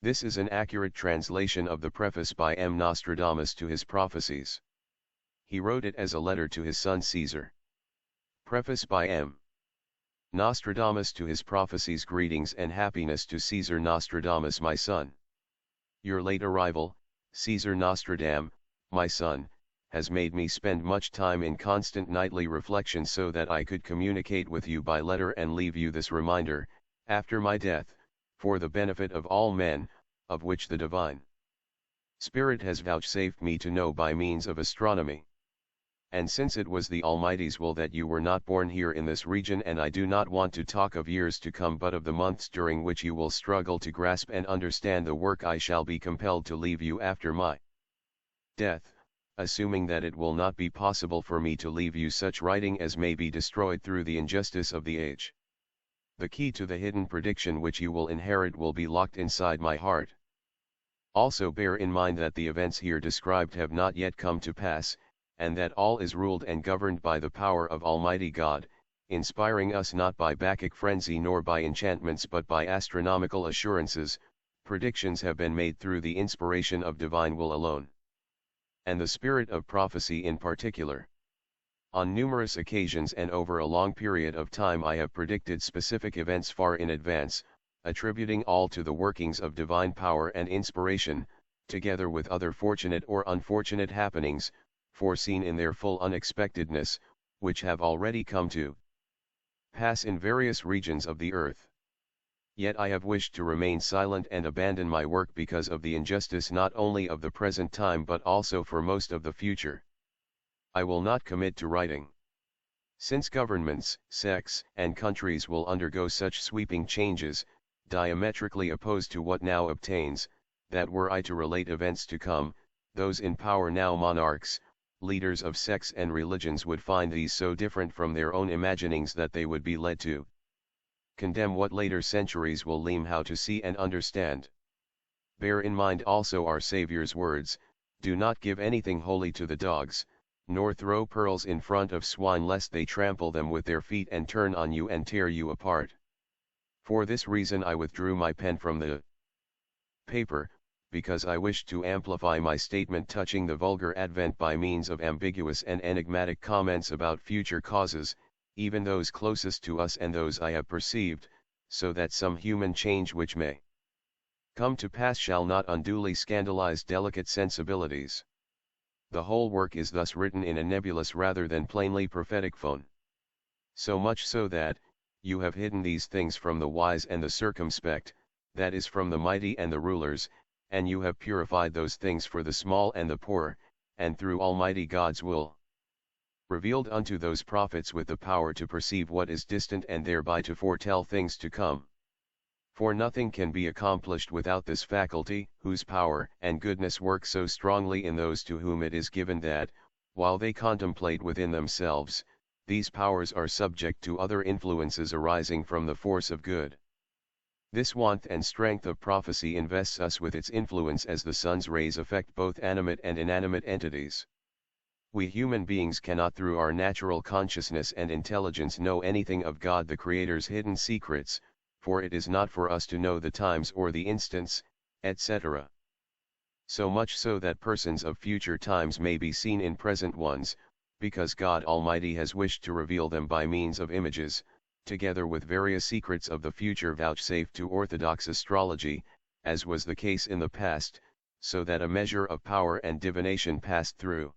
This is an accurate translation of the preface by M. Nostradamus to his prophecies. He wrote it as a letter to his son Caesar. Preface by M. Nostradamus to his prophecies. Greetings and happiness to Caesar Nostradamus, my son. Your late arrival, Caesar Nostradam, my son, has made me spend much time in constant nightly reflection so that I could communicate with you by letter and leave you this reminder, after my death, for the benefit of all men, of which the divine Spirit has vouchsafed me to know by means of astronomy. And since it was the Almighty's will that you were not born here in this region, and I do not want to talk of years to come but of the months during which you will struggle to grasp and understand the work I shall be compelled to leave you after my death, assuming that it will not be possible for me to leave you such writing as may be destroyed through the injustice of the age. The key to the hidden prediction which you will inherit will be locked inside my heart. Also bear in mind that the events here described have not yet come to pass, and that all is ruled and governed by the power of Almighty God, inspiring us not by Bacchic frenzy nor by enchantments but by astronomical assurances. Predictions have been made through the inspiration of divine will alone, and the spirit of prophecy in particular. On numerous occasions and over a long period of time I have predicted specific events far in advance, attributing all to the workings of divine power and inspiration, together with other fortunate or unfortunate happenings, foreseen in their full unexpectedness, which have already come to pass in various regions of the earth. Yet I have wished to remain silent and abandon my work because of the injustice not only of the present time but also for most of the future. I will not commit to writing. Since governments, sects, and countries will undergo such sweeping changes, diametrically opposed to what now obtains, that were I to relate events to come, those in power now monarchs, leaders of sects and religions would find these so different from their own imaginings that they would be led to condemn what later centuries will learn how to see and understand. Bear in mind also our Saviour's words, do not give anything holy to the dogs, nor throw pearls in front of swine lest they trample them with their feet and turn on you and tear you apart. For this reason I withdrew my pen from the paper, because I wished to amplify my statement touching the vulgar advent by means of ambiguous and enigmatic comments about future causes, even those closest to us and those I have perceived, so that some human change which may come to pass shall not unduly scandalize delicate sensibilities. The whole work is thus written in a nebulous rather than plainly prophetic phone. So much so that, you have hidden these things from the wise and the circumspect, that is from the mighty and the rulers, and you have purified those things for the small and the poor, and through Almighty God's will, revealed unto those prophets with the power to perceive what is distant and thereby to foretell things to come. For nothing can be accomplished without this faculty, whose power and goodness work so strongly in those to whom it is given that, while they contemplate within themselves, these powers are subject to other influences arising from the force of good. This want and strength of prophecy invests us with its influence as the sun's rays affect both animate and inanimate entities. We human beings cannot through our natural consciousness and intelligence know anything of God the Creator's hidden secrets, for it is not for us to know the times or the instants, etc. So much so that persons of future times may be seen in present ones, because God Almighty has wished to reveal them by means of images, together with various secrets of the future vouchsafed to orthodox astrology, as was the case in the past, so that a measure of power and divination passed through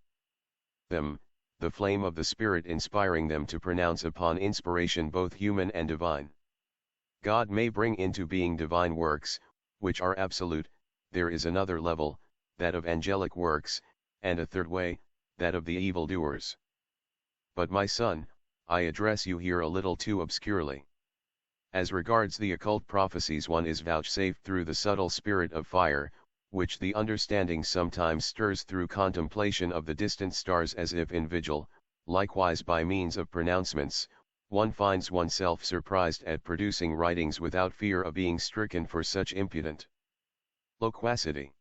them, the flame of the Spirit inspiring them to pronounce upon inspiration both human and divine. God may bring into being divine works, which are absolute. There is another level, that of angelic works, and a third way, that of the evildoers. But my son, I address you here a little too obscurely. As regards the occult prophecies, one is vouchsafed through the subtle spirit of fire, which the understanding sometimes stirs through contemplation of the distant stars as if in vigil. Likewise by means of pronouncements, one finds oneself surprised at producing writings without fear of being stricken for such impudent loquacity.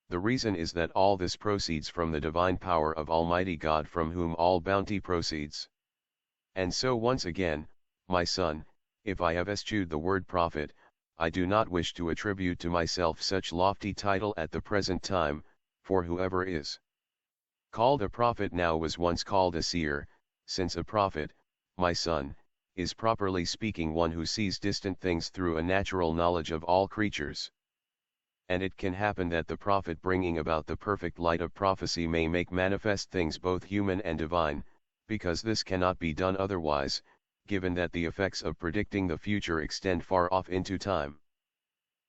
The reason is that all this proceeds from the divine power of Almighty God, from whom all bounty proceeds. And so once again, my son, if I have eschewed the word prophet, I do not wish to attribute to myself such lofty title at the present time, for whoever is called a prophet now was once called a seer, since a prophet, my son, is properly speaking one who sees distant things through a natural knowledge of all creatures. And it can happen that the prophet bringing about the perfect light of prophecy may make manifest things both human and divine, because this cannot be done otherwise, given that the effects of predicting the future extend far off into time.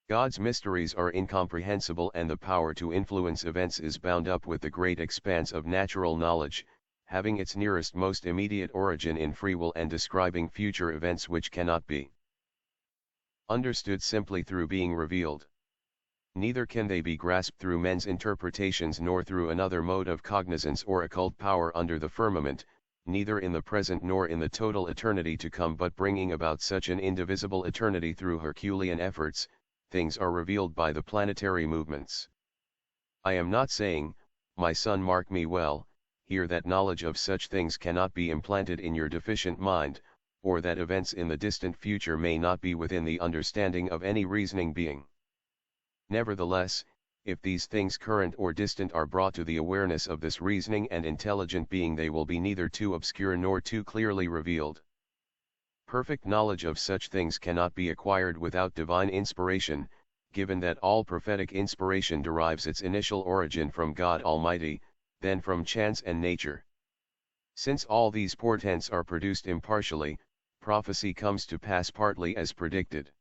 God's mysteries are incomprehensible, and the power to influence events is bound up with the great expanse of natural knowledge, having its nearest most immediate origin in free will and describing future events which cannot be understood simply through being revealed. Neither can they be grasped through men's interpretations nor through another mode of cognizance or occult power under the firmament, neither in the present nor in the total eternity to come, but bringing about such an indivisible eternity through Herculean efforts, things are revealed by the planetary movements. I am not saying, my son, mark me well, here that knowledge of such things cannot be implanted in your deficient mind, or that events in the distant future may not be within the understanding of any reasoning being. Nevertheless, if these things current or distant are brought to the awareness of this reasoning and intelligent being, they will be neither too obscure nor too clearly revealed. Perfect knowledge of such things cannot be acquired without divine inspiration, given that all prophetic inspiration derives its initial origin from God Almighty, then from chance and nature. Since all these portents are produced impartially, prophecy comes to pass partly as predicted.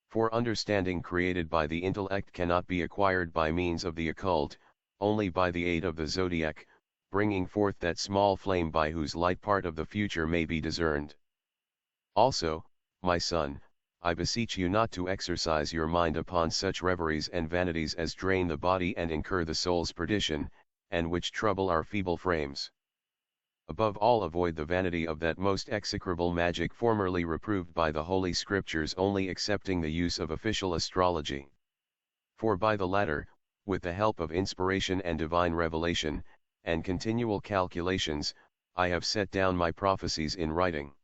For understanding created by the intellect cannot be acquired by means of the occult, only by the aid of the zodiac, bringing forth that small flame by whose light part of the future may be discerned. Also, my son, I beseech you not to exercise your mind upon such reveries and vanities as drain the body and incur the soul's perdition, and which trouble our feeble frames. Above all, avoid the vanity of that most execrable magic formerly reproved by the Holy Scriptures, only accepting the use of official astrology. For by the latter, with the help of inspiration and divine revelation, and continual calculations, I have set down my prophecies in writing.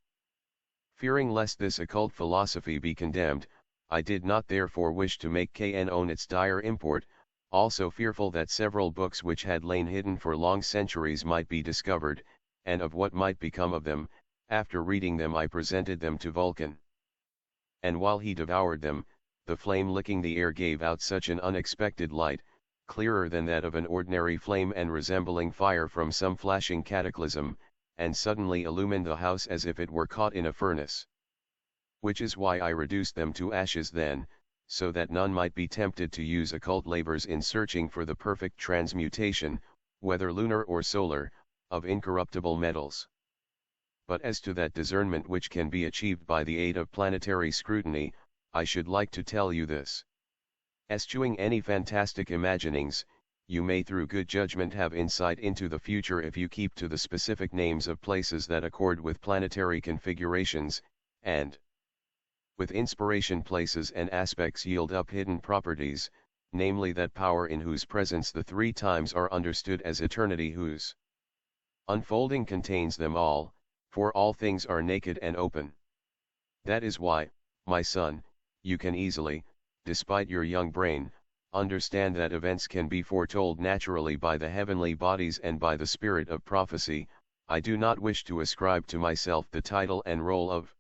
Fearing lest this occult philosophy be condemned, I did not therefore wish to make known its dire import, also fearful that several books which had lain hidden for long centuries might be discovered, and of what might become of them. After reading them I presented them to Vulcan. And while he devoured them, the flame licking the air gave out such an unexpected light, clearer than that of an ordinary flame and resembling fire from some flashing cataclysm, and suddenly illumined the house as if it were caught in a furnace. Which is why I reduced them to ashes then, so that none might be tempted to use occult labors in searching for the perfect transmutation, whether lunar or solar, of incorruptible metals. But as to that discernment which can be achieved by the aid of planetary scrutiny, I should like to tell you this. Eschewing any fantastic imaginings, you may through good judgment have insight into the future if you keep to the specific names of places that accord with planetary configurations, and with inspiration places and aspects yield up hidden properties, namely that power in whose presence the three times are understood as eternity, whose unfolding contains them all, for all things are naked and open. That is why, my son, you can easily, despite your young brain, understand that events can be foretold naturally by the heavenly bodies and by the spirit of prophecy. I do not wish to ascribe to myself the title and role of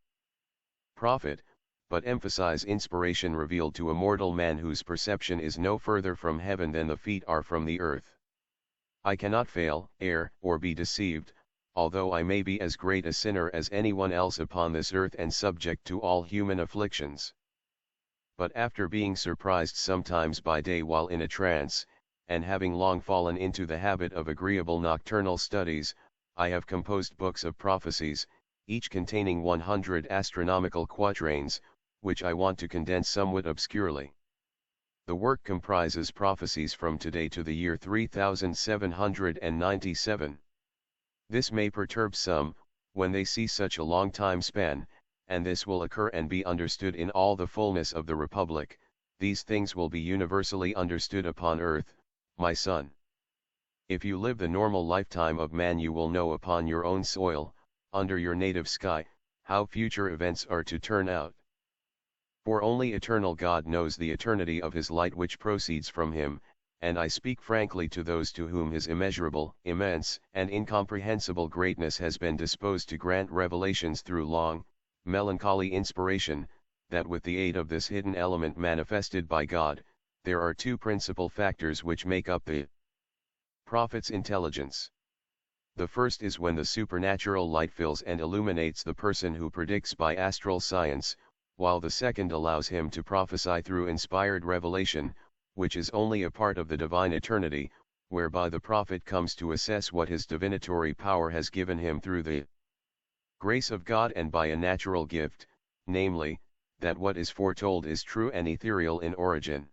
prophet, but emphasize inspiration revealed to a mortal man whose perception is no further from heaven than the feet are from the earth. I cannot fail, err, or be deceived, although I may be as great a sinner as anyone else upon this earth and subject to all human afflictions. But after being surprised sometimes by day while in a trance, and having long fallen into the habit of agreeable nocturnal studies, I have composed books of prophecies, each containing 100 astronomical quatrains, which I want to condense somewhat obscurely. The work comprises prophecies from today to the year 3797. This may perturb some, when they see such a long time span, and this will occur and be understood in all the fullness of the Republic. These things will be universally understood upon earth, my son. If you live the normal lifetime of man, you will know upon your own soil, under your native sky, how future events are to turn out. For only eternal God knows the eternity of his light which proceeds from him, and I speak frankly to those to whom his immeasurable, immense, and incomprehensible greatness has been disposed to grant revelations through long, melancholy inspiration, that with the aid of this hidden element manifested by God, there are two principal factors which make up the prophet's intelligence. The first is when the supernatural light fills and illuminates the person who predicts by astral science, while the second allows him to prophesy through inspired revelation, which is only a part of the divine eternity, whereby the prophet comes to assess what his divinatory power has given him through the grace of God and by a natural gift, namely, that what is foretold is true and ethereal in origin.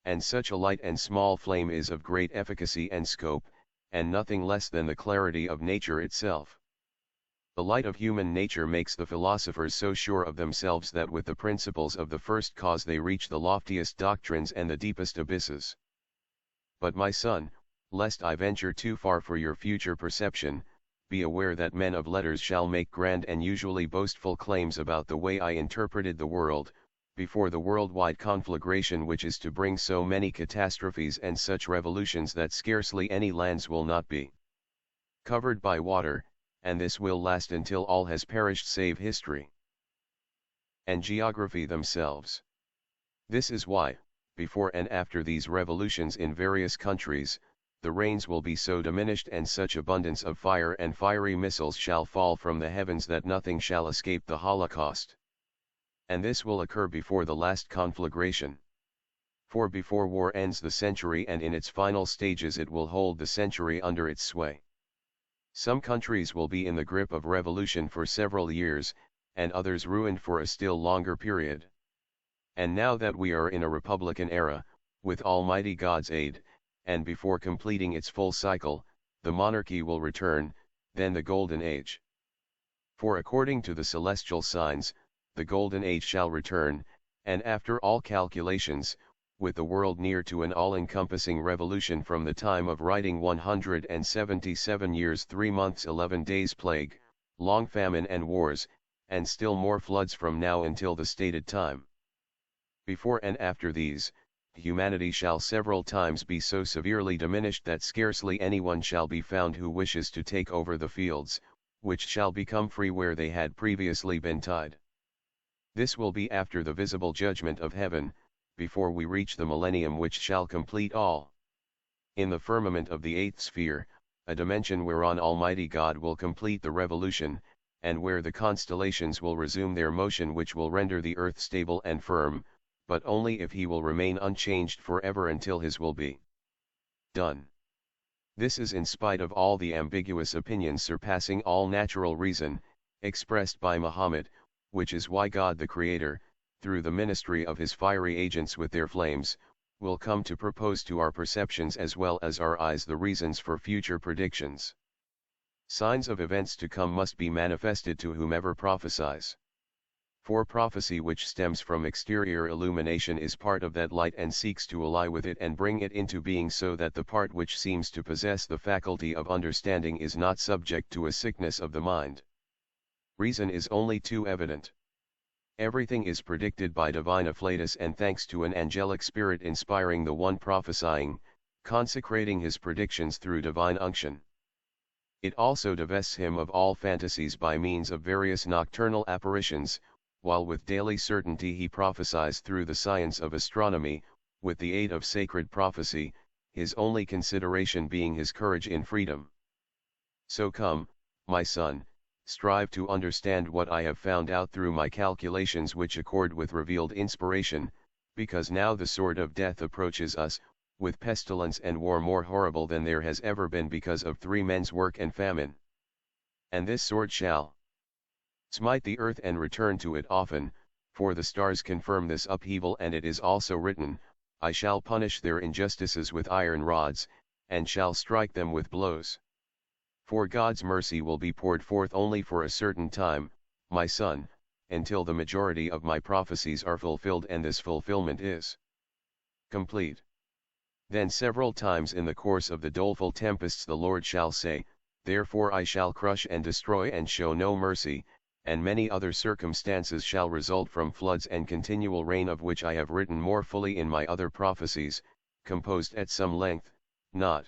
And such a light and small flame is of great efficacy and scope, and nothing less than the clarity of nature itself. The light of human nature makes the philosophers so sure of themselves that with the principles of the first cause they reach the loftiest doctrines and the deepest abysses. But my son, lest I venture too far for your future perception, be aware that men of letters shall make grand and usually boastful claims about the way I interpreted the world, before the worldwide conflagration which is to bring so many catastrophes and such revolutions that scarcely any lands will not be covered by water, and this will last until all has perished save history and geography themselves. This is why, before and after these revolutions in various countries, the rains will be so diminished and such abundance of fire and fiery missiles shall fall from the heavens that nothing shall escape the Holocaust. And this will occur before the last conflagration. For before war ends the century and in its final stages it will hold the century under its sway. Some countries will be in the grip of revolution for several years, and others ruined for a still longer period. And now that we are in a republican era, with Almighty God's aid, and before completing its full cycle, the monarchy will return, then the golden age. For according to the celestial signs, the golden age shall return, and after all calculations, with the world near to an all-encompassing revolution from the time of writing 177 years 3 months 11 days plague, long famine and wars, and still more floods from now until the stated time. Before and after these, humanity shall several times be so severely diminished that scarcely anyone shall be found who wishes to take over the fields, which shall become free where they had previously been tied. This will be after the visible judgment of heaven, before we reach the millennium which shall complete all. In the firmament of the eighth sphere, a dimension whereon Almighty God will complete the revolution, and where the constellations will resume their motion which will render the earth stable and firm, but only if he will remain unchanged forever until his will be done. This is in spite of all the ambiguous opinions surpassing all natural reason, expressed by Muhammad, which is why God the Creator, through the ministry of his fiery agents with their flames, will come to propose to our perceptions as well as our eyes the reasons for future predictions. Signs of events to come must be manifested to whomever prophesies. For prophecy which stems from exterior illumination is part of that light and seeks to ally with it and bring it into being, so that the part which seems to possess the faculty of understanding is not subject to a sickness of the mind. Reason is only too evident. Everything is predicted by divine afflatus and thanks to an angelic spirit inspiring the one prophesying, consecrating his predictions through divine unction. It also divests him of all fantasies by means of various nocturnal apparitions, while with daily certainty he prophesies through the science of astronomy, with the aid of sacred prophecy, his only consideration being his courage in freedom. So come, my son, strive to understand what I have found out through my calculations which accord with revealed inspiration, because now the sword of death approaches us, with pestilence and war more horrible than there has ever been because of 3 men's work and famine. And this sword shall smite the earth and return to it often, for the stars confirm this upheaval, and it is also written, I shall punish their injustices with iron rods, and shall strike them with blows. For God's mercy will be poured forth only for a certain time, my son, until the majority of my prophecies are fulfilled and this fulfillment is complete. Then several times in the course of the doleful tempests the Lord shall say, therefore I shall crush and destroy and show no mercy, and many other circumstances shall result from floods and continual rain, of which I have written more fully in my other prophecies, composed at some length, not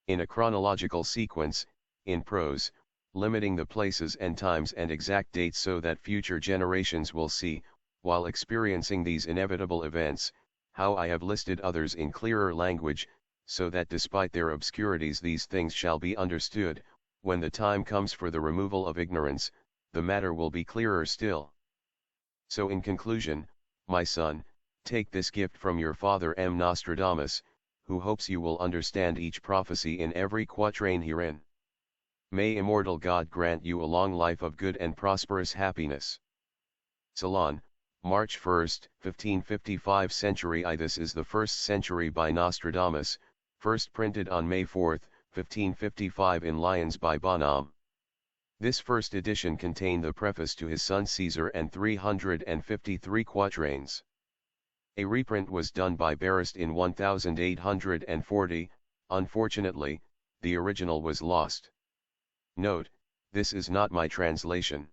in a chronological sequence, in prose, limiting the places and times and exact dates so that future generations will see, while experiencing these inevitable events, how I have listed others in clearer language, so that despite their obscurities these things shall be understood. When the time comes for the removal of ignorance, the matter will be clearer still. So in conclusion, my son, take this gift from your father M. Nostradamus, who hopes you will understand each prophecy in every quatrain herein. May immortal God grant you a long life of good and prosperous happiness. Ceylon, March 1, 1555 Century I. This is the first century by Nostradamus, first printed on May 4, 1555 in Lyons by Bonhomme. This first edition contained the preface to his son Caesar and 353 quatrains. A reprint was done by Barrist in 1840, unfortunately, the original was lost. Note, this is not my translation.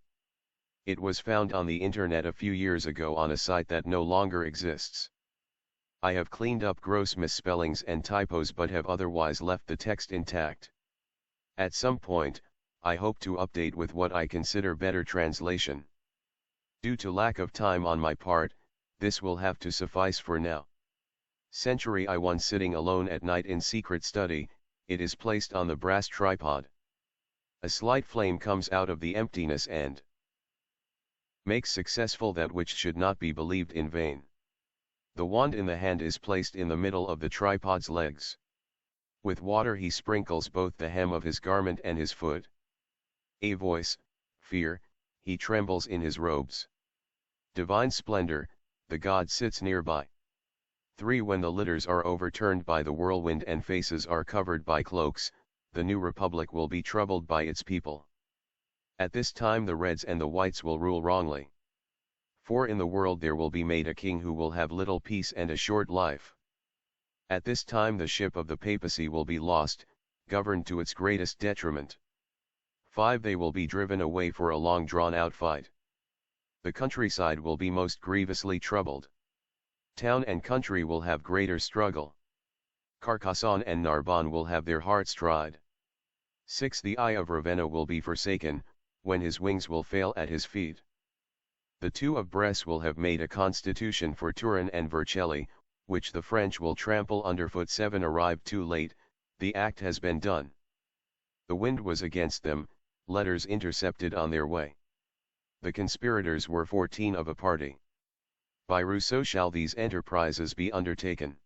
It was found on the internet a few years ago on a site that no longer exists. I have cleaned up gross misspellings and typos but have otherwise left the text intact. At some point, I hope to update with what I consider better translation. Due to lack of time on my part, this will have to suffice for now. Century I. Sitting alone at night in secret study, it is placed on the brass tripod. A slight flame comes out of the emptiness and makes successful that which should not be believed in vain. The wand in the hand is placed in the middle of the tripod's legs. With water he sprinkles both the hem of his garment and his foot. A voice, fear, he trembles in his robes. Divine splendor, the god sits nearby. 3. When the litters are overturned by the whirlwind and faces are covered by cloaks, the new republic will be troubled by its people. At this time the reds and the whites will rule wrongly. 4. In the world there will be made a king who will have little peace and a short life. At this time the ship of the papacy will be lost, governed to its greatest detriment. 5. They will be driven away for a long drawn-out fight. The countryside will be most grievously troubled. Town and country will have greater struggle. Carcassonne and Narbonne will have their hearts tried. 6. The eye of Ravenna will be forsaken, when his wings will fail at his feet. The two of Bresse will have made a constitution for Turin and Vercelli, which the French will trample underfoot. 7. Arrived too late, the act has been done. The wind was against them, letters intercepted on their way. The conspirators were 14 of a party. By Rousseau shall these enterprises be undertaken.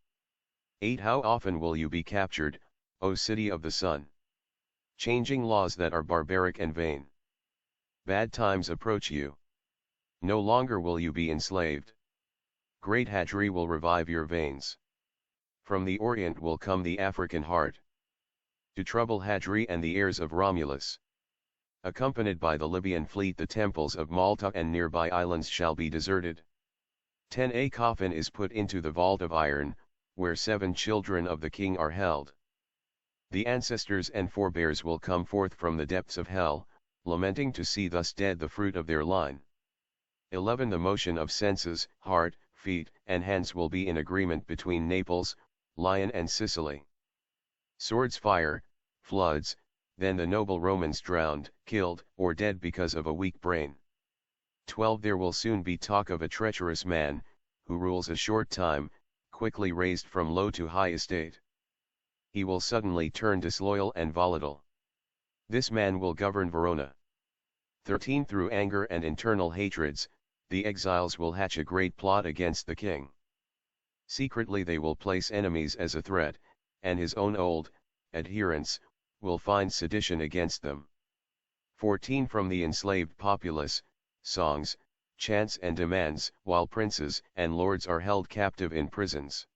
8. How often will you be captured, O city of the sun? Changing laws that are barbaric and vain. Bad times approach you. No longer will you be enslaved. Great Hadri will revive your veins. From the Orient will come the African heart, to trouble Hadri and the heirs of Romulus. Accompanied by the Libyan fleet the temples of Malta and nearby islands shall be deserted. 10. A coffin is put into the vault of iron, where 7 children of the king are held. The ancestors and forebears will come forth from the depths of hell, lamenting to see thus dead the fruit of their line. 11. The motion of senses, heart, feet, and hands will be in agreement between Naples, Lyon and Sicily. Swords, fire, floods, then the noble Romans drowned, killed, or dead because of a weak brain. 12. There will soon be talk of a treacherous man, who rules a short time, quickly raised from low to high estate. He will suddenly turn disloyal and volatile. This man will govern Verona. 13. Through anger and internal hatreds, the exiles will hatch a great plot against the king. Secretly they will place enemies as a threat, and his own old adherents will find sedition against them. 14. From the enslaved populace, songs, chants and demands, while princes and lords are held captive in prisons.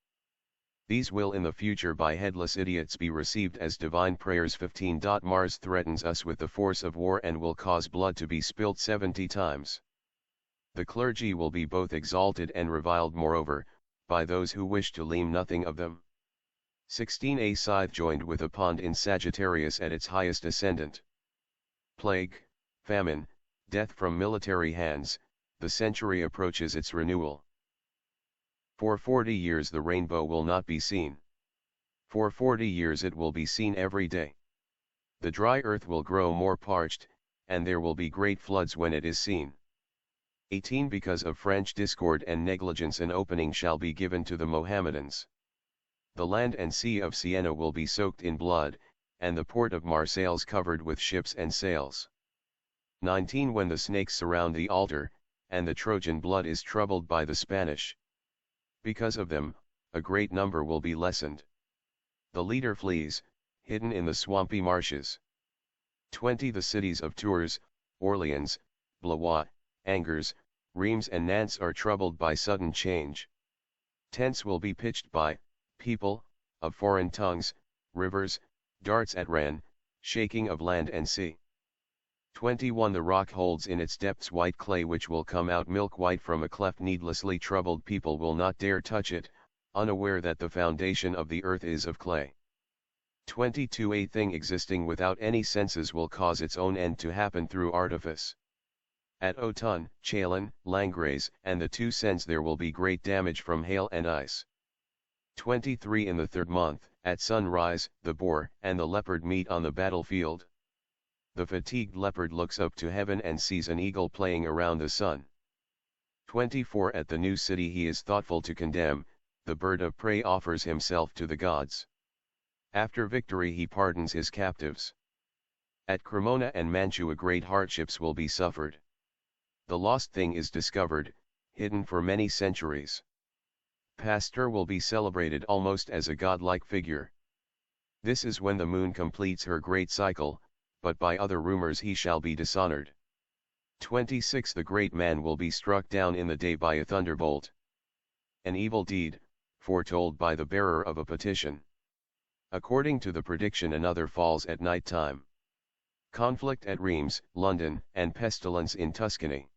These will in the future by headless idiots be received as divine prayers. 15. Mars threatens us with the force of war and will cause blood to be spilt 70 times. The clergy will be both exalted and reviled moreover, by those who wish to lean nothing of them. 16. A scythe joined with a pond in Sagittarius at its highest ascendant. Plague, famine, death from military hands, the century approaches its renewal. For 40 years the rainbow will not be seen. For 40 years it will be seen every day. The dry earth will grow more parched, and there will be great floods when it is seen. 18 Because of French discord and negligence an opening shall be given to the Mohammedans. The land and sea of Siena will be soaked in blood, and the port of Marseilles covered with ships and sails. 19 When the snakes surround the altar, and the Trojan blood is troubled by the Spanish. Because of them, a great number will be lessened. The leader flees, hidden in the swampy marshes. 20 The cities of Tours, Orleans, Blois, Angers, Reims and Nantes are troubled by sudden change. Tents will be pitched by people of foreign tongues, rivers, darts at ran, shaking of land and sea. 21 The rock holds in its depths white clay which will come out milk white from a cleft. Needlessly troubled people will not dare touch it, unaware that the foundation of the earth is of clay. 22 A thing existing without any senses will cause its own end to happen through artifice. At Autun, Chalon, Langres, and the two Seines there will be great damage from hail and ice. 23 In the third month, at sunrise, the boar and the leopard meet on the battlefield. The fatigued leopard looks up to heaven and sees an eagle playing around the sun. 24 At the new city he is thoughtful to condemn, the bird of prey offers himself to the gods. After victory he pardons his captives. At Cremona and Mantua great hardships will be suffered. The lost thing is discovered, hidden for many centuries. Pasteur will be celebrated almost as a godlike figure. This is when the moon completes her great cycle, but by other rumors he shall be dishonored. 26 The great man will be struck down in the day by a thunderbolt. An evil deed, foretold by the bearer of a petition. According to the prediction another falls at night time. Conflict at Reims, London, and pestilence in Tuscany.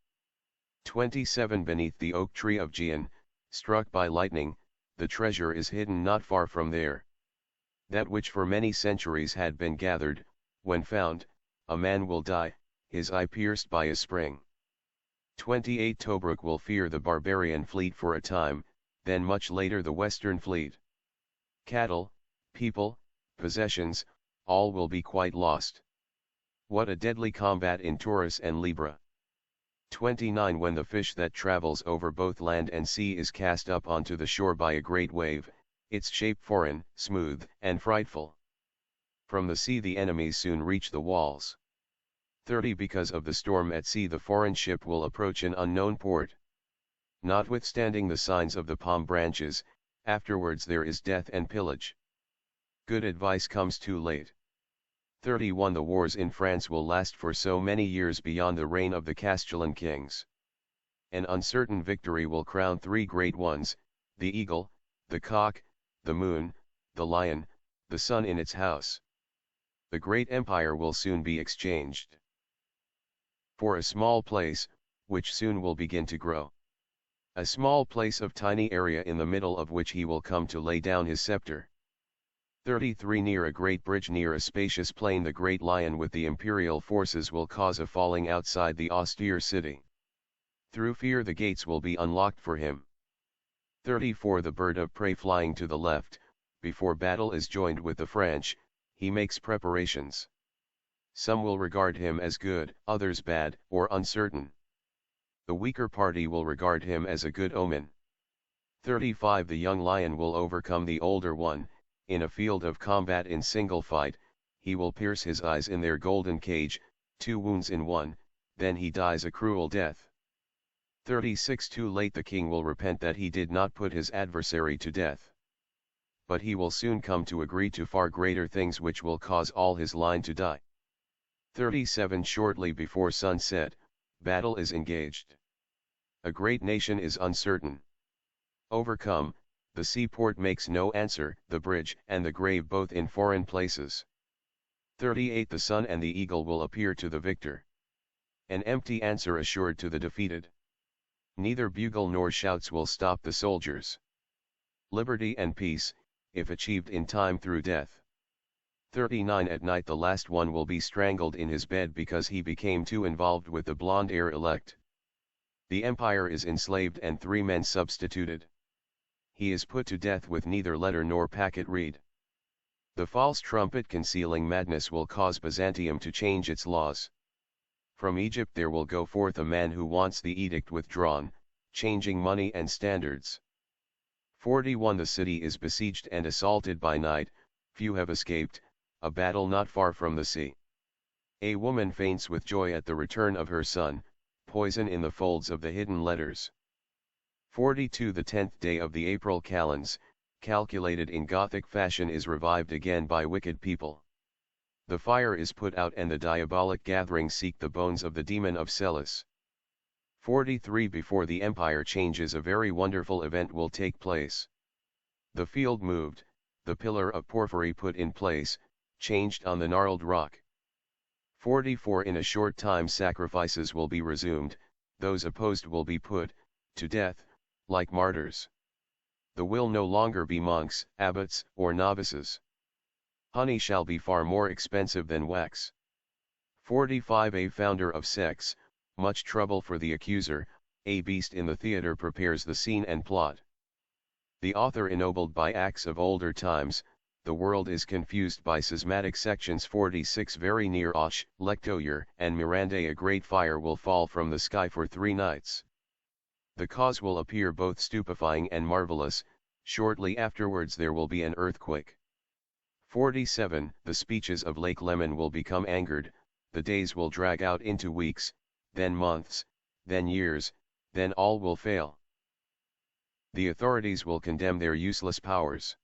27 Beneath the oak tree of Gian, struck by lightning, the treasure is hidden not far from there. That which for many centuries had been gathered, when found, a man will die, his eye pierced by a spring. 28 Tobruk will fear the barbarian fleet for a time, then much later the western fleet. Cattle, people, possessions, all will be quite lost. What a deadly combat in Taurus and Libra. 29 When the fish that travels over both land and sea is cast up onto the shore by a great wave, its shape foreign, smooth, and frightful. From the sea the enemies soon reach the walls. 30 Because of the storm at sea the foreign ship will approach an unknown port. Notwithstanding the signs of the palm branches, afterwards there is death and pillage. Good advice comes too late. 31 The wars in France will last for so many years beyond the reign of the Castellan kings. An uncertain victory will crown three great ones, the eagle, the cock, the moon, the lion, the sun in its house. The great empire will soon be exchanged for a small place, which soon will begin to grow. A small place of tiny area in the middle of which he will come to lay down his scepter. 33 Near a great bridge near a spacious plain the great lion with the imperial forces will cause a falling outside the austere city. Through fear the gates will be unlocked for him. 34 The bird of prey flying to the left, before battle is joined with the French, he makes preparations. Some will regard him as good, others bad, or uncertain. The weaker party will regard him as a good omen. 35 The young lion will overcome the older one, in a field of combat in single fight, he will pierce his eyes in their golden cage, 2 wounds in one, then he dies a cruel death. 36 Too late the king will repent that he did not put his adversary to death. But he will soon come to agree to far greater things which will cause all his line to die. 37 Shortly before sunset, battle is engaged. A great nation is uncertain. Overcome, the seaport makes no answer, the bridge and the grave both in foreign places. 38 The sun and the eagle will appear to the victor. An empty answer assured to the defeated. Neither bugle nor shouts will stop the soldiers. Liberty and peace, if achieved in time through death. 39 At night the last one will be strangled in his bed because he became too involved with the blonde heir elect. The empire is enslaved and 3 men substituted. He is put to death with neither letter nor packet read. The false trumpet concealing madness will cause Byzantium to change its laws. From Egypt there will go forth a man who wants the edict withdrawn, changing money and standards. 41 The city is besieged and assaulted by night, few have escaped, a battle not far from the sea. A woman faints with joy at the return of her son, poison in the folds of the hidden letters. 42 The 10th day of the April calends, calculated in Gothic fashion, is revived again by wicked people. The fire is put out and the diabolic gatherings seek the bones of the demon of Celis. 43 Before the empire changes a very wonderful event will take place. The field moved, the pillar of porphyry put in place, changed on the gnarled rock. 44 In a short time sacrifices will be resumed, those opposed will be put to death, like martyrs. There will no longer be monks, abbots, or novices. Honey shall be far more expensive than wax. 45 A founder of sects, much trouble for the accuser, a beast in the theater prepares the scene and plot. The author ennobled by acts of older times, the world is confused by schismatic sections. 46 Very near Och, Lectoyer, and Mirande a great fire will fall from the sky for 3 nights. The cause will appear both stupefying and marvelous, shortly afterwards there will be an earthquake. 47 The speeches of Lake Leman will become angered, the days will drag out into weeks, then months, then years, then all will fail. The authorities will condemn their useless powers.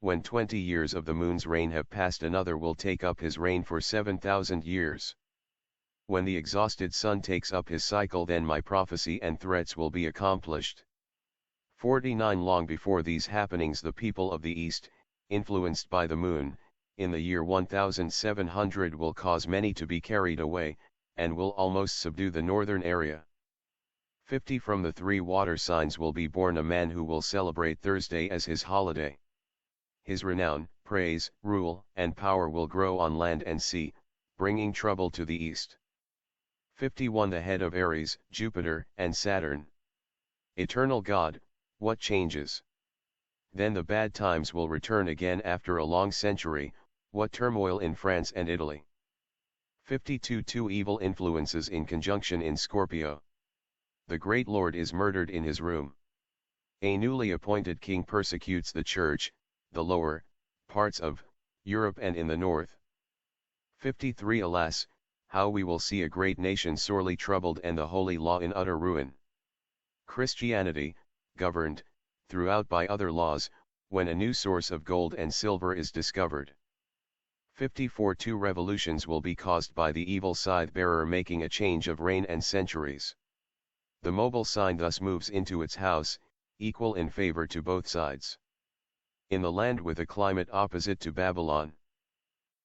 When 20 years of the moon's reign have passed, another will take up his reign for 7,000 years. When the exhausted sun takes up his cycle, then my prophecy and threats will be accomplished. 49 Long before these happenings the people of the East, influenced by the moon, in the year 1700 will cause many to be carried away, and will almost subdue the northern area. 50 From the 3 water signs will be born a man who will celebrate Thursday as his holiday. His renown, praise, rule, and power will grow on land and sea, bringing trouble to the East. 51 The head of Aries, Jupiter, and Saturn. Eternal God, what changes? Then the bad times will return again after a long century, what turmoil in France and Italy. 52 Two evil influences in conjunction in Scorpio. The great Lord is murdered in his room. A newly appointed king persecutes the church, the lower parts of Europe and in the north. 53 Alas, how we will see a great nation sorely troubled and the holy law in utter ruin. Christianity, governed, throughout by other laws, when a new source of gold and silver is discovered. 54 Two revolutions will be caused by the evil scythe-bearer making a change of reign and centuries. The mobile sign thus moves into its house, equal in favor to both sides. In the land with a climate opposite to Babylon.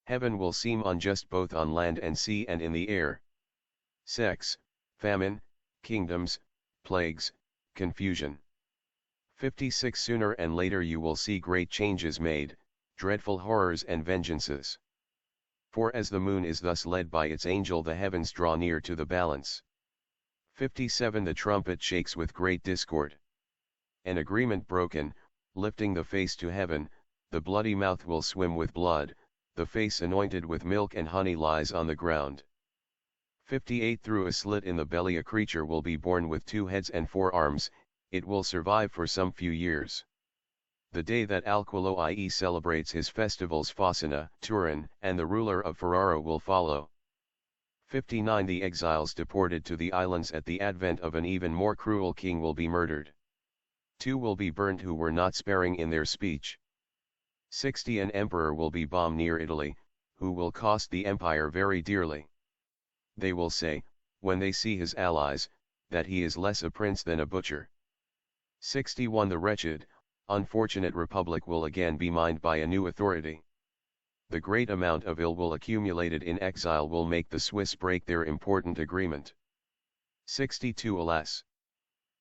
Heaven will seem unjust both on land and sea and in the air. Sex, famine, kingdoms, plagues, confusion. 56 Sooner and later you will see great changes made, dreadful horrors and vengeances. For as the moon is thus led by its angel the heavens draw near to the balance. 57 The trumpet shakes with great discord. An agreement broken, lifting the face to heaven, the bloody mouth will swim with blood, the face anointed with milk and honey lies on the ground. 58 Through a slit in the belly a creature will be born with 2 heads and 4 arms, it will survive for some few years. The day that Alquilo I.e. celebrates his festivals Focina, Turin, and the ruler of Ferrara will follow. 59 The exiles deported to the islands at the advent of an even more cruel king will be murdered. 2 will be burned who were not sparing in their speech. 60 An emperor will be bombed near Italy, who will cost the empire very dearly. They will say, when they see his allies, that he is less a prince than a butcher. 61 The wretched, unfortunate republic will again be mined by a new authority. The great amount of ill will accumulated in exile will make the Swiss break their important agreement. 62 Alas!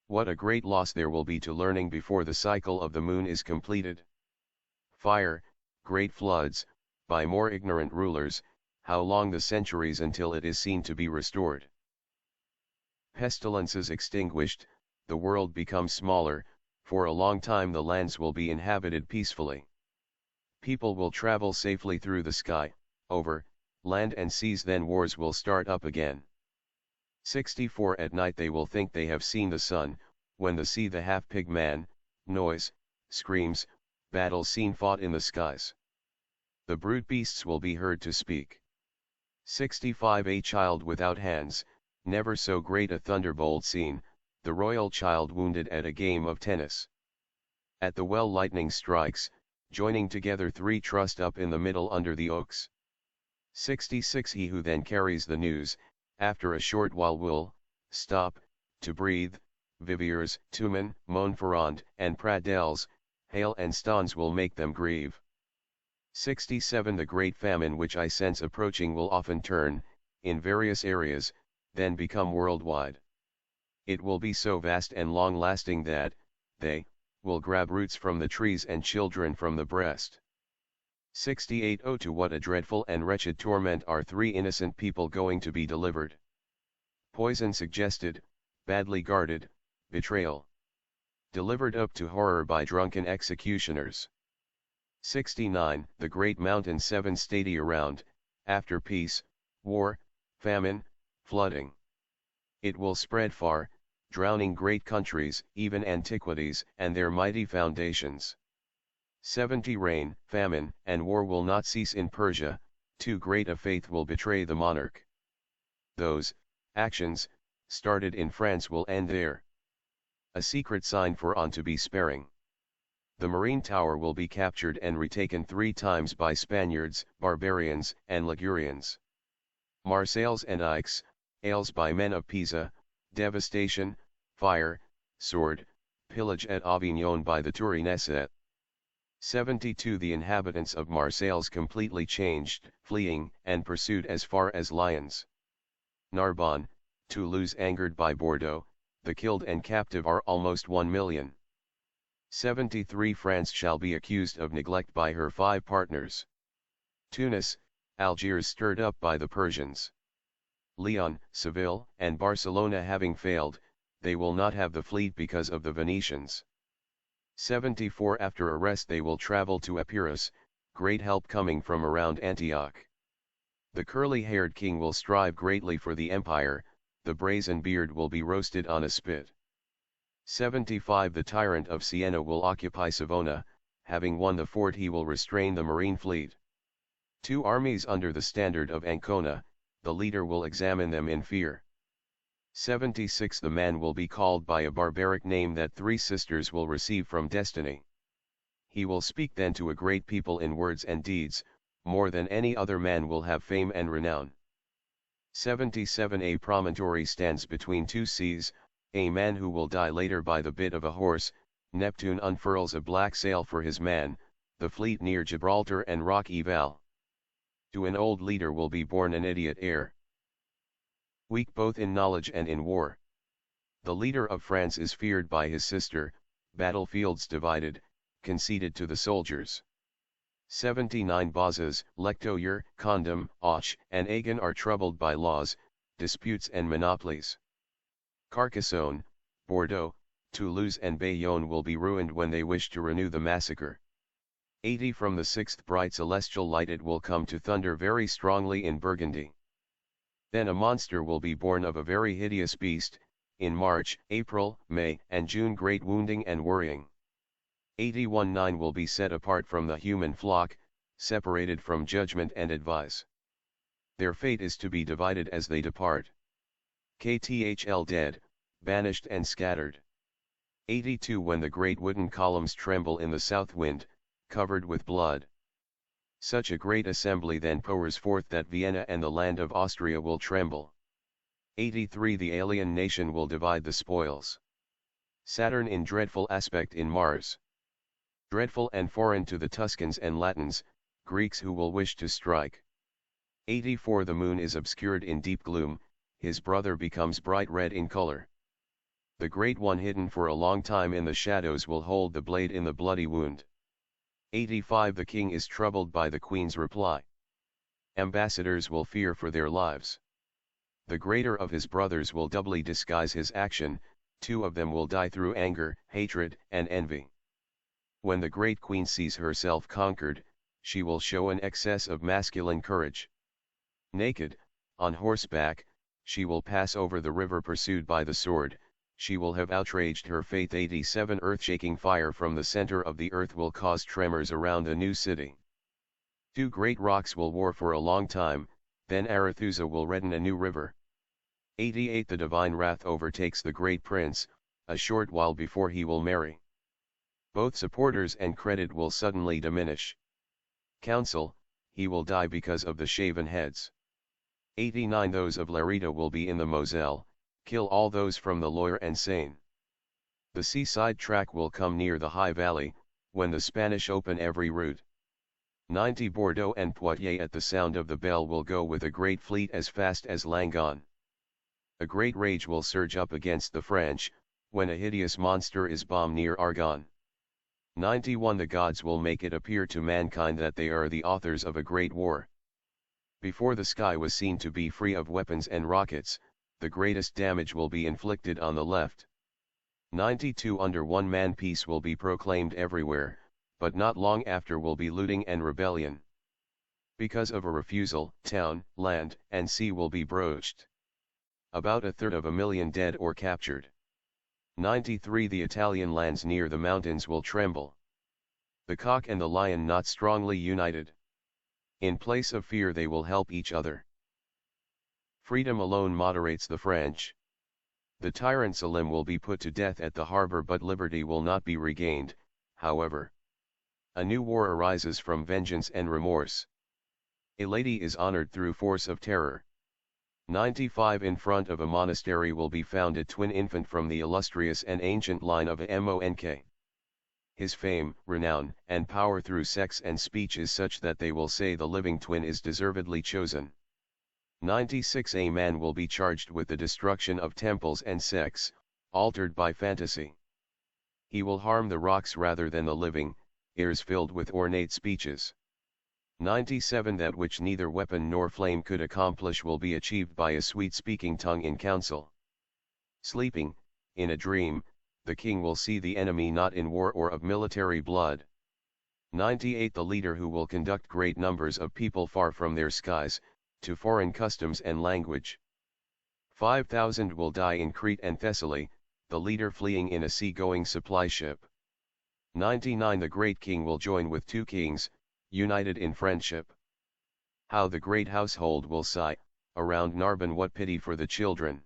What a great loss there will be to learning before the cycle of the moon is completed. Fire, great floods, by more ignorant rulers, how long the centuries until it is seen to be restored. Pestilences extinguished, the world becomes smaller, for a long time the lands will be inhabited peacefully. People will travel safely through the sky, over, land and seas, then wars will start up again. 64 At night they will think they have seen the sun, when the sea the half-pig man, noise, screams, battles seen fought in the skies. The brute beasts will be heard to speak. 65 A child without hands, never so great a thunderbolt seen, the royal child wounded at a game of tennis. At the well lightning strikes, joining together three trussed up in the middle under the oaks. 66 He who then carries the news, after a short while will, stop, to breathe, Viviers, Tumen, Montferrand, and Pradelles, hail and stones will make them grieve. 67 The great famine which I sense approaching will often turn, in various areas, then become worldwide. It will be so vast and long-lasting that, they, will grab roots from the trees and children from the breast. 68 Oh, to what a dreadful and wretched torment are three innocent people going to be delivered. Poison suggested, badly guarded, betrayal. Delivered up to horror by drunken executioners. 69 The great mountain seven stadia round, after peace, war, famine, flooding. It will spread far, drowning great countries, even antiquities, and their mighty foundations. 70 Rain, famine, and war will not cease in Persia, too great a faith will betray the monarch. Those actions started in France will end there. A secret sign for on to be sparing. The marine tower will be captured and retaken 3 times by Spaniards, barbarians, and Ligurians. Marseilles and Aix, Aix by men of Pisa, devastation, fire, sword, pillage at Avignon by the Tourineset. 72 The inhabitants of Marseilles completely changed, fleeing, and pursued as far as Lyons. Narbonne, Toulouse angered by Bordeaux, the killed and captive are almost 1 million. 73 France shall be accused of neglect by her 5 partners. Tunis, Algiers stirred up by the Persians. Lyon, Seville, and Barcelona having failed, they will not have the fleet because of the Venetians. 74 After arrest they will travel to Epirus, great help coming from around Antioch. The curly-haired king will strive greatly for the empire, the brazen beard will be roasted on a spit. 75 The tyrant of Siena will occupy Savona, having won the fort he will restrain the marine fleet. 2 armies under the standard of Ancona, the leader will examine them in fear. 76 The man will be called by a barbaric name that 3 sisters will receive from destiny. He will speak then to a great people in words and deeds, more than any other man will have fame and renown. 77 A promontory stands between 2 seas, a man who will die later by the bit of a horse, Neptune unfurls a black sail for his man, the fleet near Gibraltar and rocky Val. To an old leader will be born an idiot heir. Weak both in knowledge and in war. The leader of France is feared by his sister, battlefields divided, conceded to the soldiers. 79 Bazas, Lectoyer, Condom, Auch, and Agen are troubled by laws, disputes and monopolies. Carcassonne, Bordeaux, Toulouse and Bayonne will be ruined when they wish to renew the massacre. 80 From the 6th bright celestial light it will come to thunder very strongly in Burgundy. Then a monster will be born of a very hideous beast, in March, April, May, and June great wounding and worrying. 81 9 will be set apart from the human flock, separated from judgment and advice. Their fate is to be divided as they depart. KTHL dead, banished and scattered. 82 When the great wooden columns tremble in the south wind, covered with blood. Such a great assembly then pours forth that Vienna and the land of Austria will tremble. 83 The alien nation will divide the spoils. Saturn in dreadful aspect in Mars. Dreadful and foreign to the Tuscans and Latins, Greeks who will wish to strike. 84 The moon is obscured in deep gloom, his brother becomes bright red in color. The great one hidden for a long time in the shadows will hold the blade in the bloody wound. 85 The king is troubled by the queen's reply. Ambassadors will fear for their lives. The greater of his brothers will doubly disguise his action, 2 of them will die through anger, hatred, and envy. When the great queen sees herself conquered, she will show an excess of masculine courage. Naked, on horseback, she will pass over the river pursued by the sword, she will have outraged her faith. 87 Earth-shaking fire from the center of the earth will cause tremors around the new city. 2 great rocks will war for a long time, then Arethusa will redden a new river. 88 The divine wrath overtakes the great prince, a short while before he will marry. Both supporters and credit will suddenly diminish. Counsel, he will die because of the shaven heads. 89 Those of Lerida will be in the Moselle, kill all those from the Loire and Seine. The seaside track will come near the high valley, when the Spanish open every route. 90 Bordeaux and Poitiers at the sound of the bell will go with a great fleet as fast as Langon. A great rage will surge up against the French, when a hideous monster is bombed near Argonne. 91 The gods will make it appear to mankind that they are the authors of a great war. Before the sky was seen to be free of weapons and rockets, the greatest damage will be inflicted on the left. 92 Under one man peace will be proclaimed everywhere, but not long after will be looting and rebellion. Because of a refusal, town, land, and sea will be broached. About 1/3 dead or captured. 93 The Italian lands near the mountains will tremble. The cock and the lion not strongly united. In place of fear they will help each other. Freedom alone moderates the French. The tyrant Salim will be put to death at the harbor, but liberty will not be regained, however. A new war arises from vengeance and remorse. A lady is honored through force of terror. 95 In front of a monastery will be found a twin infant from the illustrious and ancient line of Monk. His fame, renown, and power through sex and speech is such that they will say the living twin is deservedly chosen. 96 A man will be charged with the destruction of temples and sects, altered by fantasy. He will harm the rocks rather than the living, ears filled with ornate speeches. 97 That which neither weapon nor flame could accomplish will be achieved by a sweet-speaking tongue in council. Sleeping, in a dream, the king will see the enemy not in war or of military blood. 98 The leader who will conduct great numbers of people far from their skies, to foreign customs and language. 5,000 will die in Crete and Thessaly, the leader fleeing in a sea-going supply ship. 99 The great king will join with 2 kings, united in friendship. How the great household will sigh, around Narbonne what pity for the children.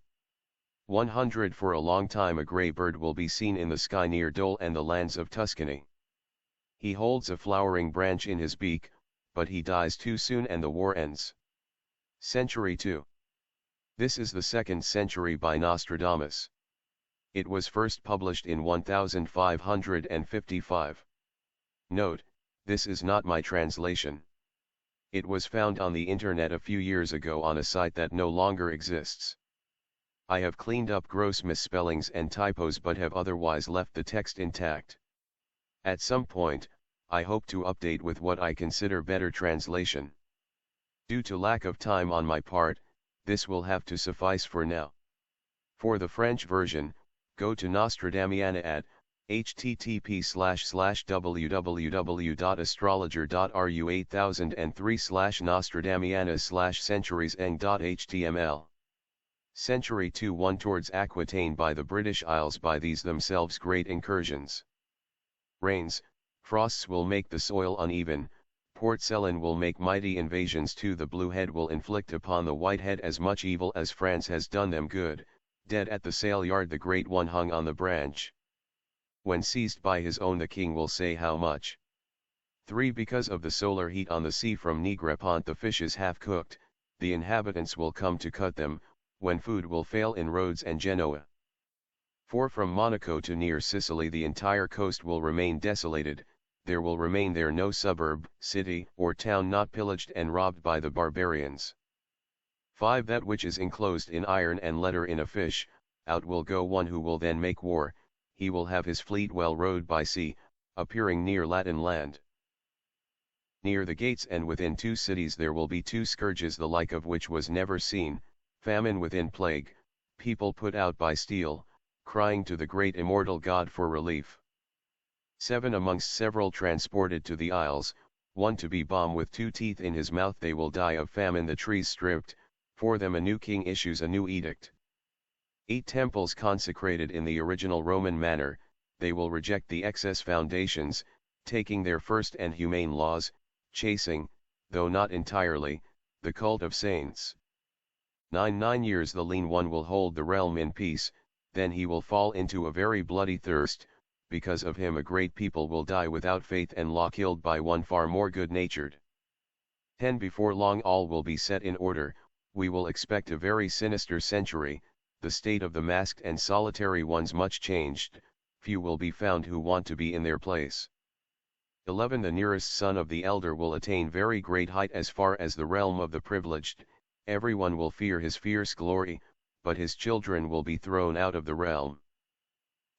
100 For a long time a grey bird will be seen in the sky near Dole and the lands of Tuscany. He holds a flowering branch in his beak, but he dies too soon and the war ends. Century 2. This is the 2nd century by Nostradamus. It was first published in 1555. Note, this is not my translation. It was found on the internet a few years ago on a site that no longer exists. I have cleaned up gross misspellings and typos but have otherwise left the text intact. At some point, I hope to update with what I consider better translation. Due to lack of time on my part, this will have to suffice for now. For the French version, go to Nostradamiana at http://www.astrologer.ru8003/Nostradamiana/centurieseng.html. Century 2 won towards Aquitaine by the British Isles by these themselves great incursions. Rains, frosts will make the soil uneven, Port Ceylon will make mighty invasions too. The Blue Head will inflict upon the White Head as much evil as France has done them good, dead at the sail yard the Great One hung on the branch. When seized by his own the king will say how much. 3 Because of the solar heat on the sea from Negrepont the fishes half cooked, the inhabitants will come to cut them, when food will fail in Rhodes and Genoa. 4 From Monaco to near Sicily the entire coast will remain desolated, there will remain there no suburb, city, or town not pillaged and robbed by the barbarians. 5 That which is enclosed in iron and letter in a fish, out will go one who will then make war, he will have his fleet well rowed by sea, appearing near Latin land. Near the gates and within 2 cities there will be 2 scourges, the like of which was never seen, famine within plague, people put out by steel, crying to the great immortal God for relief. 7 Amongst several transported to the isles, one to be bomb with 2 teeth in his mouth, they will die of famine, the trees stripped, for them a new king issues a new edict. 8 Temples consecrated in the original Roman manner, they will reject the excess foundations, taking their first and humane laws, chasing, though not entirely, the cult of saints. 9 years the lean one will hold the realm in peace, then he will fall into a very bloody thirst, because of him a great people will die without faith and law, killed by one far more good-natured. 10 Before long all will be set in order, we will expect a very sinister century, the state of the masked and solitary ones much changed, few will be found who want to be in their place. 11 The nearest son of the elder will attain very great height as far as the realm of the privileged, everyone will fear his fierce glory, but his children will be thrown out of the realm.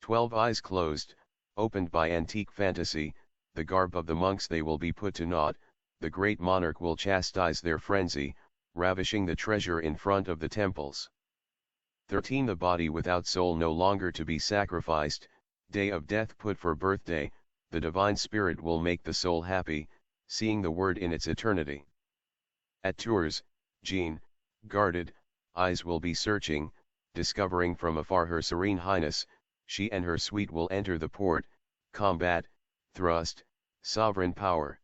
12 Eyes closed, opened by antique fantasy, the garb of the monks they will be put to naught, the great monarch will chastise their frenzy, ravishing the treasure in front of the temples. 13 The body without soul no longer to be sacrificed, day of death put for birthday, the divine spirit will make the soul happy, seeing the word in its eternity. At Tours, Jean, guarded, eyes will be searching, discovering from afar her serene highness, she and her suite will enter the port, combat, thrust, sovereign power.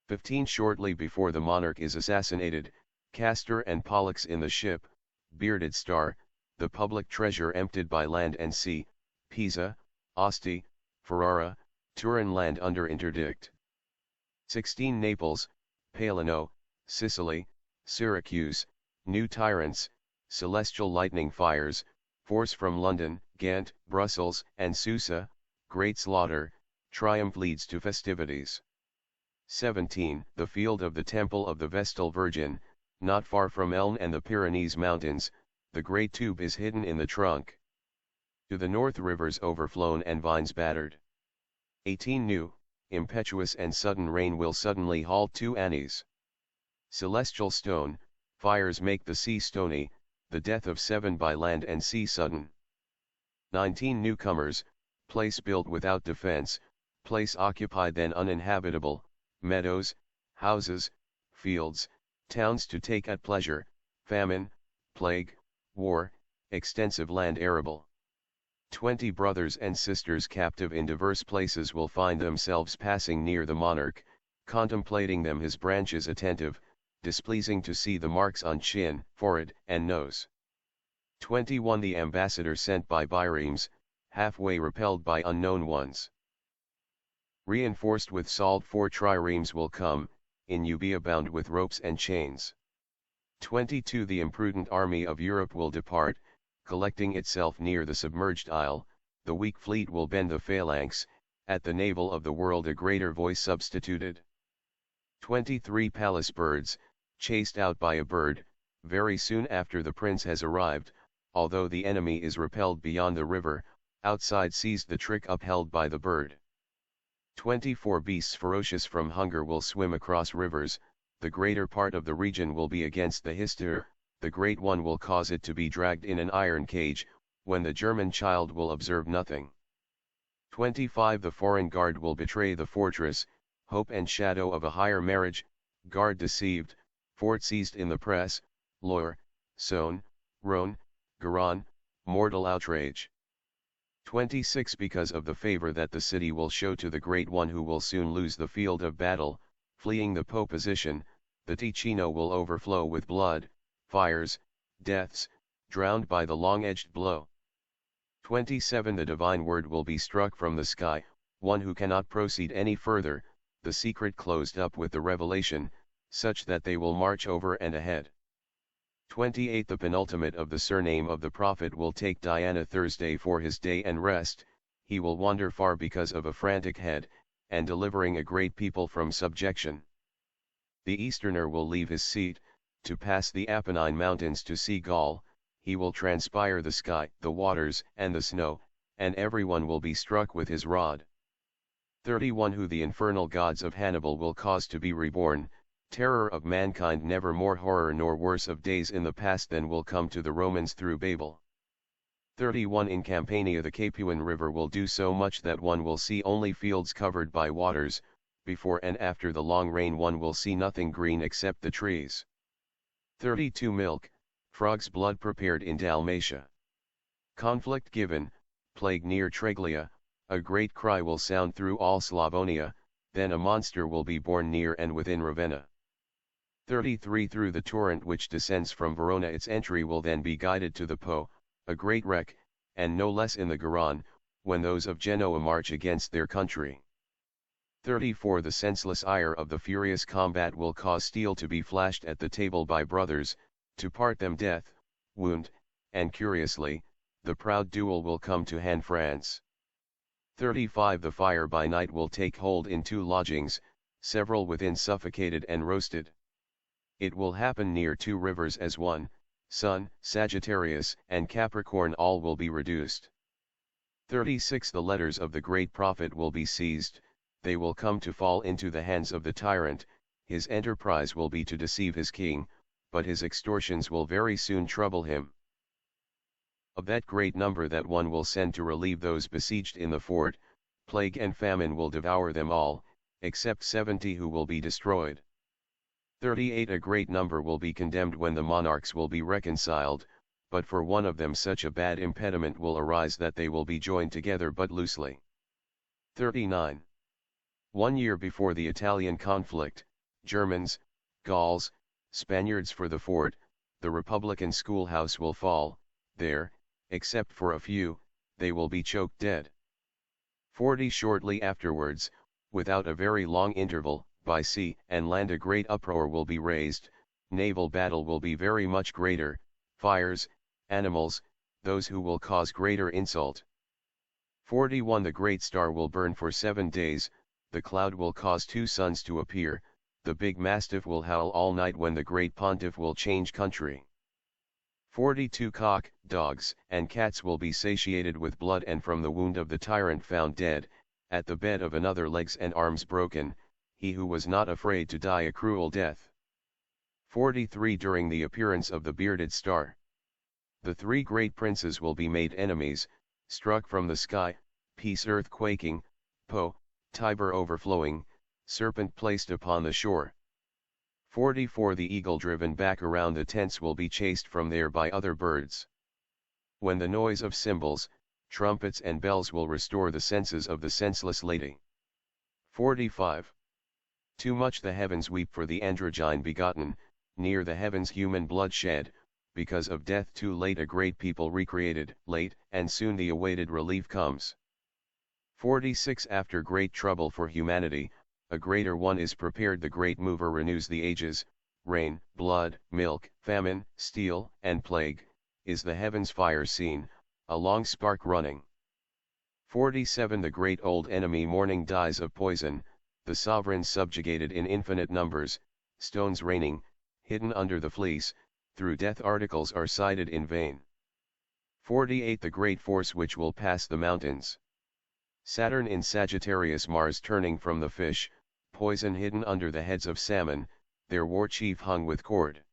15 Shortly before the monarch is assassinated, Castor and Pollux in the ship, bearded star, the public treasure emptied by land and sea, Pisa, Asti, Ferrara, Turin land under interdict. 16 Naples, Paleno, Sicily, Syracuse, new tyrants, celestial lightning fires, force from London, Ghent, Brussels, and Susa, great slaughter, triumph leads to festivities. 17 The field of the Temple of the Vestal Virgin, not far from Elne and the Pyrenees mountains, the great tube is hidden in the trunk. To the north rivers overflown and vines battered. 18 New, impetuous and sudden rain will suddenly halt 2 Annies. Celestial stone, fires make the sea stony, the death of 7 by land and sea sudden. 19 Newcomers, place built without defense, place occupied then uninhabitable, meadows, houses, fields, towns to take at pleasure, famine, plague, war, extensive land arable. 20 Brothers and sisters captive in diverse places will find themselves passing near the monarch, contemplating them his branches attentive, displeasing to see the marks on chin, forehead, and nose. 21 The ambassador sent by biremes, halfway repelled by unknown ones. Reinforced with salt 4 triremes will come, in Euboea bound with ropes and chains. 22 The imprudent army of Europe will depart, collecting itself near the submerged isle, the weak fleet will bend the phalanx, at the navel of the world a greater voice substituted. 23 Palace birds, chased out by a bird, very soon after the prince has arrived, although the enemy is repelled beyond the river, outside sees the trick upheld by the bird. 24 Beasts ferocious from hunger will swim across rivers, the greater part of the region will be against the Hister, the great one will cause it to be dragged in an iron cage, when the German child will observe nothing. 25 The foreign guard will betray the fortress, hope and shadow of a higher marriage, guard deceived, fort seized in the press, Loire, Saône, Rhône, Garonne, mortal outrage. 26 Because of the favor that the city will show to the great one who will soon lose the field of battle, fleeing the proposition, the Ticino will overflow with blood, fires, deaths, drowned by the long-edged blow. 27 The divine word will be struck from the sky, one who cannot proceed any further, the secret closed up with the revelation, such that they will march over and ahead. 28 The penultimate of the surname of the prophet will take Diana Thursday for his day and rest, he will wander far because of a frantic head, and delivering a great people from subjection. The Easterner will leave his seat, to pass the Apennine mountains to see Gaul, he will transpire the sky, the waters, and the snow, and everyone will be struck with his rod. 31 Who the infernal gods of Hannibal will cause to be reborn, terror of mankind, never more horror nor worse of days in the past than will come to the Romans through Babel. 31 In Campania the Capuan River will do so much that one will see only fields covered by waters, before and after the long rain one will see nothing green except the trees. 32 Milk, frog's blood prepared in Dalmatia. Conflict given, plague near Treglia, a great cry will sound through all Slavonia, then a monster will be born near and within Ravenna. 33 Through the torrent which descends from Verona its entry will then be guided to the Po, a great wreck, and no less in the Garonne, when those of Genoa march against their country. 34 The senseless ire of the furious combat will cause steel to be flashed at the table by brothers, to part them death, wound, and curiously, the proud duel will come to hand France. 35 The fire by night will take hold in 2 lodgings, several within suffocated and roasted. It will happen near 2 rivers as one, Sun, Sagittarius and Capricorn all will be reduced. 36 The letters of the great prophet will be seized, they will come to fall into the hands of the tyrant, his enterprise will be to deceive his king, but his extortions will very soon trouble him. Of that great number that one will send to relieve those besieged in the fort, plague and famine will devour them all, except 70 who will be destroyed. 38 A great number will be condemned when the monarchs will be reconciled, but for one of them such a bad impediment will arise that they will be joined together but loosely. 39 1 year before the Italian conflict, Germans, Gauls, Spaniards for the fort, the Republican schoolhouse will fall, there, except for a few, they will be choked dead. 40 Shortly afterwards, without a very long interval, by sea and land a great uproar will be raised, naval battle will be very much greater, fires, animals, those who will cause greater insult. 41 The great star will burn for 7 days, the cloud will cause 2 suns to appear, the big mastiff will howl all night when the great pontiff will change country. 42 Cock, dogs, and cats will be satiated with blood and from the wound of the tyrant found dead, at the bed of another legs and arms broken, he who was not afraid to die a cruel death. 43 During the appearance of the bearded star, the 3 great princes will be made enemies, struck from the sky, peace earth quaking, Po, Tiber overflowing, serpent placed upon the shore. 44 The eagle driven back around the tents will be chased from there by other birds. When the noise of cymbals, trumpets and bells will restore the senses of the senseless lady. 45 Too much the heavens weep for the androgyne begotten, near the heavens human blood shed, because of death too late a great people recreated, late, and soon the awaited relief comes. 46 After great trouble for humanity, a greater one is prepared the great mover renews the ages, rain, blood, milk, famine, steel, and plague, is the heavens fire seen, a long spark running. 47 The great old enemy morning dies of poison, the sovereigns subjugated in infinite numbers, stones raining, hidden under the fleece, through death articles are cited in vain. 48 The great force which will pass the mountains. Saturn in Sagittarius, Mars turning from the fish, poison hidden under the heads of salmon, their war chief hung with cord.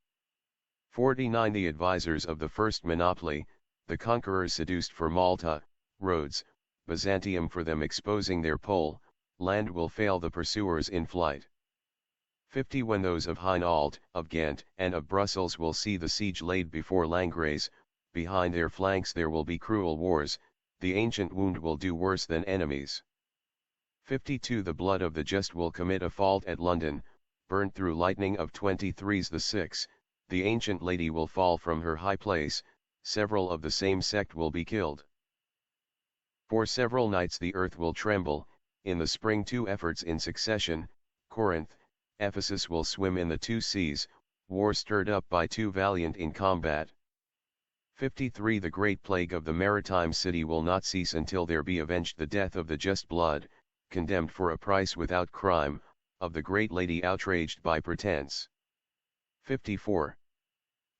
49 The advisors of the first monopoly, the conquerors seduced for Malta, Rhodes, Byzantium for them exposing their pole, land will fail the pursuers in flight. 50 When those of Hainault, of Ghent, and of Brussels will see the siege laid before Langres, behind their flanks there will be cruel wars, the ancient wound will do worse than enemies. 52 The blood of the just will commit a fault at London, burnt through lightning of 23's the 6, the ancient lady will fall from her high place, several of the same sect will be killed. For several nights the earth will tremble, in the spring 2 efforts in succession, Corinth, Ephesus will swim in the 2 seas, war stirred up by 2 valiant in combat. 53 The great plague of the maritime city will not cease until there be avenged the death of the just blood, condemned for a price without crime, of the great lady outraged by pretense. 54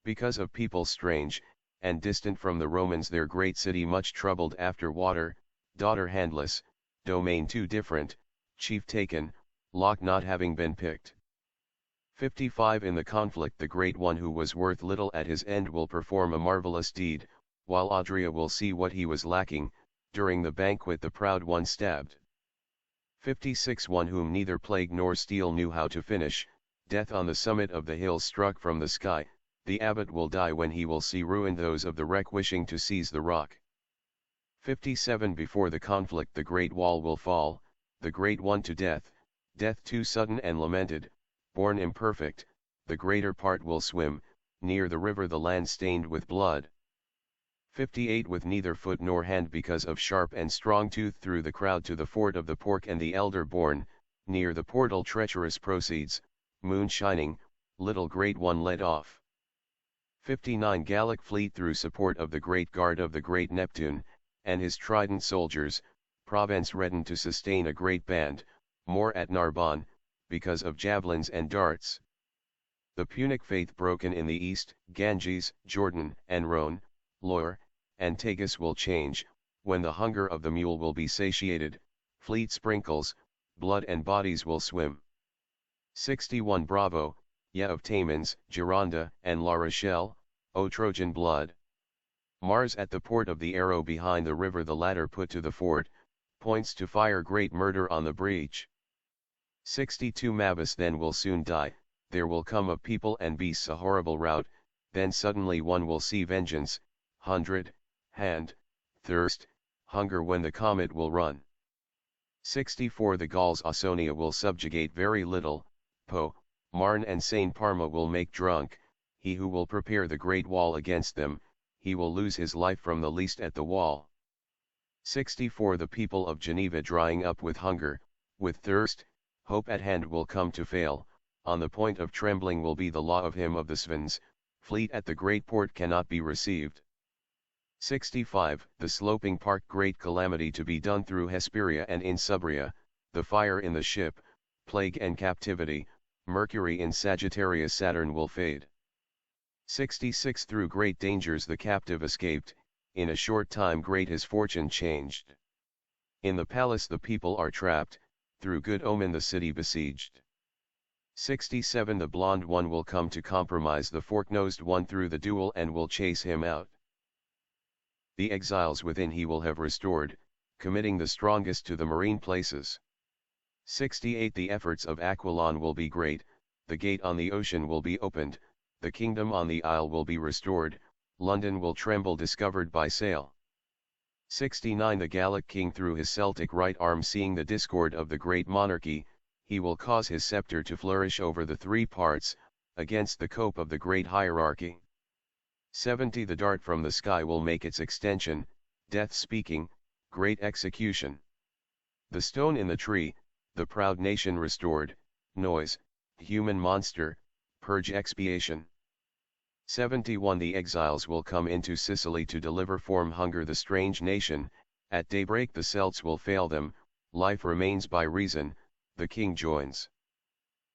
Because of people strange, and distant from the Romans their great city much troubled after water, daughter handless, domain too different, chief taken, lock not having been picked. 55 In the conflict the great one who was worth little at his end will perform a marvelous deed, while Adria will see what he was lacking, during the banquet the proud one stabbed. 56 One whom neither plague nor steel knew how to finish, death on the summit of the hill struck from the sky, the abbot will die when he will see ruined those of the wreck wishing to seize the rock. 57 Before the conflict the great wall will fall, the great one to death, death too sudden and lamented, born imperfect, the greater part will swim, near the river the land stained with blood. 58 With neither foot nor hand because of sharp and strong tooth through the crowd to the fort of the pork and the elder born, near the portal treacherous proceeds, moon shining, little great one led off. 59 Gallic fleet through support of the great guard of the great Neptune, and his trident soldiers, Provence reddened to sustain a great band, more at Narbonne, because of javelins and darts. The Punic faith broken in the east, Ganges, Jordan, and Rhone, Loire, and Tagus will change, when the hunger of the mule will be satiated, fleet sprinkles, blood and bodies will swim. 61 Bravo, ye of Tamans, Gironda, and La Rochelle, O Trojan blood! Mars at the port of the arrow behind the river the latter put to the fort, points to fire great murder on the breach. 62 Mabus then will soon die, there will come of people and beasts a horrible rout, then suddenly one will see vengeance, 100, hand, thirst, hunger when the comet will run. 64 The Gauls Ausonia will subjugate very little, Po, Marne and Seine Parma will make drunk, he who will prepare the great wall against them, he will lose his life from the least at the wall. 64 The people of Geneva drying up with hunger, with thirst, hope at hand will come to fail, on the point of trembling will be the law of him of the Svens, fleet at the great port cannot be received. 65 The sloping park great calamity to be done through Hesperia and in Subria, the fire in the ship, plague and captivity, Mercury in Sagittarius Saturn will fade. 66 Through great dangers the captive escaped, in a short time great his fortune changed. In the palace the people are trapped, through good omen the city besieged. 67 The blonde one will come to compromise the fork-nosed one through the duel and will chase him out. The exiles within he will have restored, committing the strongest to the marine places. 68 The efforts of Aquilon will be great, the gate on the ocean will be opened, the kingdom on the isle will be restored, London will tremble discovered by sail. 69 The Gallic king through his Celtic right arm seeing the discord of the great monarchy, he will cause his scepter to flourish over the three parts, against the cope of the great hierarchy. 70 The dart from the sky will make its extension, death speaking, great execution. The stone in the tree, the proud nation restored, noise, human monster, purge expiation. 71 The exiles will come into Sicily to deliver from hunger the strange nation, at daybreak the Celts will fail them, life remains by reason, the king joins.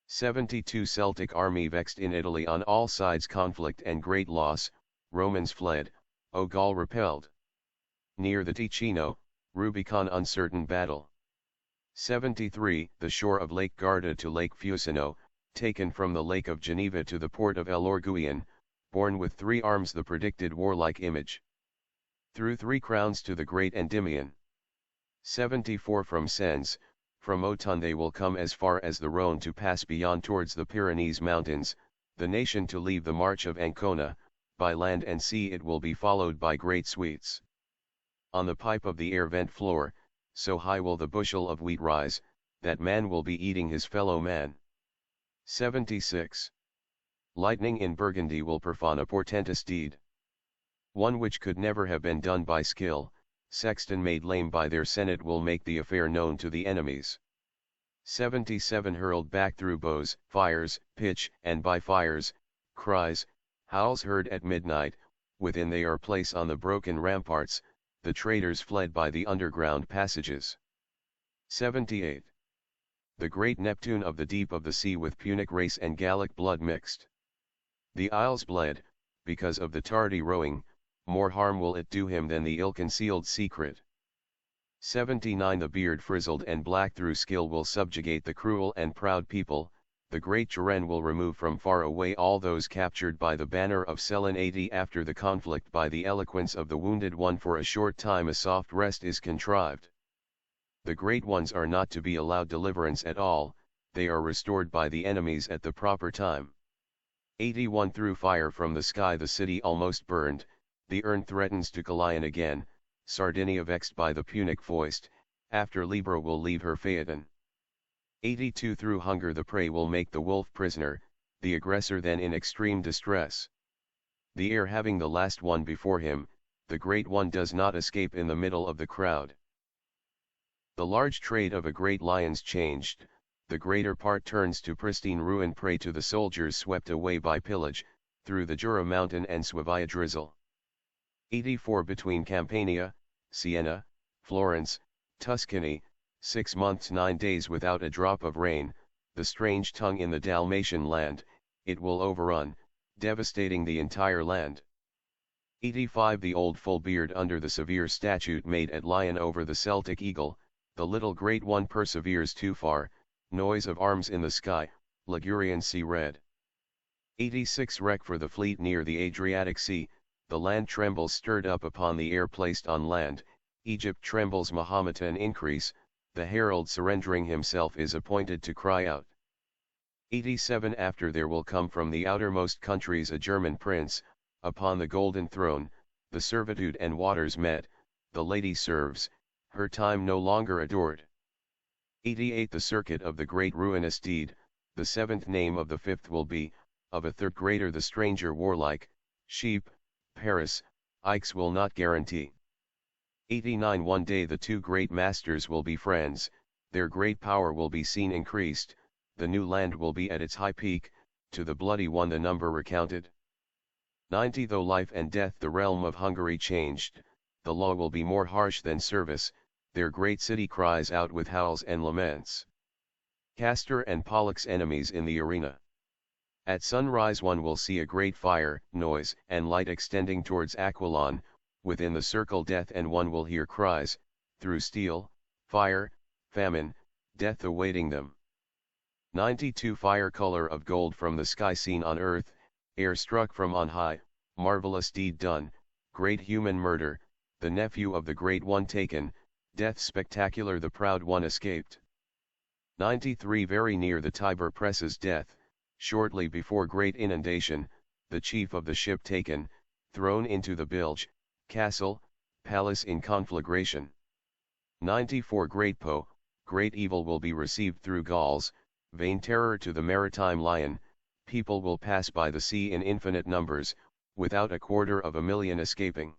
72 Celtic army vexed in Italy on all sides conflict and great loss, Romans fled, O Gaul repelled. Near the Ticino, Rubicon uncertain battle. 73 The shore of Lake Garda to Lake Fusino, taken from the Lake of Geneva to the port of El Orguian, borne with 3 arms the predicted warlike image. Through 3 crowns to the great Endymion. 74 From Sens, from Autun they will come as far as the Rhone to pass beyond towards the Pyrenees mountains, the nation to leave the march of Ancona, by land and sea it will be followed by great suites. On the pipe of the air vent floor, so high will the bushel of wheat rise, that man will be eating his fellow man. 76. Lightning in Burgundy will perform a portentous deed. One which could never have been done by skill, Sexton made lame by their senate will make the affair known to the enemies. 77 Hurled back through bows, fires, pitch, and by fires, cries, howls heard at midnight, within they are placed on the broken ramparts, the traitors fled by the underground passages. 78. The great Neptune of the deep of the sea with Punic race and Gallic blood mixed. The isles bled, because of the tardy rowing, more harm will it do him than the ill-concealed secret. 79 The beard frizzled and black through skill will subjugate the cruel and proud people, the great Turan will remove from far away all those captured by the banner of Selan 80 after the conflict by the eloquence of the wounded one for a short time a soft rest is contrived. The great ones are not to be allowed deliverance at all, they are restored by the enemies at the proper time. 81 Through fire from the sky the city almost burned, the urn threatens to Calayan again, Sardinia vexed by the Punic foist, after Libra will leave her Phaeton. 82 Through hunger the prey will make the wolf prisoner, the aggressor then in extreme distress. The heir having the last one before him, the great one does not escape in the middle of the crowd. The large trade of a great lion's changed, the greater part turns to pristine ruin prey to the soldiers swept away by pillage, through the Jura mountain and Suevia drizzle. 84 Between Campania, Siena, Florence, Tuscany, 6 months 9 days without a drop of rain, the strange tongue in the Dalmatian land, it will overrun, devastating the entire land. 85 The old full beard under the severe statute made at Lyon over the Celtic eagle, the little great one perseveres too far, noise of arms in the sky, Ligurian sea red. 86 Wreck for the fleet near the Adriatic Sea, the land trembles stirred up upon the air placed on land, Egypt trembles Mahometan increase, the herald surrendering himself is appointed to cry out. 87 After there will come from the outermost countries a German prince, upon the golden throne, the servitude and waters met, the lady serves, her time no longer adored. 88 The circuit of the great ruinous deed, the seventh name of the fifth will be, of a third greater the stranger warlike, sheep, Paris, Ikes will not guarantee. 89 One day the two great masters will be friends, their great power will be seen increased, the new land will be at its high peak, to the bloody one the number recounted. 90 Though life and death the realm of Hungary changed, the law will be more harsh than service, their great city cries out with howls and laments. Castor and Pollux enemies in the arena. At sunrise one will see a great fire, noise, and light extending towards Aquilon, within the circle death and one will hear cries, through steel, fire, famine, death awaiting them. 92 Fire color of gold from the sky seen on earth, air struck from on high, marvelous deed done, great human murder, the nephew of the great one taken, death spectacular the proud one escaped. 93 Very near the Tiber presses death, shortly before great inundation, the chief of the ship taken, thrown into the bilge, castle, palace in conflagration. 94 Great Po, great evil will be received through Gauls, vain terror to the maritime lion, people will pass by the sea in infinite numbers, without 250,000 escaping.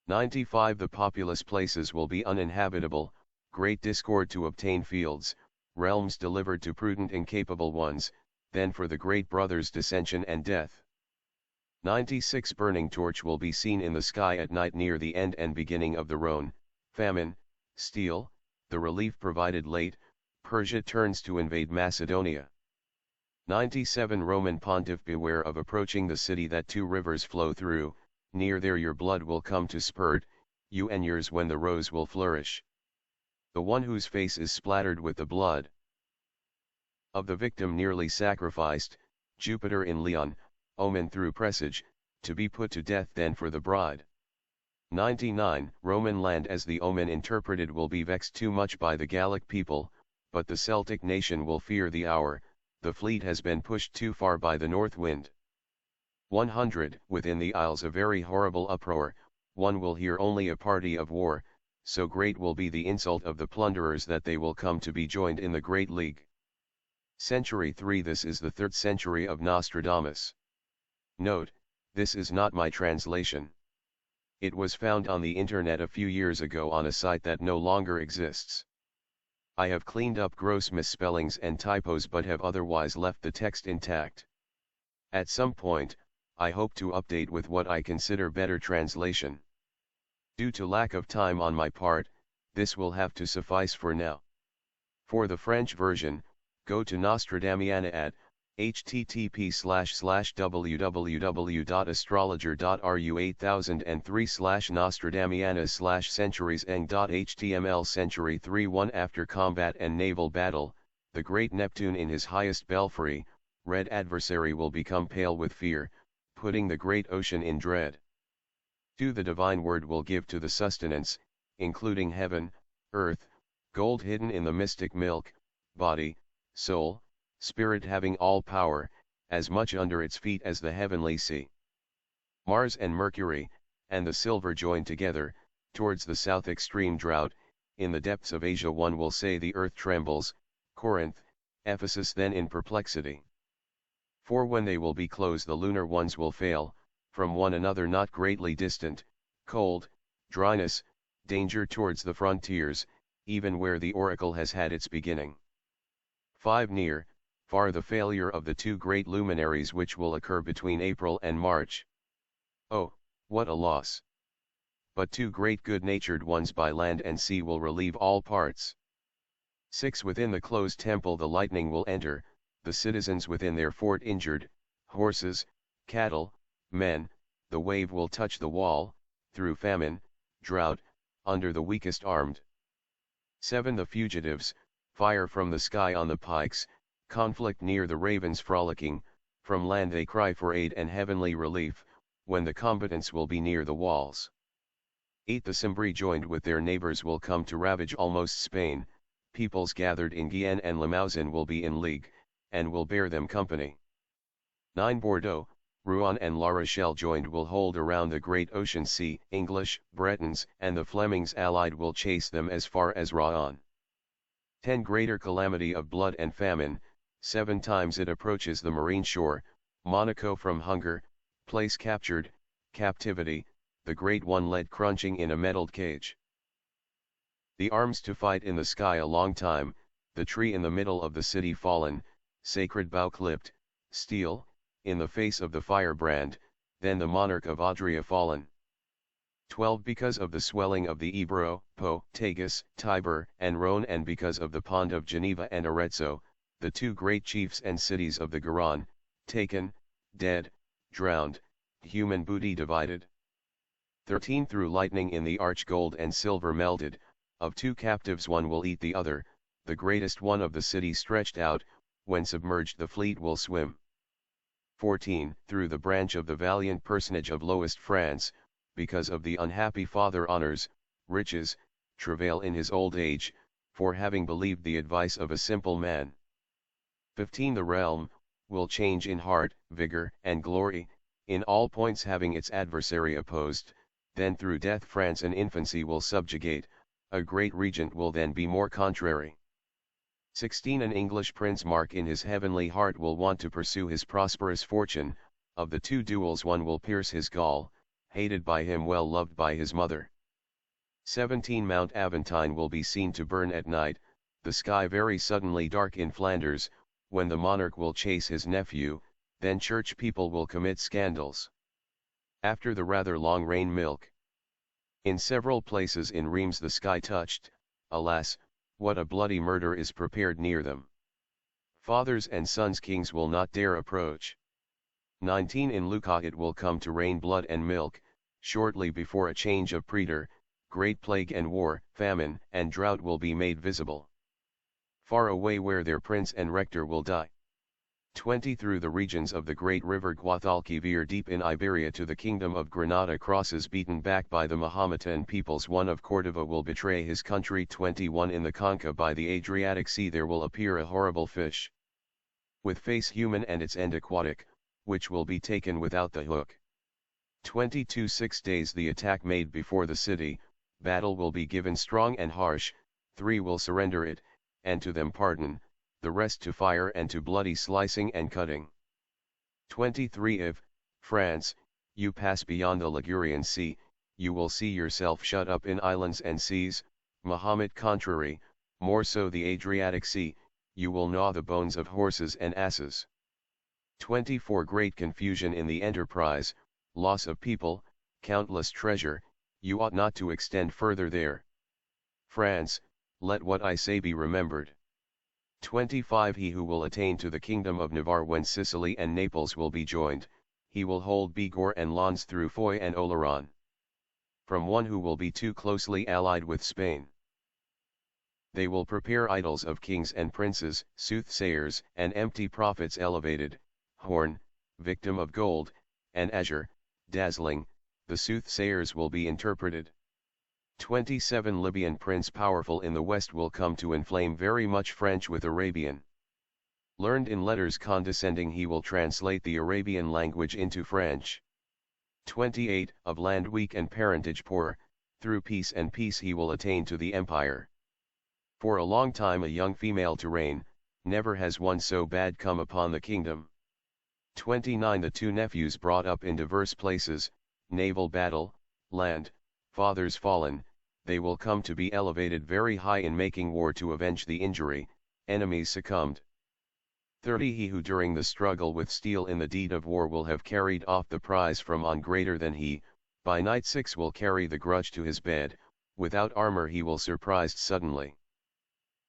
95 The populous places will be uninhabitable, great discord to obtain fields, realms delivered to prudent incapable ones, then for the great brother's dissension and death. 96 Burning torch will be seen in the sky at night near the end and beginning of the Rhone, famine, steel, the relief provided late, Persia turns to invade Macedonia. 97 Roman pontiff beware of approaching the city that two rivers flow through, near there your blood will come to spurt, you and yours when the rose will flourish. The one whose face is splattered with the blood of the victim nearly sacrificed, Jupiter in Leon, omen through presage, to be put to death then for the bride. 99 Roman land as the omen interpreted will be vexed too much by the Gallic people, but the Celtic nation will fear the hour, the fleet has been pushed too far by the north wind. 100 Within the isles a very horrible uproar, one will hear only a party of war, so great will be the insult of the plunderers that they will come to be joined in the Great League. Century 3 This is the 3rd century of Nostradamus. Note, this is not my translation. It was found on the internet a few years ago on a site that no longer exists. I have cleaned up gross misspellings and typos but have otherwise left the text intact. At some point, I hope to update with what I consider better translation. Due to lack of time on my part, this will have to suffice for now. For the French version, go to Nostradamiana at http://www.astrologer.ru8003/Nostradamus/centuries/eng.html Century 3-1 After combat and naval battle, the great Neptune in his highest belfry, red adversary will become pale with fear, putting the great ocean in dread. 2. The divine word will give to the sustenance, including heaven, earth, gold hidden in the mystic milk, body, soul, spirit having all power, as much under its feet as the heavenly sea. Mars and Mercury, and the silver joined together, towards the south extreme drought, in the depths of Asia one will say the earth trembles, Corinth, Ephesus then in perplexity. For when they will be closed the lunar ones will fail, from one another not greatly distant, cold, dryness, danger towards the frontiers, even where the oracle has had its beginning. 5. Near, far the failure of the two great luminaries which will occur between April and March. Oh, what a loss! But two great good-natured ones by land and sea will relieve all parts. 6. Within the closed temple the lightning will enter, the citizens within their fort injured, horses, cattle, men, the wave will touch the wall, through famine, drought, under the weakest armed. 7. The fugitives, fire from the sky on the pikes, conflict near the ravens frolicking, from land they cry for aid and heavenly relief, when the combatants will be near the walls. 8. The Cimbri joined with their neighbors will come to ravage almost Spain, peoples gathered in Guyenne and Limousin will be in league, and will bear them company. 9. Bordeaux, Rouen and La Rochelle joined will hold around the great ocean sea, English, Bretons and the Flemings allied will chase them as far as Rouen. 10. Greater calamity of blood and famine, 7 times it approaches the marine shore, Monaco from hunger, place captured, captivity, the great one led crunching in a metalled cage. The arms to fight in the sky a long time, the tree in the middle of the city fallen, sacred bough clipped, steel, in the face of the firebrand, then the monarch of Adria fallen. 12. Because of the swelling of the Ebro, Po, Tagus, Tiber, and Rhone and because of the pond of Geneva and Arezzo, the two great chiefs and cities of the Garonne, taken, dead, drowned, human booty divided. 13. Through lightning in the arch gold and silver melted, of two captives one will eat the other, the greatest one of the city stretched out, when submerged the fleet will swim. 14. Through the branch of the valiant personage of lowest France, because of the unhappy father honors, riches, travail in his old age, for having believed the advice of a simple man. 15. The realm, will change in heart, vigor, and glory, in all points having its adversary opposed, then through death France in infancy will subjugate, a great regent will then be more contrary. 16. An English prince mark in his heavenly heart will want to pursue his prosperous fortune, of the two duels one will pierce his gall, hated by him well loved by his mother. 17. Mount Aventine will be seen to burn at night, the sky very suddenly dark in Flanders, when the monarch will chase his nephew, then church people will commit scandals. After the rather long rain milk. In several places in Reims the sky touched, alas, what a bloody murder is prepared near them. Fathers and sons kings will not dare approach. 19. In Lucca it will come to rain blood and milk, shortly before a change of praetor, great plague and war, famine and drought will be made visible. Far away where their prince and rector will die. 20. Through the regions of the great river Guadalquivir deep in Iberia to the kingdom of Granada crosses beaten back by the Mahometan peoples one of Cordova will betray his country. 21. In the Conca by the Adriatic Sea there will appear a horrible fish, with face human and its end aquatic, which will be taken without the hook. 22. 6 days the attack made before the city, battle will be given strong and harsh, 3 will surrender it, and to them pardon, the rest to fire and to bloody slicing and cutting. 23. If, France, you pass beyond the Ligurian Sea, you will see yourself shut up in islands and seas, Mahomet contrary, more so the Adriatic Sea, you will gnaw the bones of horses and asses. 24. Great confusion in the enterprise, loss of people, countless treasure, you ought not to extend further there. France, let what I say be remembered. 25 He who will attain to the kingdom of Navarre when Sicily and Naples will be joined, he will hold Bigorre and Lens through Foy and Oleron. From one who will be too closely allied with Spain. They will prepare idols of kings and princes, soothsayers, and empty prophets elevated, horn, victim of gold, and azure, dazzling, the soothsayers will be interpreted. 27 Libyan prince powerful in the west will come to inflame very much French with Arabian. Learned in letters condescending he will translate the Arabian language into French. 28 Of land weak and parentage poor, through peace and peace he will attain to the empire. For a long time a young female to reign, never has one so bad come upon the kingdom. 29 The two nephews brought up in diverse places, naval battle, land, fathers fallen, they will come to be elevated very high in making war to avenge the injury, enemies succumbed. 30 He who during the struggle with steel in the deed of war will have carried off the prize from on greater than he, by night 6 will carry the grudge to his bed, without armor he will surprised suddenly.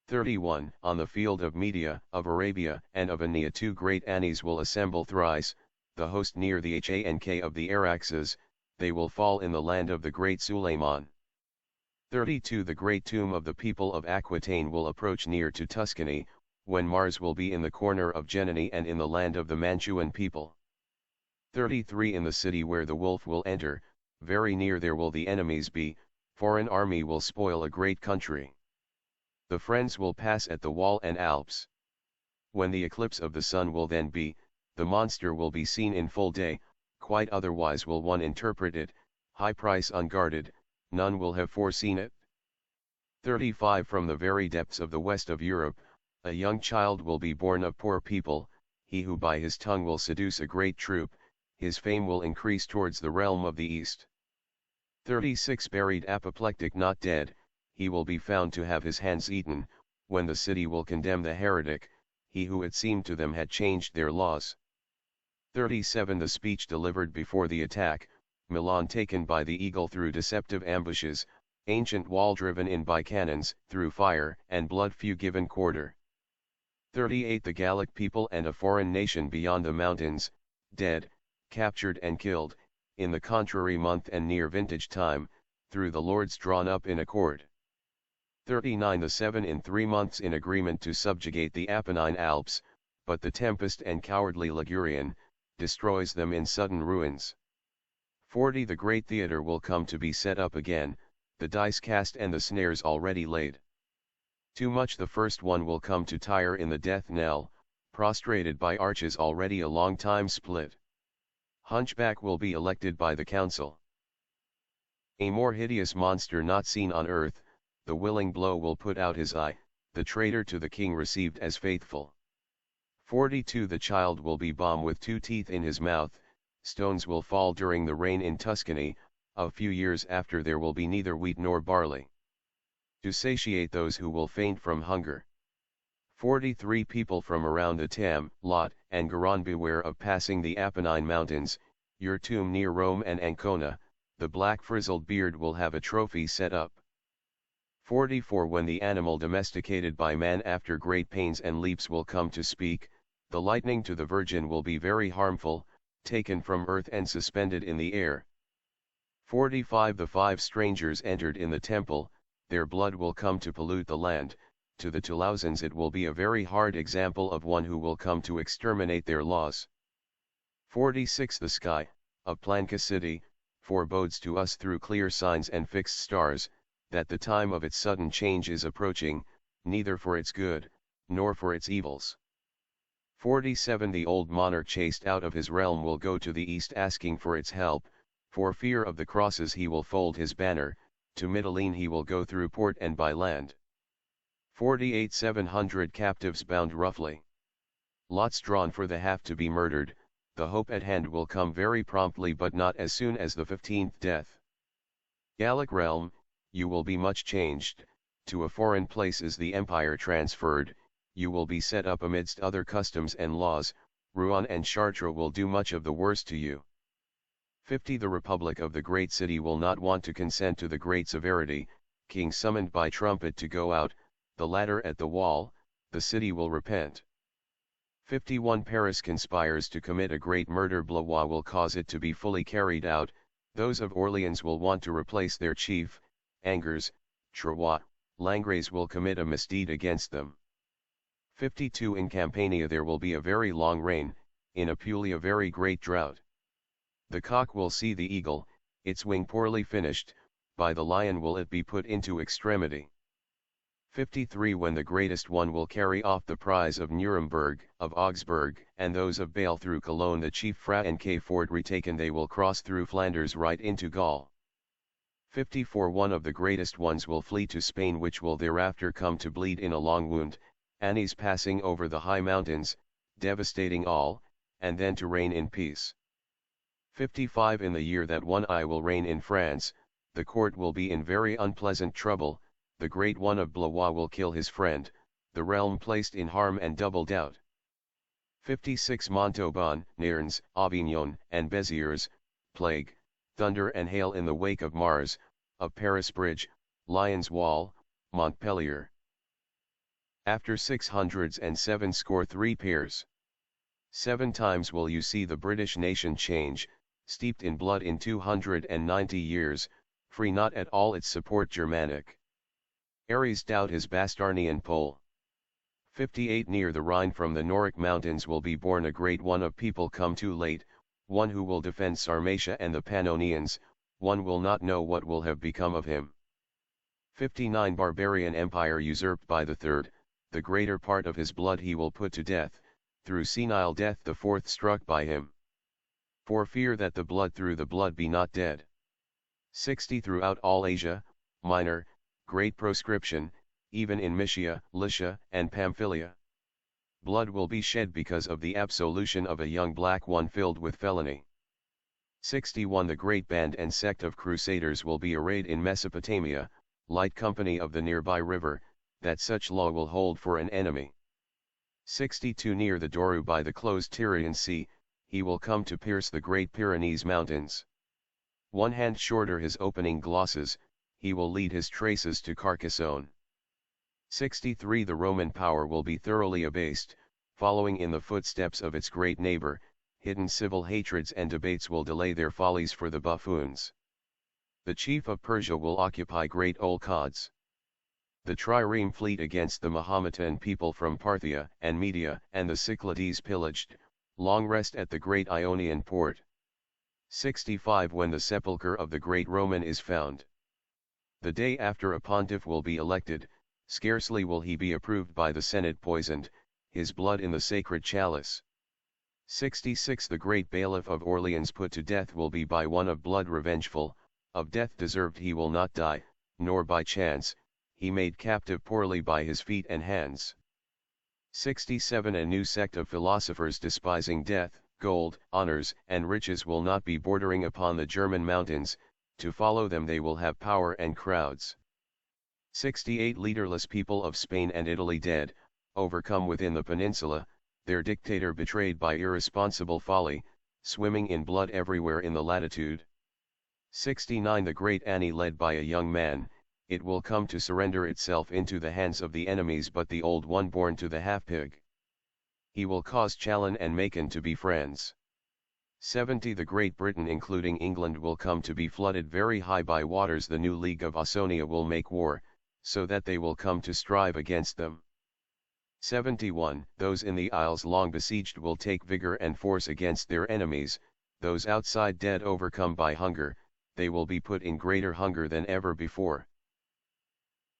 31 On the field of Media, of Arabia, and of Ania two great Anis will assemble thrice, the host near the Hank of the Araxes, they will fall in the land of the great Suleiman. 32 The great tomb of the people of Aquitaine will approach near to Tuscany, when Mars will be in the corner of Genoni and in the land of the Mantuan people. 33 In the city where the wolf will enter, very near there will the enemies be, foreign army will spoil a great country. The friends will pass at the wall and Alps. When the eclipse of the sun will then be, the monster will be seen in full day, quite otherwise will one interpret it, high price unguarded, none will have foreseen it. 35 From the very depths of the west of Europe, a young child will be born of poor people, he who by his tongue will seduce a great troop, his fame will increase towards the realm of the east. 36 Buried apoplectic not dead, he will be found to have his hands eaten, when the city will condemn the heretic, he who it seemed to them had changed their laws. 37 The speech delivered before the attack, Milan taken by the eagle through deceptive ambushes, ancient wall driven in by cannons, through fire and blood few given quarter. 38 The Gallic people and a foreign nation beyond the mountains, dead, captured and killed, in the contrary month and near vintage time, through the lords drawn up in accord. 39 The 7 in 3 months in agreement to subjugate the Apennine Alps, but the tempest and cowardly Ligurian, destroys them in sudden ruins. 40 The great theatre will come to be set up again, the dice cast and the snares already laid. Too much the first one will come to tire in the death knell, prostrated by arches already a long time split. Hunchback will be elected by the council. A more hideous monster not seen on earth, the willing blow will put out his eye, the traitor to the king received as faithful. 42 The child will be bomb with 2 teeth in his mouth, stones will fall during the rain in Tuscany, a few years after there will be neither wheat nor barley. To satiate those who will faint from hunger. 43 People from around the Tam, Lot, and Garonne beware of passing the Apennine Mountains, your tomb near Rome and Ancona, the black frizzled beard will have a trophy set up. 44 When the animal domesticated by man after great pains and leaps will come to speak, the lightning to the virgin will be very harmful, taken from earth and suspended in the air. 45 The 5 strangers entered in the temple, their blood will come to pollute the land, to the Tulauzans it will be a very hard example of one who will come to exterminate their laws. 46 The sky, of Planca city, forebodes to us through clear signs and fixed stars, that the time of its sudden change is approaching, neither for its good, nor for its evils. 47 The old monarch chased out of his realm will go to the east asking for its help, for fear of the crosses he will fold his banner, to Mytilene he will go through port and by land. 48 700 captives bound roughly. Lots drawn for the half to be murdered, the hope at hand will come very promptly but not as soon as the 15th death. Gallic realm, you will be much changed, to a foreign place is the empire transferred, you will be set up amidst other customs and laws, Rouen and Chartres will do much of the worst to you. 50 The republic of the great city will not want to consent to the great severity, king summoned by trumpet to go out, the ladder at the wall, the city will repent. 51 Paris conspires to commit a great murder. Blois will cause it to be fully carried out. Those of Orleans will want to replace their chief. Angers, Troyes, Langres will commit a misdeed against them. 52 In Campania there will be a very long rain, in Apulia very great drought. The cock will see the eagle, its wing poorly finished, by the lion will it be put into extremity. 53 When the greatest one will carry off the prize of Nuremberg, of Augsburg, and those of Bâle through Cologne, the chief Fra and Ford retaken, they will cross through Flanders right into Gaul. 54 One of the greatest ones will flee to Spain, which will thereafter come to bleed in a long wound, Annies passing over the high mountains, devastating all, and then to reign in peace. 55 In the year that one I will reign in France, the court will be in very unpleasant trouble, the great one of Blois will kill his friend, the realm placed in harm and double doubt. 56 Montauban, Nerns, Avignon, and Béziers, plague, thunder and hail in the wake of Mars, of Paris Bridge, Lyons Wall, Montpellier. After 673 pairs. 7 times will you see the British nation change, steeped in blood in 290 years, free not at all its support Germanic. Aries doubt his Bastarnian pole. 58 Near the Rhine from the Noric mountains will be born a great one of people come too late, one who will defend Sarmatia and the Pannonians, one will not know what will have become of him. 59 Barbarian empire usurped by the third, the greater part of his blood he will put to death, through senile death the fourth struck by him. For fear that the blood through the blood be not dead. 60 Throughout all Asia, Minor, great proscription, even in Mysia, Lycia, and Pamphylia. Blood will be shed because of the absolution of a young black one filled with felony. 61 The great band and sect of crusaders will be arrayed in Mesopotamia, light company of the nearby river, that such law will hold for an enemy. 62 Near the Douro by the closed Tyrian Sea, he will come to pierce the great Pyrenees mountains. 1 hand shorter his opening glosses, he will lead his traces to Carcassonne. 63 The Roman power will be thoroughly abased, following in the footsteps of its great neighbor, hidden civil hatreds and debates will delay their follies for the buffoons. The chief of Persia will occupy great Olcods. The trireme fleet against the Mahometan people from Parthia and Media and the Cyclades pillaged, long rest at the great Ionian port. 65 When the sepulchre of the great Roman is found. The day after a pontiff will be elected, scarcely will he be approved by the Senate poisoned, his blood in the sacred chalice. 66 The great bailiff of Orleans put to death will be by one of blood revengeful, of death deserved he will not die, nor by chance, he made captive poorly by his feet and hands. 67 A new sect of philosophers despising death, gold, honors, and riches will not be bordering upon the German mountains, to follow them they will have power and crowds. 68 Leaderless people of Spain and Italy dead, overcome within the peninsula, their dictator betrayed by irresponsible folly, swimming in blood everywhere in the latitude. 69 The great Annie led by a young man, it will come to surrender itself into the hands of the enemies, but the old one born to the half-pig. He will cause Chalon and Macon to be friends. 70 The Great Britain including England will come to be flooded very high by waters, the new League of Ausonia will make war, so that they will come to strive against them. 71 Those in the isles long besieged will take vigor and force against their enemies, those outside dead overcome by hunger, they will be put in greater hunger than ever before.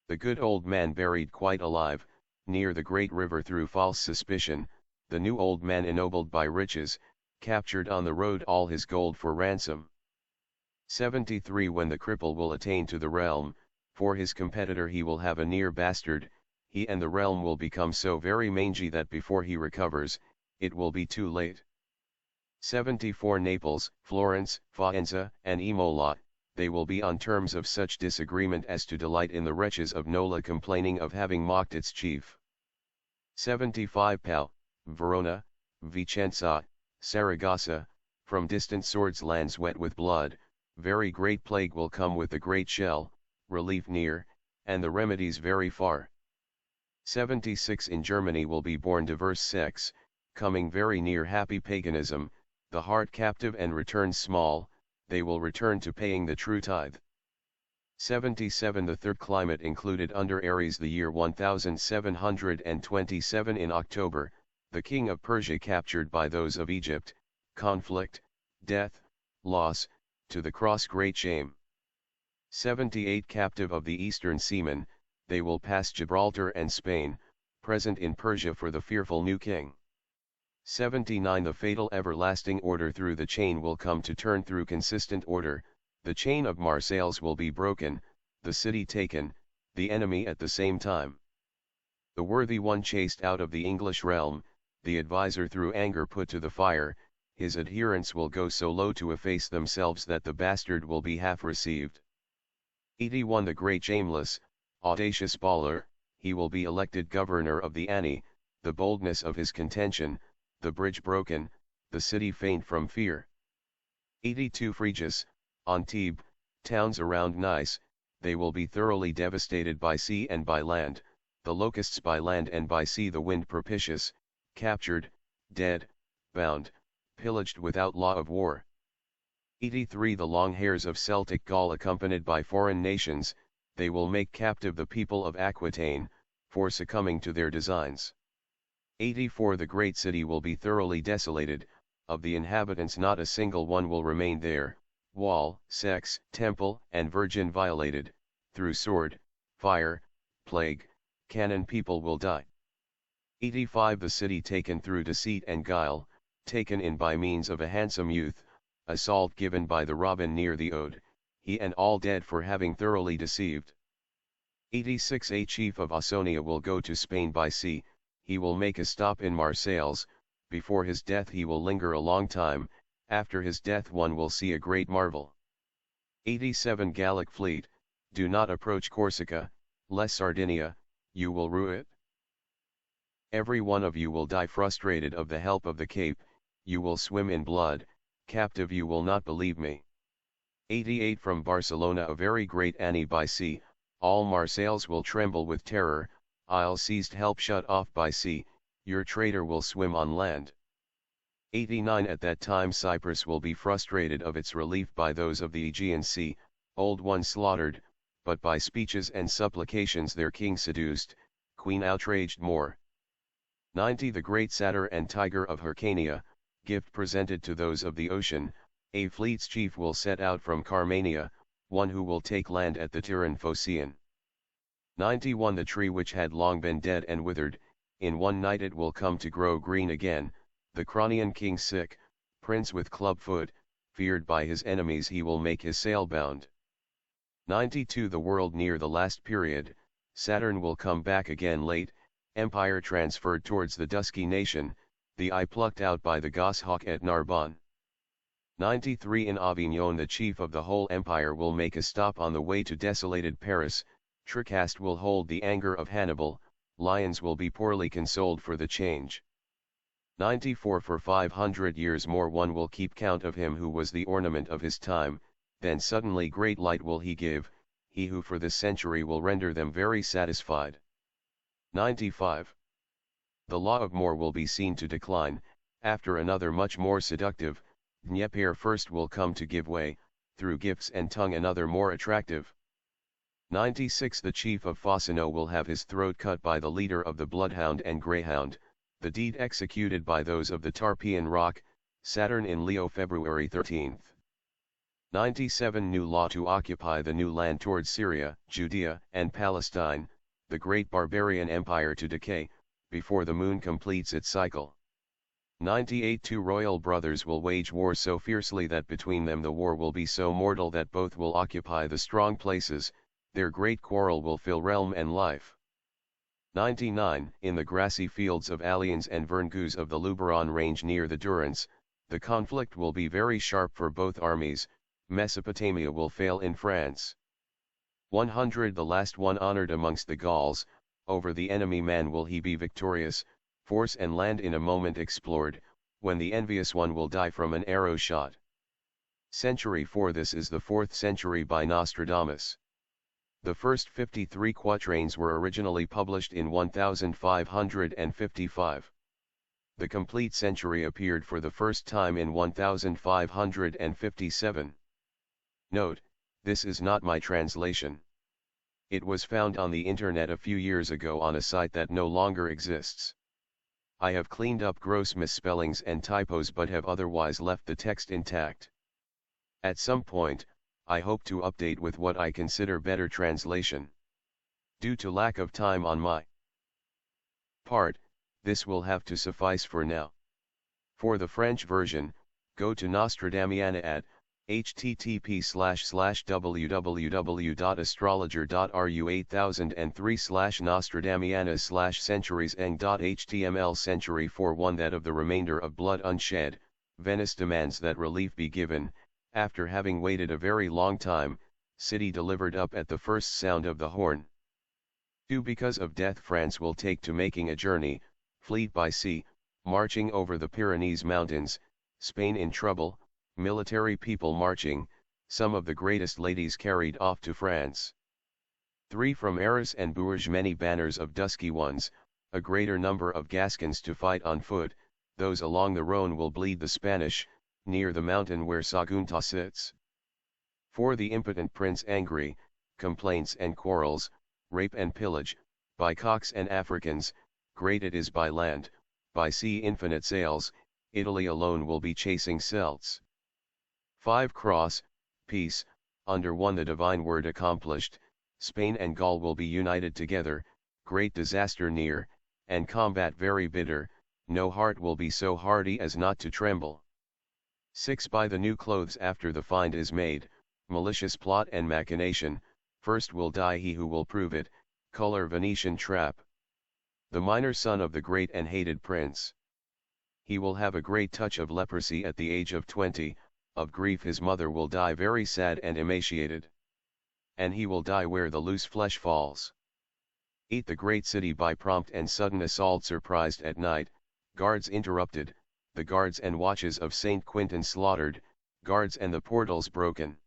The good old man buried quite alive, near the great river through false suspicion, the new old man ennobled by riches, captured on the road all his gold for ransom. 73 When the cripple will attain to the realm, for his competitor he will have a near bastard, he and the realm will become so very mangy that before he recovers, it will be too late. 74 Naples, Florence, Faenza, and Imola, they will be on terms of such disagreement as to delight in the wretches of Nola complaining of having mocked its chief. 75 Pau, Verona, Vicenza, Saragossa, from distant swords lands wet with blood, very great plague will come with the great shell, relief near, and the remedies very far. 76 In Germany will be born diverse sects, coming very near happy paganism, the heart captive and returns small, they will return to paying the true tithe. 77 The third climate included under Aries the year 1727 in October, the king of Persia captured by those of Egypt, conflict, death, loss, to the cross great shame. 78 Captive of the eastern seamen, they will pass Gibraltar and Spain, present in Persia for the fearful new king. 79 The fatal everlasting order through the chain will come to turn through consistent order, the chain of Marseilles will be broken, the city taken, the enemy at the same time. The worthy one chased out of the English realm, the adviser through anger put to the fire, his adherents will go so low to efface themselves that the bastard will be half received. 81 The great shameless, audacious baller, he will be elected governor of the Annie, the boldness of his contention, the bridge broken, the city faint from fear. 82 Phrygia, Antibes, towns around Nice, they will be thoroughly devastated by sea and by land, the locusts by land and by sea the wind propitious, captured, dead, bound, pillaged without law of war. 83 The long hairs of Celtic Gaul accompanied by foreign nations, they will make captive the people of Aquitaine, for succumbing to their designs. 84 The great city will be thoroughly desolated, of the inhabitants not a single one will remain there, wall, sex, temple, and virgin violated, through sword, fire, plague, cannon people will die. 85 The city taken through deceit and guile, taken in by means of a handsome youth, assault given by the robin near the Ode, he and all dead for having thoroughly deceived. 86 A chief of Ausonia will go to Spain by sea, he will make a stop in Marseilles, before his death he will linger a long time, after his death one will see a great marvel. 87 Gallic fleet, do not approach Corsica, less Sardinia, you will rue it. Every one of you will die frustrated of the help of the Cape, you will swim in blood, captive you will not believe me. 88 From Barcelona a very great Annie by sea, all Marseilles will tremble with terror, Isle seized help shut off by sea, your traitor will swim on land. 89 At that time Cyprus will be frustrated of its relief by those of the Aegean Sea, old ones slaughtered, but by speeches and supplications their king seduced, queen outraged more. 90 The great satyr and tiger of Hyrcania, gift presented to those of the ocean, a fleet's chief will set out from Carmania, one who will take land at the Tyrrhene Phocian. 91 The tree which had long been dead and withered, in one night it will come to grow green again, the Cronian king sick, prince with club foot, feared by his enemies he will make his sail bound. 92 The world near the last period, Saturn will come back again late, empire transferred towards the dusky nation, the eye plucked out by the goshawk at Narbonne. 93 In Avignon the chief of the whole empire will make a stop on the way to desolated Paris, Tricast will hold the anger of Hannibal, lions will be poorly consoled for the change. 94 For 500 years more one will keep count of him who was the ornament of his time, then suddenly great light will he give, he who for this century will render them very satisfied. 95 The law of more will be seen to decline, after another much more seductive, Dnieper first will come to give way, through gifts and tongue another more attractive. 96 The chief of Fosino will have his throat cut by the leader of the Bloodhound and Greyhound, the deed executed by those of the Tarpeian Rock, Saturn in Leo February 13. 97 New law to occupy the new land towards Syria, Judea, and Palestine, the great barbarian empire to decay, before the moon completes its cycle. 98 Two royal brothers will wage war so fiercely that between them the war will be so mortal that both will occupy the strong places, their great quarrel will fill realm and life. 99 In the grassy fields of Alliance and Verngouz of the Luberon range near the Durance, the conflict will be very sharp for both armies, Mesopotamia will fail in France. 100 The last one honored amongst the Gauls, over the enemy man will he be victorious, force and land in a moment explored, when the envious one will die from an arrow shot. Century 4 This is the 4th century by Nostradamus. The first 53 quatrains were originally published in 1555. The complete century appeared for the first time in 1557. Note, this is not my translation. It was found on the internet a few years ago on a site that no longer exists. I have cleaned up gross misspellings and typos but have otherwise left the text intact. At some point, I hope to update with what I consider better translation. Due to lack of time on my part, this will have to suffice for now. For the French version, go to Nostradamiana at http://www.astrologer.ru8003/Nostradamiana/centurieseng.html Century 4:1 That of the remainder of blood unshed, Venice demands that relief be given. After having waited a very long time, city delivered up at the first sound of the horn. 2. Because of death France will take to making a journey, fleet by sea, marching over the Pyrenees mountains, Spain in trouble, military people marching, some of the greatest ladies carried off to France. 3. From Arras and Bourges many banners of dusky ones, a greater number of Gascons to fight on foot, those along the Rhone will bleed the Spanish, near the mountain where Sagunta sits. 4. The impotent prince angry, complaints and quarrels, rape and pillage, by Cocks and Africans, great it is by land, by sea infinite sails, Italy alone will be chasing Celts. 5. Cross, peace, under one the divine word accomplished, Spain and Gaul will be united together, great disaster near, and combat very bitter, no heart will be so hardy as not to tremble. 6. By the new clothes after the find is made, malicious plot and machination, first will die he who will prove it, color Venetian trap. The minor son of the great and hated prince. He will have a great touch of leprosy at the age of 20, of grief his mother will die very sad and emaciated. And he will die where the loose flesh falls. 8. The great city by prompt and sudden assault surprised at night, guards interrupted, the guards and watches of St. Quentin slaughtered, guards and the portals broken.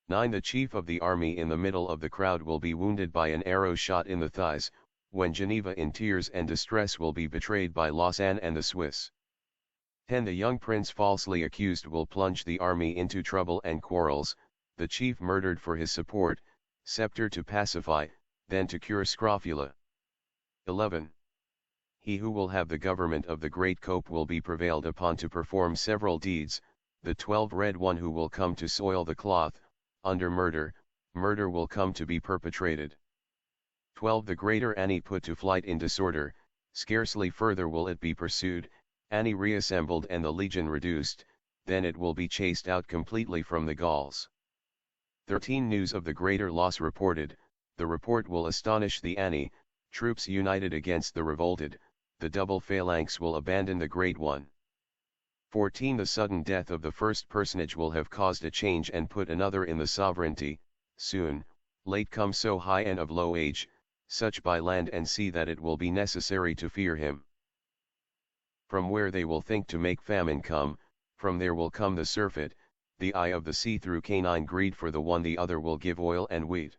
9. The chief of the army in the middle of the crowd will be wounded by an arrow shot in the thighs, when Geneva in tears and distress will be betrayed by Lausanne and the Swiss. 10. The young prince falsely accused will plunge the army into trouble and quarrels, the chief murdered for his support, scepter to pacify, then to cure scrofula. 11. He who will have the government of the great cope will be prevailed upon to perform several deeds, the 12 red one who will come to soil the cloth, under murder, murder will come to be perpetrated. 12. The greater Annie put to flight in disorder, scarcely further will it be pursued, Annie reassembled and the legion reduced, then it will be chased out completely from the Gauls. 13. News of the greater loss reported, the report will astonish the Annie, troops united against the revolted, the double phalanx will abandon the great one. 14. The sudden death of the first personage will have caused a change and put another in the sovereignty, soon, late come so high and of low age, such by land and sea that it will be necessary to fear him. From where they will think to make famine come, from there will come the surfeit, the eye of the sea through canine greed for the one the other will give oil and wheat.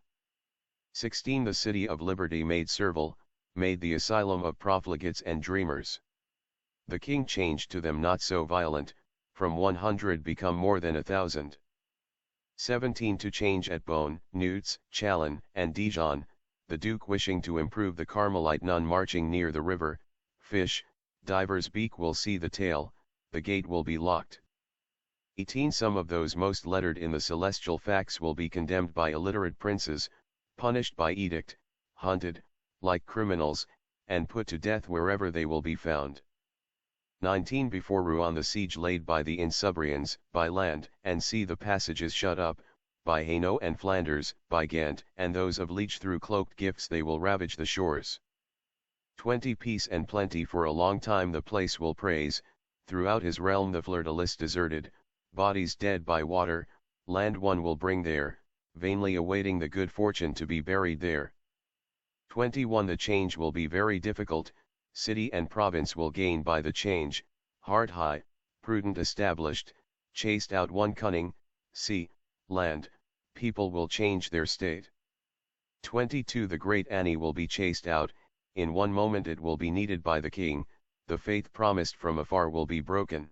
16. The city of liberty made servile, made the asylum of profligates and dreamers. The king changed to them not so violent, from 100 become more than 1,000. 17. To change at Beaune, Newts, Chalon, and Dijon, the duke wishing to improve the Carmelite nun marching near the river, fish, diver's beak will see the tail, the gate will be locked. 18. Some of those most lettered in the celestial facts will be condemned by illiterate princes, punished by edict, hunted, like criminals, and put to death wherever they will be found. 19. Before Rouen the siege laid by the Insubrians, by land and sea the passages shut up, by Hainaut and Flanders, by Ghent and those of Liege through cloaked gifts they will ravage the shores. 20. Peace and plenty for a long time the place will praise, throughout his realm the fleur-de-lis deserted, bodies dead by water, land one will bring there, vainly awaiting the good fortune to be buried there. 21. The change will be very difficult, city and province will gain by the change, heart high, prudent established, chased out one cunning, sea, land, people will change their state. 22 The great Annie will be chased out, in one moment it will be needed by the king, the faith promised from afar will be broken.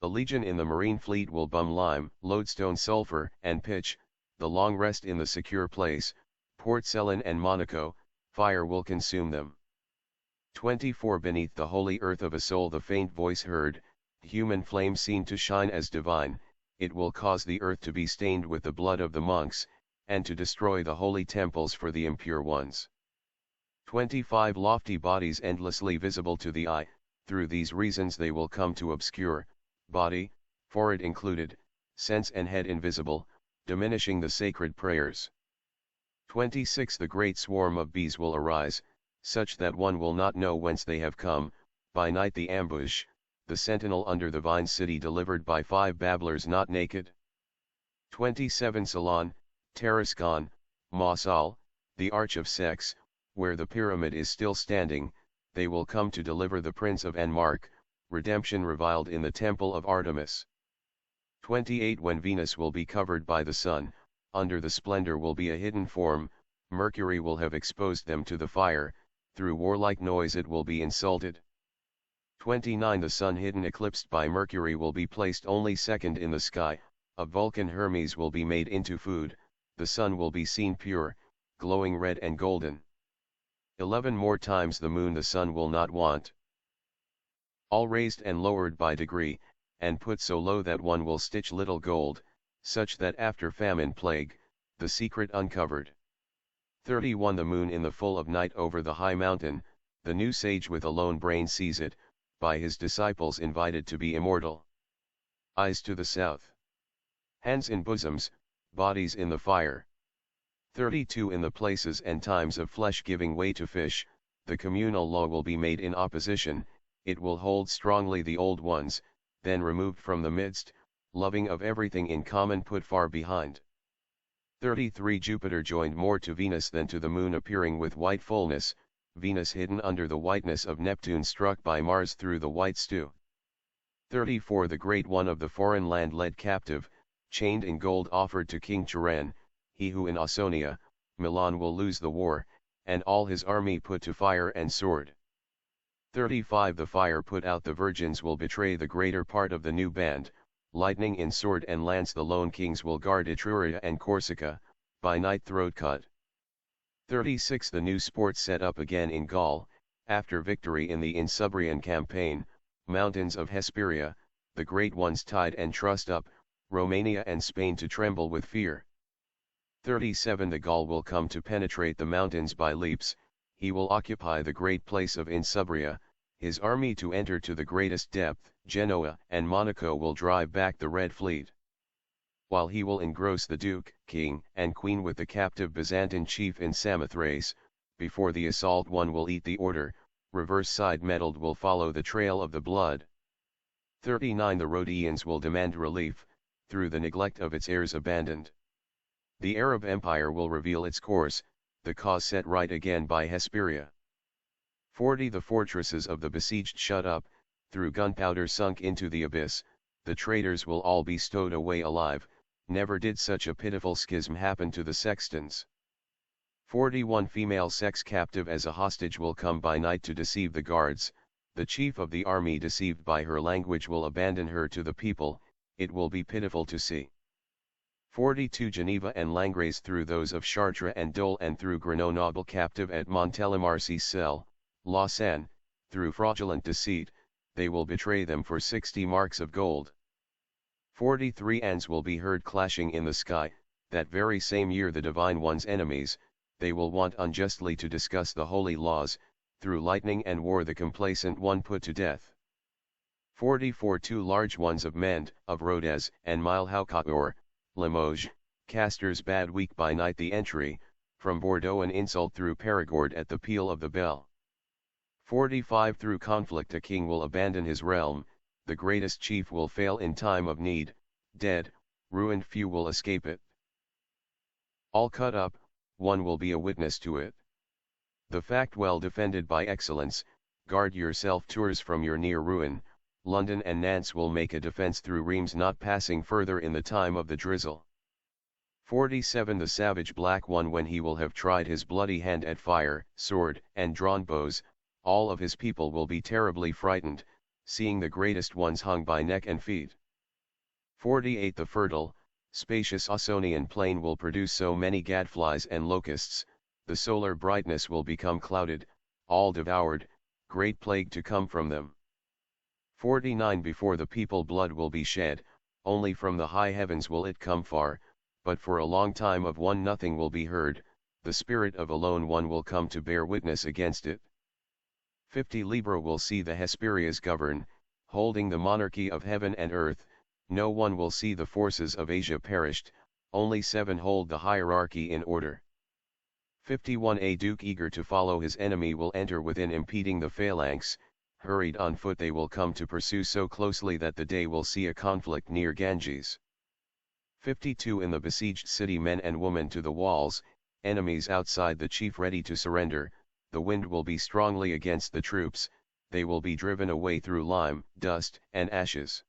A legion in the marine fleet will bum lime, lodestone sulfur, and pitch, the long rest in the secure place, Port Ceylon and Monaco, fire will consume them. 24 Beneath the holy earth of a soul the faint voice heard, human flame seen to shine as divine, it will cause the earth to be stained with the blood of the monks, and to destroy the holy temples for the impure ones. 25 Lofty bodies endlessly visible to the eye, through these reasons they will come to obscure, body, forehead included, sense and head invisible, diminishing the sacred prayers. 26 The great swarm of bees will arise, such that one will not know whence they have come, by night the ambush, the sentinel under the vine city delivered by 5 babblers not naked. 27 Salon, Tarascon, Mosul, the arch of sex, where the pyramid is still standing, they will come to deliver the prince of Anmark, redemption reviled in the temple of Artemis. 28 When Venus will be covered by the sun, under the splendor will be a hidden form, Mercury will have exposed them to the fire, through warlike noise it will be insulted. 29 The sun hidden eclipsed by Mercury will be placed only second in the sky, a Vulcan Hermes will be made into food, the sun will be seen pure, glowing red and golden. 11 More times the moon the sun will not want. All raised and lowered by degree, and put so low that one will stitch little gold, such that after famine plague, the secret uncovered. 31 The moon in the full of night over the high mountain, the new sage with a lone brain sees it, by his disciples invited to be immortal. Eyes to the south. Hands in bosoms, bodies in the fire. 32 In the places and times of flesh giving way to fish, the communal law will be made in opposition, it will hold strongly the old ones, then removed from the midst, loving of everything in common put far behind. 33 Jupiter joined more to Venus than to the moon appearing with white fullness, Venus hidden under the whiteness of Neptune struck by Mars through the white stew. 34 The great one of the foreign land led captive, chained in gold offered to King Chiran, he who in Ausonia, Milan will lose the war, and all his army put to fire and sword. 35 The fire put out the virgins will betray the greater part of the new band, lightning in sword and lance the lone kings will guard Etruria and Corsica, by night throat cut. 36 The new sport set up again in Gaul, after victory in the Insubrian campaign, mountains of Hesperia, the great ones tied and trussed up, Romania and Spain to tremble with fear. 37 The Gaul will come to penetrate the mountains by leaps, he will occupy the great place of Insubria, his army to enter to the greatest depth, Genoa and Monaco will drive back the Red Fleet. While he will engross the Duke, King, and Queen with the captive Byzantine chief in Samothrace, before the assault one will eat the order, reverse side meddled will follow the trail of the blood. 39 The Rhodians will demand relief, through the neglect of its heirs abandoned. The Arab Empire will reveal its course, the cause set right again by Hesperia. 40 The fortresses of the besieged shut up, through gunpowder sunk into the abyss, the traitors will all be stowed away alive, never did such a pitiful schism happen to the sextons. 41 Female sex captive as a hostage will come by night to deceive the guards, the chief of the army deceived by her language will abandon her to the people, it will be pitiful to see. 42 Geneva and Langres through those of Chartres and Dole and through Grenoble captive at Montélimar's cell, Lausanne, through fraudulent deceit, they will betray them for 60 marks of gold. 43 Ants will be heard clashing in the sky, that very same year the Divine One's enemies, they will want unjustly to discuss the holy laws, through lightning and war the complacent one put to death. 44 Two large ones of Mende, of Rodez, and Milhaud Limoges, casters bad week by night the entry, from Bordeaux an insult through Perigord at the peal of the bell. 45 Through conflict a king will abandon his realm, the greatest chief will fail in time of need, dead, ruined few will escape it. All cut up, one will be a witness to it. The fact well defended by excellence, guard yourself Tours from your near ruin, London and Nantes will make a defense through Reims not passing further in the time of the drizzle. 47 The savage black one, when he will have tried his bloody hand at fire, sword, and drawn bows, all of his people will be terribly frightened, seeing the greatest ones hung by neck and feet. 48 The fertile, spacious Ausonian plain will produce so many gadflies and locusts, the solar brightness will become clouded, all devoured, great plague to come from them. 49 Before the people blood will be shed, only from the high heavens will it come far, but for a long time of one nothing will be heard, the spirit of a lone one will come to bear witness against it. 50 Libra will see the Hesperias govern, holding the monarchy of heaven and earth, no one will see the forces of Asia perished, only 7 hold the hierarchy in order. 51 A duke eager to follow his enemy will enter within, impeding the phalanx, hurried on foot they will come to pursue so closely that the day will see a conflict near Ganges. 52 In the besieged city, men and women to the walls, enemies outside the chief ready to surrender, the wind will be strongly against the troops, they will be driven away through lime, dust, and ashes.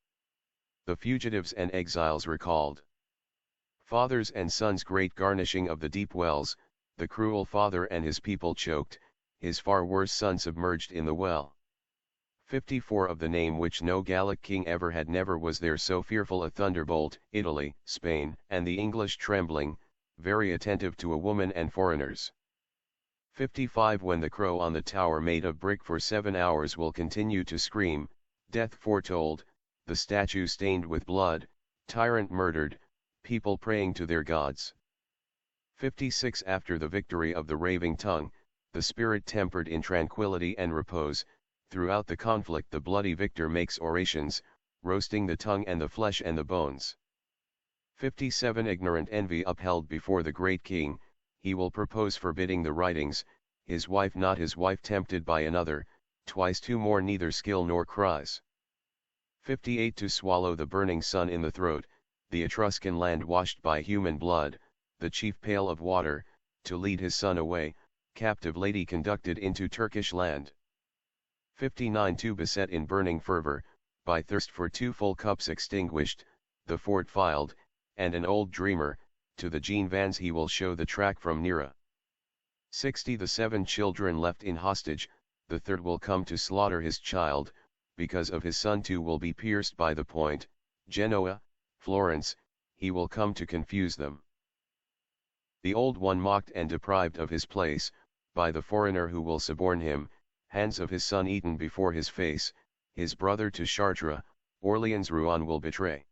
The fugitives and exiles recalled. Fathers and sons, great garnishing of the deep wells, the cruel father and his people choked, his far worse son submerged in the well. 54 Of the name which no Gallic king ever had, never was there so fearful a thunderbolt, Italy, Spain, and the English trembling, very attentive to a woman and foreigners. 55 When the crow on the tower made of brick for 7 hours will continue to scream, death foretold, the statue stained with blood, tyrant murdered, people praying to their gods. 56 After the victory of the raving tongue, the spirit tempered in tranquility and repose, throughout the conflict the bloody victor makes orations, roasting the tongue and the flesh and the bones. 57 Ignorant envy upheld before the great king, he will propose forbidding the writings, his wife not his wife tempted by another, twice two more neither skill nor cries. 58 To swallow the burning sun in the throat, the Etruscan land washed by human blood, the chief pail of water, to lead his son away, captive lady conducted into Turkish land. 59 To beset in burning fervor, by thirst for 2 full cups extinguished, the fort filed, and an old dreamer, to the Jean Vans he will show the track from Nera. 60 The 7 children left in hostage, the third will come to slaughter his child, because of his son 2 will be pierced by the point, Genoa, Florence, he will come to confuse them. The old one mocked and deprived of his place, by the foreigner who will suborn him, hands of his son eaten before his face, his brother to Chartres, Orleans Rouen will betray.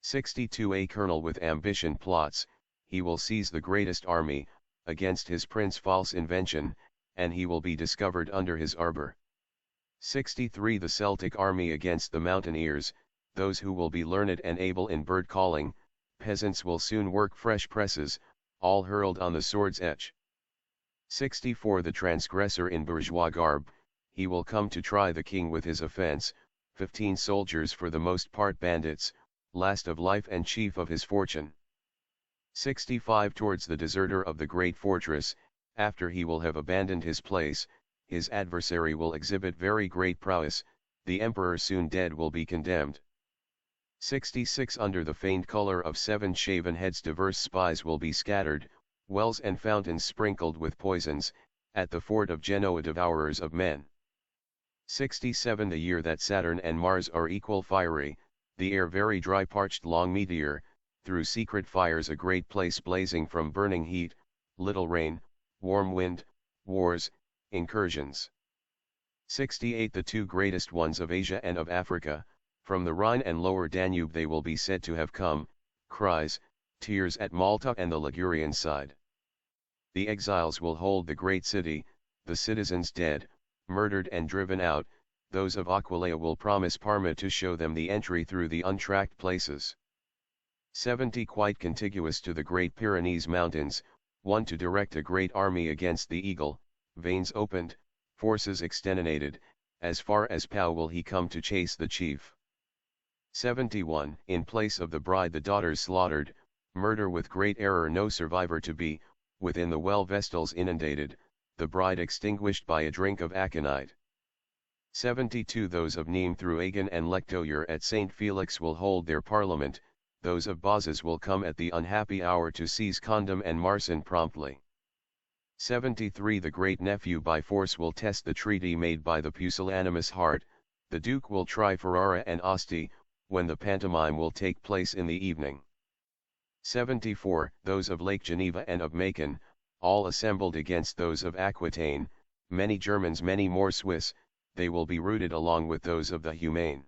62 A colonel with ambition plots, he will seize the greatest army, against his prince false invention, and he will be discovered under his arbor. 63 The Celtic army against the mountaineers, those who will be learned and able in bird calling, peasants will soon work fresh presses, all hurled on the sword's edge. 64 The transgressor in bourgeois garb, he will come to try the king with his offense, 15 soldiers for the most part bandits, last of life and chief of his fortune. 65 Towards the deserter of the great fortress, after he will have abandoned his place, his adversary will exhibit very great prowess, the emperor soon dead will be condemned. 66 Under the feigned color of 7 shaven heads diverse spies will be scattered, wells and fountains sprinkled with poisons, at the fort of Genoa devourers of men. 67 The year that Saturn and Mars are equal fiery, the air very dry parched long meteor, through secret fires a great place blazing from burning heat, little rain, warm wind, wars, incursions. 68 The 2 greatest ones of Asia and of Africa, from the Rhine and lower Danube they will be said to have come, cries, tears at Malta and the Ligurian side. The exiles will hold the great city, the citizens dead, murdered and driven out, those of Aquileia will promise Parma to show them the entry through the untracked places. 70 Quite contiguous to the great Pyrenees mountains, one to direct a great army against the eagle, veins opened, forces extenuated, as far as Pau will he come to chase the chief. 71 In place of the bride the daughters slaughtered, murder with great error no survivor to be, within the well vestals inundated, the bride extinguished by a drink of aconite. 72 Those of Nimes through Agen and Lectoure at St. Felix will hold their parliament, those of Bozes will come at the unhappy hour to seize Condom and Marsin promptly. 73 The great nephew by force will test the treaty made by the pusillanimous heart, the Duke will try Ferrara and Asti, when the pantomime will take place in the evening. 74 Those of Lake Geneva and of Macon, all assembled against those of Aquitaine, many Germans many more Swiss, they will be routed along with those of the Humane.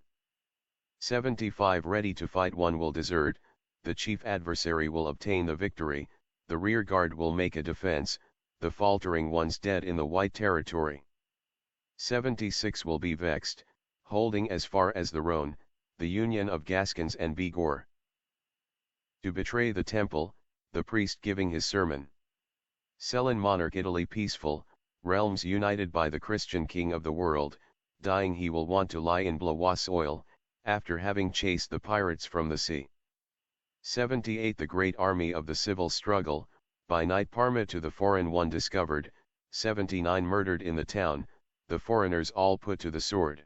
75 Ready to fight one will desert, the chief adversary will obtain the victory, the rear guard will make a defense, the faltering ones dead in the white territory. 76 Will be vexed, holding as far as the Rhone, the union of Gascons and Bigorre. To betray the temple, the priest giving his sermon. Sullen monarch Italy peaceful, realms united by the Christian king of the world, dying he will want to lie in Blois oil, after having chased the pirates from the sea. 78 The great army of the civil struggle, by night Parma to the foreign one discovered, 79 Murdered in the town, the foreigners all put to the sword.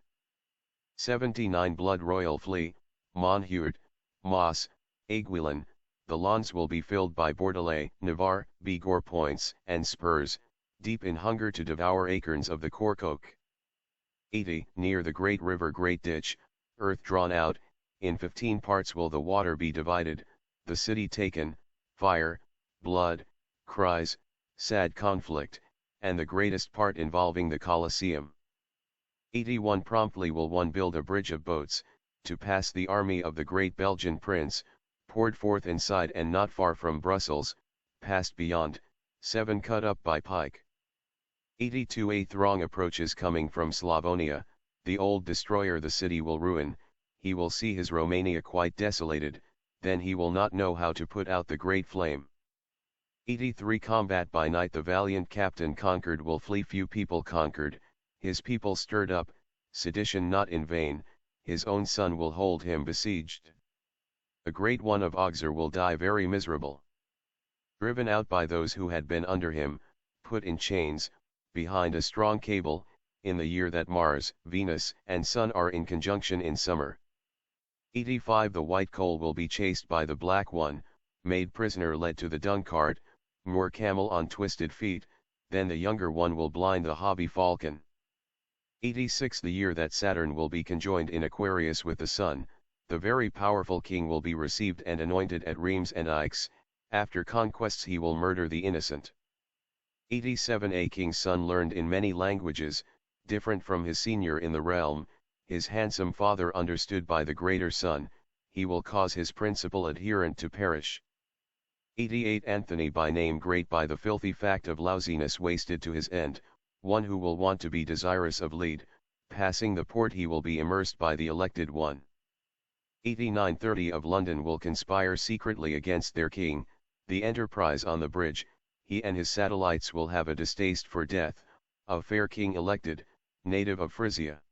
79 Blood royal flee, Monheude, Moss, Aiguillon, the lawns will be filled by Bordelais, Navarre, Bigorre points and spurs, deep in hunger to devour acorns of the cork oak. 80 Near the great river great ditch, earth drawn out, in 15 parts will the water be divided, the city taken, fire, blood, cries, sad conflict, and the greatest part involving the Colosseum. 81 Promptly will one build a bridge of boats, to pass the army of the great Belgian prince, poured forth inside and not far from Brussels, passed beyond, 7 Cut up by pike. 82 A throng approaches coming from Slavonia, the old destroyer the city will ruin, he will see his Romania quite desolated, then he will not know how to put out the great flame. 83 Combat by night the valiant captain conquered will flee few people conquered, his people stirred up, sedition not in vain, his own son will hold him besieged. A great one of Auxerre will die very miserable. Driven out by those who had been under him, put in chains, behind a strong cable, in the year that Mars, Venus, and Sun are in conjunction in summer. 85 The white coal will be chased by the black one, made prisoner led to the dung cart, moor camel on twisted feet, then the younger one will blind the hobby falcon. 86 The year that Saturn will be conjoined in Aquarius with the Sun, the very powerful king will be received and anointed at Reims and Aix, after conquests he will murder the innocent. 87 A king's son learned in many languages, different from his senior in the realm, his handsome father understood by the greater son, he will cause his principal adherent to perish. 88 Anthony by name great by the filthy fact of lousiness wasted to his end, one who will want to be desirous of lead, passing the port he will be immersed by the elected one. 89 30 of London will conspire secretly against their king, the enterprise on the bridge, he and his satellites will have a distaste for death, a fair king elected, native of Frisia.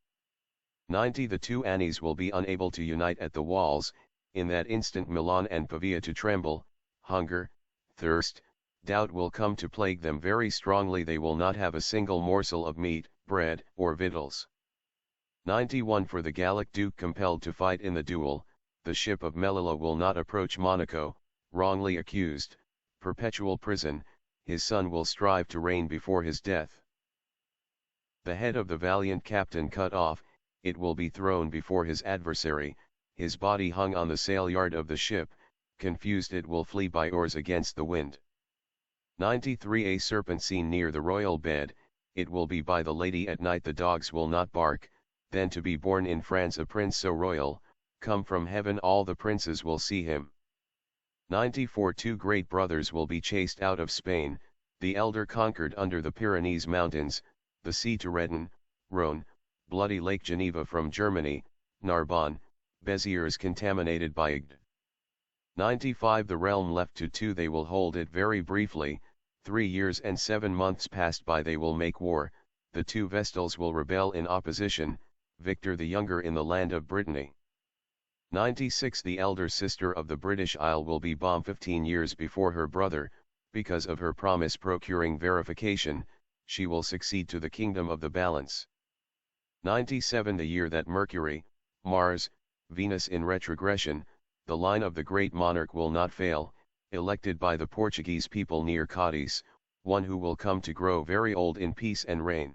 90 The two Annies will be unable to unite at the walls, in that instant Milan and Pavia to tremble, hunger, thirst, doubt will come to plague them very strongly they will not have a single morsel of meat, bread, or victuals. 91 For the Gallic Duke compelled to fight in the duel, the ship of Melilla will not approach Monaco, wrongly accused, perpetual prison, his son will strive to reign before his death. The head of the valiant captain cut off, it will be thrown before his adversary, his body hung on the sail yard of the ship, confused it will flee by oars against the wind. 93 A serpent seen near the royal bed, it will be by the lady at night the dogs will not bark, then to be born in France a prince so royal, come from heaven all the princes will see him. 94 Two great brothers will be chased out of Spain, the elder conquered under the Pyrenees mountains, the sea to redden, Rhone, bloody Lake Geneva from Germany, Narbonne, Béziers contaminated by Agde. 95 The realm left to two they will hold it very briefly, 3 years and 7 months passed by they will make war, the two Vestals will rebel in opposition, Victor the younger in the land of Brittany. 96 The elder sister of the British Isle will be bombed 15 years before her brother, because of her promise procuring verification, she will succeed to the kingdom of the balance. 97 The year that Mercury, Mars, Venus in retrogression, the line of the great monarch will not fail, elected by the Portuguese people near Cadiz, one who will come to grow very old in peace and reign.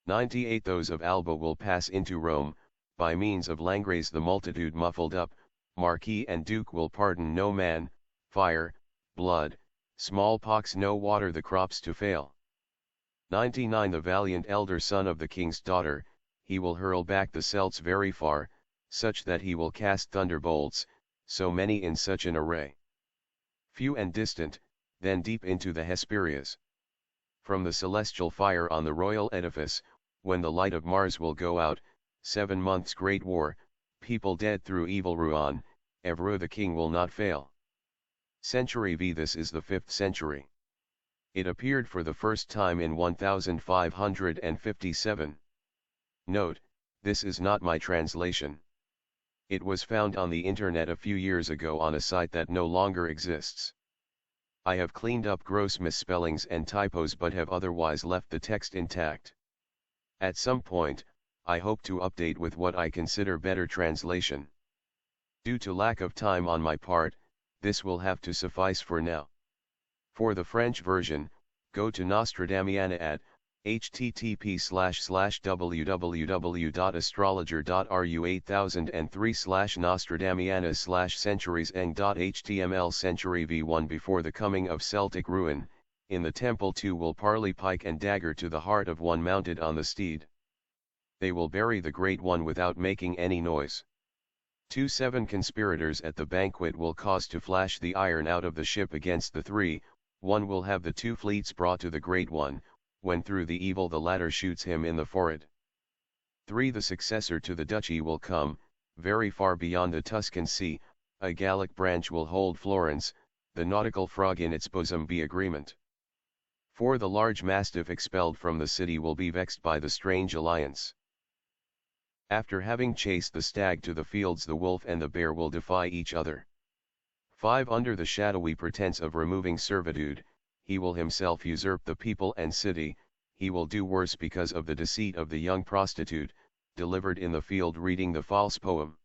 98 Those of Alba will pass into Rome, by means of Langres the multitude muffled up, Marquis and Duke will pardon no man, fire, blood, smallpox no water the crops to fail. 99 The valiant elder son of the king's daughter, he will hurl back the Celts very far, such that he will cast thunderbolts, so many in such an array. Few and distant, then deep into the Hesperias. From the celestial fire on the royal edifice, when the light of Mars will go out, 7 months great war, people dead through evil ruin, Evru the king will not fail. Century V This is the 5th century. It appeared for the first time in 1557. Note, this is not my translation. It was found on the internet a few years ago on a site that no longer exists. I have cleaned up gross misspellings and typos but have otherwise left the text intact. At some point, I hope to update with what I consider better translation. Due to lack of time on my part, this will have to suffice for now. For the French version, go to Nostradamiana at http://www.astrologer.ru8003/Nostradamianas/centurieseng.html Century V1 Before the coming of Celtic ruin, in the temple two will parley pike and dagger to the heart of one mounted on the steed. They will bury the great one without making any noise. 7 conspirators at the banquet will cause to flash the iron out of the ship against the 3, one will have the 2 fleets brought to the great one, when through the evil the latter shoots him in the forehead. 3 The successor to the duchy will come, very far beyond the Tuscan sea, a Gallic branch will hold Florence, the nautical frog in its bosom be agreement. 4 The large mastiff expelled from the city will be vexed by the strange alliance. After having chased the stag to the fields the wolf and the bear will defy each other. 5 Under the shadowy pretense of removing servitude, he will himself usurp the people and city, he will do worse because of the deceit of the young prostitute, delivered in the field reading the false poem.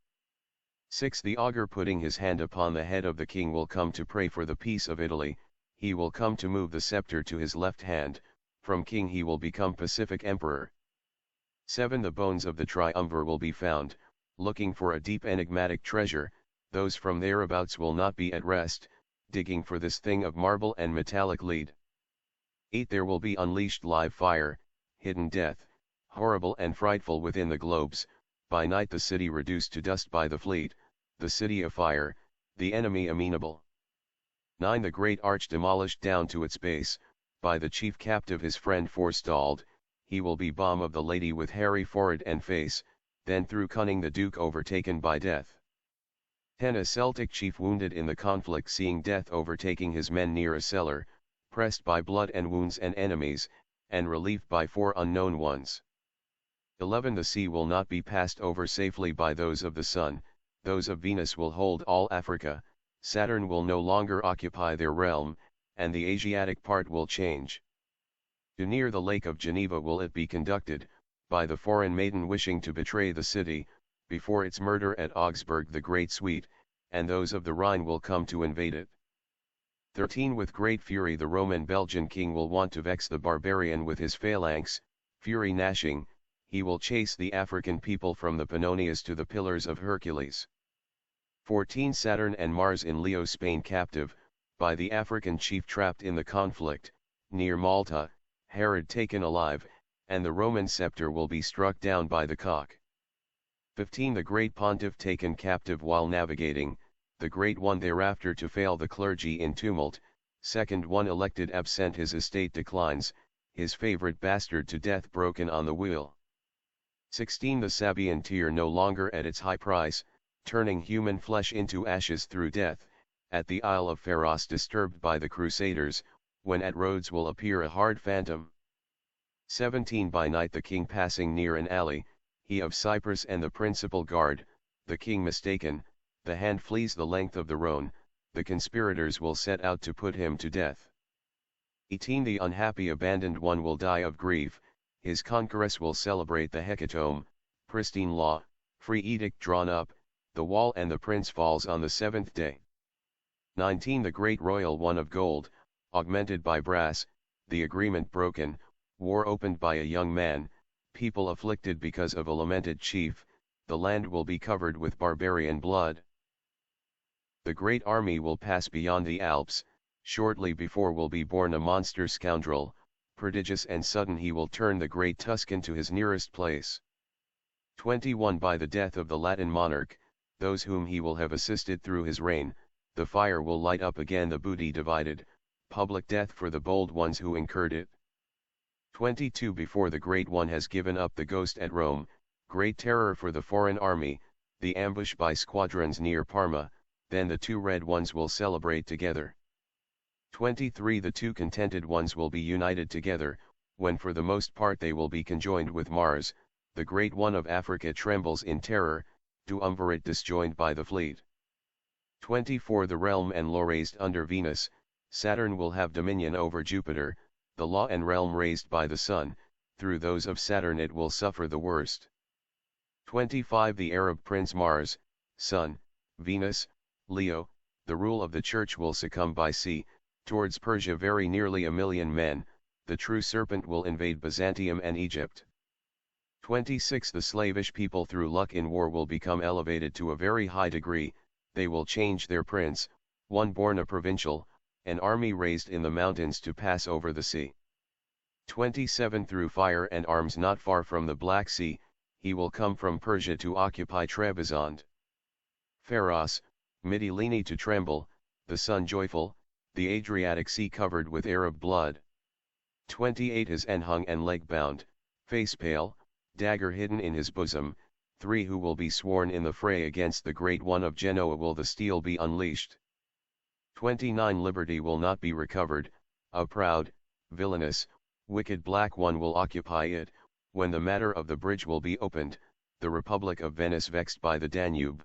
6 The augur putting his hand upon the head of the king will come to pray for the peace of Italy, he will come to move the scepter to his left hand, from king he will become pacific emperor. 7 The bones of the triumvir will be found, looking for a deep enigmatic treasure, those from thereabouts will not be at rest, digging for this thing of marble and metallic lead. 8 There will be unleashed live fire, hidden death, horrible and frightful within the globes, by night the city reduced to dust by the fleet, the city afire, the enemy amenable. 9 The great arch demolished down to its base, by the chief captive his friend forestalled, he will be balm of the lady with hairy forehead and face, then through cunning the duke overtaken by death. 10 A Celtic chief wounded in the conflict seeing death overtaking his men near a cellar, pressed by blood and wounds and enemies, and relieved by 4 unknown ones. 11 The sea will not be passed over safely by those of the sun, those of Venus will hold all Africa, Saturn will no longer occupy their realm, and the Asiatic part will change. To near the Lake of Geneva will it be conducted, by the foreign maiden wishing to betray the city, before its murder at Augsburg the Great Sweet, and those of the Rhine will come to invade it. 13 With great fury the Roman Belgian king will want to vex the barbarian with his phalanx, fury gnashing, he will chase the African people from the Pannonias to the Pillars of Hercules. 14 Saturn and Mars in Leo Spain captive, by the African chief trapped in the conflict, near Malta, Herod taken alive, and the Roman scepter will be struck down by the cock. 15 The great pontiff taken captive while navigating, the great one thereafter to fail the clergy in tumult, second one elected absent his estate declines, his favorite bastard to death broken on the wheel. 16 The Sabaean tear no longer at its high price, turning human flesh into ashes through death, at the Isle of Pharos disturbed by the Crusaders, when at Rhodes will appear a hard phantom. 17 By night the king passing near an alley, he of Cyprus and the principal guard, the king mistaken, the hand flees the length of the Rhone, the conspirators will set out to put him to death. 18 The unhappy abandoned one will die of grief, his conqueress will celebrate the hecatomb, pristine law, free edict drawn up, the wall and the prince falls on the seventh day. 19. The great royal one of gold, augmented by brass, the agreement broken, war opened by a young man, people afflicted because of a lamented chief, the land will be covered with barbarian blood. The great army will pass beyond the Alps, shortly before will be born a monster scoundrel, prodigious and sudden he will turn the great Tuscan to his nearest place. 21. By the death of the Latin monarch, those whom he will have assisted through his reign, the fire will light up again, the booty divided, public death for the bold ones who incurred it. 22. Before the great one has given up the ghost at Rome, great terror for the foreign army, the ambush by squadrons near Parma, then the two red ones will celebrate together. 23. The two contented ones will be united together, when for the most part they will be conjoined with Mars, the great one of Africa trembles in terror, duumvirate disjoined by the fleet. 24. The realm and law raised under Venus, Saturn will have dominion over Jupiter, the law and realm raised by the Sun, through those of Saturn it will suffer the worst. 25. The Arab prince Mars, Sun, Venus, Leo, the rule of the church will succumb by sea, towards Persia very nearly 1,000,000 men, the true serpent will invade Byzantium and Egypt. 26. The slavish people through luck in war will become elevated to a very high degree, they will change their prince, one born a provincial, an army raised in the mountains to pass over the sea. 27. Through fire and arms not far from the Black Sea, he will come from Persia to occupy Trebizond. Pharos, Mytilene to tremble, the sun joyful, the Adriatic Sea covered with Arab blood. 28. His end hung and leg bound, face pale, dagger hidden in his bosom, 3. Who will be sworn in the fray against the great one of Genoa will the steel be unleashed. 29. Liberty will not be recovered, a proud, villainous, wicked black one will occupy it, when the matter of the bridge will be opened, the Republic of Venice vexed by the Danube.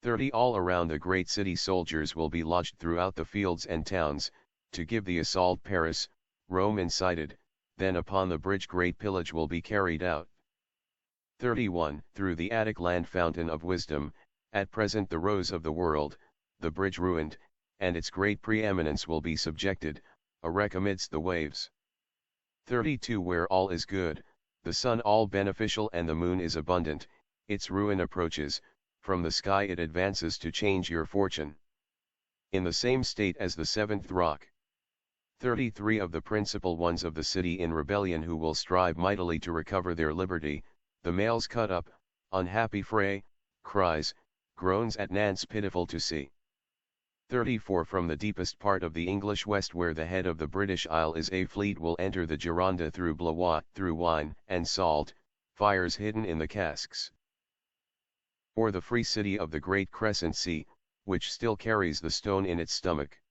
30. All around the great city soldiers will be lodged throughout the fields and towns, to give the assault Paris, Rome incited, then upon the bridge great pillage will be carried out. 31. Through the Attic land fountain of wisdom, at present the rose of the world, the bridge ruined, and its great preeminence will be subjected, a wreck amidst the waves. 32. Where all is good, the sun all beneficial and the moon is abundant, its ruin approaches, from the sky it advances to change your fortune. In the same state as the seventh rock. 33. Of the principal ones of the city in rebellion who will strive mightily to recover their liberty, the males cut up, unhappy fray, cries, groans at Nantes pitiful to see. 34. From the deepest part of the English west where the head of the British Isle is a fleet will enter the Gironde through Blois, through wine and salt, fires hidden in the casks. Or the free city of the great Crescent Sea, which still carries the stone in its stomach.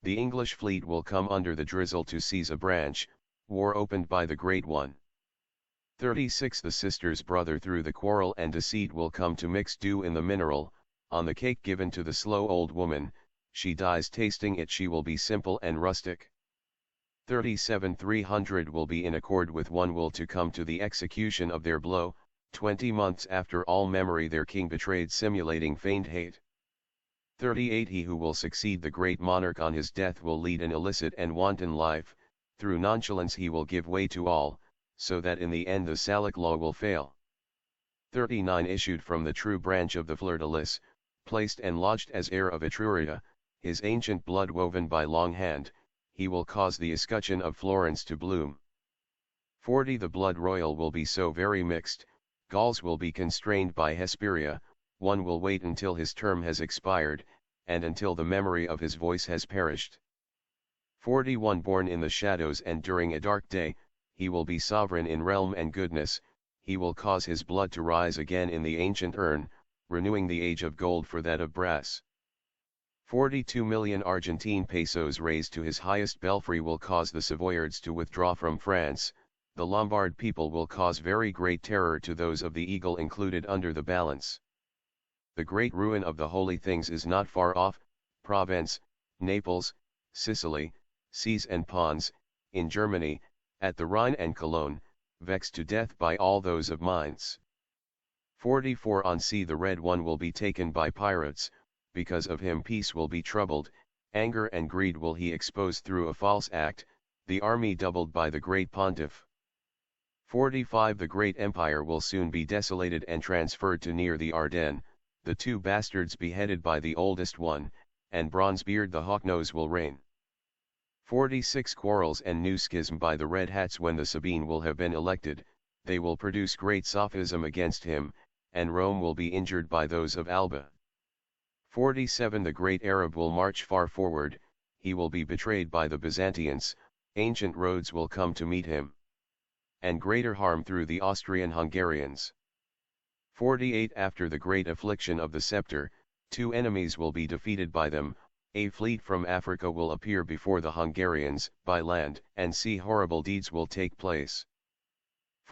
The English fleet will come under the drizzle to seize a branch, war opened by the Great One. 36. The sister's brother through the quarrel and deceit will come to mix dew in the mineral, on the cake given to the slow old woman, she dies tasting it she will be simple and rustic. 37. 300 will be in accord with one will to come to the execution of their blow, 20 months after all memory their king betrayed simulating feigned hate. 38. He who will succeed the great monarch on his death will lead an illicit and wanton life, through nonchalance he will give way to all, so that in the end the Salic law will fail. 39. Issued from the true branch of the fleur-de-lis, placed and lodged as heir of Etruria, his ancient blood woven by long hand, he will cause the escutcheon of Florence to bloom. 40. The blood royal will be so very mixed, Gauls will be constrained by Hesperia, one will wait until his term has expired, and until the memory of his voice has perished. 41. Born in the shadows and during a dark day, he will be sovereign in realm and goodness, he will cause his blood to rise again in the ancient urn, renewing the age of gold for that of brass. 42 million Argentine pesos raised to his highest belfry will cause the Savoyards to withdraw from France, the Lombard people will cause very great terror to those of the eagle included under the balance. The great ruin of the holy things is not far off, Provence, Naples, Sicily, seas and ponds, in Germany, at the Rhine and Cologne, vexed to death by all those of Mainz. 44 On sea the Red One will be taken by pirates, because of him peace will be troubled, anger and greed will he expose through a false act, the army doubled by the great pontiff. 45 The great empire will soon be desolated and transferred to near the Ardennes, the two bastards beheaded by the oldest one, and Bronzebeard the Hawknose will reign. 46 Quarrels and new schism by the Red Hats when the Sabine will have been elected, they will produce great sophism against him, and Rome will be injured by those of Alba. 47 The great Arab will march far forward, he will be betrayed by the Byzantines, ancient roads will come to meet him, and greater harm through the Austrian-Hungarians. 48 After the great affliction of the scepter, two enemies will be defeated by them, a fleet from Africa will appear before the Hungarians, by land and sea horrible deeds will take place.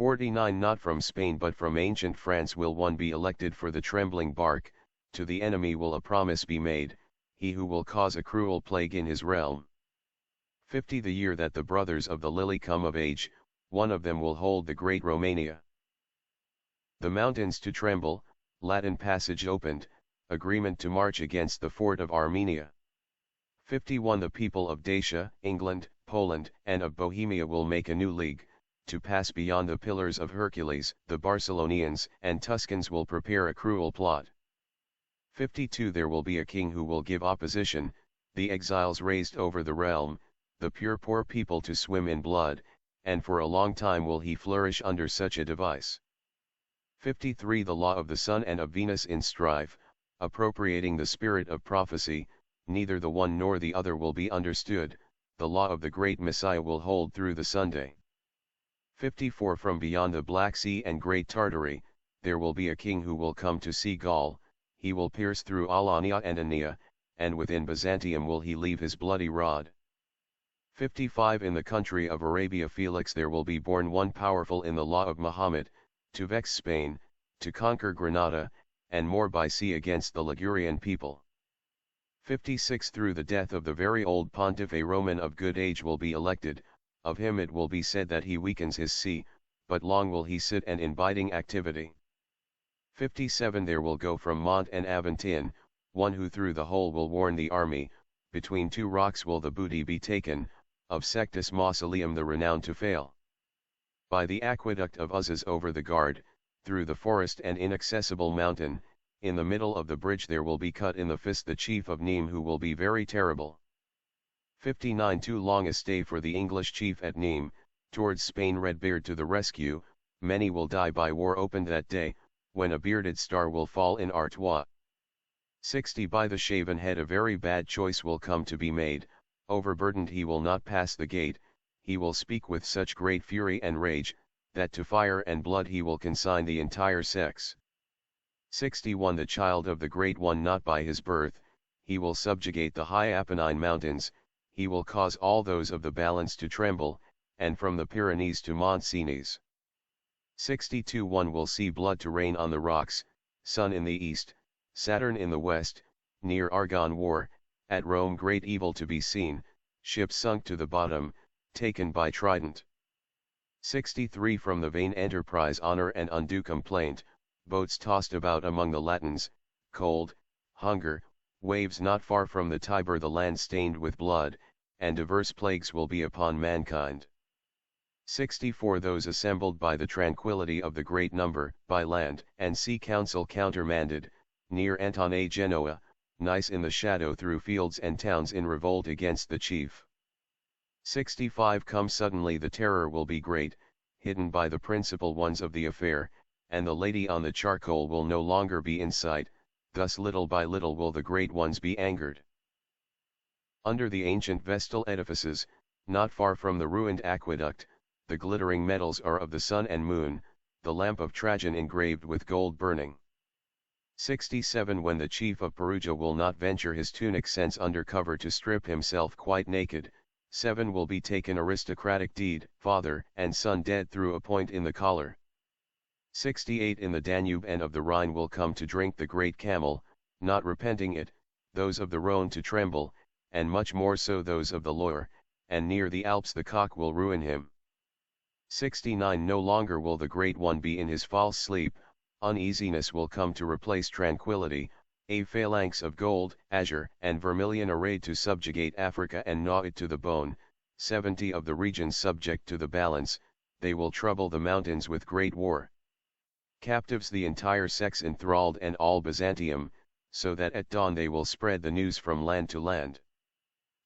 49 Not from Spain but from ancient France will one be elected for the trembling bark, to the enemy will a promise be made, he who will cause a cruel plague in his realm. 50 The year that the brothers of the lily come of age, one of them will hold the great Romania. The mountains to tremble, Latin passage opened, agreement to march against the fort of Armenia. 51 The people of Dacia, England, Poland, and of Bohemia will make a new league, to pass beyond the pillars of Hercules, the Barcelonians and Tuscans will prepare a cruel plot. 52 There will be a king who will give opposition, the exiles raised over the realm, the pure poor people to swim in blood, and for a long time will he flourish under such a device. 53 The law of the sun and of Venus in strife, appropriating the spirit of prophecy, neither the one nor the other will be understood, the law of the great Messiah will hold through the Sunday. 54 From beyond the Black Sea and Great Tartary, there will be a king who will come to see Gaul, he will pierce through Alania and Ania, and within Byzantium will he leave his bloody rod. 55 In the country of Arabia Felix there will be born one powerful in the law of Muhammad, to vex Spain, to conquer Granada, and more by sea against the Ligurian people. 56 Through the death of the very old pontiff a Roman of good age will be elected, of him it will be said that he weakens his see, but long will he sit and in biding activity. 57 There will go from Mont and Aventin, one who through the whole will warn the army, between two rocks will the booty be taken, of Sectus Mausoleum the renown to fail. By the aqueduct of Uzes over the guard, through the forest and inaccessible mountain, in the middle of the bridge there will be cut in the fist the chief of Nîmes who will be very terrible. 59 Too long a stay for the English chief at Nîmes, towards Spain Redbeard to the rescue, many will die by war opened that day, when a bearded star will fall in Artois. 60 By the shaven head a very bad choice will come to be made, overburdened he will not pass the gate, he will speak with such great fury and rage, that to fire and blood he will consign the entire sex. 61 The child of the Great One not by his birth, he will subjugate the high Apennine mountains, he will cause all those of the balance to tremble, and from the Pyrenees to Mont Cenis. 62 One will see blood to rain on the rocks, sun in the east, Saturn in the west, near Argonne war, at Rome great evil to be seen, ships sunk to the bottom, taken by trident. 63 From the vain enterprise honor and undue complaint, boats tossed about among the Latins, cold, hunger, waves not far from the Tiber the land stained with blood, and diverse plagues will be upon mankind. 64 Those assembled by the tranquility of the great number, by land and sea council countermanded, near Antone Genoa, Nice in the shadow through fields and towns in revolt against the chief. 65 Come suddenly the terror will be great, hidden by the principal ones of the affair, and the lady on the charcoal will no longer be in sight, thus little by little will the great ones be angered. Under the ancient Vestal edifices, not far from the ruined aqueduct, the glittering metals are of the sun and moon, the lamp of Trajan engraved with gold burning. 67 When the chief of Perugia will not venture his tunic sense under cover to strip himself quite naked, 7 Will be taken aristocratic deed, father and son dead through a point in the collar. 68 In the Danube and of the Rhine will come to drink the great camel, not repenting it, those of the Rhone to tremble, and much more so those of the Loire, and near the Alps the cock will ruin him. 69 No longer will the Great One be in his false sleep, Uneasiness will come to replace tranquility, a phalanx of gold, azure, and vermilion arrayed to subjugate Africa and gnaw it to the bone, 70 of the regions subject to the balance, they will trouble the mountains with great war. Captives the entire sex enthralled and all Byzantium, so that at dawn they will spread the news from land to land.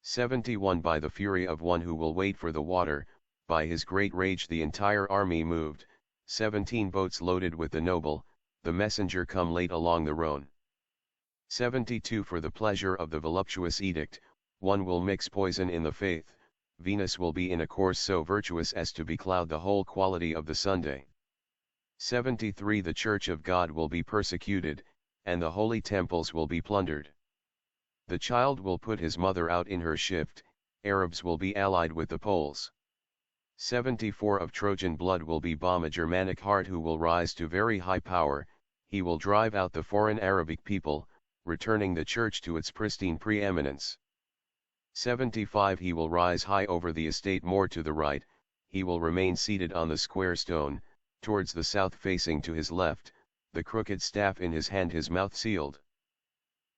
71 By the fury of one who will wait for the water, by his great rage the entire army moved, 17 Boats loaded with the noble, the messenger come late along the Rhone. 72 For the pleasure of the voluptuous edict, one will mix poison in the faith, Venus will be in a course so virtuous as to becloud the whole quality of the Sunday. 73 The Church of God will be persecuted, and the holy temples will be plundered. The child will put his mother out in her shift, Arabs will be allied with the Poles. 74 Of Trojan blood will be Bom a Germanic heart who will rise to very high power, he will drive out the foreign Arabic people, returning the church to its pristine preeminence. 75 He will rise high over the estate more to the right, he will remain seated on the square stone, towards the south facing to his left, the crooked staff in his hand his mouth sealed.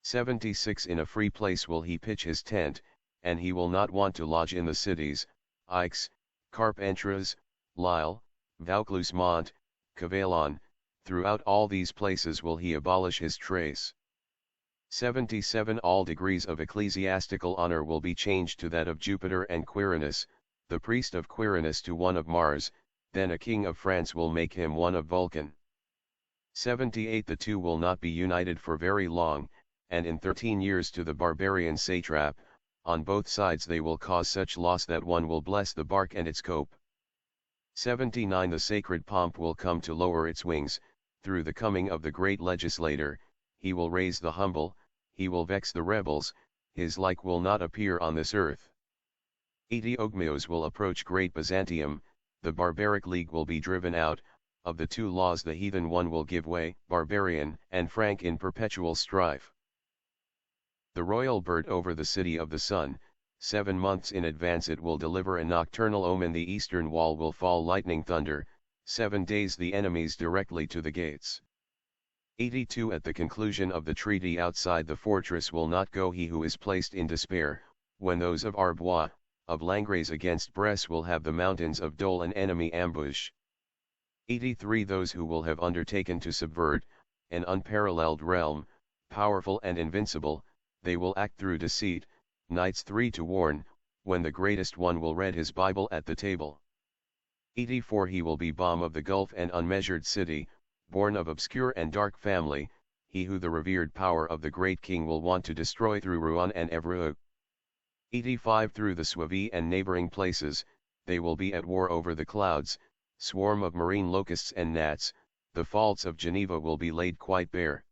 76 In a free place will he pitch his tent, and he will not want to lodge in the cities, Aix, Carpentras, Lille, Vaucluse Mont, Cavaillon, throughout all these places will he abolish his trace. 77 All degrees of ecclesiastical honor will be changed to that of Jupiter and Quirinus, the priest of Quirinus to one of Mars, then a king of France will make him one of Vulcan. 78 The two will not be united for very long, and in 13 years to the barbarian satrap, on both sides they will cause such loss that one will bless the bark and its cope. 79 The sacred pomp will come to lower its wings, through the coming of the great legislator, he will raise the humble, he will vex the rebels, his like will not appear on this earth. 80 Ogmios will approach great Byzantium, the barbaric league will be driven out, of the two laws the heathen one will give way, barbarian and Frank in perpetual strife. The royal bird over the city of the sun, 7 months in advance it will deliver a nocturnal omen, the eastern wall will fall lightning thunder, 7 days the enemies directly to the gates. 82 At the conclusion of the treaty outside the fortress will not go he who is placed in despair, when those of Arbois, of Langres against Bresse will have the mountains of Dole an enemy ambush. 83 Those who will have undertaken to subvert, an unparalleled realm, powerful and invincible, they will act through deceit, Knights 3 to warn, when the greatest one will read his Bible at the table. 84 He will be Bom of the Gulf and unmeasured city, born of obscure and dark family, he who the revered power of the great king will want to destroy through Rouen and Evreux. 85 Through the Suevie and neighboring places, they will be at war over the clouds, swarm of marine locusts and gnats, the faults of Geneva will be laid quite bare.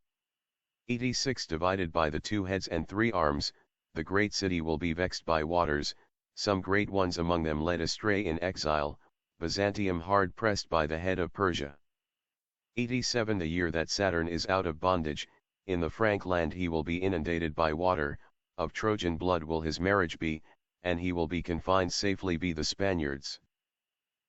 86 Divided by the 2 heads and 3 arms, the great city will be vexed by waters, some great ones among them led astray in exile, Byzantium hard pressed by the head of Persia. 87 The year that Saturn is out of bondage, in the Frank land he will be inundated by water, of Trojan blood will his marriage be, and he will be confined safely by the Spaniards.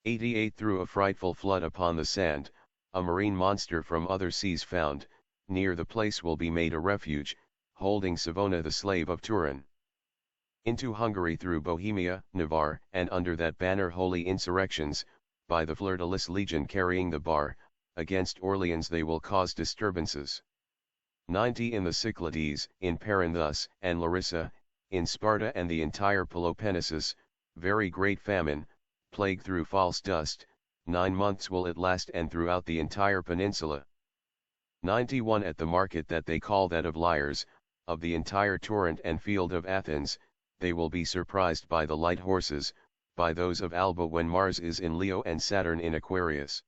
88 Through a frightful flood upon the sand, a marine monster from other seas found, near the place will be made a refuge, holding Savona the slave of Turin. Into Hungary through Bohemia, Navarre, and under that banner holy insurrections, by the fleur-de-lis legion carrying the bar, against Orleans they will cause disturbances. 90 In the Cyclades, in Perinthus and Larissa, in Sparta and the entire Peloponnesus, very great famine, plague through false dust, 9 months will it last and throughout the entire peninsula. 91 At the market that they call that of Liars, of the entire torrent and field of Athens, they will be surprised by the light horses, by those of Alba when Mars is in Leo and Saturn in Aquarius.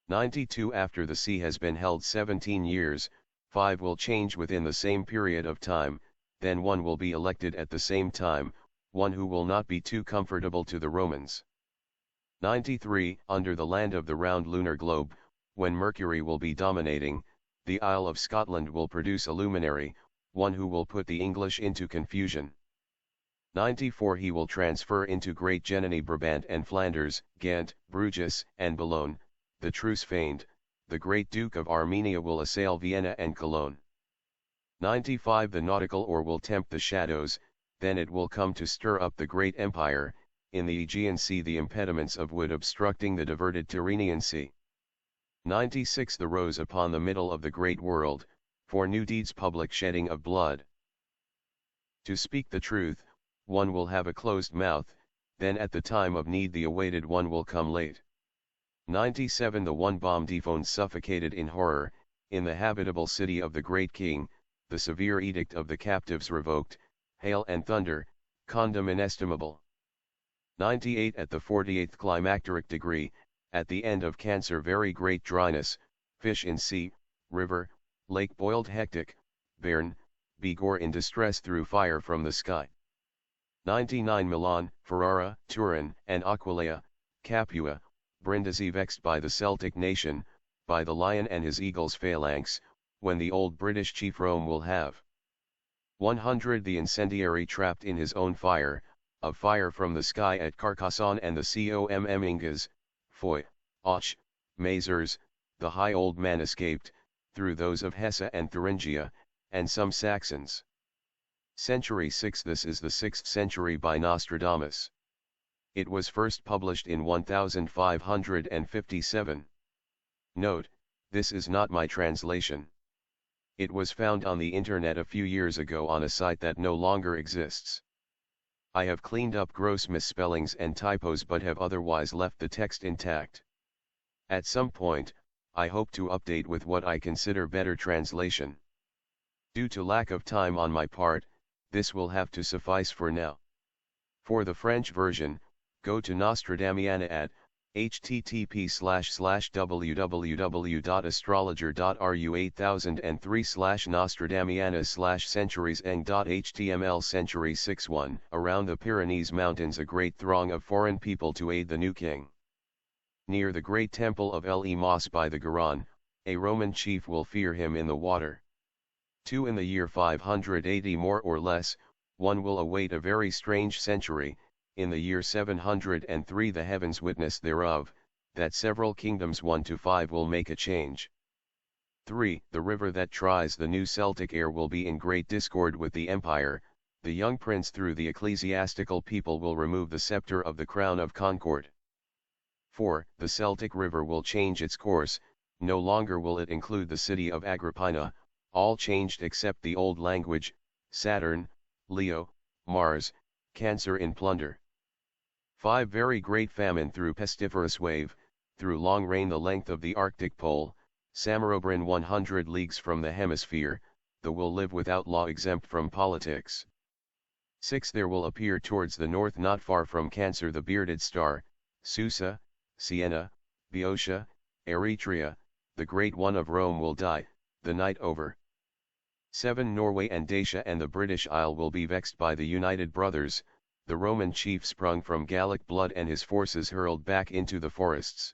92 After the sea has been held 17 years, 5 will change within the same period of time, then one will be elected at the same time, one who will not be too comfortable to the Romans. 93 Under the land of the round lunar globe, when Mercury will be dominating, the Isle of Scotland will produce a luminary, one who will put the English into confusion. 94 He will transfer into Great Germany Brabant and Flanders, Ghent, Bruges, and Boulogne, the truce feigned, the great Duke of Armenia will assail Vienna and Cologne. 95 The nautical oar will tempt the shadows, then it will come to stir up the great empire, in the Aegean Sea the impediments of wood obstructing the diverted Tyrrhenian Sea. 96 The rose upon the middle of the great world, for new deeds public shedding of blood. To speak the truth, one will have a closed mouth, then at the time of need the awaited one will come late. 97 The one bomb dethroned suffocated in horror, in the habitable city of the great king, the severe edict of the captives revoked, hail and thunder, condom inestimable. 98 At the 48th climacteric degree, at the end of Cancer very great dryness, fish in sea, river, lake boiled hectic, barren, begore in distress through fire from the sky. 99 Milan, Ferrara, Turin, and Aquileia, Capua, Brindisi vexed by the Celtic nation, by the lion and his eagle's phalanx, when the old British chief Rome will have. 100 The incendiary trapped in his own fire, of fire from the sky at Carcassonne and the Comminges, Foy, Auch, Mazers, the high old man escaped, through those of Hesse and Thuringia, and some Saxons. Century 6 This is the 6th century by Nostradamus. It was first published in 1557. Note, this is not my translation. It was found on the internet a few years ago on a site that no longer exists. I have cleaned up gross misspellings and typos but have otherwise left the text intact. At some point, I hope to update with what I consider better translation. Due to lack of time on my part, this will have to suffice for now. For the French version, go to Nostradamiana at http://www.astrologer.ru8003/Nostradamiana/centurieseng.html Century 6:1 Around the Pyrenees Mountains a great throng of foreign people to aid the new king. Near the great temple of El Imas by the Garonne, a Roman chief will fear him in the water. 2 In the year 580 more or less, one will await a very strange century. In the year 703 the heavens witness thereof, that several kingdoms 1 to 5 will make a change. 3 The river that tries the new Celtic heir will be in great discord with the empire, the young prince through the ecclesiastical people will remove the scepter of the crown of concord. 4 The Celtic river will change its course, no longer will it include the city of Agrippina, all changed except the old language, Saturn, Leo, Mars, Cancer in plunder. 5 Very great famine through pestiferous wave, through long rain the length of the Arctic pole, Samarobrin 100 leagues from the hemisphere, the will live without law exempt from politics. 6 There will appear towards the north not far from Cancer the bearded star, Susa, Siena, Boeotia, Eretria, the great one of Rome will die, the night over. 7 Norway and Dacia and the British Isle will be vexed by the United Brothers, the Roman chief sprung from Gallic blood and his forces hurled back into the forests.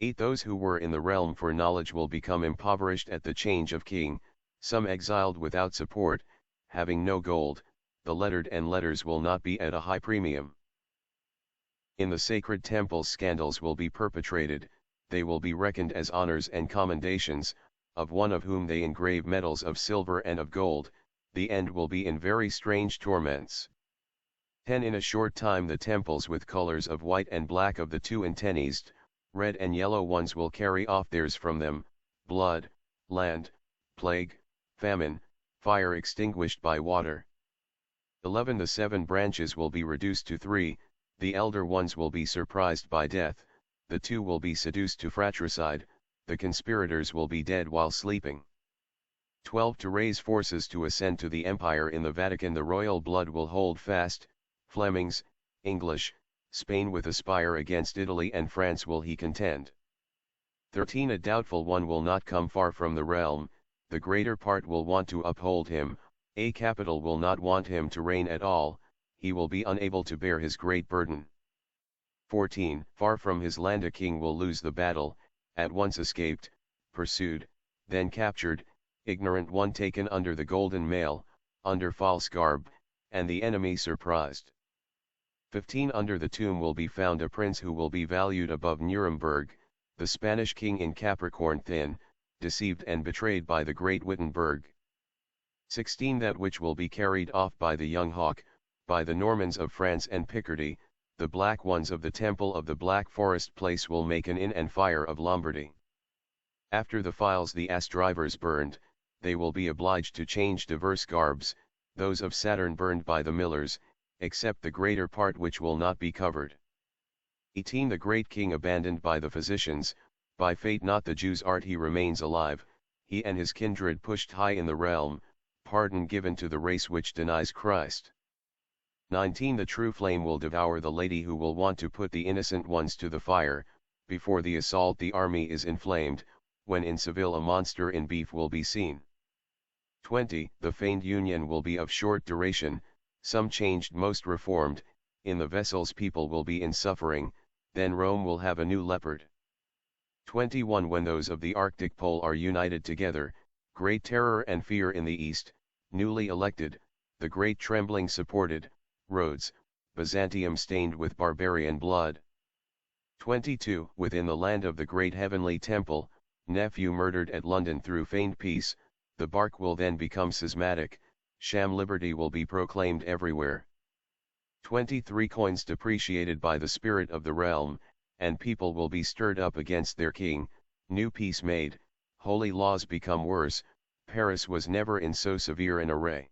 8 Those who were in the realm for knowledge will become impoverished at the change of king, some exiled without support, having no gold, the lettered and letters will not be at a high premium. In the sacred temples scandals will be perpetrated, they will be reckoned as honors and commendations, of one of whom they engrave medals of silver and of gold, the end will be in very strange torments. 10 In a short time the temples with colors of white and black of the two antennae, red and yellow ones will carry off theirs from them, blood, land, plague, famine, fire extinguished by water. 11 The 7 branches will be reduced to 3, the elder ones will be surprised by death, the 2 will be seduced to fratricide, the conspirators will be dead while sleeping. 12 To raise forces to ascend to the empire in the Vatican the royal blood will hold fast, Flemings, English, Spain with aspire against Italy and France will he contend. 13 A doubtful one will not come far from the realm, the greater part will want to uphold him, a capital will not want him to reign at all, he will be unable to bear his great burden. 14 Far from his land a king will lose the battle, at once escaped, pursued, then captured, ignorant one taken under the golden mail, under false garb, and the enemy surprised. 15 Under the tomb will be found a prince who will be valued above Nuremberg, the Spanish king in Capricorn thin, deceived and betrayed by the great Wittenberg. 16 That which will be carried off by the young hawk, by the Normans of France and Picardy, the black ones of the Temple of the Black Forest place will make an inn and fire of Lombardy. After the files the ass drivers burned, they will be obliged to change diverse garbs, those of Saturn burned by the millers, except the greater part which will not be covered. 18 The great king abandoned by the physicians, by fate not the Jews art he remains alive, he and his kindred pushed high in the realm, pardon given to the race which denies Christ. 19 The true flame will devour the lady who will want to put the innocent ones to the fire, before the assault the army is inflamed, when in Seville a monster in beef will be seen. 20 The feigned union will be of short duration, some changed most reformed, in the vessels people will be in suffering, then Rome will have a new leopard. 21 When those of the Arctic pole are united together, great terror and fear in the east, newly elected, the great trembling supported, Rhodes, Byzantium stained with barbarian blood. 22 Within the land of the great heavenly temple, nephew murdered at London through feigned peace, the bark will then become schismatic, sham liberty will be proclaimed everywhere. 23 Coins depreciated by the spirit of the realm, and people will be stirred up against their king, new peace made, holy laws become worse, Paris was never in so severe an array.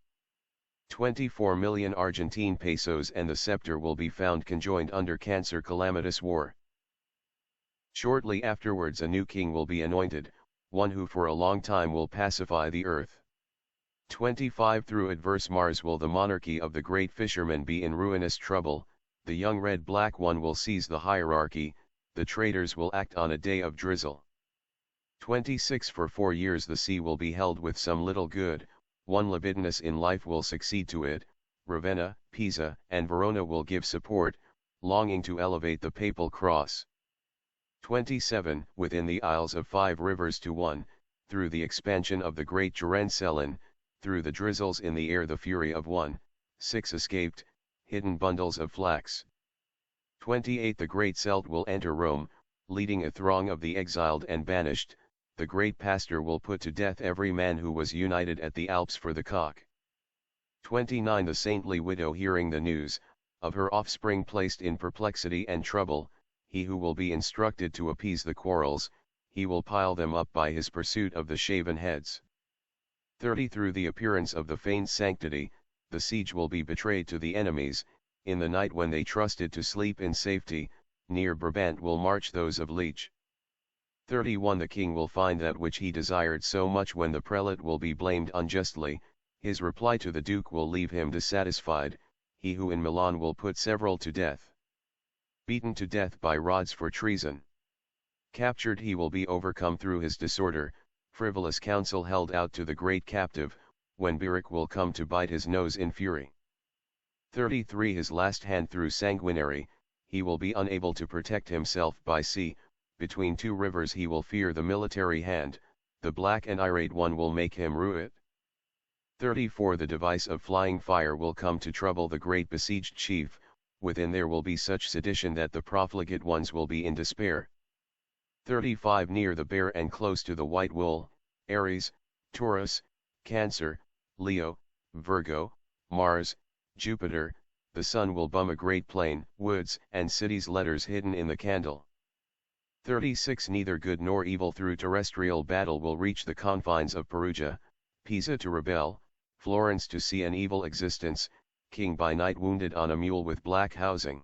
24 million Argentine pesos and the scepter will be found conjoined under cancer calamitous war. Shortly afterwards a new king will be anointed, one who for a long time will pacify the earth. 25 Through adverse Mars will the monarchy of the great fisherman be in ruinous trouble, the young red-black one will seize the hierarchy, the traitors will act on a day of drizzle. 26 For 4 years the sea will be held with some little good, one libidinous in life will succeed to it, Ravenna, Pisa, and Verona will give support, longing to elevate the papal cross. 27 Within the Isles of 5 rivers to one, through the expansion of the great Jerusalem, through the drizzles in the air the fury of 6 escaped, hidden bundles of flax. 28 The great Celt will enter Rome, leading a throng of the exiled and banished, the great pastor will put to death every man who was united at the Alps for the cock. 29 The saintly widow hearing the news, of her offspring placed in perplexity and trouble, he who will be instructed to appease the quarrels, he will pile them up by his pursuit of the shaven heads. 30 Through the appearance of the feigned sanctity, the siege will be betrayed to the enemies, in the night when they trusted to sleep in safety, near Brabant will march those of Leech. 31 The king will find that which he desired so much when the prelate will be blamed unjustly, his reply to the duke will leave him dissatisfied, he who in Milan will put several to death. Beaten to death by rods for treason. Captured he will be overcome through his disorder, frivolous counsel held out to the great captive, when Byrrhc will come to bite his nose in fury. 33 His last hand through sanguinary, he will be unable to protect himself by sea, between 2 rivers he will fear the military hand, the black and irate one will make him rue it. 34 The device of flying fire will come to trouble the great besieged chief, within there will be such sedition that the profligate ones will be in despair. 35 Near the bear and close to the white wool, Aries, Taurus, Cancer, Leo, Virgo, Mars, Jupiter, the sun will bum a great plain, woods and cities letters hidden in the candle. 36 Neither good nor evil through terrestrial battle will reach the confines of Perugia, Pisa to rebel, Florence to see an evil existence, king by night wounded on a mule with black housing.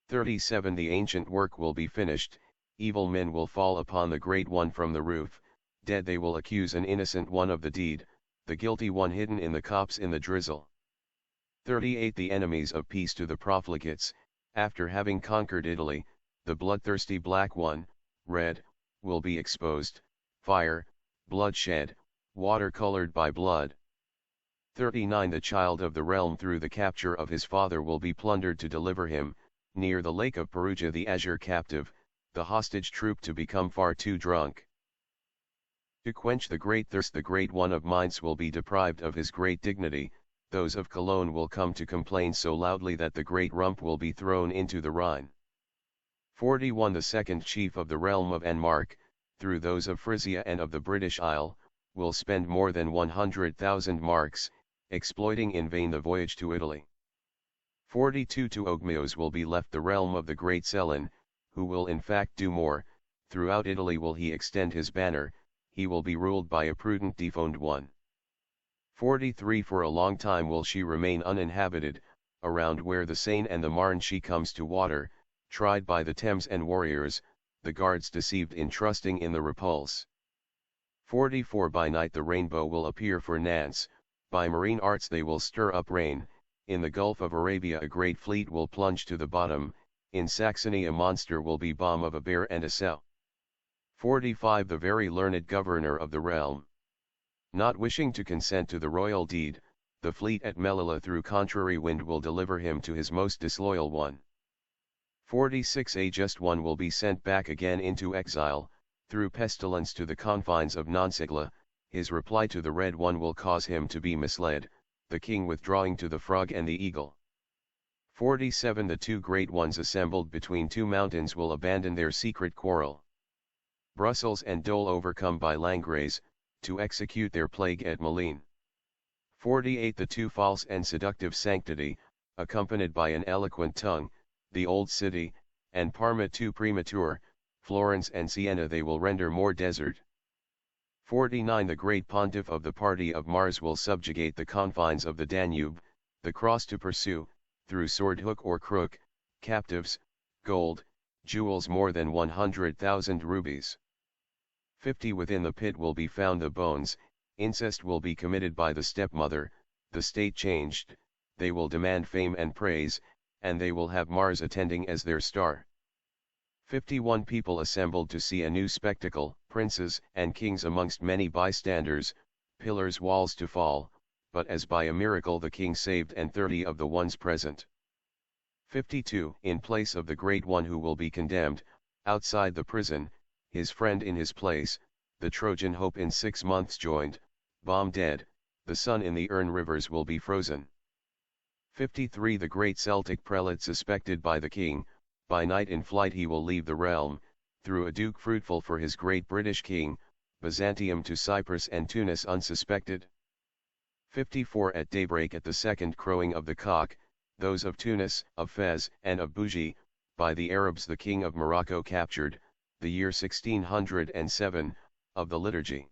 37 The ancient work will be finished, evil men will fall upon the great one from the roof, dead they will accuse an innocent one of the deed, the guilty one hidden in the copse in the drizzle. 38 The enemies of peace to the profligates, after having conquered Italy, the bloodthirsty black one, red, will be exposed, fire, bloodshed, water colored by blood. 39 The child of the realm through the capture of his father will be plundered to deliver him, near the lake of Perugia the azure captive, the hostage troop to become far too drunk. To quench the great thirst the great one of Mainz will be deprived of his great dignity, those of Cologne will come to complain so loudly that the great rump will be thrown into the Rhine. 41 The second chief of the realm of Denmark, through those of Frisia and of the British Isle, will spend more than 100,000 marks, exploiting in vain the voyage to Italy. 42 To Ogmios will be left the realm of the great Selim, who will in fact do more, throughout Italy will he extend his banner, he will be ruled by a prudent dethroned one. 43 For a long time will she remain uninhabited, around where the Seine and the Marne she comes to water, tried by the Thames and warriors, the guards deceived in trusting in the repulse. 44 By night the rainbow will appear for Nantes, by marine arts they will stir up rain, in the Gulf of Arabia a great fleet will plunge to the bottom, in Saxony a monster will be bomb of a bear and a sow. 45 The very learned governor of the realm, not wishing to consent to the royal deed, the fleet at Melilla through contrary wind will deliver him to his most disloyal one. 46 A just one will be sent back again into exile, through pestilence to the confines of Nonsigla, his reply to the red one will cause him to be misled, the king withdrawing to the frog and the eagle. 47 The two great ones assembled between two mountains will abandon their secret quarrel. Brussels and Dole overcome by Langres, to execute their plague at Malines. 48 The two false and seductive sanctity, accompanied by an eloquent tongue, the old city, and Parma too premature, Florence and Siena they will render more desert. 49 The great pontiff of the party of Mars will subjugate the confines of the Danube, the cross to pursue, through sword hook or crook, captives, gold, jewels more than 100,000 rubies. 50 Within the pit will be found the bones, incest will be committed by the stepmother, the state changed, they will demand fame and praise, and they will have Mars attending as their star. 51 People assembled to see a new spectacle, princes and kings amongst many bystanders, pillars walls to fall, but as by a miracle the king saved and 30 of the ones present. 52 In place of the great one who will be condemned, outside the prison, his friend in his place, the Trojan hope in 6 months joined, bomb dead, the sun in the urn rivers will be frozen. 53 The great Celtic prelate suspected by the king, by night in flight he will leave the realm, through a duke fruitful for his great British king, Byzantium to Cyprus and Tunis unsuspected. 54 At daybreak at the second crowing of the cock, those of Tunis, of Fez, and of Bougie, by the Arabs the king of Morocco captured, the year 1607, of the liturgy.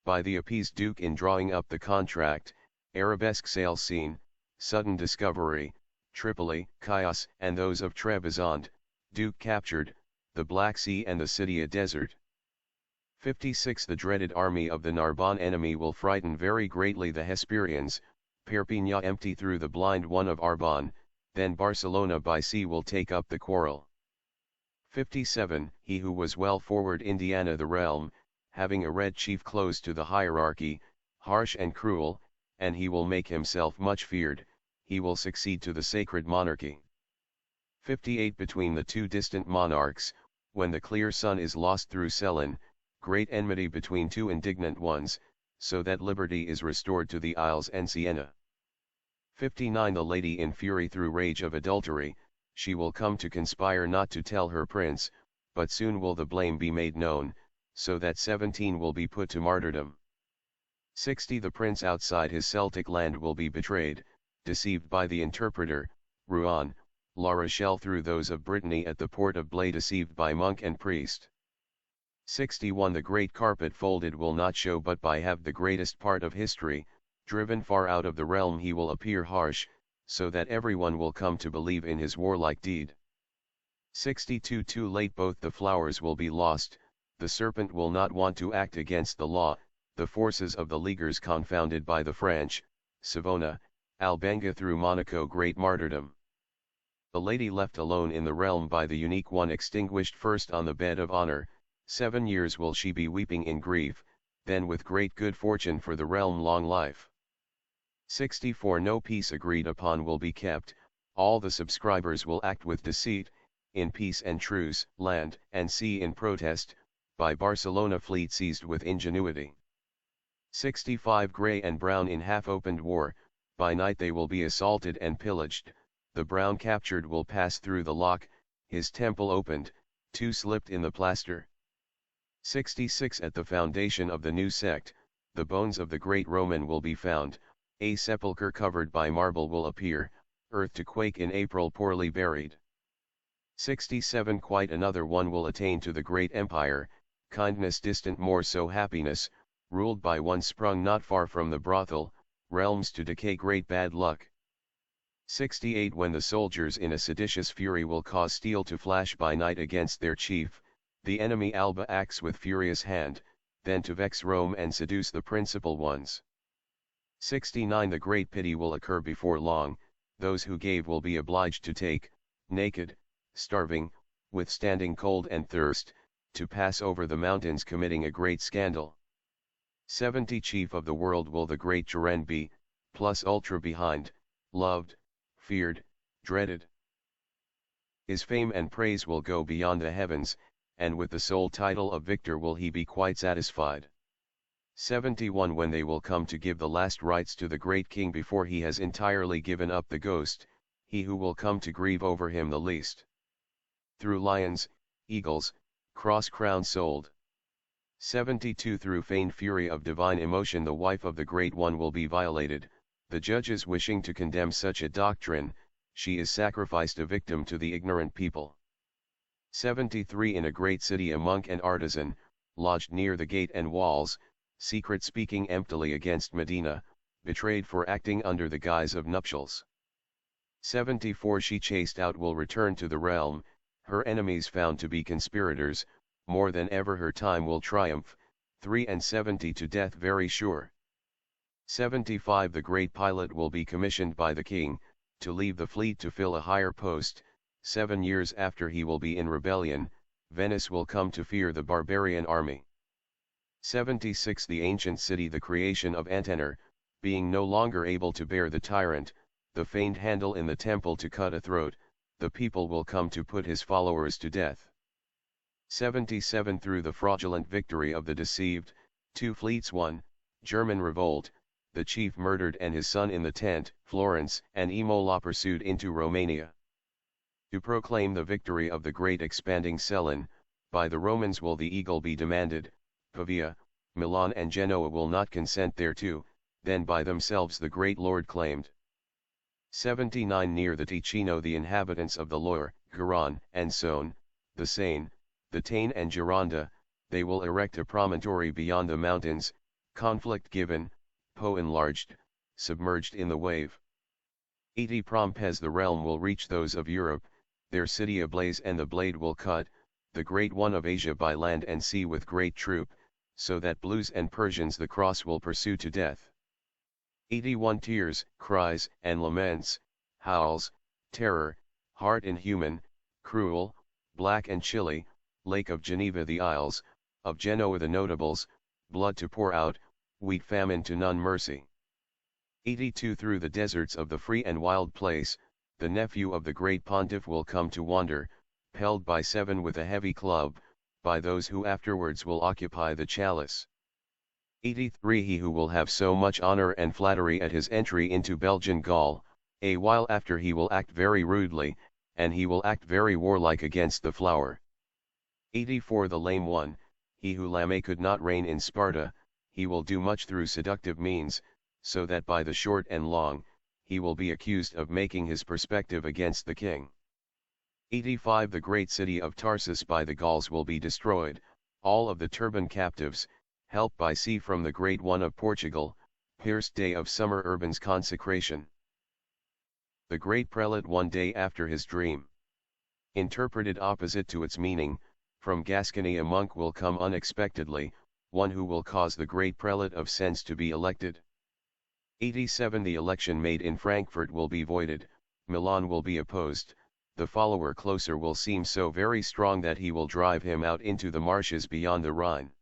By the appeased duke in drawing up the contract, arabesque sail scene, sudden discovery, Tripoli, Chios and those of Trebizond, duke captured, the Black Sea and the city a desert. 56 The dreaded army of the Narbonne enemy will frighten very greatly the Hesperians, Perpignan empty through the blind one of Arbonne, then Barcelona by sea will take up the quarrel. 57 He who was well forward Indiana the realm, having a red chief close to the hierarchy, harsh and cruel, and he will make himself much feared, he will succeed to the sacred monarchy. 58 Between the two distant monarchs, when the clear sun is lost through Selim, great enmity between two indignant ones, so that liberty is restored to the Isles and Siena. 59 The lady in fury through rage of adultery, she will come to conspire not to tell her prince, but soon will the blame be made known, so that 17 will be put to martyrdom. 60 The prince outside his Celtic land will be betrayed, deceived by the interpreter, Rouen, La Rochelle through those of Brittany at the port of Blaye deceived by monk and priest. 61 The great carpet folded will not show but by have the greatest part of history, driven far out of the realm he will appear harsh, so that everyone will come to believe in his warlike deed. 62 Too late both the flowers will be lost, the serpent will not want to act against the law, the forces of the Leaguers confounded by the French, Savona, Albenga through Monaco great martyrdom. The lady left alone in the realm by the unique one extinguished first on the bed of honor, 7 years will she be weeping in grief, then with great good fortune for the realm long life. 64 No peace agreed upon will be kept, all the subscribers will act with deceit, in peace and truce, land and sea in protest, by Barcelona fleet seized with ingenuity. 65 Grey and brown in half-opened war, by night they will be assaulted and pillaged, the brown captured will pass through the lock, his temple opened, 2 slipped in the plaster. 66 At the foundation of the new sect, the bones of the great Roman will be found, a sepulchre covered by marble will appear, earth to quake in April poorly buried. 67 Quite another one will attain to the great empire, kindness distant more so happiness, ruled by one sprung not far from the brothel, realms to decay great bad luck. 68 When the soldiers in a seditious fury will cause steel to flash by night against their chief, the enemy Alba acts with furious hand, then to vex Rome and seduce the principal ones. 69 The great pity will occur before long, those who gave will be obliged to take, naked, starving, withstanding cold and thirst, to pass over the mountains committing a great scandal. 70 Chief of the world will the great Turan be, plus ultra behind, loved, feared, dreaded. His fame and praise will go beyond the heavens, and with the sole title of victor will he be quite satisfied. 71 When they will come to give the last rites to the great king before he has entirely given up the ghost, he who will come to grieve over him the least. Through lions, eagles, cross-crown sold. 72 Through feigned fury of divine emotion the wife of the great one will be violated, the judges wishing to condemn such a doctrine, she is sacrificed a victim to the ignorant people. 73 In a great city a monk and artisan, lodged near the gate and walls, secret speaking emptily against Medina, betrayed for acting under the guise of nuptials. 74 She chased out will return to the realm, her enemies found to be conspirators, more than ever her time will triumph, 3 and 70 To death very sure. 75 The great pilot will be commissioned by the king, to leave the fleet to fill a higher post, 7 years after he will be in rebellion, Venice will come to fear the barbarian army. 76 The ancient city the creation of Antenor, being no longer able to bear the tyrant, the feigned handle in the temple to cut a throat, the people will come to put his followers to death. 77 Through the fraudulent victory of the deceived, 2 fleets won, German revolt, the chief murdered and his son in the tent, Florence and Imola pursued into Romania. To proclaim the victory of the great expanding Selen, by the Romans will the eagle be demanded, Pavia, Milan and Genoa will not consent thereto, then by themselves the great lord claimed. 79 Near the Ticino the inhabitants of the Loire, Garonne and Saône, the Seine, the Taine and Gironde, they will erect a promontory beyond the mountains, conflict given, Po enlarged, submerged in the wave. 80 Prompes the realm will reach those of Europe, their city ablaze and the blade will cut, the great one of Asia by land and sea with great troop, so that Blues and Persians the cross will pursue to death. 81 Tears, cries, and laments, howls, terror, heart inhuman, cruel, black and chilly, Lake of Geneva the isles, of Genoa the notables, blood to pour out, wheat famine to none mercy. 82 Through the deserts of the free and wild place, the nephew of the great pontiff will come to wander, held by 7 with a heavy club, by those who afterwards will occupy the chalice. 83 He who will have so much honor and flattery at his entry into Belgian Gaul, a while after he will act very rudely, and he will act very warlike against the flower. 84 The lame one, he who Lame could not reign in Sparta, he will do much through seductive means, so that by the short and long, he will be accused of making his perspective against the king. 85 The great city of Tarsus by the Gauls will be destroyed, all of the turban captives, helped by sea from the great one of Portugal, pierced day of summer Urban's consecration. The great prelate one day after his dream. Interpreted opposite to its meaning, from Gascony a monk will come unexpectedly, one who will cause the great prelate of Sens to be elected. 87 The election made in Frankfurt will be voided, Milan will be opposed, the follower closer will seem so very strong that he will drive him out into the marshes beyond the Rhine.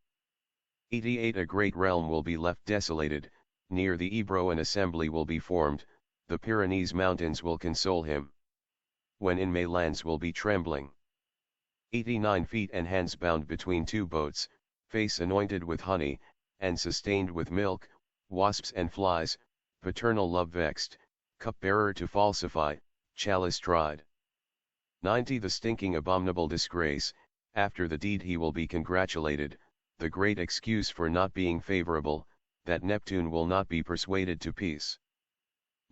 88 A great realm will be left desolated, near the Ebro an assembly will be formed, the Pyrenees mountains will console him. When in May lands will be trembling. 89 Feet and hands bound between 2 boats, face anointed with honey, and sustained with milk, wasps and flies, paternal love vexed, cupbearer to falsify, chalice tried. 90 The stinking abominable disgrace, after the deed he will be congratulated, the great excuse for not being favorable, that Neptune will not be persuaded to peace.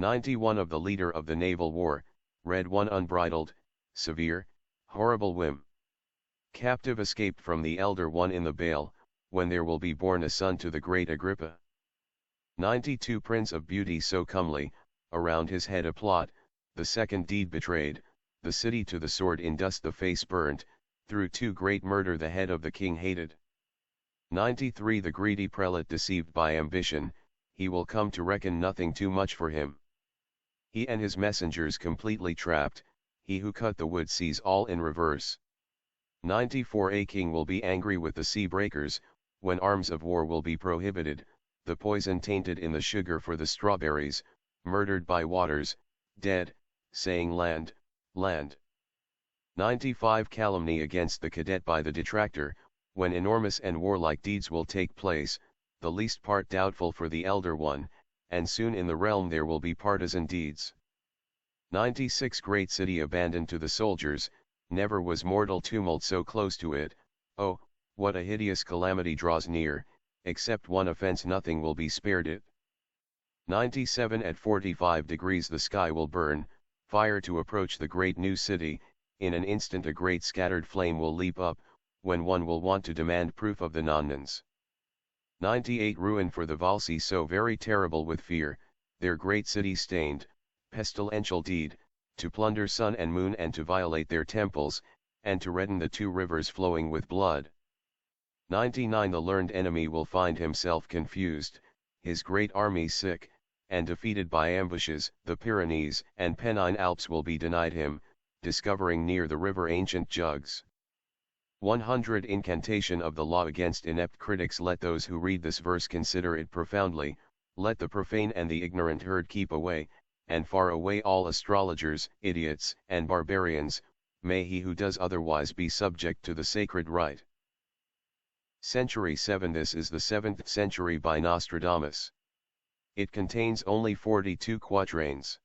91 Of the leader of the naval war, red one unbridled, severe, horrible whim. Captive escaped from the elder one in the bale, when there will be born a son to the great Agrippa. 92 Prince of beauty so comely, around his head a plot, the second deed betrayed, the city to the sword in dust the face burnt, through too great murder the head of the king hated. 93 The greedy prelate deceived by ambition, he will come to reckon nothing too much for him. He and his messengers completely trapped, he who cut the wood sees all in reverse. 94 A king will be angry with the sea breakers, when arms of war will be prohibited, the poison tainted in the sugar for the strawberries, murdered by waters, dead, saying land, land. 95 Calumny against the cadet by the detractor, when enormous and warlike deeds will take place, the least part doubtful for the elder one, and soon in the realm there will be partisan deeds. 96 Great city abandoned to the soldiers, never was mortal tumult so close to it, oh, what a hideous calamity draws near, except one offense nothing will be spared it. 97 At 45 degrees the sky will burn, fire to approach the great new city, in an instant a great scattered flame will leap up, when one will want to demand proof of the nonsense. 98 Ruin for the Volsci so very terrible with fear, their great city stained, pestilential deed, to plunder sun and moon and to violate their temples, and to redden the two rivers flowing with blood. 99 The learned enemy will find himself confused, his great army sick, and defeated by ambushes, the Pyrenees and Pennine Alps will be denied him, discovering near the river ancient jugs. 100 Incantation of the law against inept critics. Let those who read this verse consider it profoundly, let the profane and the ignorant herd keep away, and far away all astrologers, idiots, and barbarians, may he who does otherwise be subject to the sacred rite. Century 7 This is the 7th century by Nostradamus. It contains only 42 quatrains.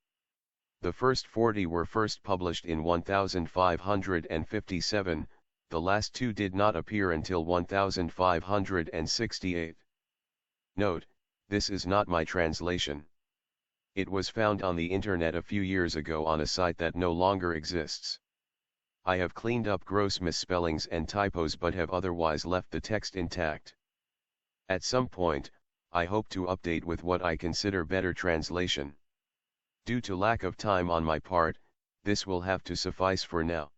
The first 40 were first published in 1557, the last two did not appear until 1568. Note, this is not my translation. It was found on the internet a few years ago on a site that no longer exists. I have cleaned up gross misspellings and typos but have otherwise left the text intact. At some point, I hope to update with what I consider better translation. Due to lack of time on my part, this will have to suffice for now.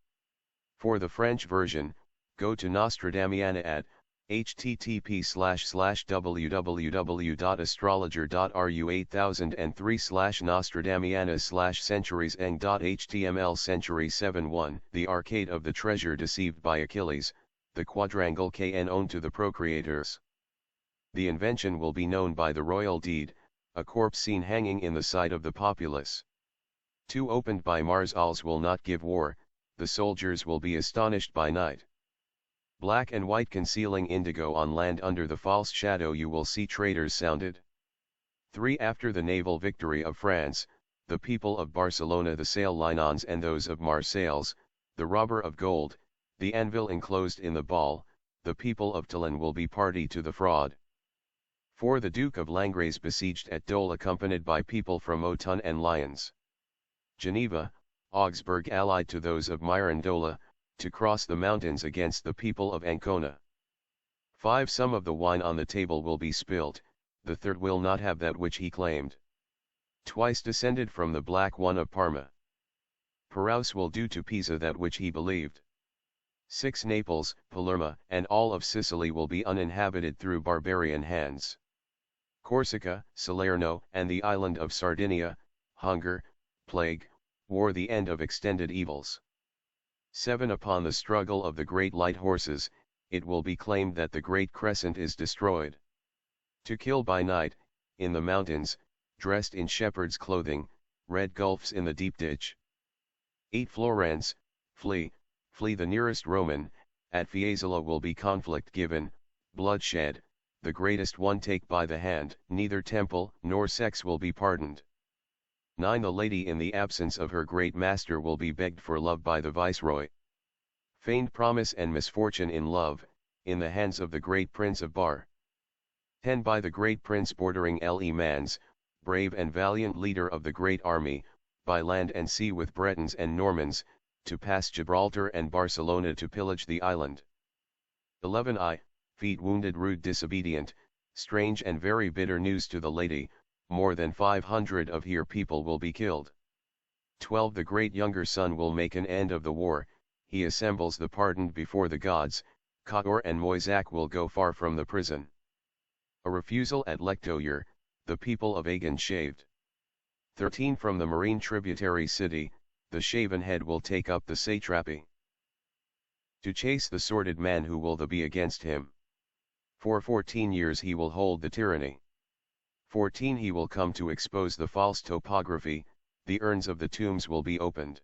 For the French version, go to Nostradamiana at http://www.astrologer.ru8003/Nostradamiana/centurieseng.html Century 7:1 The Arcade of the Treasure deceived by Achilles, the quadrangle KN owned to the procreators. The invention will be known by the royal deed, a corpse seen hanging in the sight of the populace. 2 Opened by Mars Alls will not give war, the soldiers will be astonished by night. Black and white concealing indigo on land under the false shadow you will see traitors sounded. 3 After the naval victory of France, the people of Barcelona the sail linons and those of Marseilles, the robber of gold, the anvil enclosed in the ball, the people of Toulon will be party to the fraud. 4 The Duke of Langres besieged at Dole accompanied by people from Autun and Lyons. Geneva, Augsburg allied to those of Mirandola, to cross the mountains against the people of Ancona. 5 Some of the wine on the table will be spilt, the third will not have that which he claimed. Twice descended from the Black One of Parma. Paraus will do to Pisa that which he believed. 6 Naples, Palermo, and all of Sicily will be uninhabited through barbarian hands. Corsica, Salerno, and the island of Sardinia, hunger, plague, war the end of extended evils. 7 Upon the struggle of the great light horses, it will be claimed that the great crescent is destroyed. To kill by night, in the mountains, dressed in shepherd's clothing, red gulfs in the deep ditch. 8 Florence, flee, flee the nearest Roman, at Fiesole will be conflict given, bloodshed, the greatest one take by the hand, neither temple nor sex will be pardoned. 9. The lady in the absence of her great master will be begged for love by the viceroy. Feigned promise and misfortune in love, in the hands of the great prince of Bar. 10. By the great prince bordering Le Mans, brave and valiant leader of the great army, by land and sea with Bretons and Normans, to pass Gibraltar and Barcelona to pillage the island. 11. Feet wounded rude disobedient, strange and very bitter news to the lady, more than 500 of her people will be killed. 12. The great younger son will make an end of the war, he assembles the pardoned before the gods, Cator and Moisac will go far from the prison. A refusal at Lectoyer, the people of Agan shaved. 13. From the marine tributary city, the shaven head will take up the satrapy. To chase the sordid man who will be against him. For 14 years he will hold the tyranny. 14. He will come to expose the false topography, the urns of the tombs will be opened.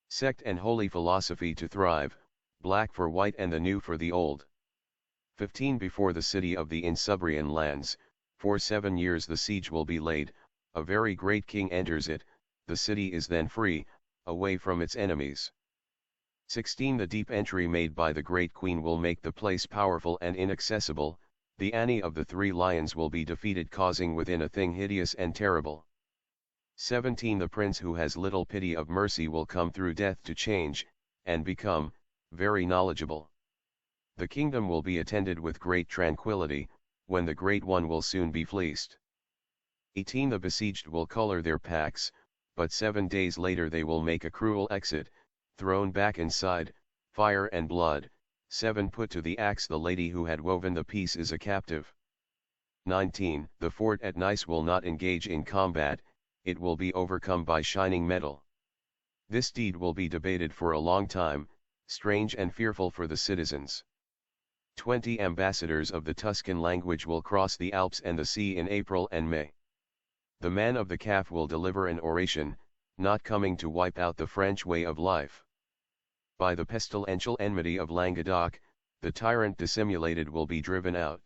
Sect and holy philosophy to thrive, black for white and the new for the old. 15. Before the city of the Insubrian lands, for 7 years the siege will be laid, a very great king enters it, the city is then free, away from its enemies. 16. The deep entry made by the great queen will make the place powerful and inaccessible, the Annie of the 3 lions will be defeated causing within a thing hideous and terrible. 17. The prince who has little pity of mercy will come through death to change, and become, very knowledgeable. The kingdom will be attended with great tranquility, when the great one will soon be fleeced. 18. The besieged will color their packs, but 7 days later they will make a cruel exit, thrown back inside, fire and blood. 7. Put to the axe the lady who had woven the peace is a captive. 19. The fort at Nice will not engage in combat, it will be overcome by shining metal. This deed will be debated for a long time, strange and fearful for the citizens. 20. Ambassadors of the Tuscan language will cross the Alps and the sea in April and May. The man of the calf will deliver an oration, not coming to wipe out the French way of life. By the pestilential enmity of Languedoc, the tyrant dissimulated will be driven out.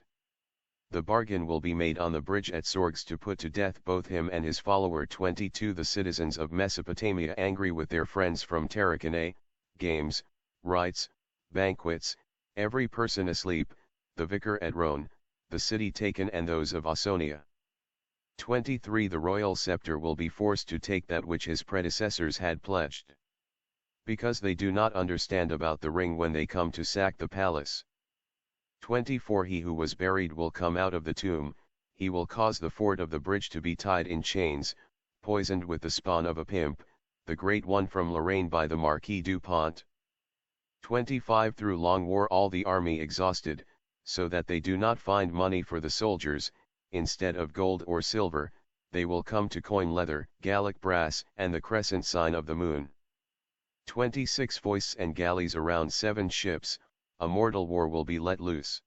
The bargain will be made on the bridge at Sorgues to put to death both him and his follower. 22. The citizens of Mesopotamia angry with their friends from Tarraconais, games, rites, banquets, every person asleep, the vicar at Rhone, the city taken and those of Ausonia. 23. The royal scepter will be forced to take that which his predecessors had pledged. Because they do not understand about the ring when they come to sack the palace. 24. He who was buried will come out of the tomb, he will cause the fort of the bridge to be tied in chains, poisoned with the spawn of a pimp, the great one from Lorraine by the Marquis du Pont. 25. Through long war all the army exhausted, so that they do not find money for the soldiers, instead of gold or silver, they will come to coin leather, Gallic brass and the crescent sign of the moon. 26. Foists and galleys around 7 ships, a mortal war will be let loose.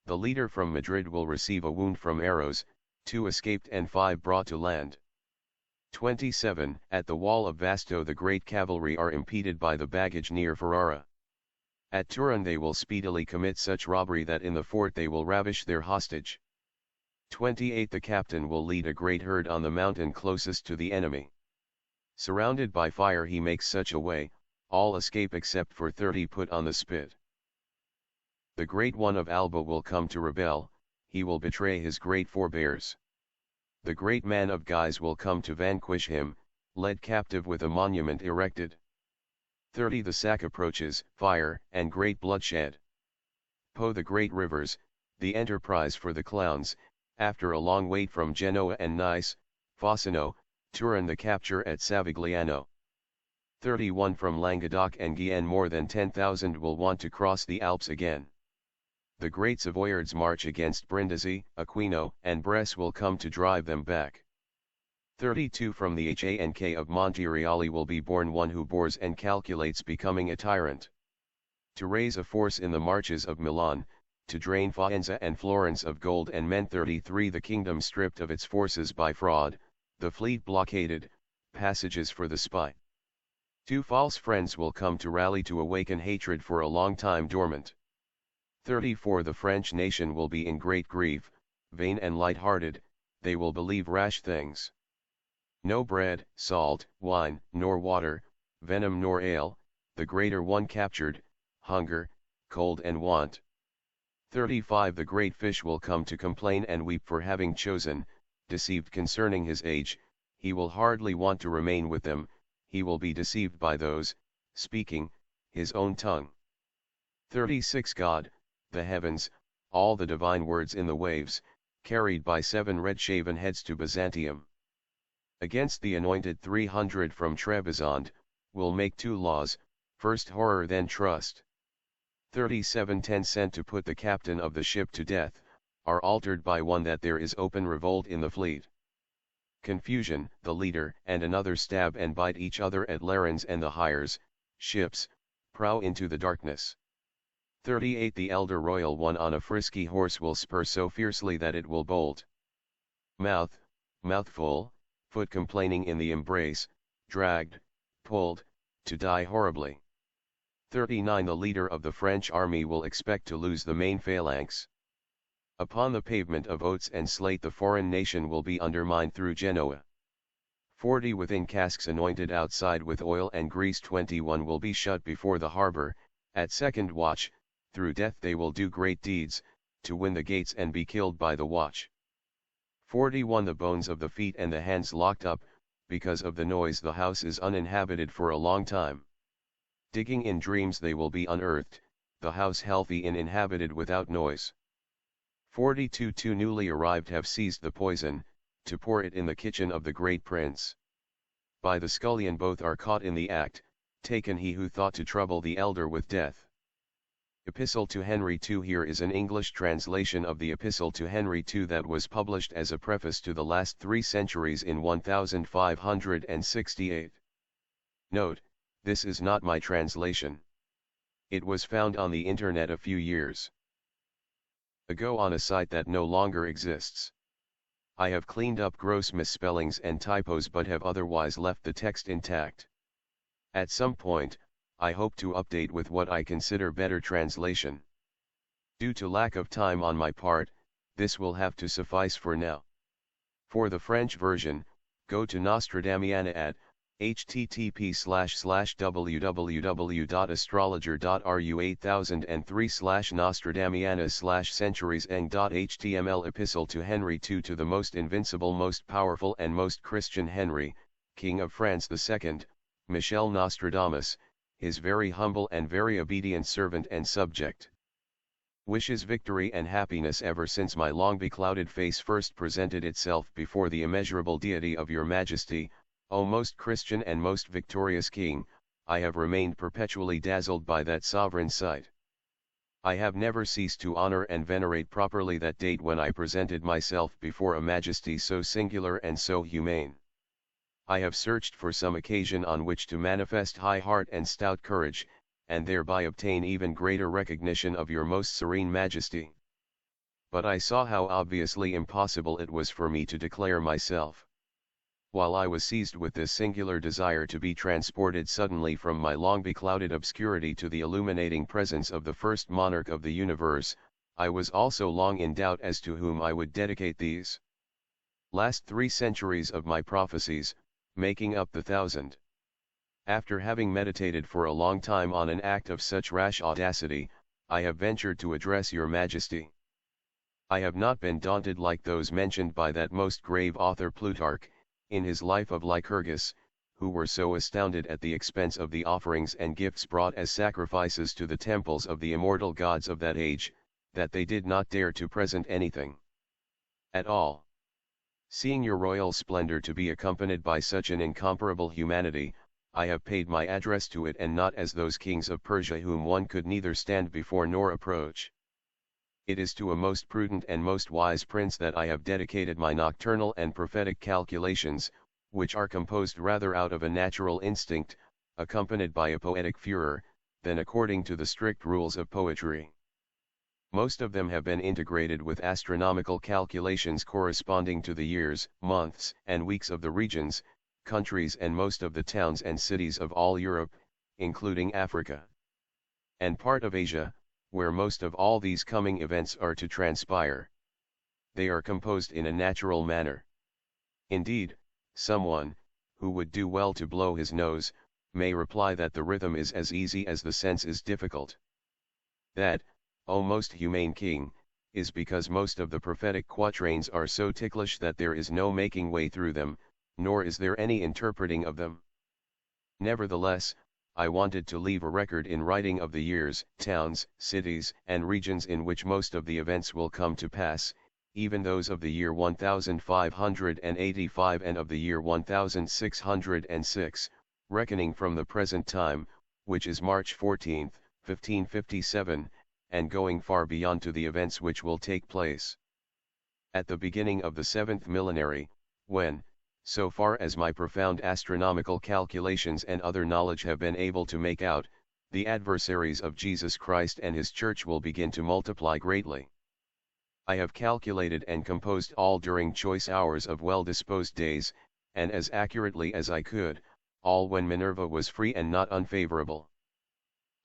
The leader from Madrid will receive a wound from arrows, 2 escaped and 5 brought to land. 27. At the wall of Vasto the great cavalry are impeded by the baggage near Ferrara. At Turin they will speedily commit such robbery that in the fort they will ravish their hostage. 28. The captain will lead a great herd on the mountain closest to the enemy. Surrounded by fire he makes such a way, all escape except for 30 put on the spit. The great one of Alba will come to rebel, he will betray his great forebears. The great man of Guise will come to vanquish him, led captive with a monument erected. 30. The sack approaches, fire and great bloodshed. Po the great rivers, the enterprise for the clowns, after a long wait from Genoa and Nice, Fossano, Turin the capture at Savigliano. 31. From Languedoc and Guyenne more than 10,000 will want to cross the Alps again. The great Savoyards march against Brindisi, Aquino and Bresse will come to drive them back. 32. From the Hank of Montereali will be born one who bores and calculates becoming a tyrant. To raise a force in the marches of Milan, to drain Faenza and Florence of gold and men. 33. The kingdom stripped of its forces by fraud, the fleet blockaded, passages for the spy. 2. False friends will come to rally to awaken hatred for a long time dormant. 34. The French nation will be in great grief, vain and light-hearted, they will believe rash things. No bread, salt, wine, nor water, venom nor ale, the greater one captured, hunger, cold and want. 35 The great fish will come to complain and weep for having chosen, deceived concerning his age, he will hardly want to remain with them, he will be deceived by those, speaking, his own tongue. 36 God, the heavens, all the divine words in the waves, carried by 7 red-shaven heads to Byzantium. Against the anointed 300 from Trebizond, will make 2 laws, first horror then trust. 37 10 sent to put the captain of the ship to death, are altered by one that there is open revolt in the fleet. Confusion, the leader and another stab and bite each other at Larens and the hires, ships, prow into the darkness. 38 The elder royal one on a frisky horse will spur so fiercely that it will bolt. Mouthful, foot complaining in the embrace, dragged, pulled, to die horribly. 39 The leader of the French army will expect to lose the main phalanx. Upon the pavement of oats and slate the foreign nation will be undermined through Genoa. 40 Within casks anointed outside with oil and grease 21 will be shut before the harbor, at second watch, through death they will do great deeds, to win the gates and be killed by the watch. 41 The bones of the feet and the hands locked up, because of the noise the house is uninhabited for a long time. Digging in dreams they will be unearthed, the house healthy and inhabited without noise. 42 Two newly arrived have seized the poison, to pour it in the kitchen of the great prince. By the scullion both are caught in the act, taken he who thought to trouble the elder with death. Epistle to Henry II Here is an English translation of the Epistle to Henry II that was published as a preface to the last 3 centuries in 1568. Note, this is not my translation. It was found on the internet a few years ago on a site that no longer exists. I have cleaned up gross misspellings and typos but have otherwise left the text intact. At some point, I hope to update with what I consider better translation. Due to lack of time on my part, this will have to suffice for now. For the French version, go to Nostradamiana at http://www.astrologer.ru8003/Nostradamiana/centurieseng.html Epistle to Henry II To the most invincible, most powerful and most Christian Henry, King of France II, Michel Nostradamus, his very humble and very obedient servant and subject. Wishes victory and happiness ever since my long beclouded face first presented itself before the immeasurable deity of your majesty, O most Christian and most victorious King, I have remained perpetually dazzled by that sovereign sight. I have never ceased to honor and venerate properly that date when I presented myself before a majesty so singular and so humane. I have searched for some occasion on which to manifest high heart and stout courage, and thereby obtain even greater recognition of your most serene majesty. But I saw how obviously impossible it was for me to declare myself. While I was seized with this singular desire to be transported suddenly from my long beclouded obscurity to the illuminating presence of the first monarch of the universe, I was also long in doubt as to whom I would dedicate these last 3 centuries of my prophecies, making up the 1000. After having meditated for a long time on an act of such rash audacity, I have ventured to address your majesty. I have not been daunted like those mentioned by that most grave author Plutarch, in his life of Lycurgus, who were so astounded at the expense of the offerings and gifts brought as sacrifices to the temples of the immortal gods of that age, that they did not dare to present anything at all. Seeing your royal splendor to be accompanied by such an incomparable humanity, I have paid my address to it, and not as those kings of Persia whom one could neither stand before nor approach. It is to a most prudent and most wise prince that I have dedicated my nocturnal and prophetic calculations, which are composed rather out of a natural instinct, accompanied by a poetic furor, than according to the strict rules of poetry. Most of them have been integrated with astronomical calculations corresponding to the years, months, and weeks of the regions, countries and most of the towns and cities of all Europe, including Africa and part of Asia, where most of all these coming events are to transpire. They are composed in a natural manner. Indeed, Someone, who would do well to blow his nose, may reply that the rhythm is as easy as the sense is difficult. That, O most humane king, is because most of the prophetic quatrains are so ticklish that there is no making way through them, nor is there any interpreting of them. Nevertheless, I wanted to leave a record in writing of the years, towns, cities, and regions in which most of the events will come to pass, even those of the year 1585 and of the year 1606, reckoning from the present time, which is March 14, 1557, and going far beyond to the events which will take place at the beginning of the 7th millenary, when, so far as my profound astronomical calculations and other knowledge have been able to make out, the adversaries of Jesus Christ and his church will begin to multiply greatly. I have calculated and composed all during choice hours of well-disposed days, and as accurately as I could, all when Minerva was free and not unfavorable.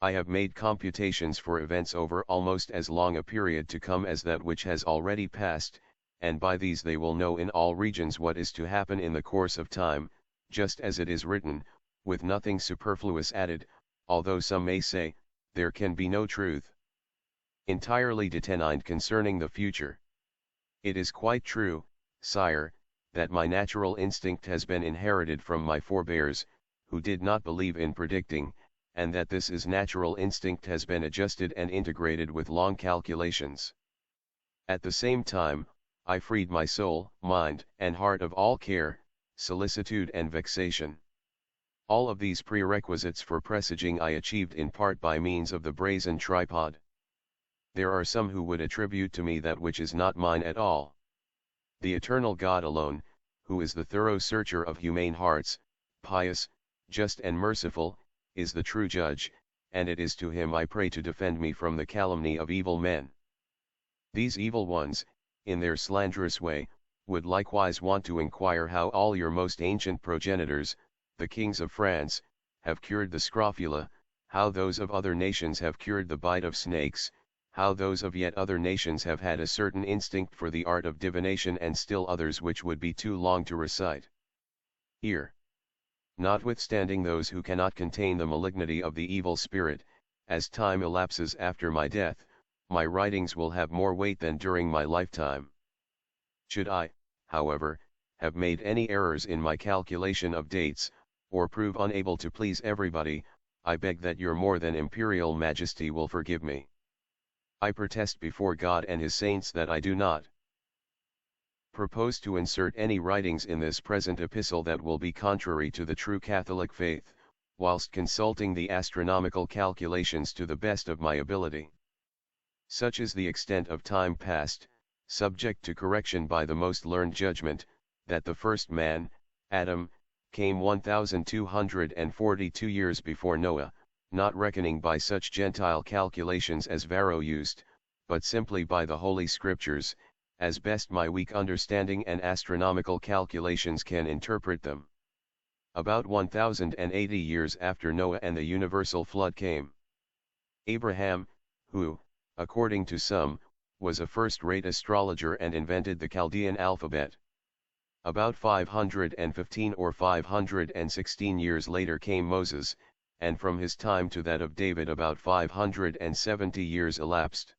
I have made computations for events over almost as long a period to come as that which has already passed, and by these they will know in all regions what is to happen in the course of time, just as it is written, with nothing superfluous added, although some may say, there can be no truth entirely determined concerning the future. It is quite true, sire, that my natural instinct has been inherited from my forebears, who did not believe in predicting, and that this natural instinct has been adjusted and integrated with long calculations. At the same time, I freed my soul, mind, and heart of all care, solicitude and vexation. All of these prerequisites for presaging I achieved in part by means of the brazen tripod. There are some who would attribute to me that which is not mine at all. The eternal God alone, who is the thorough searcher of humane hearts, pious, just and merciful, is the true judge, and it is to him I pray to defend me from the calumny of evil men. These evil ones, in their slanderous way, would likewise want to inquire how all your most ancient progenitors, the kings of France, have cured the scrofula, how those of other nations have cured the bite of snakes, how those of yet other nations have had a certain instinct for the art of divination, and still others which would be too long to recite here. Notwithstanding those who cannot contain the malignity of the evil spirit, as time elapses after my death, my writings will have more weight than during my lifetime. Should I, however, have made any errors in my calculation of dates, or prove unable to please everybody, I beg that your more than imperial majesty will forgive me. I protest before God and his saints that I do not propose to insert any writings in this present epistle that will be contrary to the true Catholic faith, whilst consulting the astronomical calculations to the best of my ability. Such is the extent of time past, subject to correction by the most learned judgment, that the first man, Adam, came 1242 years before Noah, not reckoning by such Gentile calculations as Varro used, but simply by the Holy Scriptures, as best my weak understanding and astronomical calculations can interpret them. About 1080 years after Noah and the universal flood came Abraham, who, according to some, was a first-rate astrologer and invented the Chaldean alphabet. About 515 or 516 years later came Moses, and from his time to that of David about 570 years elapsed.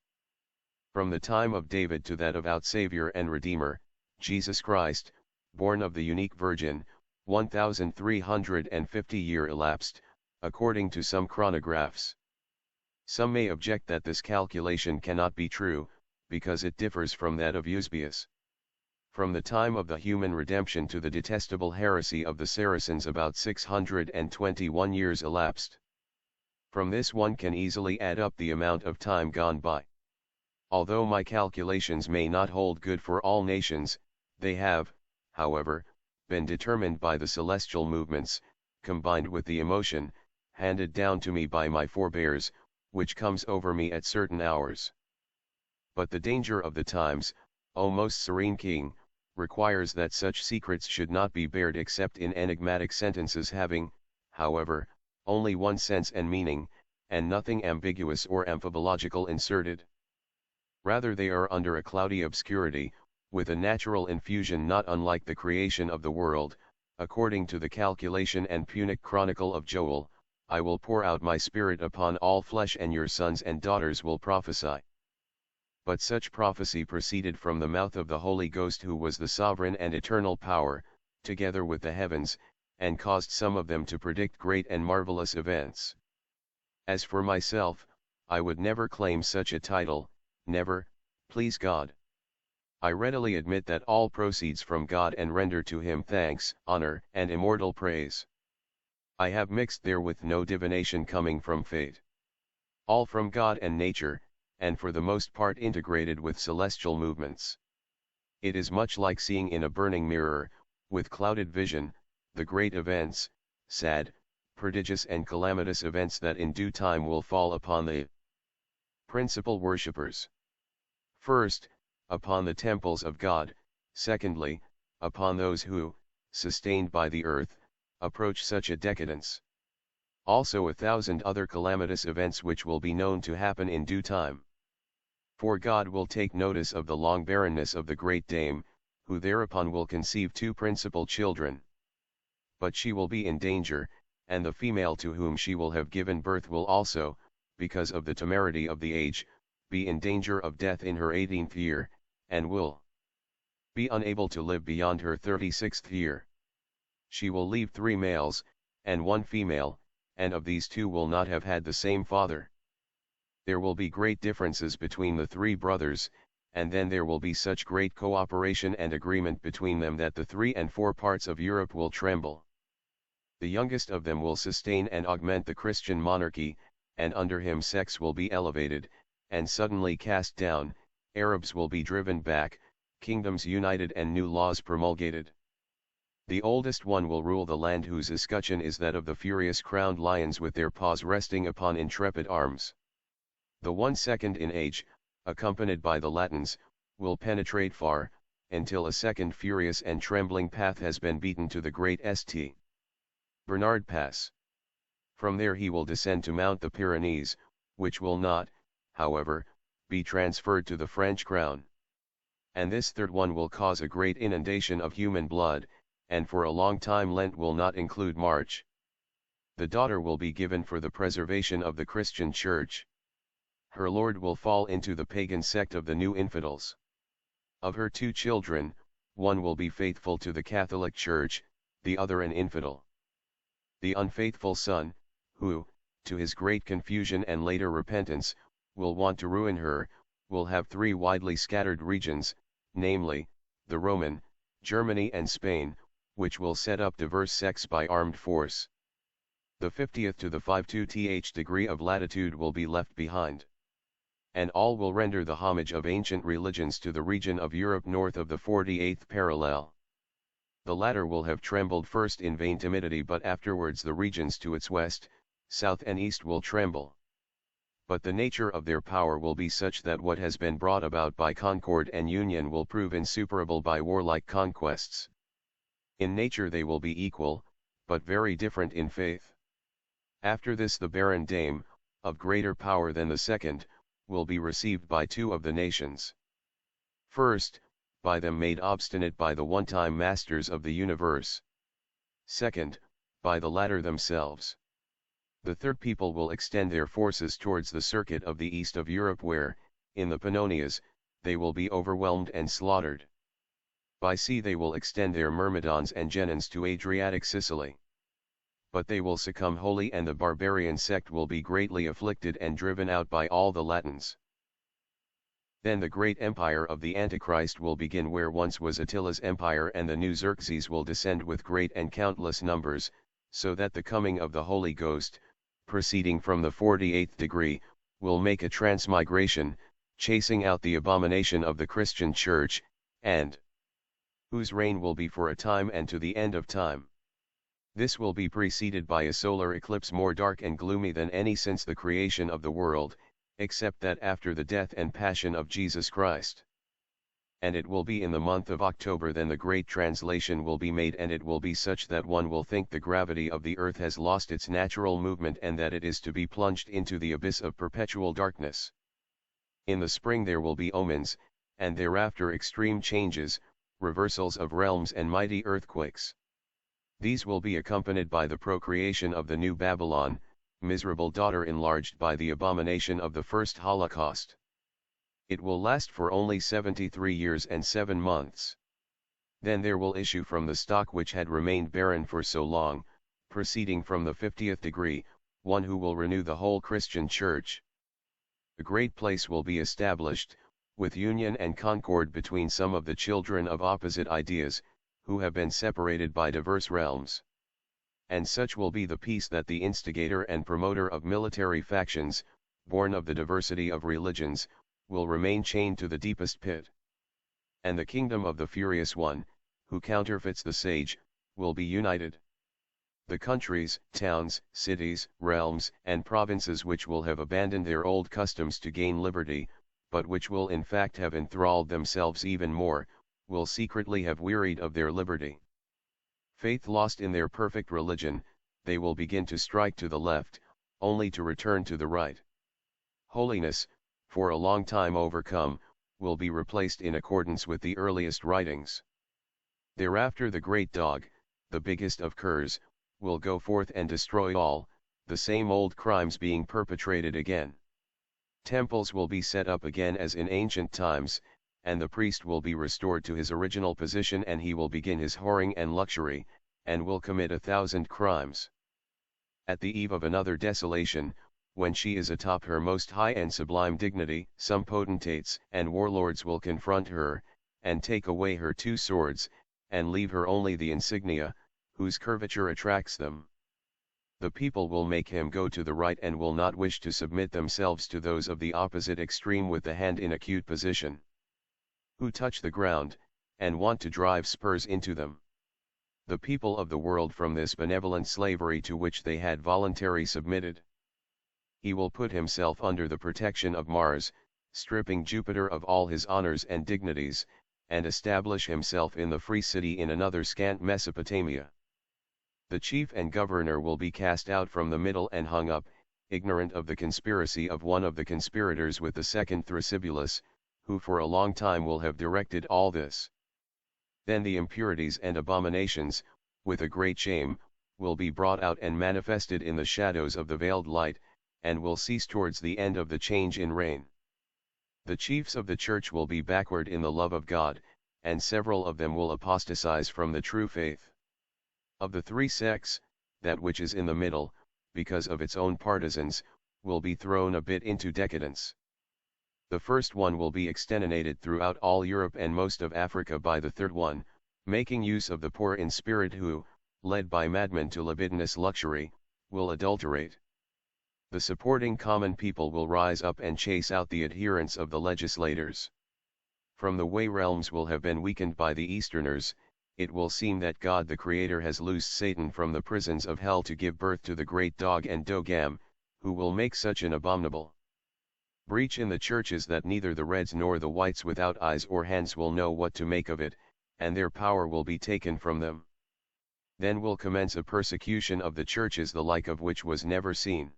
From the time of David to that of our Savior and Redeemer, Jesus Christ, born of the unique Virgin, 1350 year elapsed, according to some chronographs. Some may object that this calculation cannot be true, because it differs from that of Eusebius. From the time of the human redemption to the detestable heresy of the Saracens about 621 years elapsed. From this one can easily add up the amount of time gone by. Although my calculations may not hold good for all nations, they have, however, been determined by the celestial movements, combined with the emotion, handed down to me by my forebears, which comes over me at certain hours. But the danger of the times, O most serene King, requires that such secrets should not be bared except in enigmatic sentences having, however, only one sense and meaning, and nothing ambiguous or amphibological inserted. Rather they are under a cloudy obscurity, with a natural infusion not unlike the creation of the world, according to the calculation and Punic chronicle of Joel, I will pour out my spirit upon all flesh and your sons and daughters will prophesy. But such prophecy proceeded from the mouth of the Holy Ghost, who was the sovereign and eternal power, together with the heavens, and caused some of them to predict great and marvelous events. As for myself, I would never claim such a title, never, please God. I readily admit that all proceeds from God and render to him thanks, honor, and immortal praise. I have mixed therewith no divination coming from fate. All from God and nature, and for the most part integrated with celestial movements. It is much like seeing in a burning mirror, with clouded vision, the great events, sad, prodigious and calamitous events that in due time will fall upon the principal worshippers. First, upon the temples of God, secondly, upon those who, sustained by the earth, approach such a decadence. Also 1,000 other calamitous events which will be known to happen in due time. For God will take notice of the long barrenness of the great dame, who thereupon will conceive 2 principal children. But she will be in danger, and the female to whom she will have given birth will also, because of the temerity of the age, be in danger of death in her 18th year, and will be unable to live beyond her 36th year. She will leave 3 males, and 1 female, and of these 2 will not have had the same father. There will be great differences between the 3 brothers, and then there will be such great cooperation and agreement between them that the 3 and 4 parts of Europe will tremble. The youngest of them will sustain and augment the Christian monarchy, and under him sects will be elevated, and suddenly cast down, Arabs will be driven back, kingdoms united and new laws promulgated. The oldest one will rule the land, whose escutcheon is that of the furious crowned lions with their paws resting upon intrepid arms. The one second in age, accompanied by the Latins, will penetrate far, until a second furious and trembling path has been beaten to the great St. Bernard Pass. From there he will descend to mount the Pyrenees, which will not, however, be transferred to the French crown. And this third one will cause a great inundation of human blood, and for a long time Lent will not include March. The daughter will be given for the preservation of the Christian Church. Her lord will fall into the pagan sect of the new infidels. Of her 2 children, one will be faithful to the Catholic Church, the other an infidel. The unfaithful son, who, to his great confusion and later repentance, will want to ruin her, will have 3 widely scattered regions, namely, the Roman, Germany and Spain, which will set up diverse sects by armed force. The 50th to the 52th degree of latitude will be left behind. And all will render the homage of ancient religions to the region of Europe north of the 48th parallel. The latter will have trembled first in vain timidity, but afterwards the regions to its west, south and east will tremble. But the nature of their power will be such that what has been brought about by concord and union will prove insuperable by warlike conquests. In nature they will be equal, but very different in faith. After this the barren dame, of greater power than the second, will be received by 2 of the nations. First, by them made obstinate by the one-time masters of the universe. Second, by the latter themselves. The third people will extend their forces towards the circuit of the east of Europe where, in the Pannonias, they will be overwhelmed and slaughtered. By sea they will extend their myrmidons and genons to Adriatic Sicily. But they will succumb wholly, and the barbarian sect will be greatly afflicted and driven out by all the Latins. Then the great empire of the Antichrist will begin where once was Attila's empire, and the new Xerxes will descend with great and countless numbers, so that the coming of the Holy Ghost, proceeding from the 48th degree, will make a transmigration, chasing out the abomination of the Christian Church, and whose reign will be for a time and to the end of time. This will be preceded by a solar eclipse more dark and gloomy than any since the creation of the world, except that after the death and passion of Jesus Christ. And it will be in the month of October. Then the great translation will be made, and it will be such that one will think the gravity of the earth has lost its natural movement, and that it is to be plunged into the abyss of perpetual darkness. In the spring there will be omens, and thereafter extreme changes, reversals of realms and mighty earthquakes. These will be accompanied by the procreation of the new Babylon, miserable daughter enlarged by the abomination of the first Holocaust. It will last for only 73 years and 7 months. Then there will issue from the stock which had remained barren for so long, proceeding from the 50th degree, one who will renew the whole Christian Church. A great place will be established, with union and concord between some of the children of opposite ideas, who have been separated by diverse realms. And such will be the peace that the instigator and promoter of military factions, born of the diversity of religions, will remain chained to the deepest pit. And the kingdom of the furious one, who counterfeits the sage, will be united. The countries, towns, cities, realms, and provinces which will have abandoned their old customs to gain liberty, but which will in fact have enthralled themselves even more, will secretly have wearied of their liberty. Faith lost in their perfect religion, they will begin to strike to the left, only to return to the right. Holiness, for a long time overcome, will be replaced in accordance with the earliest writings. Thereafter the great dog, the biggest of curs, will go forth and destroy all, the same old crimes being perpetrated again. Temples will be set up again as in ancient times, and the priest will be restored to his original position, and he will begin his whoring and luxury, and will commit 1,000 crimes. At the eve of another desolation, when she is atop her most high and sublime dignity, some potentates and warlords will confront her, and take away her 2 swords, and leave her only the insignia, whose curvature attracts them. The people will make him go to the right and will not wish to submit themselves to those of the opposite extreme with the hand in acute position, who touch the ground, and want to drive spurs into them. The people of the world from this benevolent slavery to which they had voluntarily submitted. He will put himself under the protection of Mars, stripping Jupiter of all his honors and dignities, and establish himself in the free city in another scant Mesopotamia. The chief and governor will be cast out from the middle and hung up, ignorant of the conspiracy of one of the conspirators with the second Thrasybulus, who for a long time will have directed all this. Then the impurities and abominations, with a great shame, will be brought out and manifested in the shadows of the veiled light, and will cease towards the end of the change in reign. The chiefs of the church will be backward in the love of God, and several of them will apostatize from the true faith. Of the 3 sects, that which is in the middle, because of its own partisans, will be thrown a bit into decadence. The first one will be exterminated throughout all Europe and most of Africa by the third one, making use of the poor in spirit who, led by madmen to libidinous luxury, will adulterate. The supporting common people will rise up and chase out the adherents of the legislators. From the way realms will have been weakened by the Easterners, it will seem that God the Creator has loosed Satan from the prisons of hell to give birth to the great dog and dogam, who will make such an abominable breach in the churches that neither the reds nor the whites without eyes or hands will know what to make of it, and their power will be taken from them. Then will commence a persecution of the churches the like of which was never seen.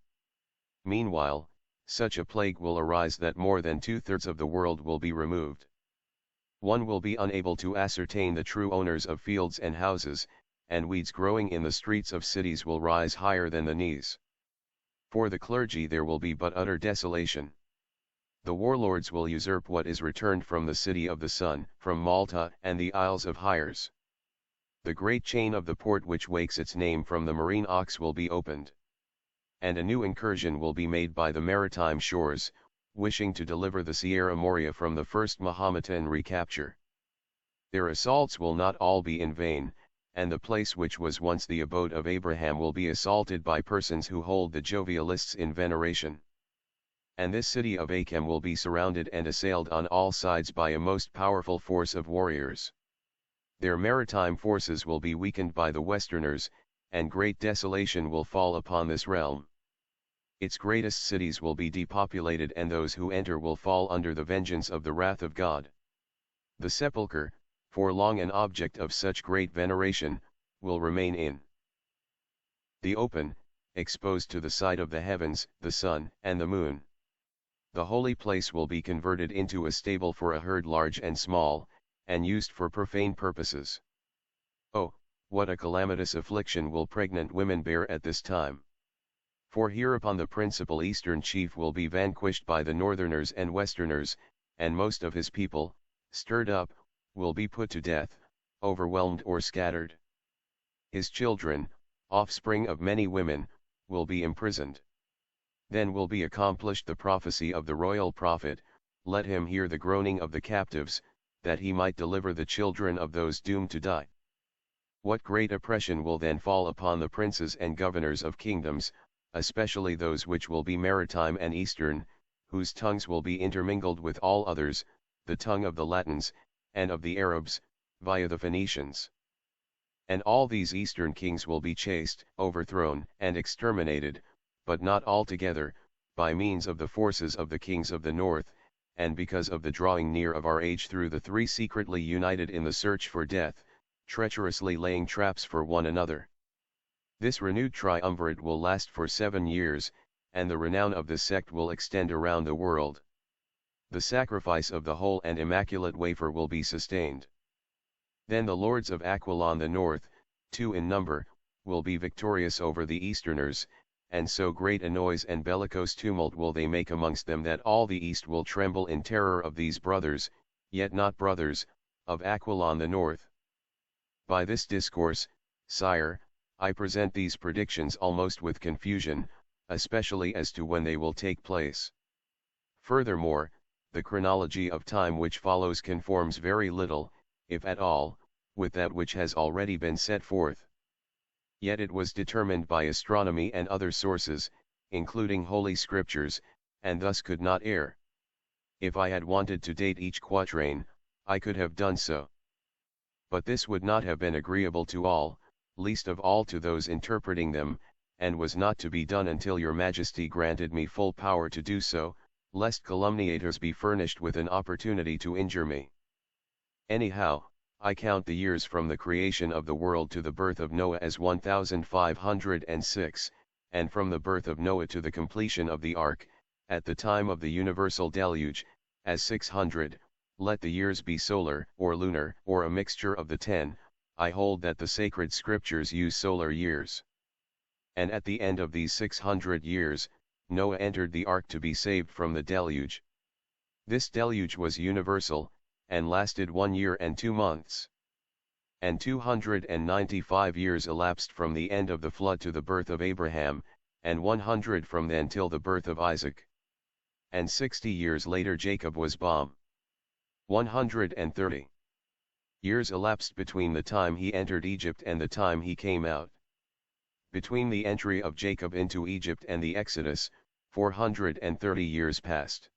Meanwhile, such a plague will arise that more than 2/3 of the world will be removed. One will be unable to ascertain the true owners of fields and houses, and weeds growing in the streets of cities will rise higher than the knees. For the clergy there will be but utter desolation. The warlords will usurp what is returned from the city of the sun, from Malta and the Isles of Hyers. The great chain of the port which wakes its name from the marine ox will be opened. And a new incursion will be made by the maritime shores, wishing to deliver the Sierra Moria from the first Mahometan recapture. Their assaults will not all be in vain, and the place which was once the abode of Abraham will be assaulted by persons who hold the jovialists in veneration. And this city of Achem will be surrounded and assailed on all sides by a most powerful force of warriors. Their maritime forces will be weakened by the Westerners, and great desolation will fall upon this realm. Its greatest cities will be depopulated, and those who enter will fall under the vengeance of the wrath of God. The sepulchre, for long an object of such great veneration, will remain in the open, exposed to the sight of the heavens, the sun, and the moon. The holy place will be converted into a stable for a herd large and small, and used for profane purposes. Oh, What a calamitous affliction will pregnant women bear at this time! For hereupon the principal eastern chief will be vanquished by the northerners and westerners, and most of his people, stirred up, will be put to death, overwhelmed or scattered. His children, offspring of many women, will be imprisoned. Then will be accomplished the prophecy of the royal prophet, let him hear the groaning of the captives, that he might deliver the children of those doomed to die. What great oppression will then fall upon the princes and governors of kingdoms, especially those which will be maritime and eastern, whose tongues will be intermingled with all others, the tongue of the Latins, and of the Arabs, via the Phoenicians. And all these eastern kings will be chased, overthrown, and exterminated, but not altogether, by means of the forces of the kings of the north, and because of the drawing near of our age through the three secretly united in the search for death, treacherously laying traps for one another. This renewed triumvirate will last for 7 years, and the renown of this sect will extend around the world. The sacrifice of the whole and immaculate wafer will be sustained. Then the lords of Aquilon the north, 2 in number, will be victorious over the easterners, and so great a noise and bellicose tumult will they make amongst them that all the east will tremble in terror of these brothers, yet not brothers, of Aquilon the north. By this discourse, sire, I present these predictions almost with confusion, especially as to when they will take place. Furthermore, the chronology of time which follows conforms very little, if at all, with that which has already been set forth. Yet it was determined by astronomy and other sources, including Holy Scriptures, and thus could not err. If I had wanted to date each quatrain, I could have done so. But this would not have been agreeable to all, least of all to those interpreting them, and was not to be done until your Majesty granted me full power to do so, lest calumniators be furnished with an opportunity to injure me. Anyhow, I count the years from the creation of the world to the birth of Noah as 1506, and from the birth of Noah to the completion of the ark, at the time of the universal deluge, as 600, let the years be solar, or lunar, or a mixture of the 10, I hold that the sacred scriptures use solar years. And at the end of these 600 years, Noah entered the ark to be saved from the deluge. This deluge was universal, and lasted 1 year and 2 months. And 295 years elapsed from the end of the flood to the birth of Abraham, and 100 from then till the birth of Isaac. And 60 years later Jacob was born. 130 years elapsed between the time he entered Egypt and the time he came out. Between the entry of Jacob into Egypt and the Exodus, 430 years passed.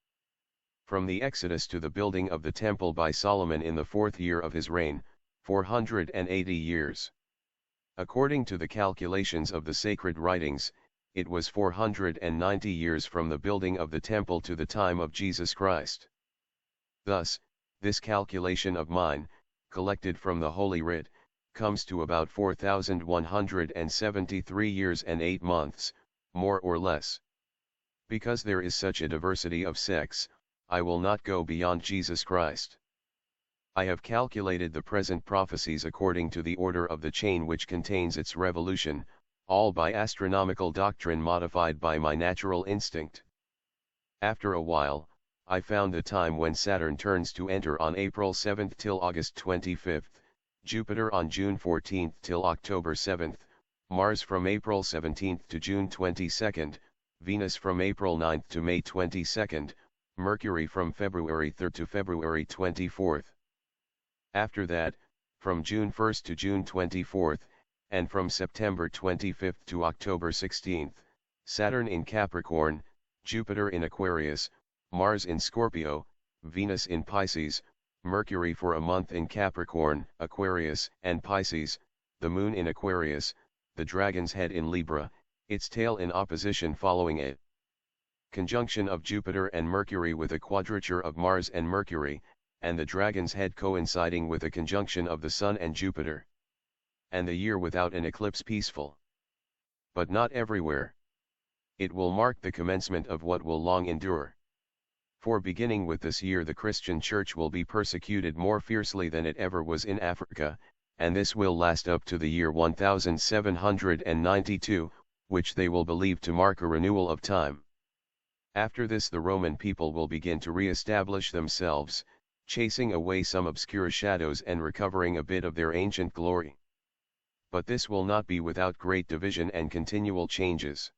From the Exodus to the building of the temple by Solomon in the 4th year of his reign, 480 years. According to the calculations of the sacred writings, it was 490 years from the building of the temple to the time of Jesus Christ. Thus, this calculation of mine, collected from the Holy Writ, comes to about 4,173 years and 8 months, more or less. Because there is such a diversity of sects, I will not go beyond Jesus Christ. I have calculated the present prophecies according to the order of the chain which contains its revolution, all by astronomical doctrine modified by my natural instinct. After a while, I found the time when Saturn turns to enter on April 7 till August 25, Jupiter on June 14 till October 7, Mars from April 17 to June 22, Venus from April 9 to May 22, Mercury from February 3 to February 24. After that, from June 1 to June 24, and from September 25 to October 16, Saturn in Capricorn, Jupiter in Aquarius, Mars in Scorpio, Venus in Pisces, Mercury for a month in Capricorn, Aquarius, and Pisces, the Moon in Aquarius, the Dragon's head in Libra, its tail in opposition following it. Conjunction of Jupiter and Mercury with a quadrature of Mars and Mercury, and the Dragon's head coinciding with a conjunction of the Sun and Jupiter. And the year without an eclipse peaceful. But not everywhere. It will mark the commencement of what will long endure. For beginning with this year the Christian Church will be persecuted more fiercely than it ever was in Africa, and this will last up to the year 1792, which they will believe to mark a renewal of time. After this the Roman people will begin to re-establish themselves, chasing away some obscure shadows and recovering a bit of their ancient glory. But this will not be without great division and continual changes.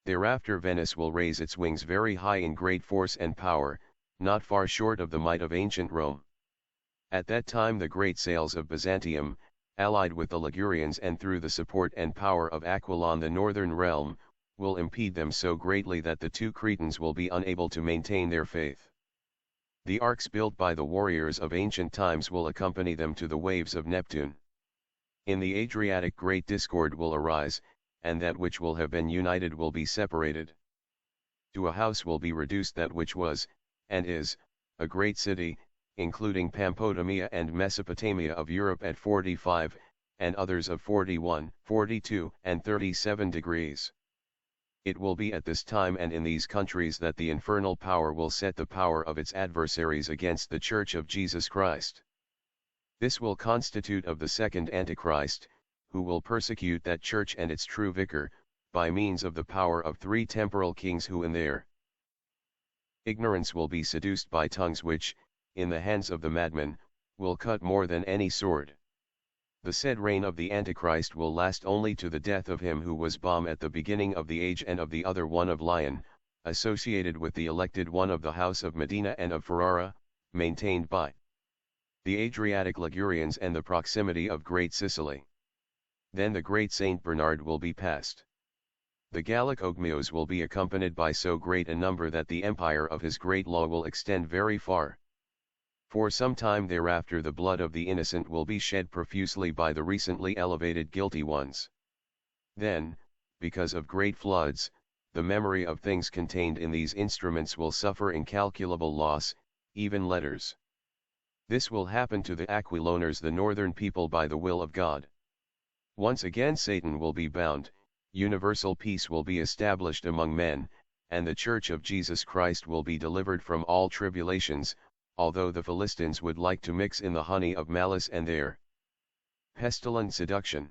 Thereafter Venice will raise its wings very high in great force and power, not far short of the might of ancient Rome. At that time the great sails of Byzantium, allied with the Ligurians and through the support and power of Aquilon the northern realm, will impede them so greatly that the two Cretans will be unable to maintain their faith. The arks built by the warriors of ancient times will accompany them to the waves of Neptune. In the Adriatic great discord will arise, and that which will have been united will be separated. To a house will be reduced that which was, and is, a great city, including Pampodamia and Mesopotamia of Europe at 45, and others of 41, 42, and 37 degrees. It will be at this time and in these countries that the infernal power will set the power of its adversaries against the Church of Jesus Christ. This will constitute of the second Antichrist, who will persecute that Church and its true vicar, by means of the power of three temporal kings who in their ignorance will be seduced by tongues which, in the hands of the madman, will cut more than any sword. The said reign of the Antichrist will last only to the death of him who was bomb at the beginning of the age and of the other one of Lion, associated with the elected one of the house of Medina and of Ferrara, maintained by the Adriatic Ligurians and the proximity of Great Sicily. Then the great Saint Bernard will be passed. The Gallic Ogmios will be accompanied by so great a number that the empire of his great law will extend very far. For some time thereafter the blood of the innocent will be shed profusely by the recently elevated guilty ones. Then, because of great floods, the memory of things contained in these instruments will suffer incalculable loss, even letters. This will happen to the Aquiloners, the northern people, by the will of God. Once again Satan will be bound, universal peace will be established among men, and the Church of Jesus Christ will be delivered from all tribulations, although the Philistines would like to mix in the honey of malice and their pestilent seduction.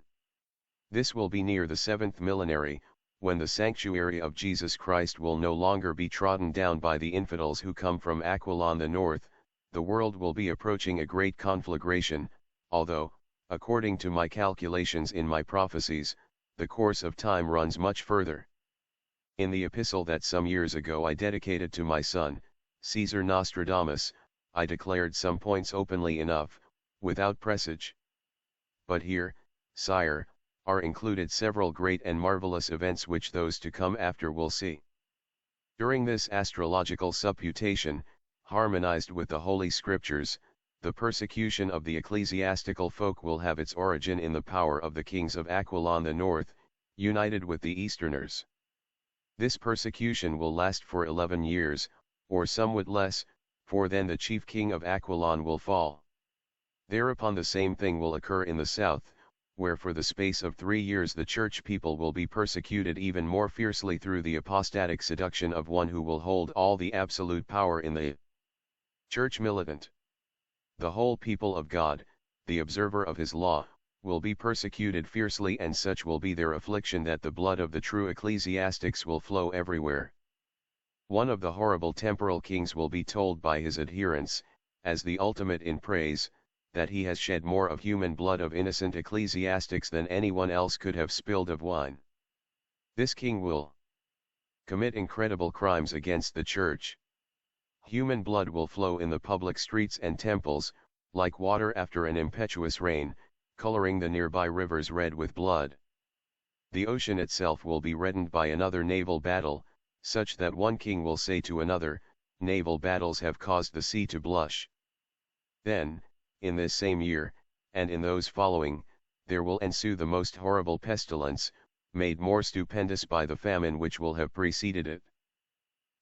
This will be near the 7th millenary, when the sanctuary of Jesus Christ will no longer be trodden down by the infidels who come from Aquilon the north. The world will be approaching a great conflagration, although, according to my calculations in my prophecies, the course of time runs much further. In the epistle that some years ago I dedicated to my son, Caesar Nostradamus, I declared some points openly enough, without presage. But here, sire, are included several great and marvelous events which those to come after will see. During this astrological supputation, harmonized with the Holy Scriptures, the persecution of the ecclesiastical folk will have its origin in the power of the kings of Aquilon the north, united with the Easterners. This persecution will last for 11 years, or somewhat less, for then the chief king of Aquilon will fall. Thereupon the same thing will occur in the south, where for the space of 3 years the church people will be persecuted even more fiercely through the apostatic seduction of one who will hold all the absolute power in the church militant. The whole people of God, the observer of his law, will be persecuted fiercely, and such will be their affliction that the blood of the true ecclesiastics will flow everywhere. One of the horrible temporal kings will be told by his adherents, as the ultimate in praise, that he has shed more of human blood of innocent ecclesiastics than anyone else could have spilled of wine. This king will commit incredible crimes against the church. Human blood will flow in the public streets and temples, like water after an impetuous rain, coloring the nearby rivers red with blood. The ocean itself will be reddened by another naval battle, such that one king will say to another, "Naval battles have caused the sea to blush." Then, in this same year, and in those following, there will ensue the most horrible pestilence, made more stupendous by the famine which will have preceded it.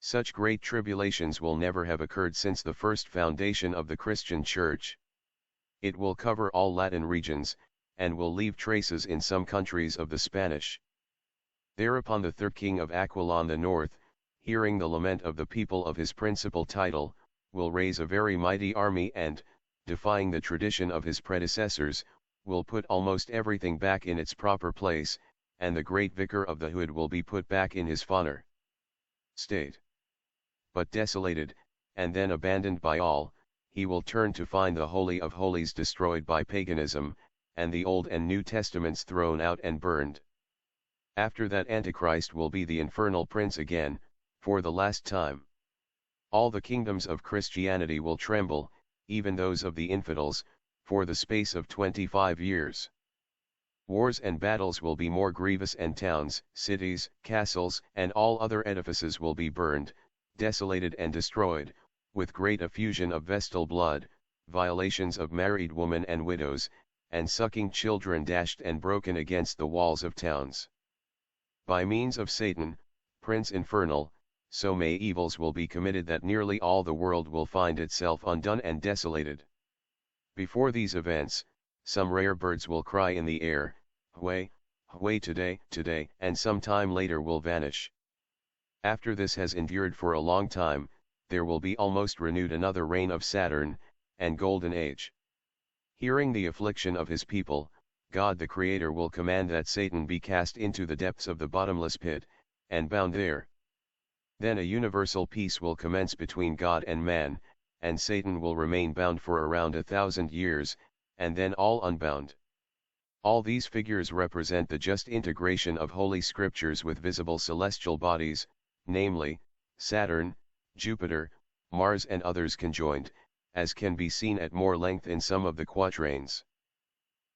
Such great tribulations will never have occurred since the first foundation of the Christian Church. It will cover all Latin regions, and will leave traces in some countries of the Spanish. Thereupon the third king of Aquilon the north, hearing the lament of the people of his principal title, will raise a very mighty army and, defying the tradition of his predecessors, will put almost everything back in its proper place, and the great vicar of the hood will be put back in his former state. But desolated, and then abandoned by all, he will turn to find the Holy of Holies destroyed by paganism, and the Old and New Testaments thrown out and burned. After that Antichrist will be the infernal prince again, for the last time. All the kingdoms of Christianity will tremble, even those of the infidels, for the space of 25 years. Wars and battles will be more grievous, and towns, cities, castles, and all other edifices will be burned, desolated and destroyed, with great effusion of vestal blood, violations of married women and widows, and sucking children dashed and broken against the walls of towns. By means of Satan, Prince Infernal, so many evils will be committed that nearly all the world will find itself undone and desolated. Before these events, some rare birds will cry in the air, "Hway, hway today, today," and some time later will vanish. After this has endured for a long time, there will be almost renewed another reign of Saturn, and Golden Age. Hearing the affliction of his people, God the Creator will command that Satan be cast into the depths of the bottomless pit, and bound there. Then a universal peace will commence between God and man, and Satan will remain bound for around 1,000 years, and then all unbound. All these figures represent the just integration of Holy Scriptures with visible celestial bodies, namely, Saturn, Jupiter, Mars and others conjoined, as can be seen at more length in some of the quatrains.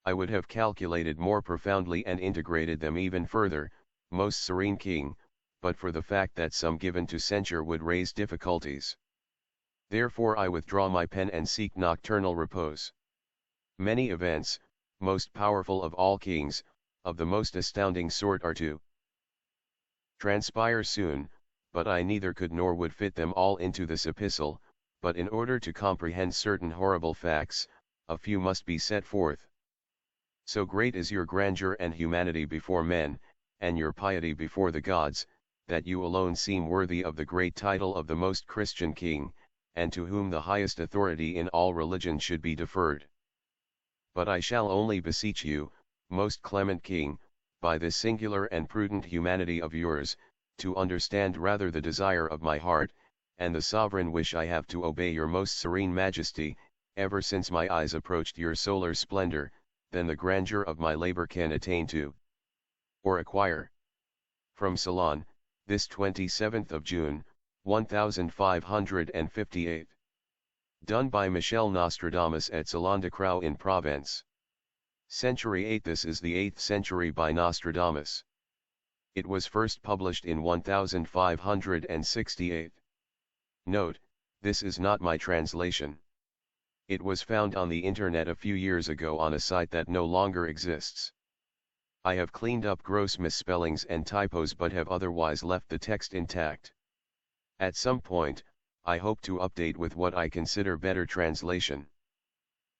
I would have calculated more profoundly and integrated them even further, most serene King, but for the fact that some given to censure would raise difficulties. Therefore I withdraw my pen and seek nocturnal repose. Many events, most powerful of all kings, of the most astounding sort are to transpire soon, but I neither could nor would fit them all into this epistle, but in order to comprehend certain horrible facts, a few must be set forth. So great is your grandeur and humanity before men, and your piety before the gods, that you alone seem worthy of the great title of the most Christian King, and to whom the highest authority in all religion should be deferred. But I shall only beseech you, most clement King, by this singular and prudent humanity of yours, to understand rather the desire of my heart, and the sovereign wish I have to obey your most serene majesty, ever since my eyes approached your solar splendor, than the grandeur of my labor can attain to or acquire. From Ceylon, this 27th of June, 1558. Done by Michel Nostradamus at Ceylon de Croix in Provence. Century 8. This is the 8th century by Nostradamus. It was first published in 1568. Note, this is not my translation. It was found on the internet a few years ago on a site that no longer exists. I have cleaned up gross misspellings and typos but have otherwise left the text intact. At some point, I hope to update with what I consider better translation.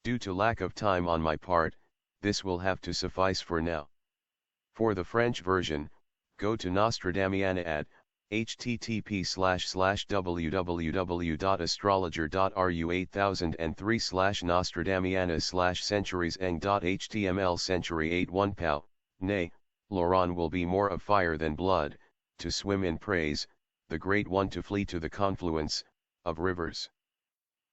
Due to lack of time on my part, this will have to suffice for now. For the French version, go to Nostradamiana at http://www.astrologer.ru8003/Nostradamiana/centurieseng.html Century 8 1 pow, nay, Laurent will be more of fire than blood, to swim in praise, the great one to flee to the confluence of rivers.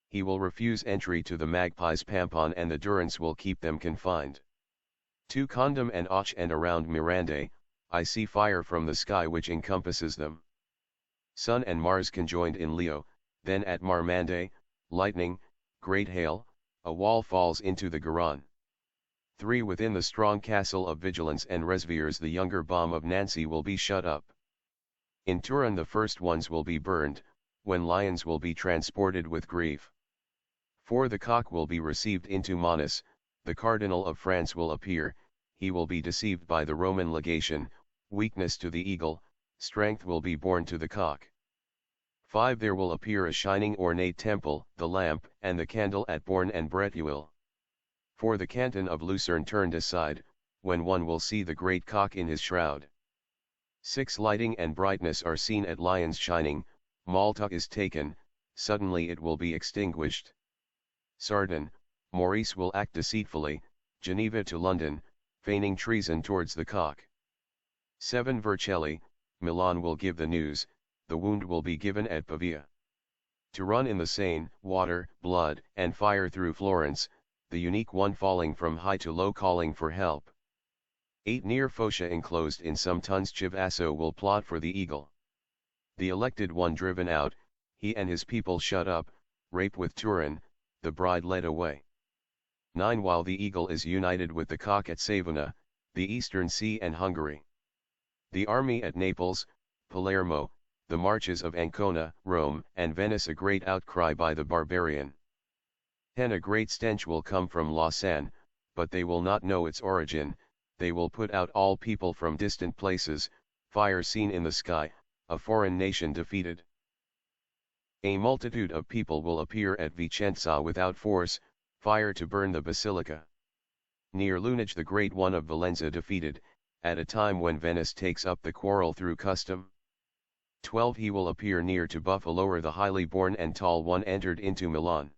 He will refuse entry to the magpies' Pampon and the Durance will keep them confined. To Condom and Och and around Mirande, I see fire from the sky which encompasses them. Sun and Mars conjoined in Leo, then at Marmande, lightning, great hail, a wall falls into the Garonne. 3 Within the strong castle of Vigilance and Resviers the younger bomb of Nancy will be shut up. In Turin the first ones will be burned, when lions will be transported with grief. 4 The cock will be received into Manus, the Cardinal of France will appear, he will be deceived by the Roman legation, weakness to the eagle, strength will be born to the cock. 5 There will appear a shining ornate temple, the lamp, and the candle at Bourne and Bretuil. 4 The canton of Lucerne turned aside, when one will see the great cock in his shroud. 6 Lighting and brightness are seen at Lyons shining, Malta is taken, suddenly it will be extinguished. Sardin, Maurice will act deceitfully, Geneva to London, feigning treason towards the cock. 7 Vercelli, Milan will give the news, the wound will be given at Pavia. To run in the Seine, water, blood, and fire through Florence, the unique one falling from high to low calling for help. 8 Near Focia enclosed in some tons Chivasso will plot for the eagle. The elected one driven out, he and his people shut up, rape with Turin, the bride led away. 9 While the eagle is united with the cock at Savona, the Eastern Sea and Hungary. The army at Naples, Palermo, the marches of Ancona, Rome, and Venice a great outcry by the barbarian. 10 A great stench will come from Lausanne, but they will not know its origin, they will put out all people from distant places, fire seen in the sky, a foreign nation defeated. A multitude of people will appear at Vicenza without force, fire to burn the basilica. Near Lunage the great one of Valenza defeated, at a time when Venice takes up the quarrel through custom. 12 He will appear near to Buffaloer the highly born and tall one entered into Milan.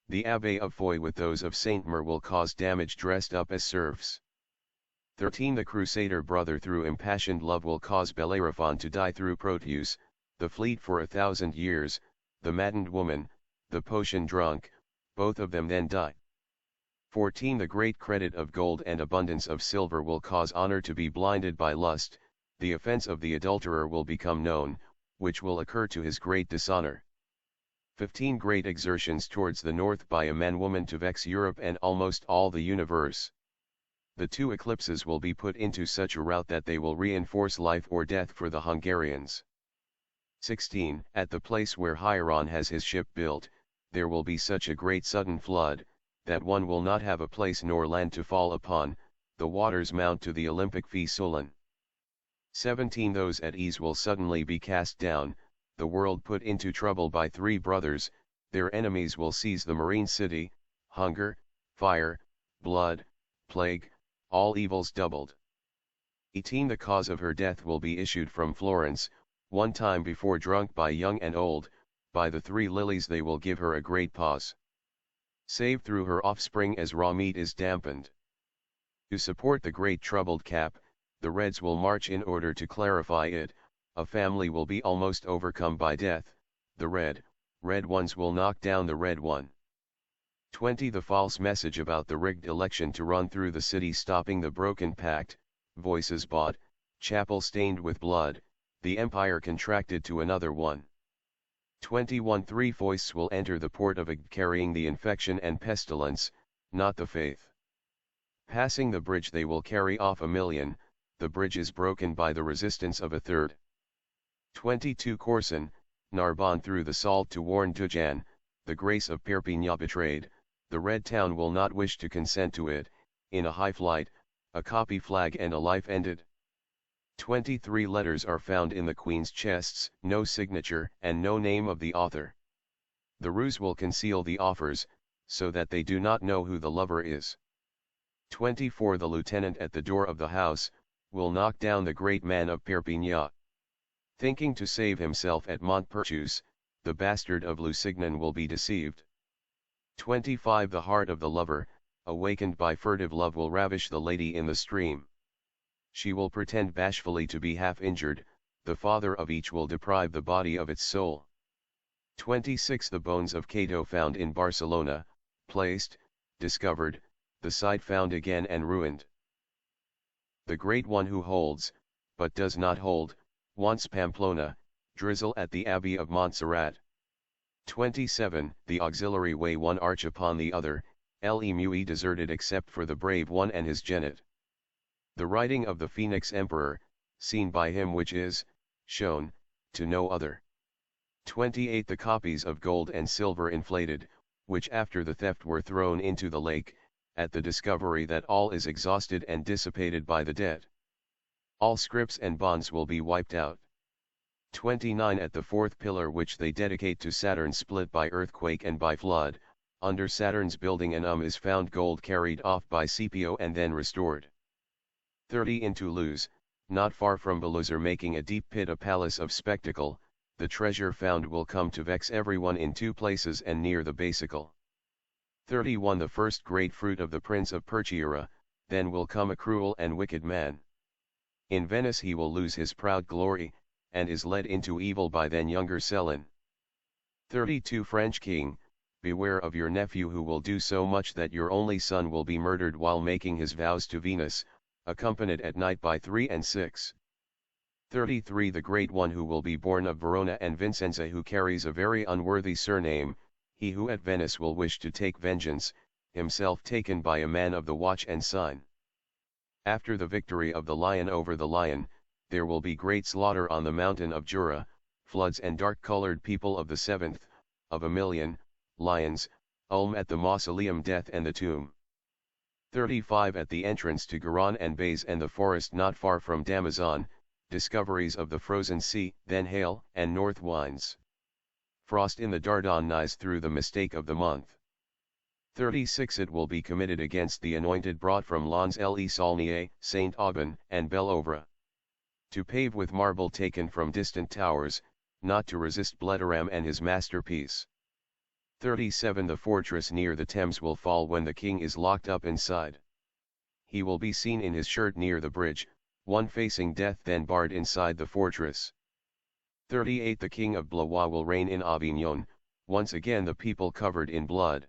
The Abbé of Foy with those of Saint Mer will cause damage dressed up as serfs. 13 The Crusader brother through impassioned love will cause Bellerophon to die through Proteus, the fleet for 1,000 years, the maddened woman, the potion drunk, both of them then die. 14 The great credit of gold and abundance of silver will cause honor to be blinded by lust, the offense of the adulterer will become known, which will occur to his great dishonor. 15 Great exertions towards the north by a man-woman to vex Europe and almost all the universe. The 2 eclipses will be put into such a route that they will reinforce life or death for the Hungarians. 16 At the place where Hieron has his ship built, there will be such a great sudden flood, that one will not have a place nor land to fall upon, the waters mount to the Olympic Fiesole. 17 Those at ease will suddenly be cast down, the world put into trouble by 3 brothers, their enemies will seize the marine city, hunger, fire, blood, plague, all evils doubled. 18 The cause of her death will be issued from Florence, one time before drunk by young and old, by the 3 lilies they will give her a great pause. Save through her offspring as raw meat is dampened. To support the great troubled cap, the Reds will march in order to clarify it, a family will be almost overcome by death, the red ones will knock down the red one. 20 The false message about the rigged election to run through the city stopping the broken pact, voices bought, chapel stained with blood, the empire contracted to another one. 21 3 Foists will enter the port of Ag carrying the infection and pestilence, not the faith. Passing the bridge they will carry off 1,000,000, the bridge is broken by the resistance of a third. 22 Corson, Narbonne through the salt to warn Dujan, the grace of Perpignan betrayed, the Red Town will not wish to consent to it, in a high flight, a copy flag and a life ended. 23 Letters are found in the Queen's chests, no signature and no name of the author. The ruse will conceal the offers, so that they do not know who the lover is. 24 The lieutenant at the door of the house, will knock down the great man of Perpignan. Thinking to save himself at Montpertus, the bastard of Lusignan will be deceived. 25 The heart of the lover, awakened by furtive love will ravish the lady in the stream. She will pretend bashfully to be half injured, the father of each will deprive the body of its soul. 26 The bones of Cato found in Barcelona, placed, discovered, the site found again and ruined. The great one who holds, but does not hold, wants Pamplona, drizzle at the Abbey of Montserrat. 27 The auxiliary way one arch upon the other, Lemui deserted except for the brave one and his genet. The writing of the Phoenix Emperor, seen by him which is, shown, to no other. 28 The copies of gold and silver inflated, which after the theft were thrown into the lake, at the discovery that all is exhausted and dissipated by the debt. All scrips and bonds will be wiped out. 29 At the 4th pillar which they dedicate to Saturn split by earthquake and by flood, under Saturn's building an is found gold carried off by Scipio and then restored. 30 In Toulouse, not far from Belouzor making a deep pit a palace of spectacle, the treasure found will come to vex everyone in 2 places and near the Basicle. 31 The first great fruit of the prince of Percheira, then will come a cruel and wicked man. In Venice he will lose his proud glory, and is led into evil by then younger Selin. 32 French king, beware of your nephew who will do so much that your only son will be murdered while making his vows to Venus, accompanied at night by 3 and 6. 33 The great one who will be born of Verona and Vincenza who carries a very unworthy surname, he who at Venice will wish to take vengeance, himself taken by a man of the watch and sign. After the victory of the lion over the lion, there will be great slaughter on the mountain of Jura, floods and dark-colored people of the 7th, of a million, lions, Ulm at the mausoleum death and the tomb. 35 At the entrance to Garonne and Bays and the forest not far from Damazon, discoveries of the frozen sea, then hail and north winds. Frost in the Dardanelles through the mistake of the month. 36 It will be committed against the anointed brought from Lons le Saulnier, Saint Aubin, and Bellovre. To pave with marble taken from distant towers, not to resist Blederam and his masterpiece. 37 The fortress near the Thames will fall when the king is locked up inside. He will be seen in his shirt near the bridge, one facing death then barred inside the fortress. 38 The king of Blois will reign in Avignon, once again the people covered in blood.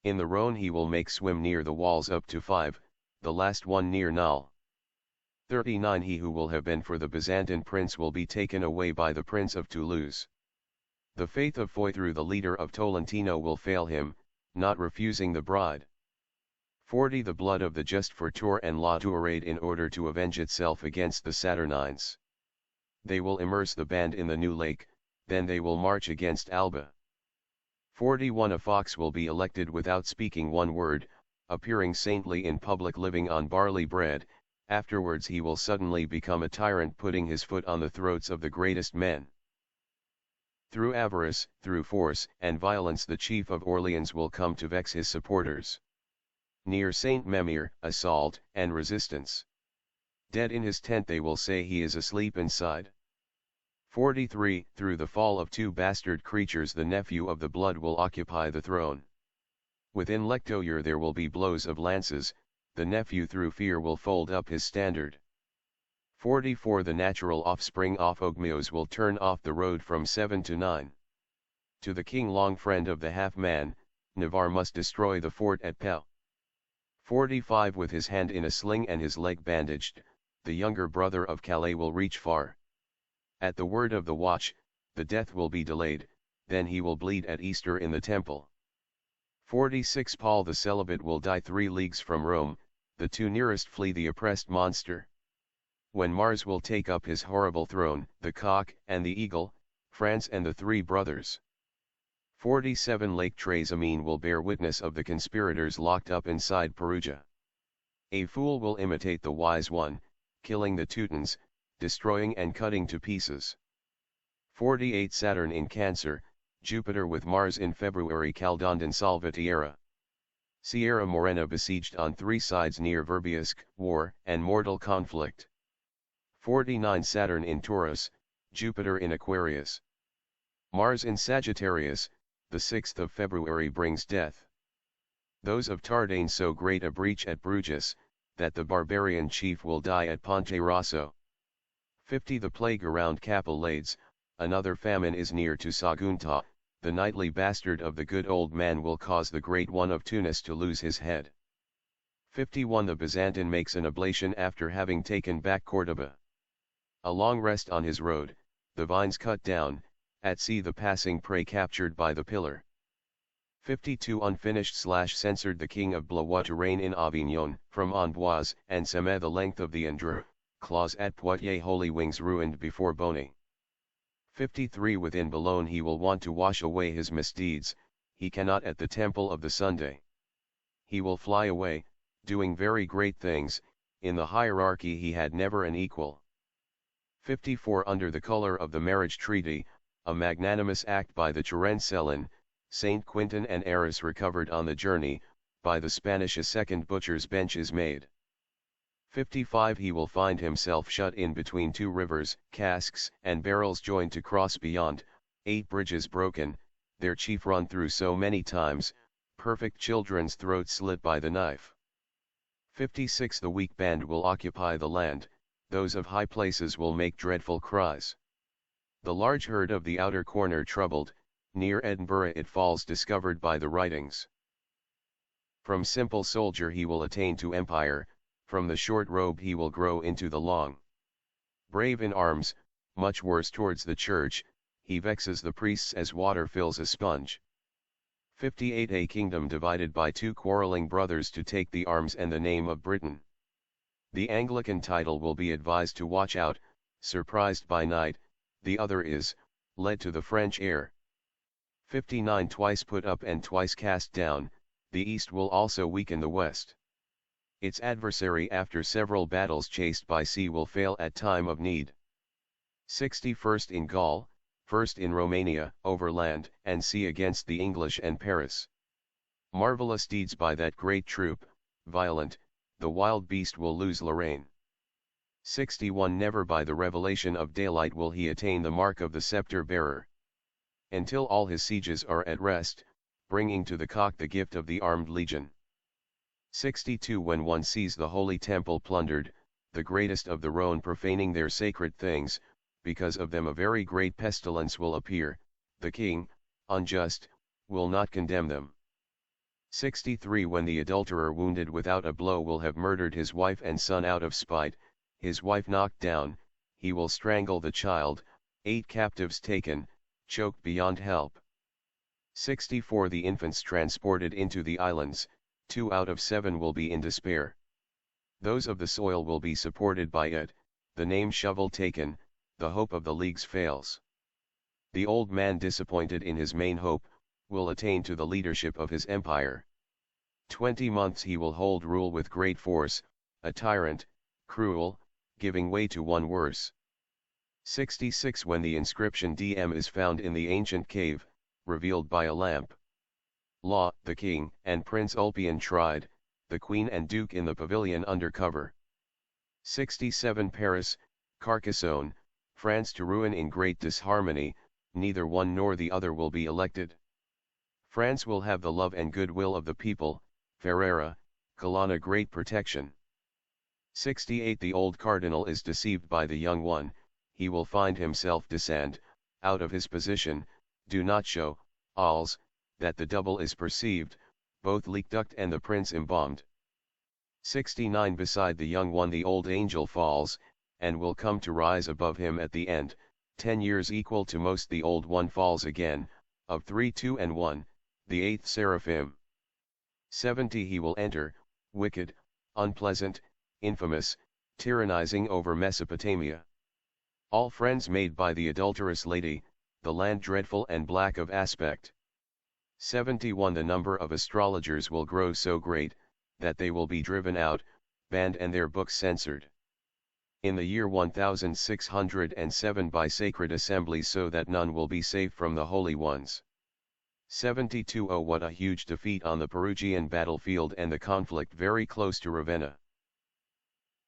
In the Rhone he will make swim near the walls up to 5, the last one near Nal. 39 He who will have been for the Byzantine prince will be taken away by the prince of Toulouse. The faith of Foy through the leader of Tolentino will fail him, not refusing the bride. 40 The blood of the just for Tours and La Tourade in order to avenge itself against the Saturnines. They will immerse the band in the new lake, then they will march against Alba. 41 A fox will be elected without speaking one word, appearing saintly in public living on barley bread, afterwards he will suddenly become a tyrant putting his foot on the throats of the greatest men. Through avarice, through force and violence the chief of Orleans will come to vex his supporters. Near Saint Memir, assault and resistance. Dead in his tent they will say he is asleep inside. 43 Through the fall of 2 bastard creatures the nephew of the blood will occupy the throne. Within Lectoure there will be blows of lances, the nephew through fear will fold up his standard. 44 The natural offspring of Ogmios will turn off the road from 7 to 9. To the king long friend of the half-man, Navarre must destroy the fort at Pau. 45 With his hand in a sling and his leg bandaged, the younger brother of Calais will reach far. At the word of the watch, the death will be delayed, then he will bleed at Easter in the temple. 46 Paul the celibate will die 3 leagues from Rome, the 2 nearest flee the oppressed monster. When Mars will take up his horrible throne, the cock and the eagle, France and the 3 brothers. 47 Lake Trasimene will bear witness of the conspirators locked up inside Perugia. A fool will imitate the wise one, killing the Teutons, destroying and cutting to pieces. 48 Saturn in Cancer, Jupiter with Mars in February Caldondon Salvatierra. Sierra Morena besieged on 3 sides near Verbiusque, war and mortal conflict. 49 Saturn in Taurus, Jupiter in Aquarius. Mars in Sagittarius, the 6th of February brings death. Those of Tardane so great a breach at Bruges, that the barbarian chief will die at Ponte Rosso. 50 The plague around Capellades, another famine is near to Sagunta, the knightly bastard of the good old man will cause the great one of Tunis to lose his head. 51 The Byzantine makes an oblation after having taken back Cordoba. A long rest on his road, the vines cut down, at sea the passing prey captured by the pillar. 52 Unfinished/censored the king of Blois to reign in Avignon, from Amboise and Semé the length of the Indre, clause at Poitiers holy wings ruined before Bonny. 53 Within Boulogne he will want to wash away his misdeeds, he cannot at the temple of the Sunday. He will fly away, doing very great things, in the hierarchy he had never an equal. 54 Under the color of the marriage treaty, a magnanimous act by the Turencelin, Saint Quintin and Eris recovered on the journey, by the Spanish a second butcher's bench is made. 55 He will find himself shut in between 2 rivers, casks and barrels joined to cross beyond, 8 bridges broken, their chief run through so many times, perfect children's throats slit by the knife. 56 The weak band will occupy the land, those of high places will make dreadful cries. The large herd of the outer corner troubled, near Edinburgh it falls discovered by the writings. From simple soldier he will attain to empire, from the short robe he will grow into the long. Brave in arms, much worse towards the church, he vexes the priests as water fills a sponge. 58 A kingdom divided by two quarrelling brothers to take the arms and the name of Britain. The Anglican title will be advised to watch out, surprised by night, the other is, led to the French air. 59 Twice put up and twice cast down, the East will also weaken the West. Its adversary after several battles chased by sea will fail at time of need. 61st in Gaul, first in Romania, over land and sea against the English and Paris. Marvelous deeds by that great troop, violent, the wild beast will lose Lorraine. 61 Never by the revelation of daylight will he attain the mark of the scepter bearer. Until all his sieges are at rest, bringing to the cock the gift of the armed legion. 62 When one sees the holy temple plundered, the greatest of the Rhone profaning their sacred things, because of them a very great pestilence will appear, the king, unjust, will not condemn them. 63 When the adulterer wounded without a blow will have murdered his wife and son out of spite, his wife knocked down, he will strangle the child, 8 captives taken, choked beyond help. 64 The infants transported into the islands, 2 out of 7 will be in despair. Those of the soil will be supported by it, the name shovel taken, the hope of the leagues fails. The old man disappointed in his main hope, will attain to the leadership of his empire. 20 months he will hold rule with great force, a tyrant, cruel, giving way to one worse. 66 When the inscription DM is found in the ancient cave, revealed by a lamp. Law, the king and Prince Ulpian tried, the queen and duke in the pavilion under cover. 67 Paris, Carcassonne, France to ruin in great disharmony, neither one nor the other will be elected. France will have the love and goodwill of the people, Ferrara, Colonna great protection. 68 The old cardinal is deceived by the young one, he will find himself descend, out of his position, do not show, alls, that the double is perceived, both leak duct and the prince embalmed. 69 Beside the young one the old angel falls, and will come to rise above him at the end, 10 years equal to most the old one falls again, of 3 2 and 1, the 8th seraphim. 70 He will enter, wicked, unpleasant, infamous, tyrannizing over Mesopotamia. All friends made by the adulterous lady, the land dreadful and black of aspect. 71 The number of astrologers will grow so great, that they will be driven out, banned and their books censored. In the year 1607 by sacred assemblies so that none will be safe from the holy ones. 72 Oh what a huge defeat on the Perugian battlefield and the conflict very close to Ravenna.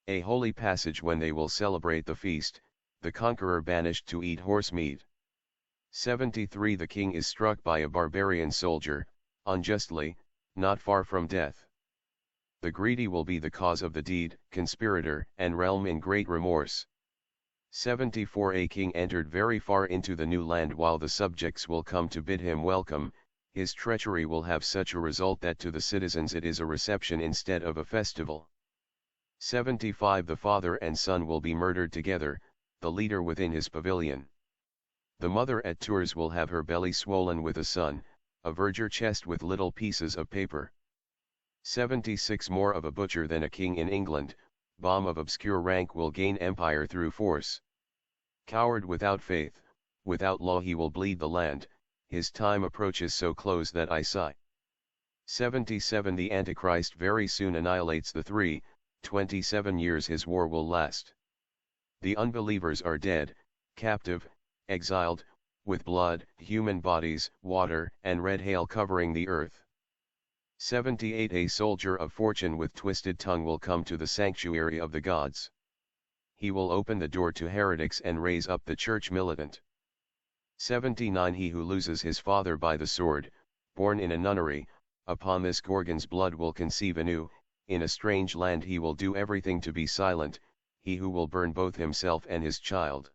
A holy passage when they will celebrate the feast, the conqueror banished to eat horse meat. 73 The king is struck by a barbarian soldier, unjustly, not far from death. The greedy will be the cause of the deed, conspirator and realm in great remorse. 74 A king entered very far into the new land while the subjects will come to bid him welcome, his treachery will have such a result that to the citizens it is a reception instead of a festival. 75 The father and son will be murdered together, the leader within his pavilion. The mother at Tours will have her belly swollen with a son, a verdure chest with little pieces of paper. 76 More of a butcher than a king in England, bomb of obscure rank will gain empire through force. Coward without faith, without law he will bleed the land, his time approaches so close that I sigh. 77 The Antichrist very soon annihilates the 27 years his war will last. The unbelievers are dead, captive, exiled, with blood, human bodies, water, and red hail covering the earth. 78 A soldier of fortune with twisted tongue will come to the sanctuary of the gods. He will open the door to heretics and raise up the church militant. 79 He who loses his father by the sword, born in a nunnery, upon this Gorgon's blood will conceive anew, in a strange land he will do everything to be silent, he who will burn both himself and his child.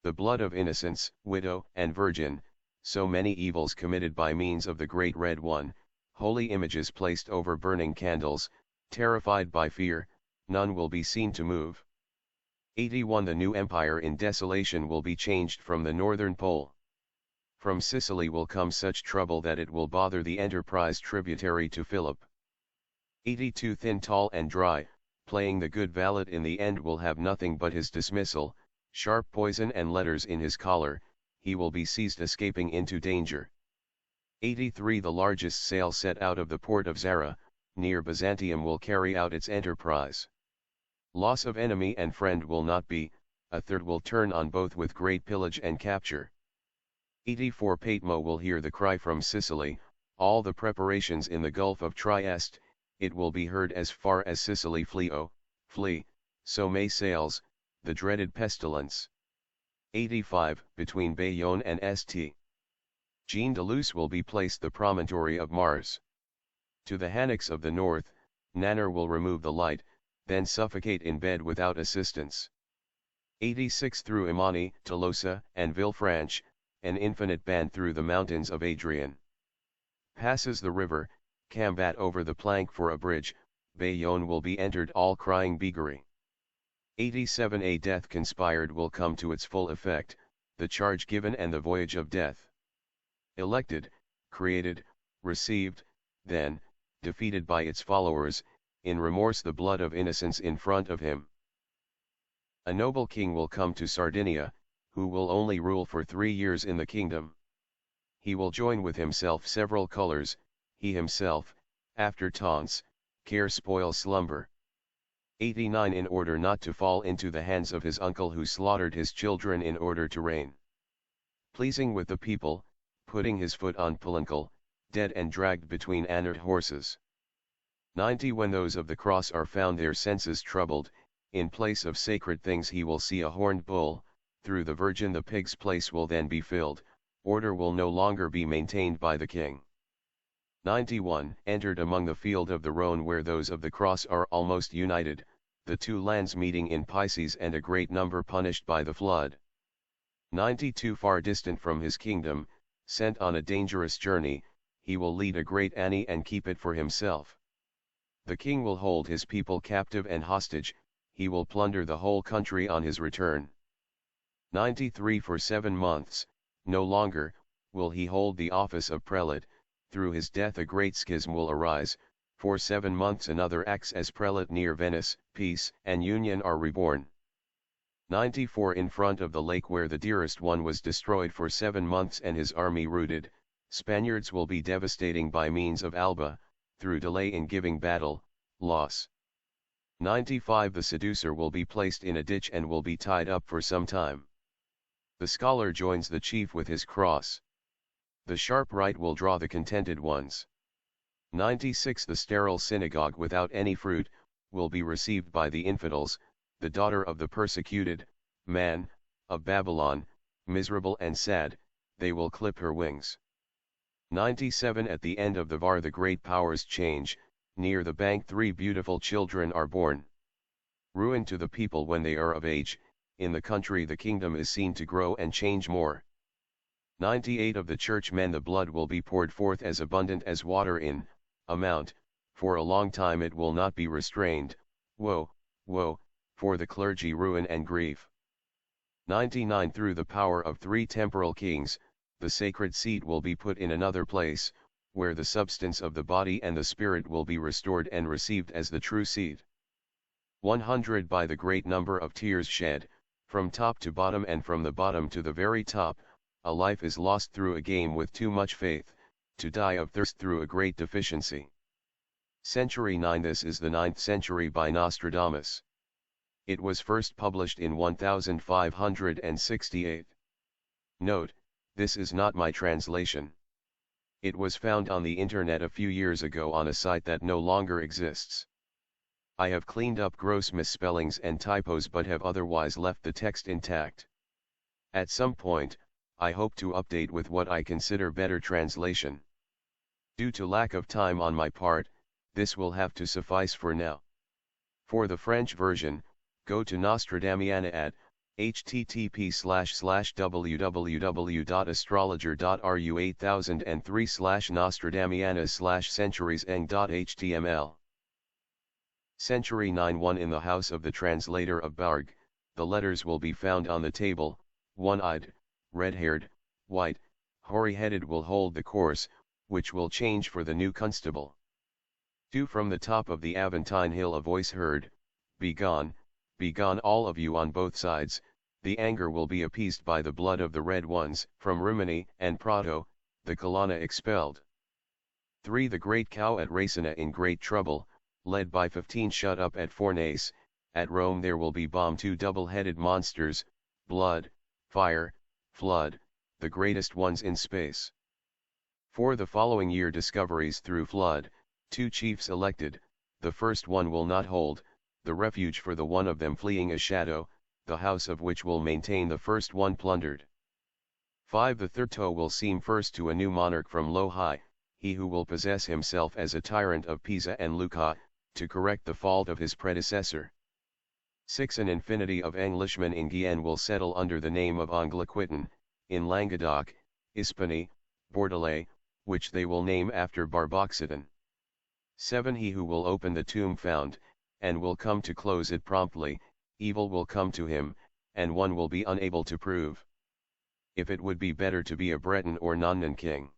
The blood of innocents, widow and virgin, so many evils committed by means of the great red one, holy images placed over burning candles, terrified by fear, none will be seen to move. 81 The new empire in desolation will be changed from the northern pole. From Sicily will come such trouble that it will bother the enterprise tributary to Philip. 82 Thin, tall and dry, playing the good valet in the end will have nothing but his dismissal, sharp poison and letters in his collar, he will be seized escaping into danger. 83 The largest sail set out of the port of Zara, near Byzantium will carry out its enterprise. Loss of enemy and friend will not be, a third will turn on both with great pillage and capture. 84 Patmo will hear the cry from Sicily, all the preparations in the Gulf of Trieste, it will be heard as far as Sicily. Flee, oh, flee, so may sails, the dreaded pestilence. 85 Between Bayonne and St. Jean de Luz will be placed the promontory of Mars. To the hammocks of the north, Nanner will remove the light, then suffocate in bed without assistance. 86 Through Imani, Tolosa, and Villefranche, an infinite band through the mountains of Adrian. Passes the river, Cambat over the plank for a bridge, Bayonne will be entered all crying Bigorre. 87 A death conspired will come to its full effect, the charge given and the voyage of death. Elected, created, received, then, defeated by its followers, in remorse the blood of innocents in front of him. A noble king will come to Sardinia, who will only rule for 3 years in the kingdom. He will join with himself several colors, he himself, after taunts, care spoil slumber. 89 In order not to fall into the hands of his uncle who slaughtered his children in order to reign. Pleasing with the people, putting his foot on Palancal, dead and dragged between annered horses. 90 When those of the cross are found their senses troubled, in place of sacred things he will see a horned bull, through the Virgin the pig's place will then be filled, order will no longer be maintained by the king. 91 Entered among the field of the Rhone where those of the cross are almost united, the two lands meeting in Pisces and a great number punished by the flood. 92 Far distant from his kingdom, sent on a dangerous journey, he will lead a great army and keep it for himself. The king will hold his people captive and hostage, he will plunder the whole country on his return. 93 For 7 months, no longer, will he hold the office of prelate, through his death a great schism will arise, for 7 months another acts as prelate near Venice, peace and union are reborn. 94 In front of the lake where the dearest one was destroyed for 7 months and his army routed, Spaniards will be devastating by means of Alba, through delay in giving battle, loss. 95 The seducer will be placed in a ditch and will be tied up for some time. The scholar joins the chief with his cross. The sharp right will draw the contented ones. 96 The sterile synagogue without any fruit, will be received by the infidels, the daughter of the persecuted, man, of Babylon, miserable and sad, they will clip her wings. 97 At the end of the Var the great powers change, near the bank 3 beautiful children are born. Ruin to the people when they are of age, in the country the kingdom is seen to grow and change more. 98 Of the churchmen the blood will be poured forth as abundant as water in amount, for a long time it will not be restrained, woe, woe, for the clergy ruin and grief. 99 Through the power of 3 temporal kings, the sacred seat will be put in another place, where the substance of the body and the spirit will be restored and received as the true seed. 100 By the great number of tears shed, from top to bottom and from the bottom to the very top, a life is lost through a game with too much faith, to die of thirst through a great deficiency. Century 9 This is the 9th century by Nostradamus. It was first published in 1568. Note, this is not my translation. It was found on the internet a few years ago on a site that no longer exists. I have cleaned up gross misspellings and typos but have otherwise left the text intact. At some point, I hope to update with what I consider better translation. Due to lack of time on my part, this will have to suffice for now. For the French version, go to Nostradamiana at http://www.astrologer.ru8003/Nostradamiana/centurieseng.html. Century 9 in the house of the translator of Barg, the letters will be found on the table. One-eyed, red-haired, white, hoary-headed will hold the course, which will change for the new constable. 2 From the top of the Aventine hill a voice heard, begone all of you on both sides, the anger will be appeased by the blood of the red ones. From Rimini and Prato, the Colonna expelled. 3 The great cow at Racina in great trouble, led by 15 shut up at Fornace. At Rome there will be bombed 2 double-headed monsters, blood, fire, flood, the greatest ones in space. 4 The following year discoveries through flood, 2 chiefs elected, the first one will not hold, the refuge for the one of them fleeing a shadow, the house of which will maintain the first one plundered. 5 The third toe will seem first to a new monarch from low high, he who will possess himself as a tyrant of Pisa and Lucca, to correct the fault of his predecessor. 6 An infinity of Englishmen in Guyenne will settle under the name of Anglequitan, in Languedoc, Hispanie, Bordelais, which they will name after Barboxitan. 7 He who will open the tomb found, and will come to close it promptly, evil will come to him, and one will be unable to prove if it would be better to be a Breton or Nonnan king.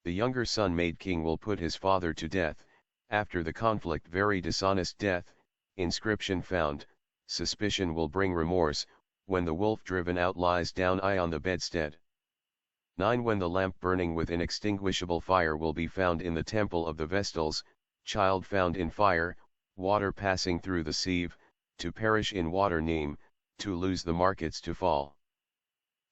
The younger son made king will put his father to death, after the conflict very dishonest death, inscription found, suspicion will bring remorse, when the wolf driven out lies down on the bedstead. 9 When the lamp burning with inextinguishable fire will be found in the temple of the Vestals, child found in fire, water passing through the sieve, to perish in water name, to lose the markets to fall.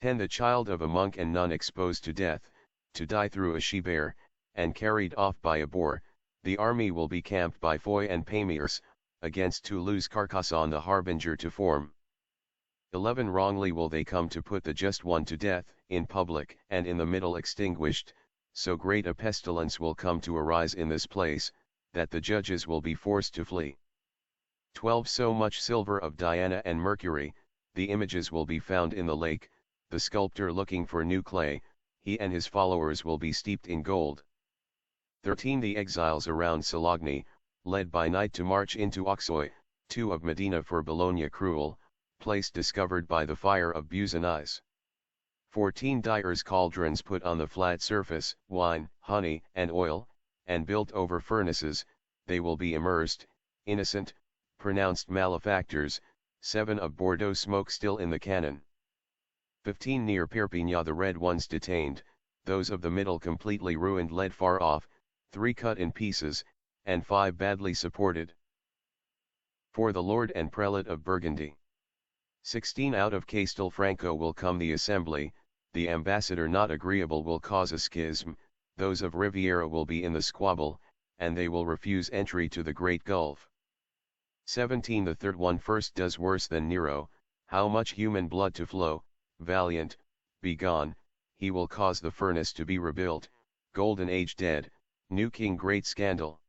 10 The child of a monk and nun exposed to death, to die through a she-bear, and carried off by a boar, the army will be camped by Foy and Pamiers, against Toulouse Carcassonne the harbinger to form. 11 Wrongly will they come to put the just one to death, in public and in the middle extinguished, so great a pestilence will come to arise in this place, that the judges will be forced to flee. 12 So much silver of Diana and Mercury, the images will be found in the lake, the sculptor looking for new clay, he and his followers will be steeped in gold. 13 The exiles around Salogny, led by night to march into Oxoy, 2 of Medina for Bologna cruel, place discovered by the fire of Buzani's. 14 Dyers' cauldrons put on the flat surface, wine, honey, and oil, and built over furnaces, they will be immersed, innocent, pronounced malefactors. 7 Of Bordeaux smoke still in the cannon. 15 Near Perpignan the red ones detained, those of the middle completely ruined led far off, 3 cut in pieces, and 5 badly supported. For the Lord and Prelate of Burgundy. 16 Out of Castelfranco will come the assembly, the ambassador not agreeable will cause a schism, those of Riviera will be in the squabble, and they will refuse entry to the great gulf. 17 The third one first does worse than Nero, how much human blood to flow, valiant, begone, he will cause the furnace to be rebuilt, golden age dead, new king great scandal.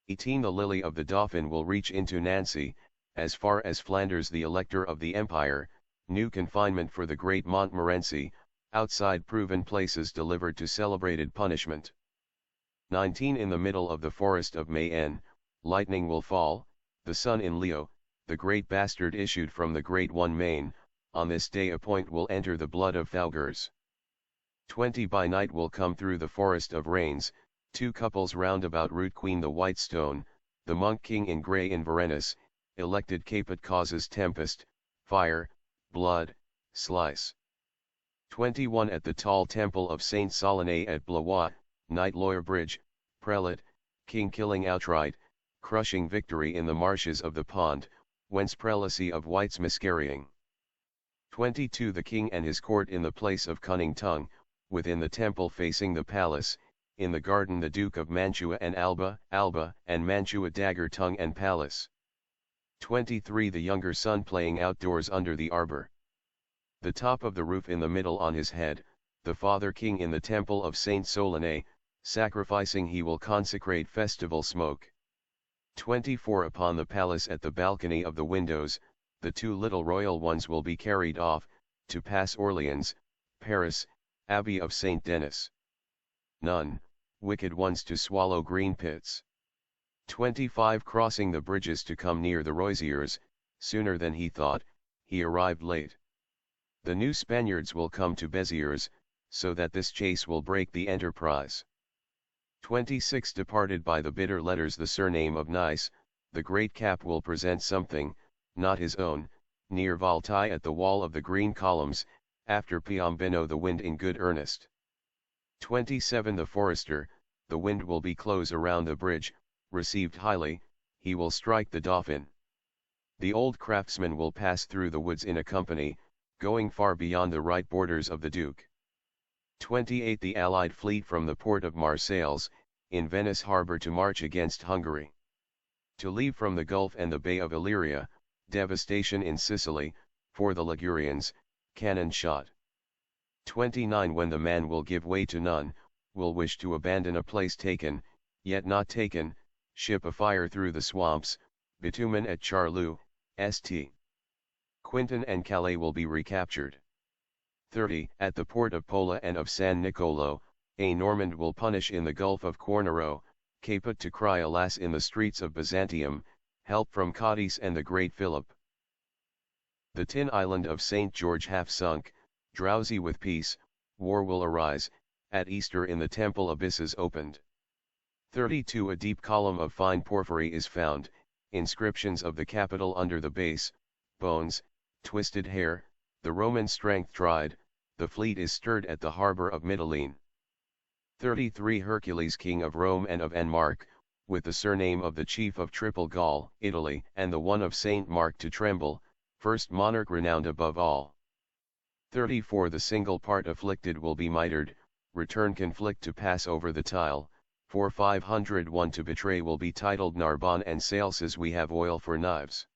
18 The lily of the Dauphin will reach into Nancy, as far as Flanders the elector of the empire, new confinement for the great Montmorency, outside proven places delivered to celebrated punishment. 19 In the middle of the forest of Mayenne, lightning will fall, the sun in Leo, the great bastard issued from the great one Maine, on this day a point will enter the blood of Thalgers. 20 By night will come through the forest of rains, 2 couples round about root Queen the White Stone, the monk king in grey in Varenus, elected caput causes tempest, fire, blood, slice. 21 At the tall temple of Saint Solange at Blois, night lawyer bridge, prelate, king killing outright, crushing victory in the marshes of the pond, whence prelacy of whites miscarrying. 22 The king and his court in the place of cunning tongue, within the temple facing the palace, in the garden the Duke of Mantua and Alba, and Mantua dagger tongue and palace. 23 The younger son playing outdoors under the arbor. The top of the roof in the middle on his head, the father king in the temple of Saint Solange, Sacrificing he will consecrate festival smoke. 24 Upon the palace at the balcony of the windows, the two little royal ones will be carried off, to pass Orleans, Paris, Abbey of Saint Denis. None, wicked ones to swallow green pits. 25 Crossing the bridges to come near the Roisiers, sooner than he thought, he arrived late. The new Spaniards will come to Béziers, so that this chase will break the enterprise. 26 Departed by the bitter letters the surname of Nice, the great cap will present something, not his own, near Valtai at the wall of the green columns, after Piombino the wind in good earnest. 27 The forester, the wind will be close around the bridge, received highly, he will strike the Dauphin. The old craftsman will pass through the woods in a company, going far beyond the right borders of the Duke. 28 The Allied fleet from the port of Marseilles, in Venice harbor to march against Hungary. To leave from the Gulf and the Bay of Illyria, devastation in Sicily, for the Ligurians, cannon shot. 29 When the man will give way to none, will wish to abandon a place taken, yet not taken, ship afire through the swamps, bitumen at Charlus, St. Quentin and Calais will be recaptured. 30 At the port of Pola and of San Nicolo, a Normand will punish in the Gulf of Cornaro, caput to cry alas in the streets of Byzantium, help from Cadiz and the great Philip. The tin island of St. George half sunk, drowsy with peace, war will arise, at Easter in the temple abysses opened. 32 A deep column of fine porphyry is found, inscriptions of the capital under the base, bones, twisted hair, the Roman strength tried, the fleet is stirred at the harbor of Mytilene. 33 Hercules king of Rome and of Enmark, with the surname of the chief of Triple Gaul, Italy, and the one of Saint Mark to tremble, first monarch renowned above all. 34 The single part afflicted will be mitred, return conflict to pass over the tile, for 501 to betray will be titled Narbonne and Saleses we have oil for knives.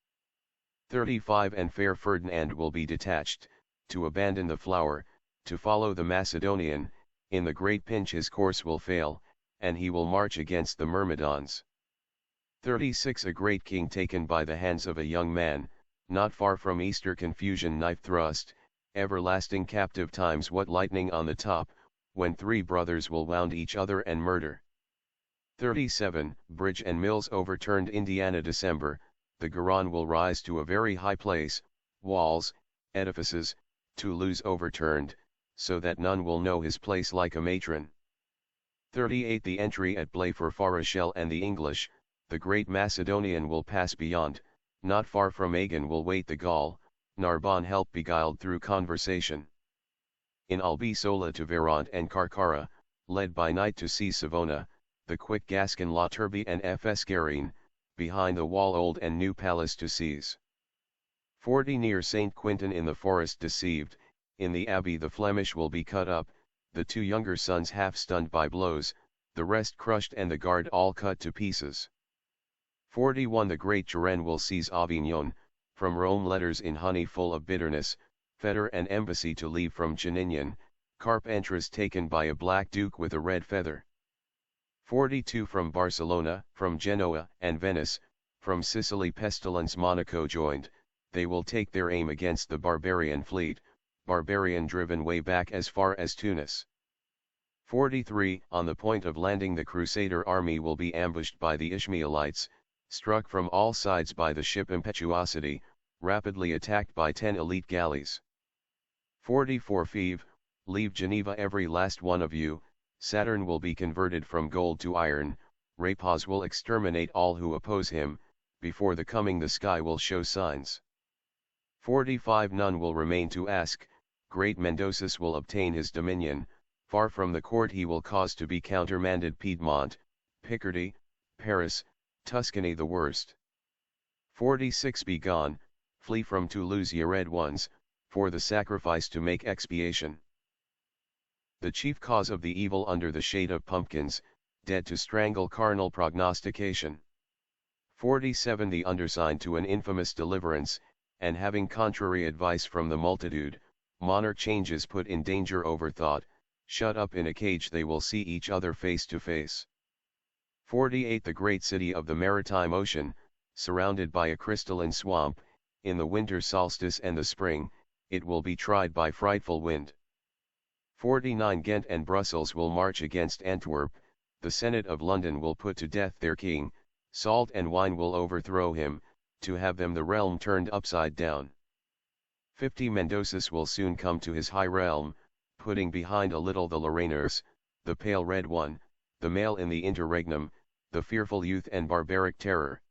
35 And fair Ferdinand will be detached, to abandon the flower, to follow the Macedonian, in the great pinch his course will fail, and he will march against the Myrmidons. 36 A great king taken by the hands of a young man, not far from Easter confusion knife thrust, everlasting captive times what lightning on the top, when three brothers will wound each other and murder. 37 Bridge and mills overturned Indiana December, the Garonne will rise to a very high place, walls, edifices, Toulouse overturned, so that none will know his place like a matron. 38 The entry at Blaye for Farachel and the English, the great Macedonian will pass beyond, not far from Agen will wait the Gaul, Narbonne help beguiled through conversation. In Albi Sola to Verant and Carcara, led by night to see Savona, the quick Gascon La Turbie and Fs Garine, behind the wall old and new palace to seize. 40 Near St. Quentin in the forest deceived, in the abbey the Flemish will be cut up, the two younger sons half stunned by blows, the rest crushed and the guard all cut to pieces. 41 The great Turenne will seize Avignon, from Rome letters in honey full of bitterness, fetter and embassy to leave from Chininyan, Carpentras taken by a black duke with a red feather. 42 From Barcelona, from Genoa and Venice, from Sicily pestilence Monaco joined, they will take their aim against the barbarian fleet, barbarian driven way back as far as Tunis. 43 On the point of landing the Crusader army will be ambushed by the Ishmaelites, struck from all sides by the ship Impetuosity, rapidly attacked by 10 elite galleys. 44 Five, leave Geneva every last one of you, Saturn will be converted from gold to iron, Rapaz will exterminate all who oppose him, before the coming the sky will show signs. 45 None will remain to ask, great Mendocus will obtain his dominion, far from the court he will cause to be countermanded Piedmont, Picardy, Paris, Tuscany the worst. 46 Be gone, flee from Toulouse ye red ones, for the sacrifice to make expiation. The chief cause of the evil under the shade of pumpkins, dead to strangle carnal prognostication. 47 The undersigned to an infamous deliverance, and having contrary advice from the multitude, monarch changes put in danger overthought, Shut up in a cage they will see each other face to face. 48 The great city of the maritime ocean, surrounded by a crystalline swamp, in the winter solstice and the spring, it will be tried by frightful wind. 49 Ghent and Brussels will march against Antwerp, the Senate of London will put to death their king, salt and wine will overthrow him, to have them the realm turned upside down. 50 Mendocis will soon come to his high realm, putting behind a little the Lorrainers, the pale red one, the male in the interregnum, the fearful youth and barbaric terror.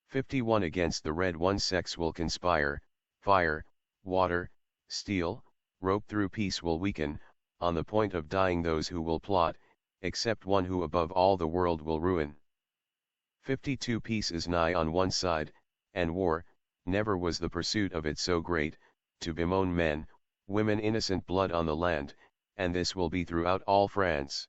51 Against the red one sex will conspire, fire, water, steel, rope through peace will weaken, on the point of dying those who will plot, except one who above all the world will ruin. 52 Peace is nigh on one side, and war, never was the pursuit of it so great, to bemoan men, women innocent blood on the land, and this will be throughout all France.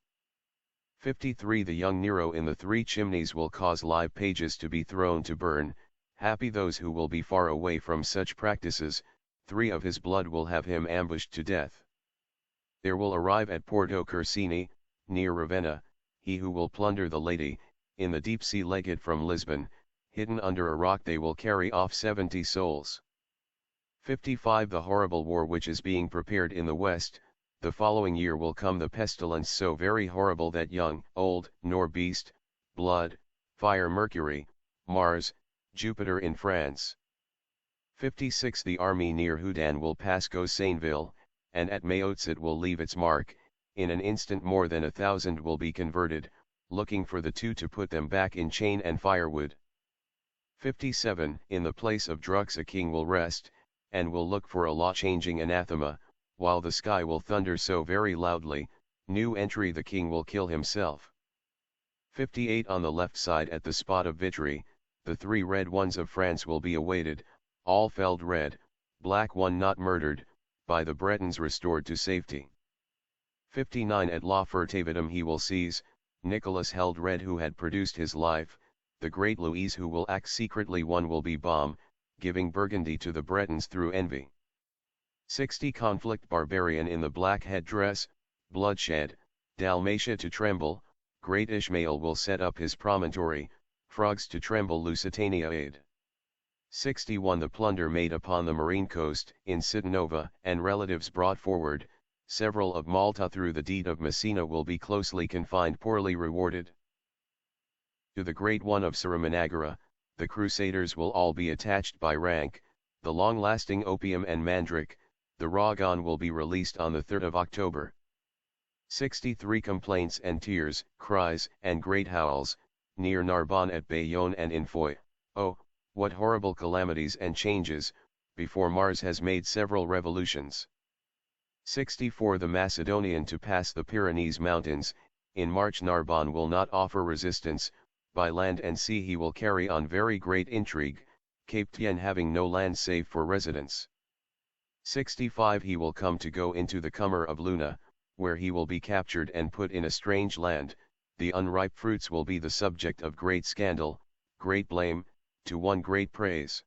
53 The young Nero in the three chimneys will cause live pages to be thrown to burn, happy those who will be far away from such practices, 3 of his blood will have him ambushed to death. There will arrive at Porto Corsini, near Ravenna, he who will plunder the lady, in the deep sea legate from Lisbon, hidden under a rock they will carry off 70 souls. 55 The horrible war which is being prepared in the west, the following year will come the pestilence so very horrible that young, old, nor beast, blood, fire Mercury, Mars, Jupiter in France. 56 The army near Houdan will pass Gossainville, and at Mayottes it will leave its mark, in an instant more than 1,000 will be converted, looking for the two to put them back in chain and firewood. 57 In the place of Drux a king will rest, and will look for a law-changing anathema, while the sky will thunder so very loudly, new entry the king will kill himself. 58 On the left side at the spot of Vitry, the three red ones of France will be awaited, all felled red, black one not murdered, by the Bretons restored to safety. 59 At La Furtavidum he will seize, Nicholas held red who had produced his life, the great Louise who will act secretly one will be bomb, giving Burgundy to the Bretons through envy. 60 Conflict barbarian in the black headdress, bloodshed, Dalmatia to tremble, great Ishmael will set up his promontory, frogs to tremble Lusitania aid. 61 The plunder made upon the marine coast, in Citanova, and relatives brought forward, several of Malta through the deed of Messina will be closely confined poorly rewarded. To the great one of Saramanagara, the crusaders will all be attached by rank, the long-lasting opium and mandrake, the Ragon will be released on the 3rd of October. 63 Complaints and tears, cries, and great howls, near Narbonne at Bayonne and in Foy, oh, what horrible calamities and changes, before Mars has made several revolutions. 64 The Macedonian to pass the Pyrenees mountains, in March Narbonne will not offer resistance, by land and sea he will carry on very great intrigue, Cape Tien having no land save for residence. 65 He will come to go into the Cummer of Luna, where he will be captured and put in a strange land, the unripe fruits will be the subject of great scandal, great blame, to one great praise.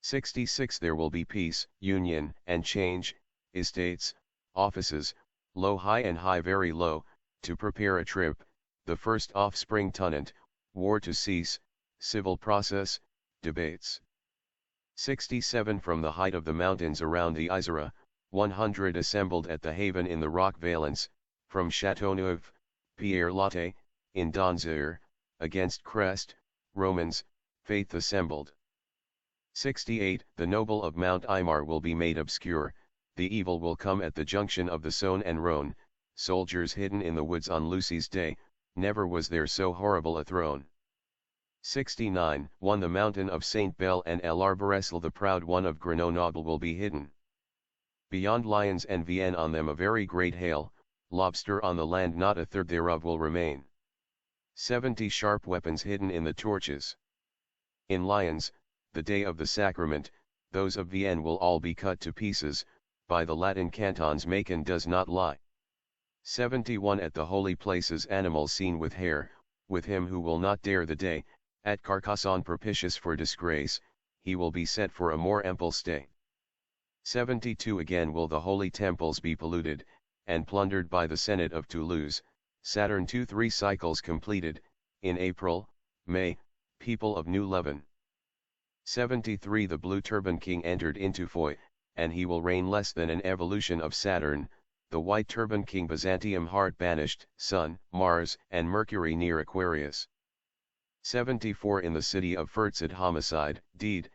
66 There will be peace, union, and change, estates, offices, low high and high very low, to prepare a trip, the first offspring tunant, war to cease, civil process, debates. 67 From the height of the mountains around the Isera, 100 assembled at the haven in the rock Valence, from Châteauneuf, Pierre Lotte, in Donzure, against Crest, Romans, faith assembled. 68 The noble of Mount Imar will be made obscure, the evil will come at the junction of the Saône and Rhône, soldiers hidden in the woods on Lucy's day, never was there so horrible a throne. 69 1 The mountain of Saint Bel and El Arboresel the proud one of Grenoble will be hidden. Beyond Lyons and Vienne on them a very great hail, lobster on the land not a third thereof will remain. 70 Sharp weapons hidden in the torches. In Lyons, the day of the sacrament, those of Vienne will all be cut to pieces, by the Latin cantons Macon does not lie. 71 At the holy places animals seen with hair, with him who will not dare the day, at Carcassonne propitious for disgrace, he will be set for a more ample stay. 72 Again will the holy temples be polluted, and plundered by the Senate of Toulouse, Saturn 2-3 cycles completed, in April, May, people of New Leven. 73 The Blue Turban King entered into Foy, and he will reign less than an evolution of Saturn, the White Turban King Byzantium heart banished, Sun, Mars, and Mercury near Aquarius. 74 In the city of Furtzid homicide, deed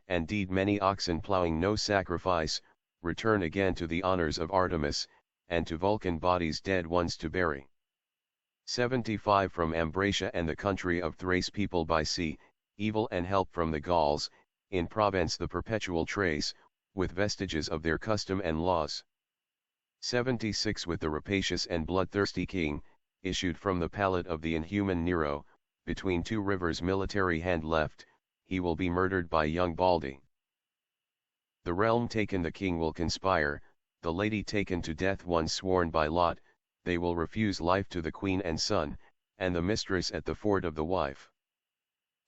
many oxen plowing no sacrifice, return again to the honors of Artemis, and to Vulcan bodies dead ones to bury. 75 From Ambracia and the country of Thrace people by sea, evil and help from the Gauls, in Provence the perpetual trace, with vestiges of their custom and laws. 76 With the rapacious and bloodthirsty king, issued from the palate of the inhuman Nero, between two rivers military hand left, he will be murdered by young Baldy. The realm taken the king will conspire, the lady taken to death one sworn by lot, they will refuse life to the queen and son, and the mistress at the fort of the wife.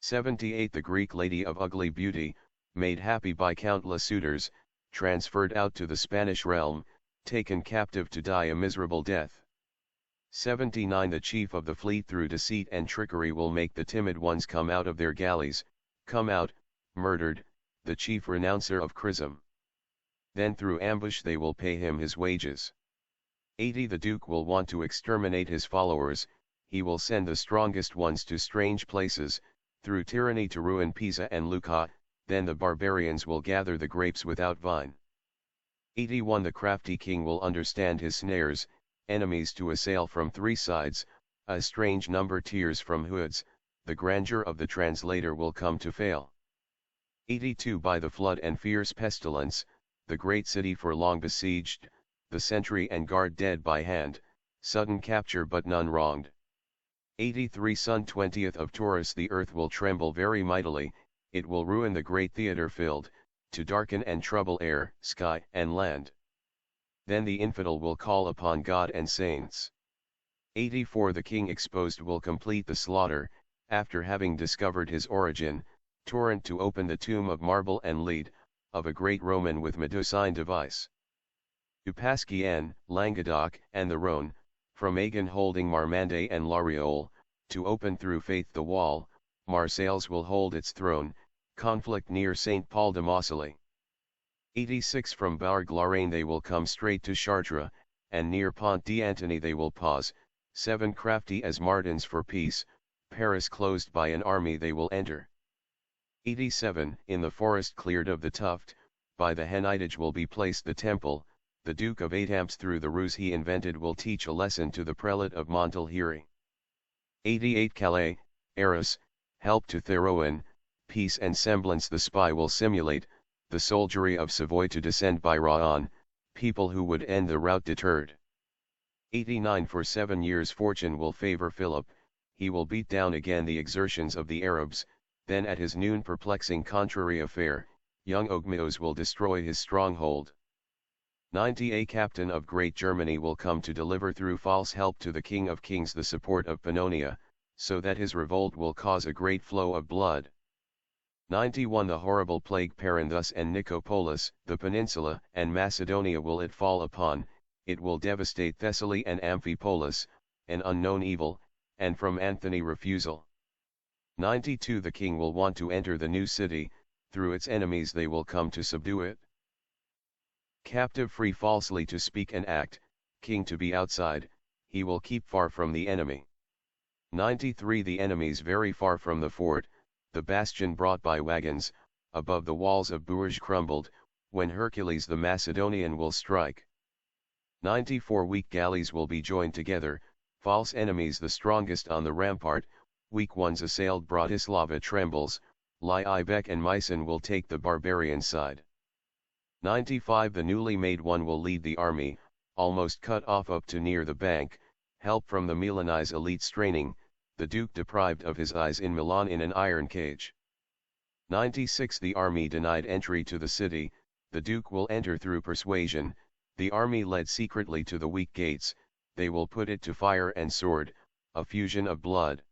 78 The Greek lady of ugly beauty, made happy by countless suitors, transferred out to the Spanish realm, taken captive to die a miserable death. 79 The chief of the fleet through deceit and trickery will make the timid ones come out of their galleys, come out, murdered, the chief renouncer of Chrism. Then through ambush they will pay him his wages. 80 The duke will want to exterminate his followers, he will send the strongest ones to strange places, through tyranny to ruin Pisa and Lucca, then the barbarians will gather the grapes without vine. 81 The crafty king will understand his snares, enemies to assail from three sides, a strange number tears from hoods, the grandeur of the translator will come to fail. 82 By the flood and fierce pestilence, the great city for long besieged, the sentry and guard dead by hand, sudden capture but none wronged. 83 Sun 20th of Taurus the earth will tremble very mightily, it will ruin the great theatre filled, to darken and trouble air, sky, and land. Then the infidel will call upon God and saints. 84 The king exposed will complete the slaughter, after having discovered his origin, torrent to open the tomb of marble and lead, of a great Roman with Medusine device. Upasquienne, Languedoc, and the Rhone, from Agen holding Marmande and Lariole, to open through faith the wall, Marseilles will hold its throne, conflict near Saint Paul de Maussely. 86 From Bargue-Lorraine they will come straight to Chartres, and near Pont d'Antony they will pause, 7 Crafty as Martins for peace, Paris closed by an army they will enter. 87 In the forest cleared of the tuft, by the Hennitage will be placed the temple, the Duke of Étampes through the ruse he invented will teach a lesson to the prelate of Montelheri. 88 Calais, Arras, help to Therouanne, peace and semblance the spy will simulate, the soldiery of Savoy to descend by Rouen, people who would end the rout deterred. 89 For 7 years fortune will favor Philip, he will beat down again the exertions of the Arabs, then at his noon perplexing contrary affair, young Ogmios will destroy his stronghold. 90 A captain of great Germany will come to deliver through false help to the King of Kings the support of Pannonia, so that his revolt will cause a great flow of blood. 91 The horrible plague Perinthus and Nicopolis, the peninsula and Macedonia will it fall upon, it will devastate Thessaly and Amphipolis, an unknown evil, and from Anthony refusal. 92 The king will want to enter the new city, through its enemies they will come to subdue it. Captive free falsely to speak and act, king to be outside, he will keep far from the enemy. 93 The enemies very far from the fort, the bastion brought by wagons, above the walls of Bourges crumbled, when Hercules the Macedonian will strike. 94 Weak galleys will be joined together, false enemies the strongest on the rampart, weak ones assailed Bratislava trembles, Liebeck and Meissen will take the barbarian side. 95 The newly made one will lead the army, almost cut off up to near the bank, help from the Milanese elite straining, the Duke deprived of his eyes in Milan in an iron cage. 96 The army denied entry to the city, the Duke will enter through persuasion, the army led secretly to the weak gates, they will put it to fire and sword, a fusion of blood.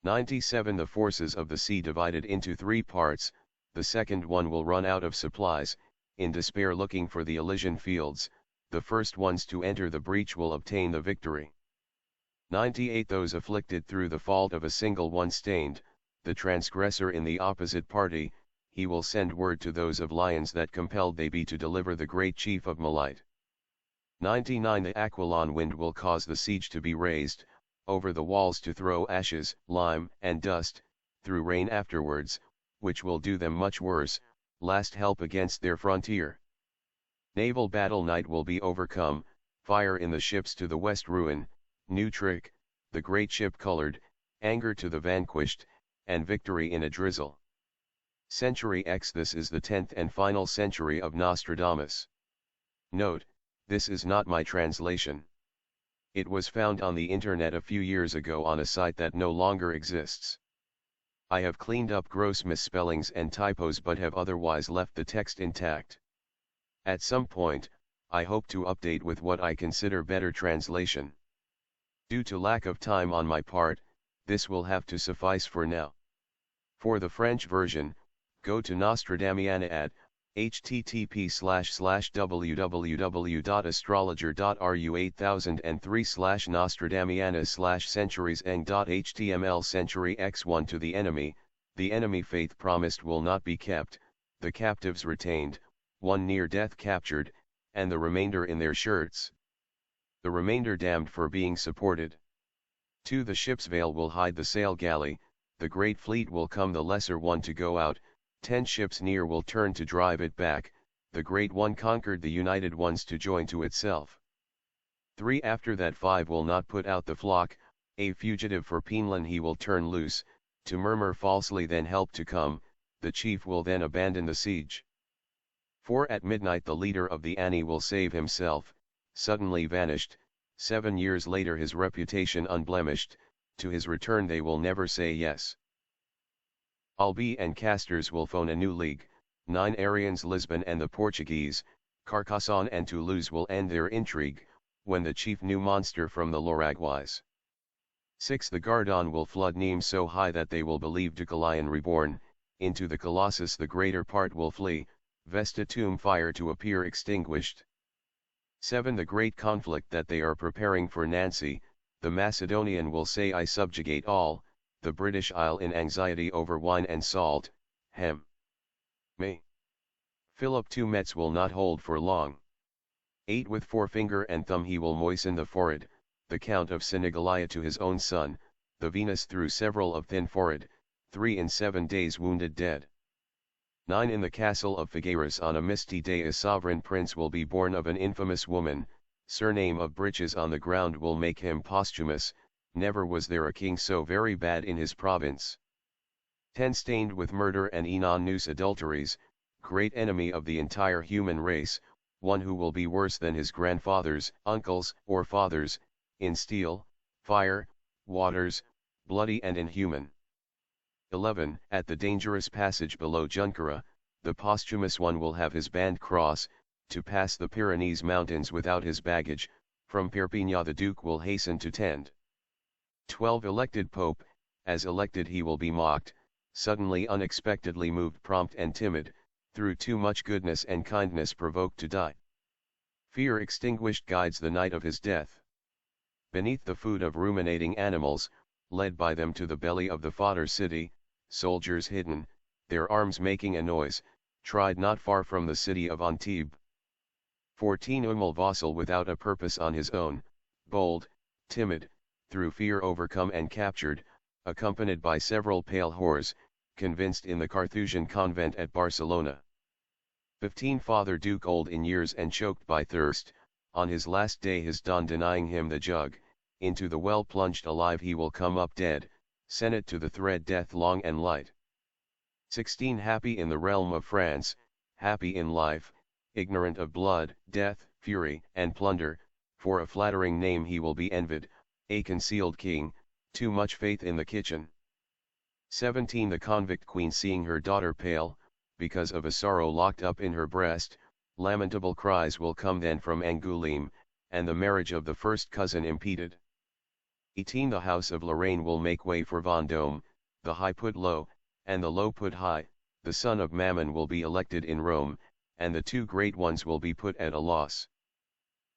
97 The forces of the sea divided into 3 parts, the second one will run out of supplies, in despair looking for the Elysian fields, the first ones to enter the breach will obtain the victory. 98 Those afflicted through the fault of a single one stained, the transgressor in the opposite party, he will send word to those of lions that compelled they be to deliver the great chief of Melite. 99 The Aquilon wind will cause the siege to be raised, over the walls to throw ashes, lime, and dust, through rain afterwards, which will do them much worse, last help against their frontier. Naval battle night will be overcome, fire in the ships to the west ruin, new trick, the great ship colored, anger to the vanquished, and victory in a drizzle. Century X This is the 10th and final century of Nostradamus. Note, this is not my translation. It was found on the internet a few years ago on a site that no longer exists. I have cleaned up gross misspellings and typos but have otherwise left the text intact. At some point, I hope to update with what I consider better translation. Due to lack of time on my part, this will have to suffice for now. For the French version, go to Nostradamiana at http://www.astrologer.ru8003/Nostradamiana/centurieseng.html Century X1 To the enemy faith promised will not be kept, the captives retained, one near death captured, and the remainder in their shirts. The remainder damned for being supported. 2 The ship's veil will hide the sail galley, the great fleet will come the lesser one to go out, 10 ships near will turn to drive it back, the great one conquered the united ones to join to itself. 3 After that 5 will not put out the flock, a fugitive for Penland he will turn loose, to murmur falsely then help to come, the chief will then abandon the siege. 4 At midnight the leader of the Ani will save himself, suddenly vanished, 7 years later his reputation unblemished, to his return they will never say yes. Albi and Castors will phone a new league, 9 Arians Lisbon and the Portuguese, Carcassonne and Toulouse will end their intrigue, when the chief new monster from the Loraguais. 6 The Gardon will flood Nîmes so high that they will believe Deucalion reborn, into the Colossus the greater part will flee, Vesta tomb fire to appear extinguished. 7 The great conflict that they are preparing for Nancy, the Macedonian will say I subjugate all, the British Isle in anxiety over wine and salt, me. Philip II Metz will not hold for long. 8 With forefinger and thumb he will moisten the forehead, the Count of Senigalia to his own son, the Venus through several of thin forehead, 3 In 7 days wounded dead. 9 In the castle of Figueras on a misty day a sovereign prince will be born of an infamous woman, surname of breeches on the ground will make him posthumous, never was there a king so very bad in his province. 10 Stained with murder and non-news adulteries, great enemy of the entire human race, one who will be worse than his grandfathers, uncles, or fathers, in steel, fire, waters, bloody and inhuman. 11 At the dangerous passage below Junquera, the posthumous one will have his band cross, to pass the Pyrenees mountains without his baggage, from Perpignan the Duke will hasten to tend. 12 Elected Pope, as elected he will be mocked, suddenly unexpectedly moved prompt and timid, through too much goodness and kindness provoked to die. Fear extinguished guides the night of his death. Beneath the food of ruminating animals, led by them to the belly of the fodder city, soldiers hidden, their arms making a noise, tried not far from the city of Antibes. 14 Vassal without a purpose on his own, bold, timid, through fear overcome and captured, accompanied by several pale whores, convinced in the Carthusian convent at Barcelona. 15 Father Duke old in years and choked by thirst, on his last day his don denying him the jug, into the well plunged alive he will come up dead, senate to the thread death long and light. 16 Happy in the realm of France, happy in life, ignorant of blood, death, fury, and plunder, for a flattering name he will be envied, a concealed king, too much faith in the kitchen. 17 The convict queen seeing her daughter pale, because of a sorrow locked up in her breast, lamentable cries will come then from Angoulême, and the marriage of the first cousin impeded. 18 The house of Lorraine will make way for Vendôme, the high put low, and the low put high, the son of Mammon will be elected in Rome, and the two great ones will be put at a loss.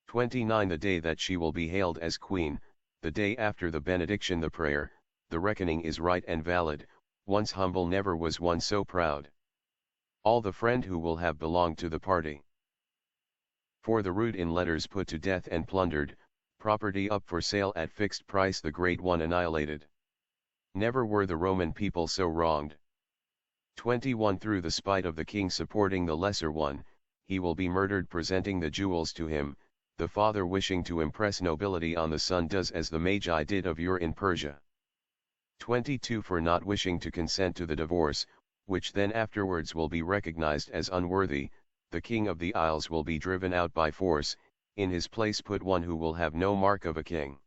29 The day that she will be hailed as queen, the day after the benediction the prayer, the reckoning is right and valid, once humble never was one so proud. All the friend who will have belonged to the party. For the rude in letters put to death and plundered, property up for sale at fixed price the great one annihilated. Never were the Roman people so wronged. 21 Through the spite of the king supporting the lesser one, he will be murdered presenting the jewels to him, the father wishing to impress nobility on the son does as the Magi did of yore in Persia. 22 For not wishing to consent to the divorce, which then afterwards will be recognized as unworthy, the king of the isles will be driven out by force, in his place put one who will have no mark of a king.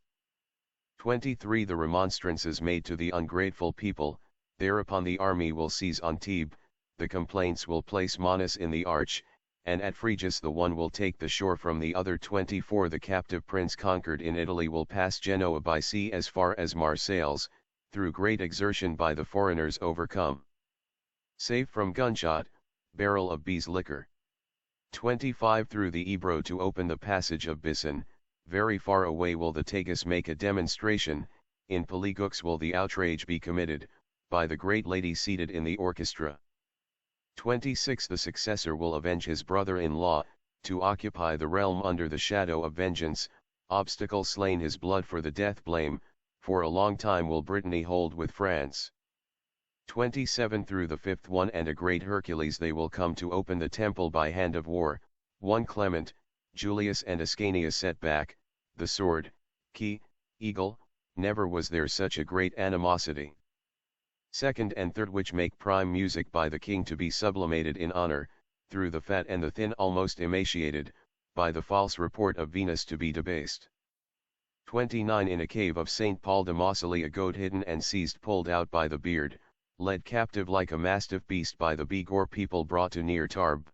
23 The remonstrances made to the ungrateful people, thereupon the army will seize Antibes, the complaints will place Manas in the arch, and at Frejus the one will take the shore from the other. 24 The captive prince conquered in Italy will pass Genoa by sea as far as Marseilles, through great exertion by the foreigners overcome. Safe from gunshot, barrel of bees' liquor. 25 Through the Ebro to open the passage of Bison, very far away will the Tagus make a demonstration, in Poligux will the outrage be committed, by the great lady seated in the orchestra. 26 The successor will avenge his brother-in-law, to occupy the realm under the shadow of vengeance, obstacle slain his blood for the death blame, for a long time will Brittany hold with France. 27 Through the fifth one and a great Hercules they will come to open the temple by hand of war, one Clement, Julius and Ascanius set back, the sword, key, eagle, never was there such a great animosity. Second and third which make prime music by the king to be sublimated in honor, through the fat and the thin almost emaciated, by the false report of Venus to be debased. 29 In a cave of St. Paul de Mausoley a goat hidden and seized pulled out by the beard, led captive like a mastiff beast by the Bigorre people brought to near Tarbes.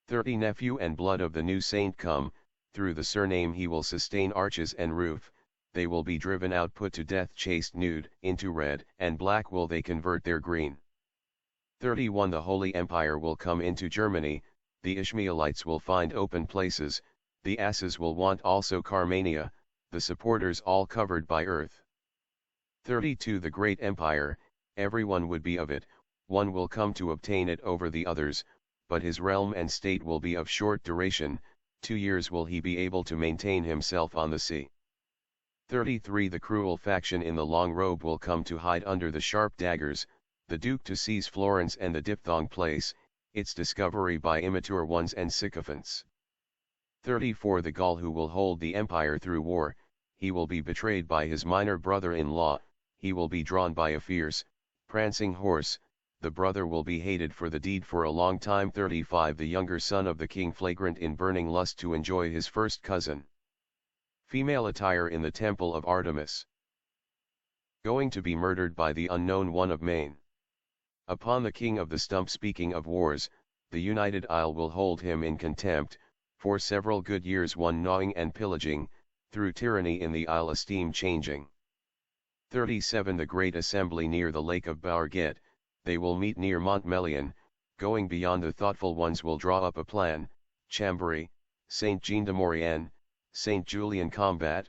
30 Nephew and blood of the new saint come, through the surname he will sustain arches and roof, they will be driven out put to death chased nude, into red and black will they convert their green. 31 The Holy Empire will come into Germany, the Ishmaelites will find open places, the asses will want also Carmania, the supporters all covered by earth. 32 The great empire, everyone would be of it, one will come to obtain it over the others, but his realm and state will be of short duration, 2 years will he be able to maintain himself on the sea. 33 The cruel faction in the long robe will come to hide under the sharp daggers, the Duke to seize Florence and the diphthong place, its discovery by immature ones and sycophants. 34 The Gaul who will hold the empire through war, he will be betrayed by his minor brother-in-law, he will be drawn by a fierce, prancing horse, the brother will be hated for the deed for a long time. 35 The younger son of the king flagrant in burning lust to enjoy his first cousin. Female attire in the temple of Artemis. Going to be murdered by the unknown one of Maine. Upon the king of the stump speaking of wars, the united isle will hold him in contempt, for several good years one gnawing and pillaging, through tyranny in the isle esteem changing. 37 The great assembly near the lake of Bourget, they will meet near Montmelian, going beyond the thoughtful ones will draw up a plan, Chambéry, Saint Jean de Maurienne, Saint Julian combat.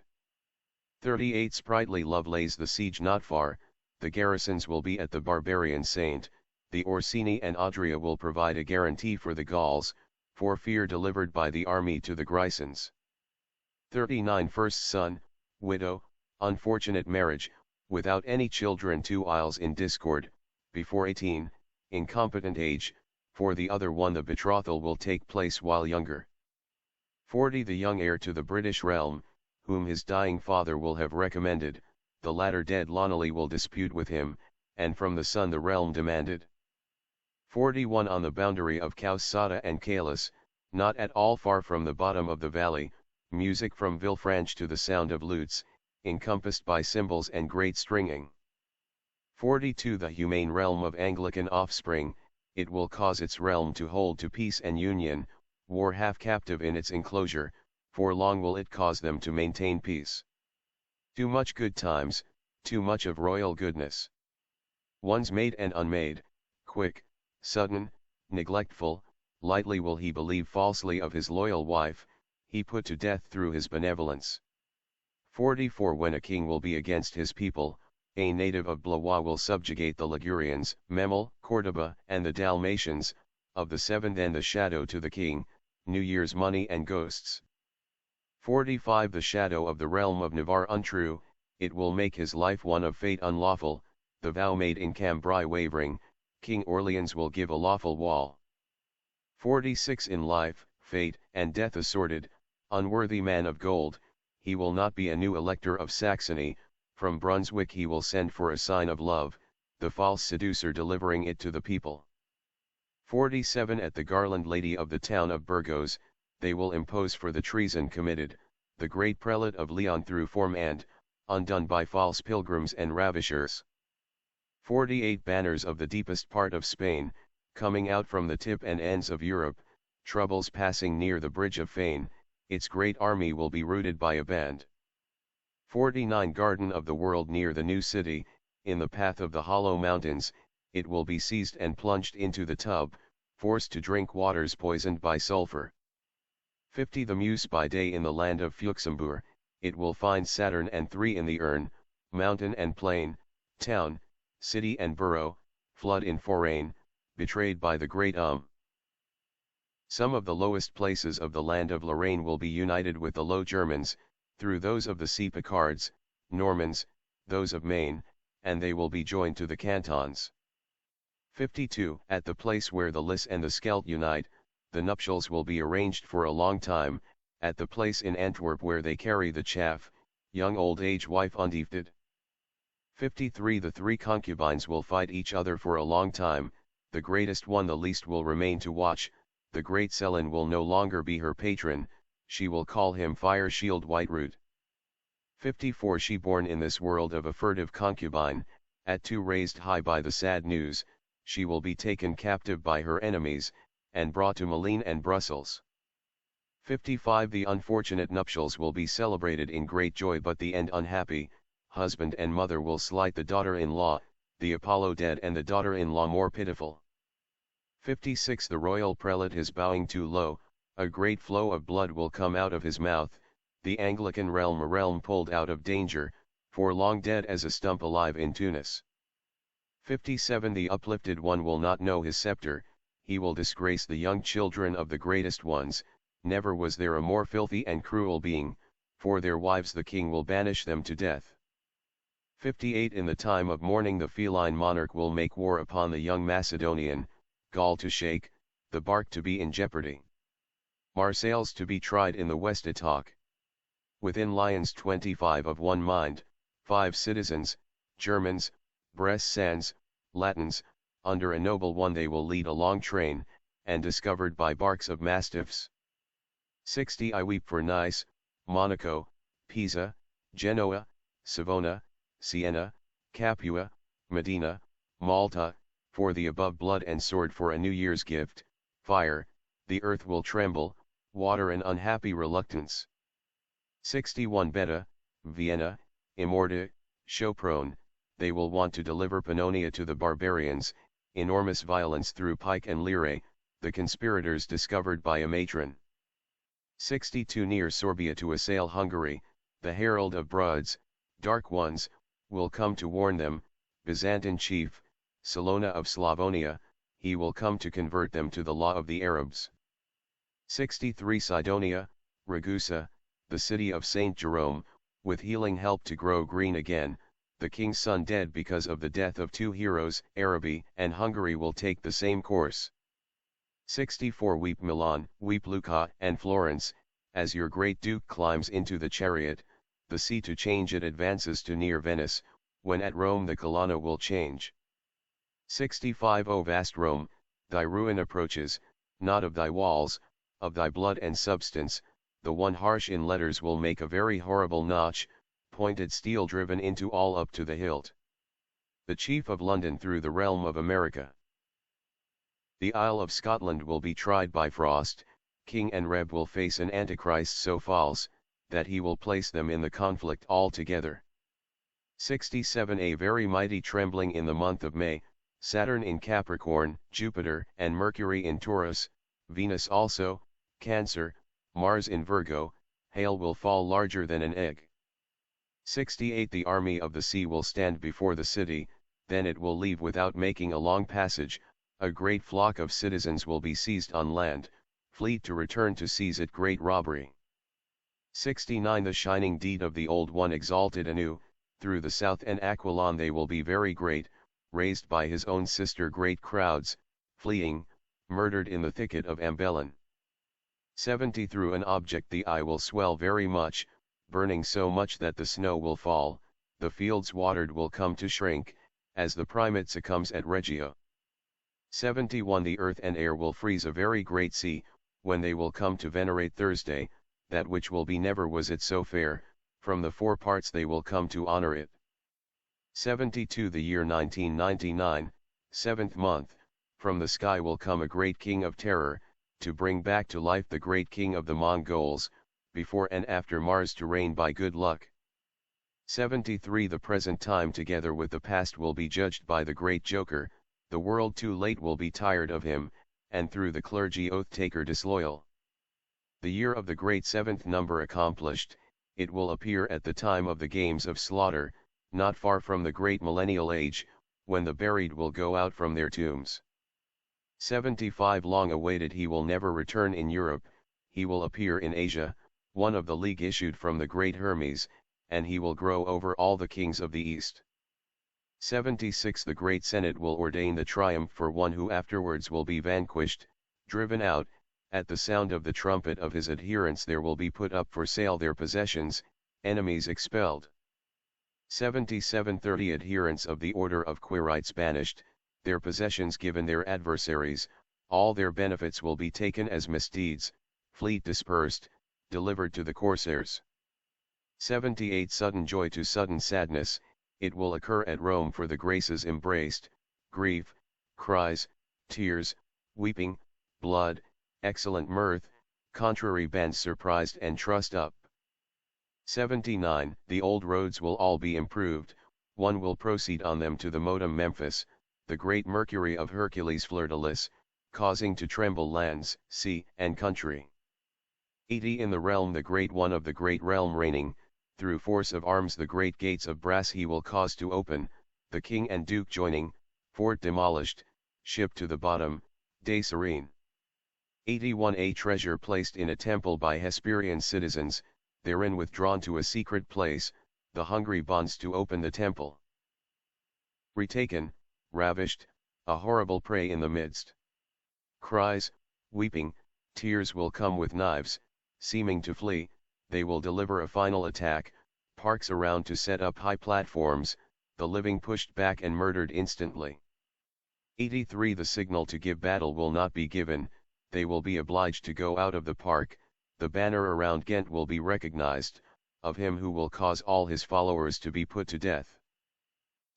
38 Sprightly love lays the siege not far, the garrisons will be at the barbarian saint, the Orsini and Adria will provide a guarantee for the Gauls, for fear delivered by the army to the Grisons. 39 First son, widow, unfortunate marriage, without any children 2 isles in discord, before 18, incompetent age, for the other one the betrothal will take place while younger. 40 The young heir to the British realm, whom his dying father will have recommended, the latter dead Lonely will dispute with him, and from the son the realm demanded. 41 On the boundary of Causada and Calais, not at all far from the bottom of the valley, music from Villefranche to the sound of lutes, encompassed by cymbals and great stringing. 42 The humane realm of Anglican offspring, it will cause its realm to hold to peace and union, war half captive in its enclosure, for long will it cause them to maintain peace. Too much good times, too much of royal goodness. One's made and unmade, quick, sudden, neglectful, lightly will he believe falsely of his loyal wife, he put to death through his benevolence. 44 When a king will be against his people, a native of Blois will subjugate the Ligurians, Memel, Cordoba, and the Dalmatians, of the seventh and the shadow to the king, New Year's money and ghosts. 45 The shadow of the realm of Navarre untrue, it will make his life one of fate unlawful, the vow made in Cambrai wavering, King Orleans will give a lawful wall. 46 In life, fate, and death assorted, unworthy man of gold, he will not be a new elector of Saxony, from Brunswick he will send for a sign of love, the false seducer delivering it to the people. 47 At the garland lady of the town of Burgos, they will impose for the treason committed, the great prelate of Leon through form and, undone by false pilgrims and ravishers. 48 Banners of the deepest part of Spain, coming out from the tip and ends of Europe, troubles passing near the bridge of Fane, its great army will be routed by a band. 49 Garden of the world near the new city, in the path of the hollow mountains, it will be seized and plunged into the tub, forced to drink waters poisoned by sulfur. 50 The Muse by day in the land of Fuxembourg, it will find Saturn and 3 in the urn, mountain and plain, town, city and borough, flood in forain, betrayed by the great Some of the lowest places of the land of Lorraine will be united with the Low Germans, through those of the Sea Picards, Normans, those of Maine, and they will be joined to the cantons. 52 At the place where the Lys and the Scheldt unite, the nuptials will be arranged for a long time, at the place in Antwerp where they carry the chaff, young old age wife undefted. 53 The three concubines will fight each other for a long time, the greatest one the least will remain to watch, the great Selin will no longer be her patron, she will call him Fire Shield Whiteroot. 54 She born in this world of a furtive concubine, at 2 raised high by the sad news, she will be taken captive by her enemies, and brought to Malines and Brussels. 55 The unfortunate nuptials will be celebrated in great joy but the end unhappy, husband and mother will slight the daughter-in-law, the Apollo dead and the daughter-in-law more pitiful. 56 The royal prelate is bowing too low, a great flow of blood will come out of his mouth, the Anglican realm a realm pulled out of danger, for long dead as a stump alive in Tunis. 57 The uplifted one will not know his scepter, he will disgrace the young children of the greatest ones, never was there a more filthy and cruel being, for their wives the king will banish them to death. 58 In the time of mourning the feline monarch will make war upon the young Macedonian, Gaul to shake, the bark to be in jeopardy. Marseilles to be tried in the West Etok. Within lions 25 of one mind, 5 citizens, Germans, Bressans, Latins, under a noble one they will lead a long train, and discovered by barks of mastiffs. 60 I weep for Nice, Monaco, Pisa, Genoa, Savona, Siena, Capua, Medina, Malta, for the above blood and sword for a New Year's gift, fire, the earth will tremble, water an unhappy reluctance. 61 Beta, Vienna, Immorta, Chopron, they will want to deliver Pannonia to the barbarians, enormous violence through pike and lyre, the conspirators discovered by a matron. 62 Near Sorbia to assail Hungary, the herald of Bruds, dark ones, will come to warn them, Byzantine chief, Salona of Slavonia, he will come to convert them to the law of the Arabs. 63 Sidonia, Ragusa, the city of Saint Jerome, with healing help to grow green again, the king's son dead because of the death of 2 heroes, Araby and Hungary will take the same course. 64 Weep Milan, weep Lucca and Florence, as your great duke climbs into the chariot, the sea to change it advances to near Venice, when at Rome the Colonna will change. 65 O vast Rome, thy ruin approaches, not of thy walls, of thy blood and substance, the one harsh in letters will make a very horrible notch, pointed steel driven into all up to the hilt. The chief of London through the realm of America. The Isle of Scotland will be tried by frost, king and reb will face an antichrist so false, that he will place them in the conflict altogether. 67 A very mighty trembling in the month of May, Saturn in Capricorn, Jupiter and Mercury in Taurus, Venus also, Cancer, Mars in Virgo, hail will fall larger than an egg. 68 The army of the sea will stand before the city, then it will leave without making a long passage, a great flock of citizens will be seized on land, fleet to return to seize it great robbery. 69 The shining deed of the old one exalted anew, through the south and Aquilon they will be very great, raised by his own sister great crowds, fleeing, murdered in the thicket of Ambelon. 70 Through an object the eye will swell very much, burning so much that the snow will fall, the fields watered will come to shrink, as the primate succumbs at Reggio. 71 The earth and air will freeze a very great sea, when they will come to venerate Thursday, that which will be never was it so fair, from the four parts they will come to honor it. 72 The year 1999, 7th month, from the sky will come a great king of terror, to bring back to life the great king of the Mongols, before and after Mars to reign by good luck. 73 The present time together with the past will be judged by the great joker, the world too late will be tired of him, and through the clergy oath-taker disloyal. The year of the great seventh number accomplished, it will appear at the time of the games of slaughter, not far from the great millennial age, when the buried will go out from their tombs. 75 Long awaited he will never return in Europe, he will appear in Asia, one of the league issued from the great Hermes, and he will grow over all the kings of the East. 76 The great Senate will ordain the triumph for one who afterwards will be vanquished, driven out, at the sound of the trumpet of his adherents there will be put up for sale their possessions, enemies expelled. 77 30 Adherents of the order of Quirites banished, their possessions given their adversaries, all their benefits will be taken as misdeeds, fleet dispersed, delivered to the corsairs. 78 Sudden joy to sudden sadness, it will occur at Rome for the graces embraced, grief, cries, tears, weeping, blood, excellent mirth, contrary bands surprised and trussed up. 79 The old roads will all be improved, one will proceed on them to the modem Memphis, the great Mercury of Hercules Flirtalis, causing to tremble lands, sea, and country. 80 In the realm the great one of the great realm reigning, through force of arms the great gates of brass he will cause to open, the king and duke joining, fort demolished, ship to the bottom, day serene. 81 A treasure placed in a temple by Hesperian citizens, therein withdrawn to a secret place, the hungry bonds to open the temple. Retaken, ravished, a horrible prey in the midst. Cries, weeping, tears will come with knives, seeming to flee, they will deliver a final attack, parks around to set up high platforms, the living pushed back and murdered instantly. 83 The signal to give battle will not be given, they will be obliged to go out of the park, the banner around Ghent will be recognized, of him who will cause all his followers to be put to death.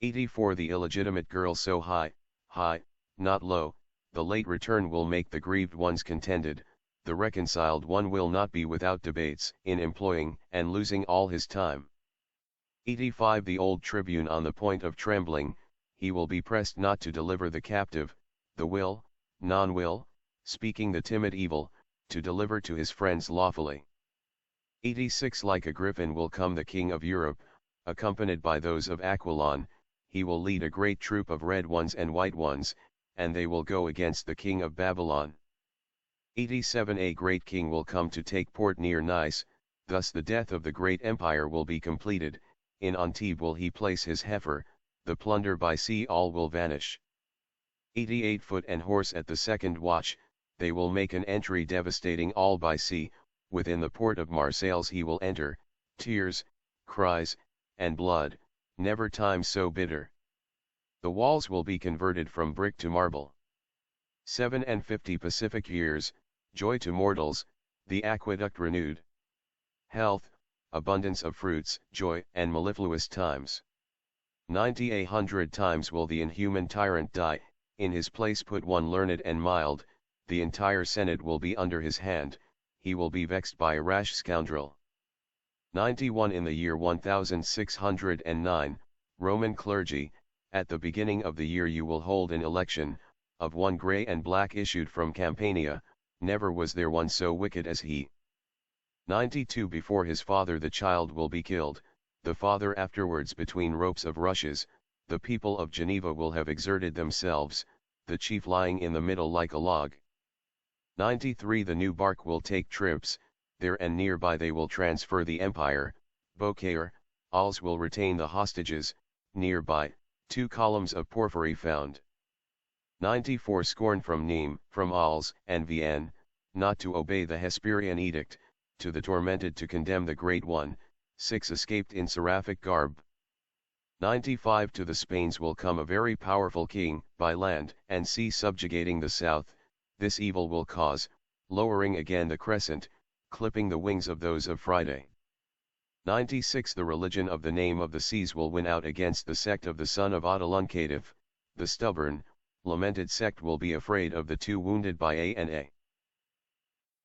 84 The illegitimate girl so high, not low, the late return will make the grieved ones contented, the reconciled one will not be without debates in employing and losing all his time. 85 The old tribune on the point of trembling, he will be pressed not to deliver the captive, the will, non-will, speaking the timid evil, to deliver to his friends lawfully. 86 Like a griffin will come the king of Europe, accompanied by those of Aquilon, he will lead a great troop of red ones and white ones, and they will go against the king of Babylon. 87 A great king will come to take port near Nice, thus the death of the great empire will be completed, in Antibes will he place his heifer, the plunder by sea all will vanish. 88 Foot and horse at the second watch, they will make an entry devastating all by sea, within the port of Marseilles he will enter, tears, cries, and blood, never time so bitter. The walls will be converted from brick to marble. 57 Pacific years, joy to mortals, the aqueduct renewed. Health, abundance of fruits, joy and mellifluous times. 90 A 100 times will the inhuman tyrant die, in his place put one learned and mild, the entire senate will be under his hand, he will be vexed by a rash scoundrel. 91 In the year 1609, Roman clergy, at the beginning of the year you will hold an election, of one grey and black issued from Campania, never was there one so wicked as he. 92 Before his father the child will be killed, the father afterwards between ropes of rushes, the people of Geneva will have exerted themselves, the chief lying in the middle like a log. 93 The new bark will take trips, there and nearby they will transfer the empire, Beaucaire, Als will retain the hostages, nearby, 2 columns of porphyry found. 94 Scorn from Nîmes, from Als and Vienne, not to obey the Hesperian edict, to the tormented to condemn the Great One, 6 Escaped in seraphic garb. 95 To the Spains will come a very powerful king, by land and sea subjugating the south, this evil will cause, lowering again the crescent, clipping the wings of those of Friday. 96 The religion of the name of the seas will win out against the sect of the son of Adeluncative, the stubborn, lamented sect will be afraid of the 2 wounded by A.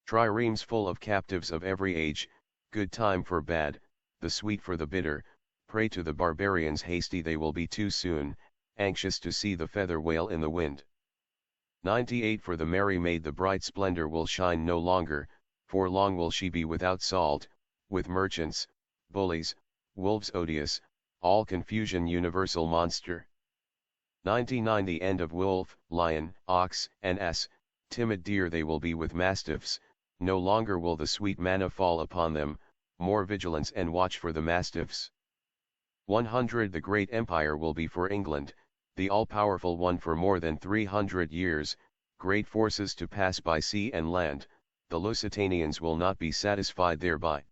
Triremes full of captives of every age, good time for bad, the sweet for the bitter, pray to the barbarians hasty they will be too soon, anxious to see the feather whale in the wind. 98 For the merry maid the bright splendor will shine no longer, for long will she be without salt, with merchants, bullies, wolves odious, all confusion universal monster. 99 The end of wolf, lion, ox, and ass, timid deer they will be with mastiffs, no longer will the sweet manna fall upon them, more vigilance and watch for the mastiffs. 100 The great empire will be for England, the all-powerful one for more than 300 years, great forces to pass by sea and land, the Lusitanians will not be satisfied thereby.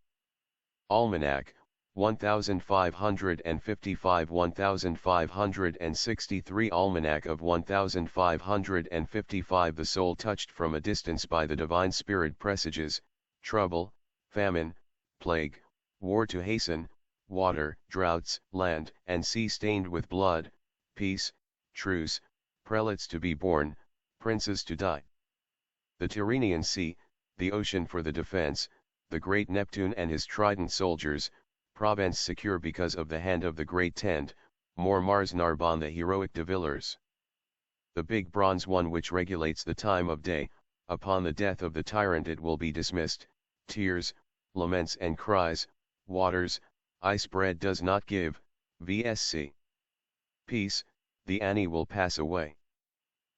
Almanac, 1555 1563 Almanac of 1555 The soul touched from a distance by the divine spirit presages, trouble, famine, plague, war to hasten, water, droughts, land and sea stained with blood, peace, truce, prelates to be born, princes to die. The Tyrrhenian Sea, the ocean for the defense, the great Neptune and his trident soldiers, Provence secure because of the hand of the great tent, more Mars Narbonne the heroic de Villers. The big bronze one which regulates the time of day, upon the death of the tyrant it will be dismissed, tears, laments and cries, waters, ice bread does not give, vsc. Peace, the Annie will pass away.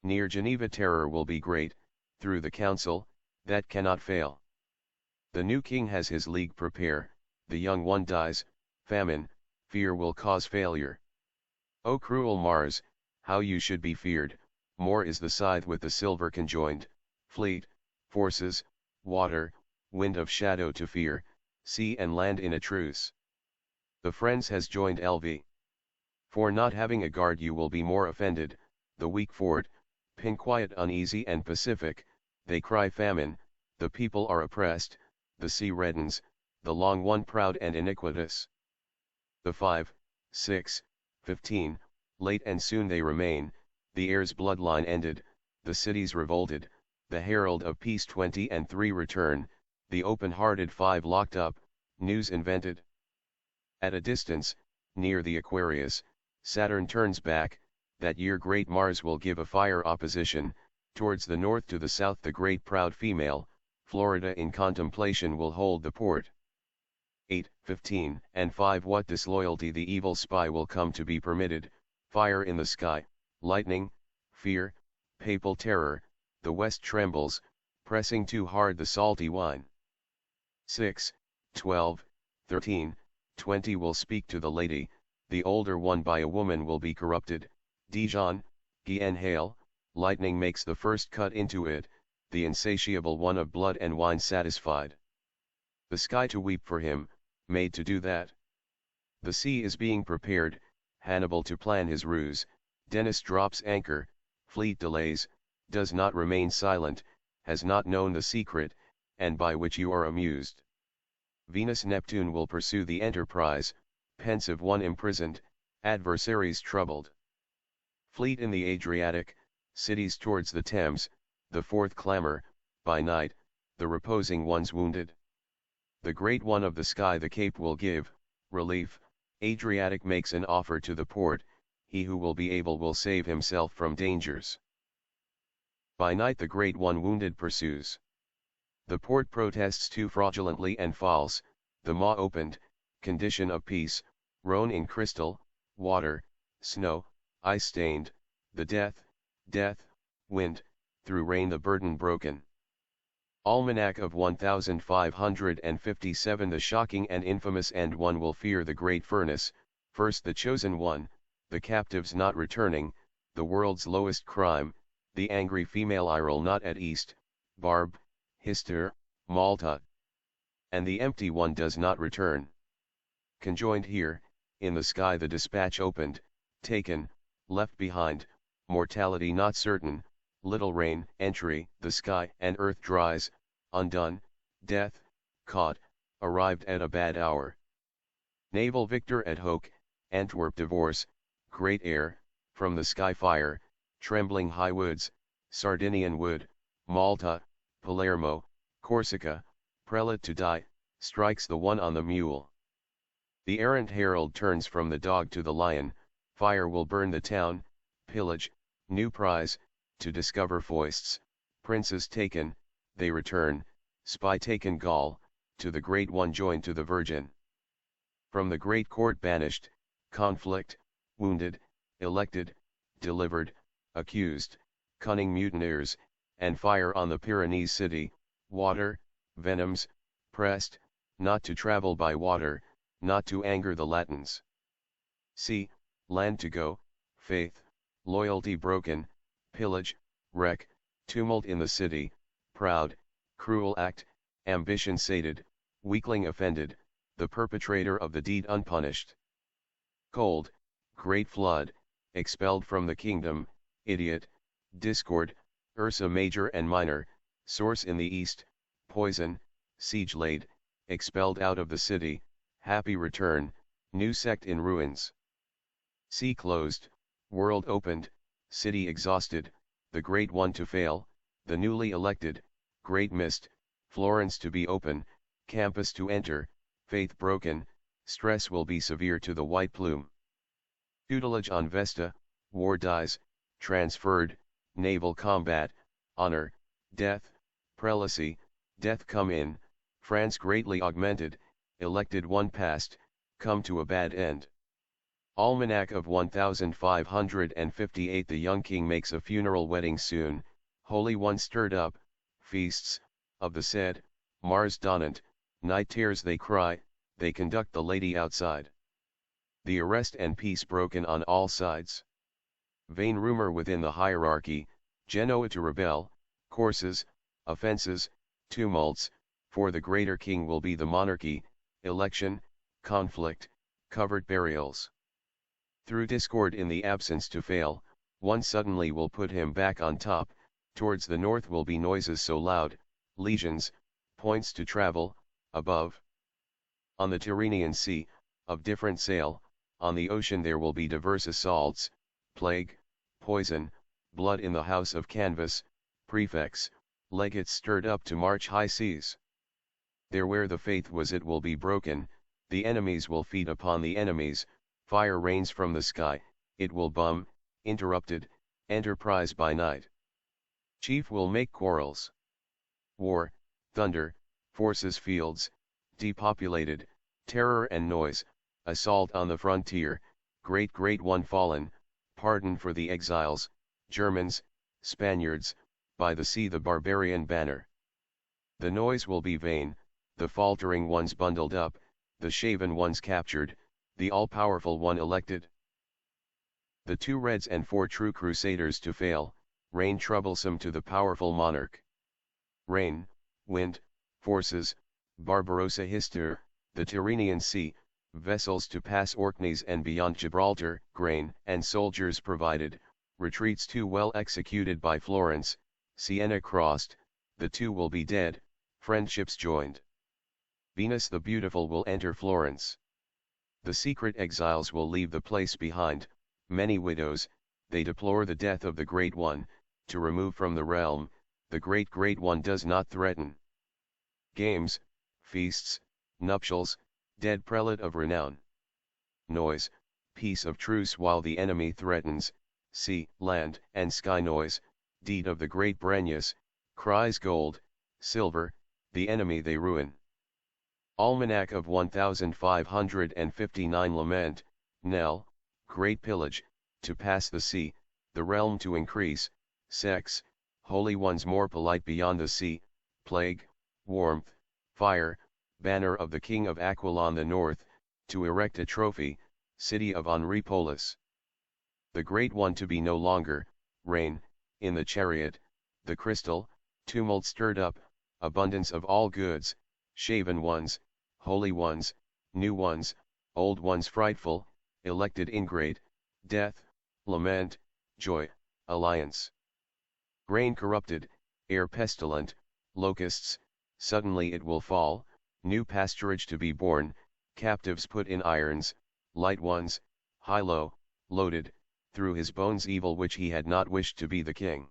Near Geneva terror will be great, through the council, that cannot fail. The new king has his league prepare, the young one dies, famine, fear will cause failure. O cruel Mars, how you should be feared, more is the scythe with the silver conjoined, fleet, forces, water, wind of shadow to fear, sea and land in a truce. The friends has joined LV. For not having a guard you will be more offended, the weak fort, pin quiet uneasy and pacific, they cry famine, the people are oppressed, the sea reddens, the long one proud and iniquitous. The 5, 6, 15, late and soon they remain, the heir's bloodline ended, the cities revolted, the herald of peace 23 return, the open-hearted 5 locked up, news invented. At a distance, near the Aquarius, Saturn turns back, that year great Mars will give a fire opposition, towards the north to the south the great proud female, Florida in contemplation will hold the port. 8, 15, and 5 What disloyalty the evil spy will come to be permitted, fire in the sky, lightning, fear, papal terror, the west trembles, pressing too hard the salty wine. 6, 12, 13, 20 will speak to the lady, the older one by a woman will be corrupted, Dijon, Guienne hail, lightning makes the first cut into it, the insatiable one of blood and wine satisfied. The sky to weep for him, made to do that. The sea is being prepared, Hannibal to plan his ruse, Dennis drops anchor, fleet delays, does not remain silent, has not known the secret, and by which you are amused. Venus Neptune will pursue the enterprise, pensive one imprisoned, adversaries troubled. Fleet in the Adriatic, cities towards the Thames, the fourth clamor, by night, the reposing ones wounded. The great one of the sky the cape will give, relief, Adriatic makes an offer to the port, he who will be able will save himself from dangers. By night the great one wounded pursues. The port protests too fraudulently and false, the maw opened, condition of peace, Rhone in crystal, water, snow, ice stained, the death, wind, through rain the burden broken. Almanac of 1557. The shocking and infamous and one will fear the great furnace, first the chosen one, the captives not returning, the world's lowest crime, the angry female Irel not at east, Barb, Hister, Malta. And the empty one does not return. Conjoined here, in the sky the dispatch opened, taken, left behind, mortality not certain, little rain, entry, the sky and earth dries, undone, death, caught, arrived at a bad hour. Naval victor at Hoke, Antwerp divorce, great air, from the sky fire, trembling high woods, Sardinian wood, Malta, Palermo, Corsica, prelate to die, strikes the one on the mule. The errant herald turns from the dog to the lion, fire will burn the town, pillage, new prize, to discover foists, princes taken, they return, spy taken Gaul, to the great one joined to the virgin. From the great court banished, conflict, wounded, elected, delivered, accused, cunning mutineers, and fire on the Pyrenees city, water, venoms, pressed, not to travel by water, not to anger the Latins. Sea, land to go, faith, loyalty broken, pillage, wreck, tumult in the city, proud, cruel act, ambition sated, weakling offended, the perpetrator of the deed unpunished. Cold, great flood, expelled from the kingdom, idiot, discord, Ursa major and minor, source in the east, poison, siege laid, expelled out of the city, happy return, new sect in ruins. Sea closed, world opened, city exhausted, the great one to fail, the newly elected, great mist, Florence to be open, campus to enter, faith broken, stress will be severe to the white plume. Tutelage on Vesta, war dies, transferred, naval combat, honor, death, prelacy, death come in, France greatly augmented, elected one passed, come to a bad end. Almanac of 1558. The young king makes a funeral wedding soon, holy one stirred up, feasts, of the said, Mars donnant, night tears they cry, they conduct the lady outside. The arrest and peace broken on all sides. Vain rumor within the hierarchy, Genoa to rebel, courses, offences, tumults, for the greater king will be the monarchy, election, conflict, covered burials. Through discord in the absence to fail, one suddenly will put him back on top, towards the north will be noises so loud, legions, points to travel, above. On the Tyrrhenian sea, of different sail, on the ocean there will be diverse assaults, plague, poison, blood in the house of canvas, prefects, legates stirred up to march high seas. There where the faith was it will be broken, the enemies will feed upon the enemies, fire rains from the sky, it will bum, interrupted, enterprise by night. Chief will make quarrels. War, thunder, forces fields, depopulated, terror and noise, assault on the frontier, great one fallen, pardon for the exiles, Germans, Spaniards, by the sea the barbarian banner. The noise will be vain, the faltering ones bundled up, the shaven ones captured, the all-powerful one elected. The 2 reds and 4 true crusaders to fail, rain troublesome to the powerful monarch. Rain, wind, forces, Barbarossa Hister, the Tyrrhenian Sea, vessels to pass Orkneys and beyond Gibraltar, grain and soldiers provided, retreats too well executed by Florence, Siena crossed, the 2 will be dead, friendships joined. Venus the beautiful will enter Florence. The secret exiles will leave the place behind, many widows, they deplore the death of the Great One, to remove from the realm, the Great One does not threaten. Games, feasts, nuptials, dead prelate of renown. Noise, peace of truce while the enemy threatens, sea, land, and sky noise, deed of the great Brennus, cries gold, silver, the enemy they ruin. Almanac of 1559 Lament, Nell, great pillage, to pass the sea, the realm to increase, sex, holy ones more polite beyond the sea, plague, warmth, fire, banner of the king of Aquilon the north, to erect a trophy, city of Onripolis. The great one to be no longer, rain, in the chariot, the crystal, tumult stirred up, abundance of all goods, shaven ones, holy ones, new ones, old ones frightful, elected ingrate, death, lament, joy, alliance. Grain corrupted, air pestilent, locusts, suddenly it will fall, new pasturage to be born, captives put in irons, light ones, high-low, loaded, through his bones evil which he had not wished to be the king.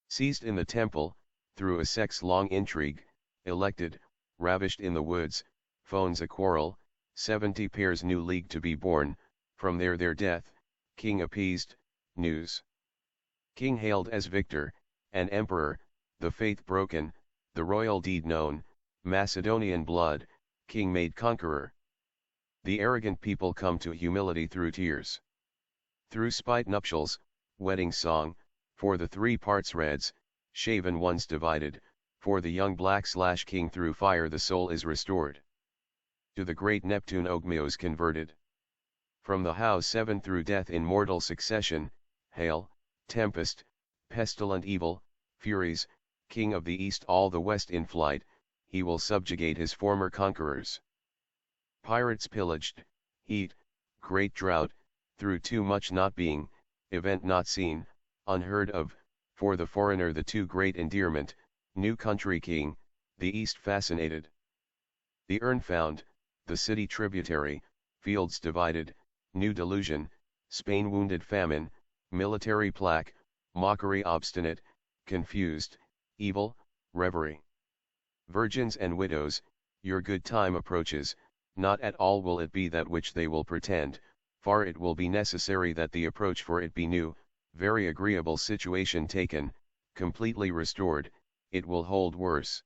Seized in the temple, through a sex-long intrigue, elected, ravished in the woods, phones a quarrel, 70 pairs new league to be born, from there their death, king appeased, news. King hailed as victor, and emperor, the faith broken, the royal deed known, Macedonian blood, king made conqueror. The arrogant people come to humility through tears. Through spite nuptials, wedding song, for the 3 parts reds, shaven ones divided, for the young black/king through fire the soul is restored. To the great Neptune Ogmios converted. From the house 7 through death in mortal succession, hail, tempest, pestilent evil, furies, king of the east all the west in flight, he will subjugate his former conquerors. Pirates pillaged, heat, great drought, through too much not being, event not seen, unheard of, for the foreigner the too great endearment, new country king, the east fascinated. The urn found, the city tributary, fields divided, new delusion, Spain wounded famine, military plaque, mockery obstinate, confused, evil, reverie. Virgins and widows, your good time approaches, not at all will it be that which they will pretend, far it will be necessary that the approach for it be new, very agreeable situation taken, completely restored, it will hold worse.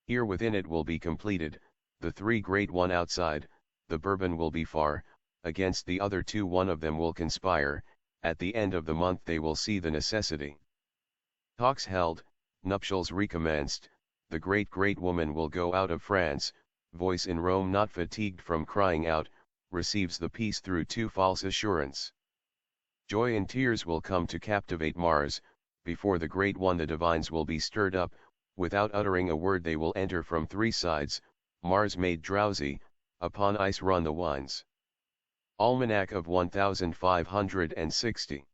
Here within it will be completed, the 3 great one outside, the Bourbon will be far, against the other 2 one of them will conspire, at the end of the month they will see the necessity. Talks held, nuptials recommenced, the great woman will go out of France, voice in Rome not fatigued from crying out, receives the peace through 2 false assurance. Joy and tears will come to captivate Mars, before the great one the divines will be stirred up, without uttering a word they will enter from 3 sides, Mars made drowsy, upon ice run the wines. Almanac of 1560.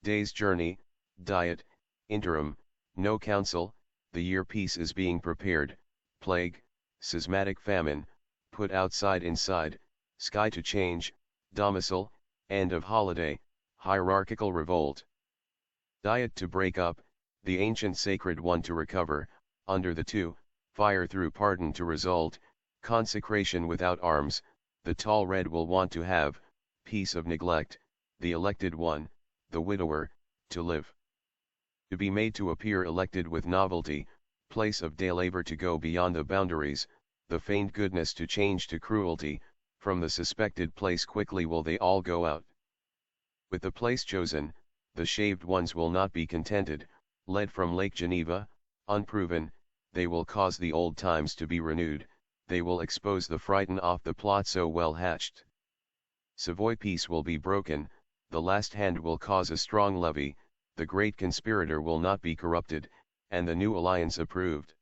Day's journey, diet, interim, no council, the year peace is being prepared, plague, schismatic famine, put outside inside, sky to change, domicile, end of holiday, hierarchical revolt. Diet to break up, the ancient sacred one to recover, under the 2, fire through pardon to result, consecration without arms, the tall red will want to have, peace of neglect, the elected one, the widower, to live. To be made to appear elected with novelty, place of day labor to go beyond the boundaries, the feigned goodness to change to cruelty, from the suspected place quickly will they all go out. With the place chosen, the shaved ones will not be contented, led from Lake Geneva, unproven, they will cause the old times to be renewed, they will expose the frighten off the plot so well hatched. Savoy peace will be broken, the last hand will cause a strong levy, the great conspirator will not be corrupted, and the new alliance approved.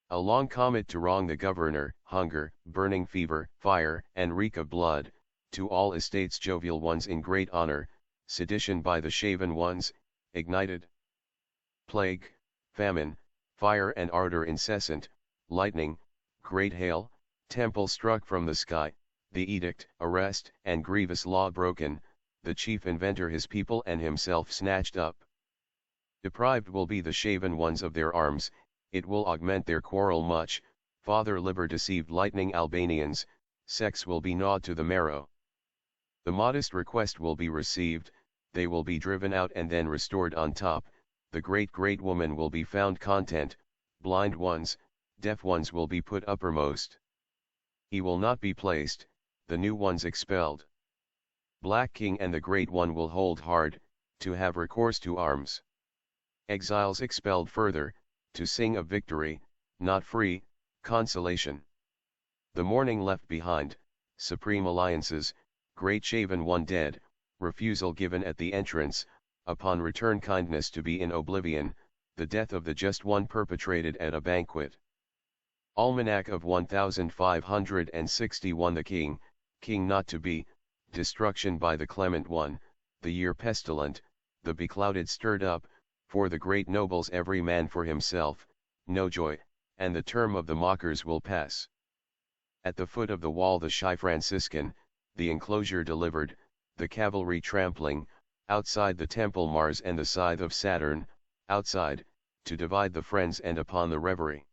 A long comet to wrong the governor, hunger, burning fever, fire, and reek of blood, to all estates jovial ones in great honor, sedition by the shaven ones, ignited. Plague, famine, fire and ardor incessant, lightning, great hail, temple struck from the sky, the edict, arrest, and grievous law broken, the chief inventor his people and himself snatched up. Deprived will be the shaven ones of their arms, it will augment their quarrel much, Father Liber deceived lightning Albanians, sex will be gnawed to the marrow. The modest request will be received, they will be driven out and then restored on top, the great woman will be found content, blind ones, deaf ones will be put uppermost. He will not be placed, the new ones expelled. Black King and the Great One will hold hard, to have recourse to arms. Exiles expelled further, to sing of victory, not free, consolation. The morning left behind, supreme alliances, great shaven one dead, refusal given at the entrance, upon return kindness to be in oblivion, the death of the just one perpetrated at a banquet. Almanac of 1561 The king not to be, destruction by the clement one, the year pestilent, the beclouded stirred up, for the great nobles every man for himself, no joy, and the term of the mockers will pass. At the foot of the wall the shy Franciscan, the enclosure delivered, the cavalry trampling, outside the temple Mars and the scythe of Saturn, outside, to divide the friends and upon the reverie.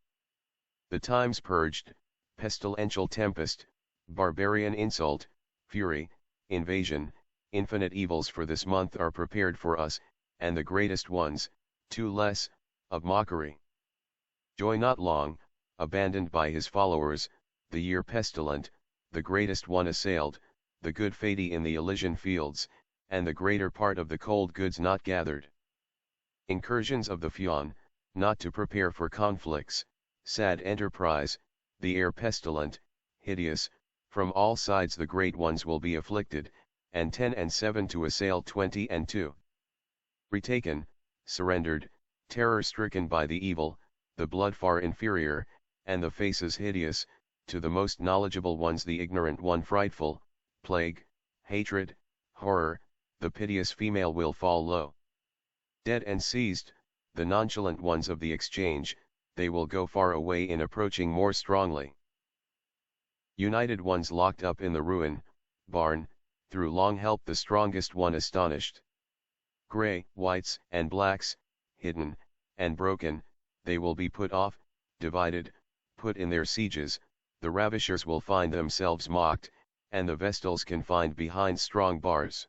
The times purged, pestilential tempest, barbarian insult, fury, invasion, infinite evils for this month are prepared for us, and the greatest ones, too less, of mockery. Joy not long, abandoned by his followers, the year pestilent, the greatest one assailed, the good Fady in the Elysian fields, and the greater part of the cold goods not gathered. Incursions of the Fionn, not to prepare for conflicts, sad enterprise, the air pestilent, hideous, from all sides the great ones will be afflicted, and 10 and 7 to assail 20 and 2. Retaken, surrendered, terror-stricken by the evil, the blood far inferior, and the faces hideous, to the most knowledgeable ones the ignorant one frightful, plague, hatred, horror, the piteous female will fall low. Dead and seized, the nonchalant ones of the exchange, they will go far away in approaching more strongly. United ones locked up in the ruin, barn, through long help the strongest one astonished. Grey, whites, and blacks, hidden, and broken, they will be put off, divided, put in their sieges, the ravishers will find themselves mocked, and the vestals confined behind strong bars.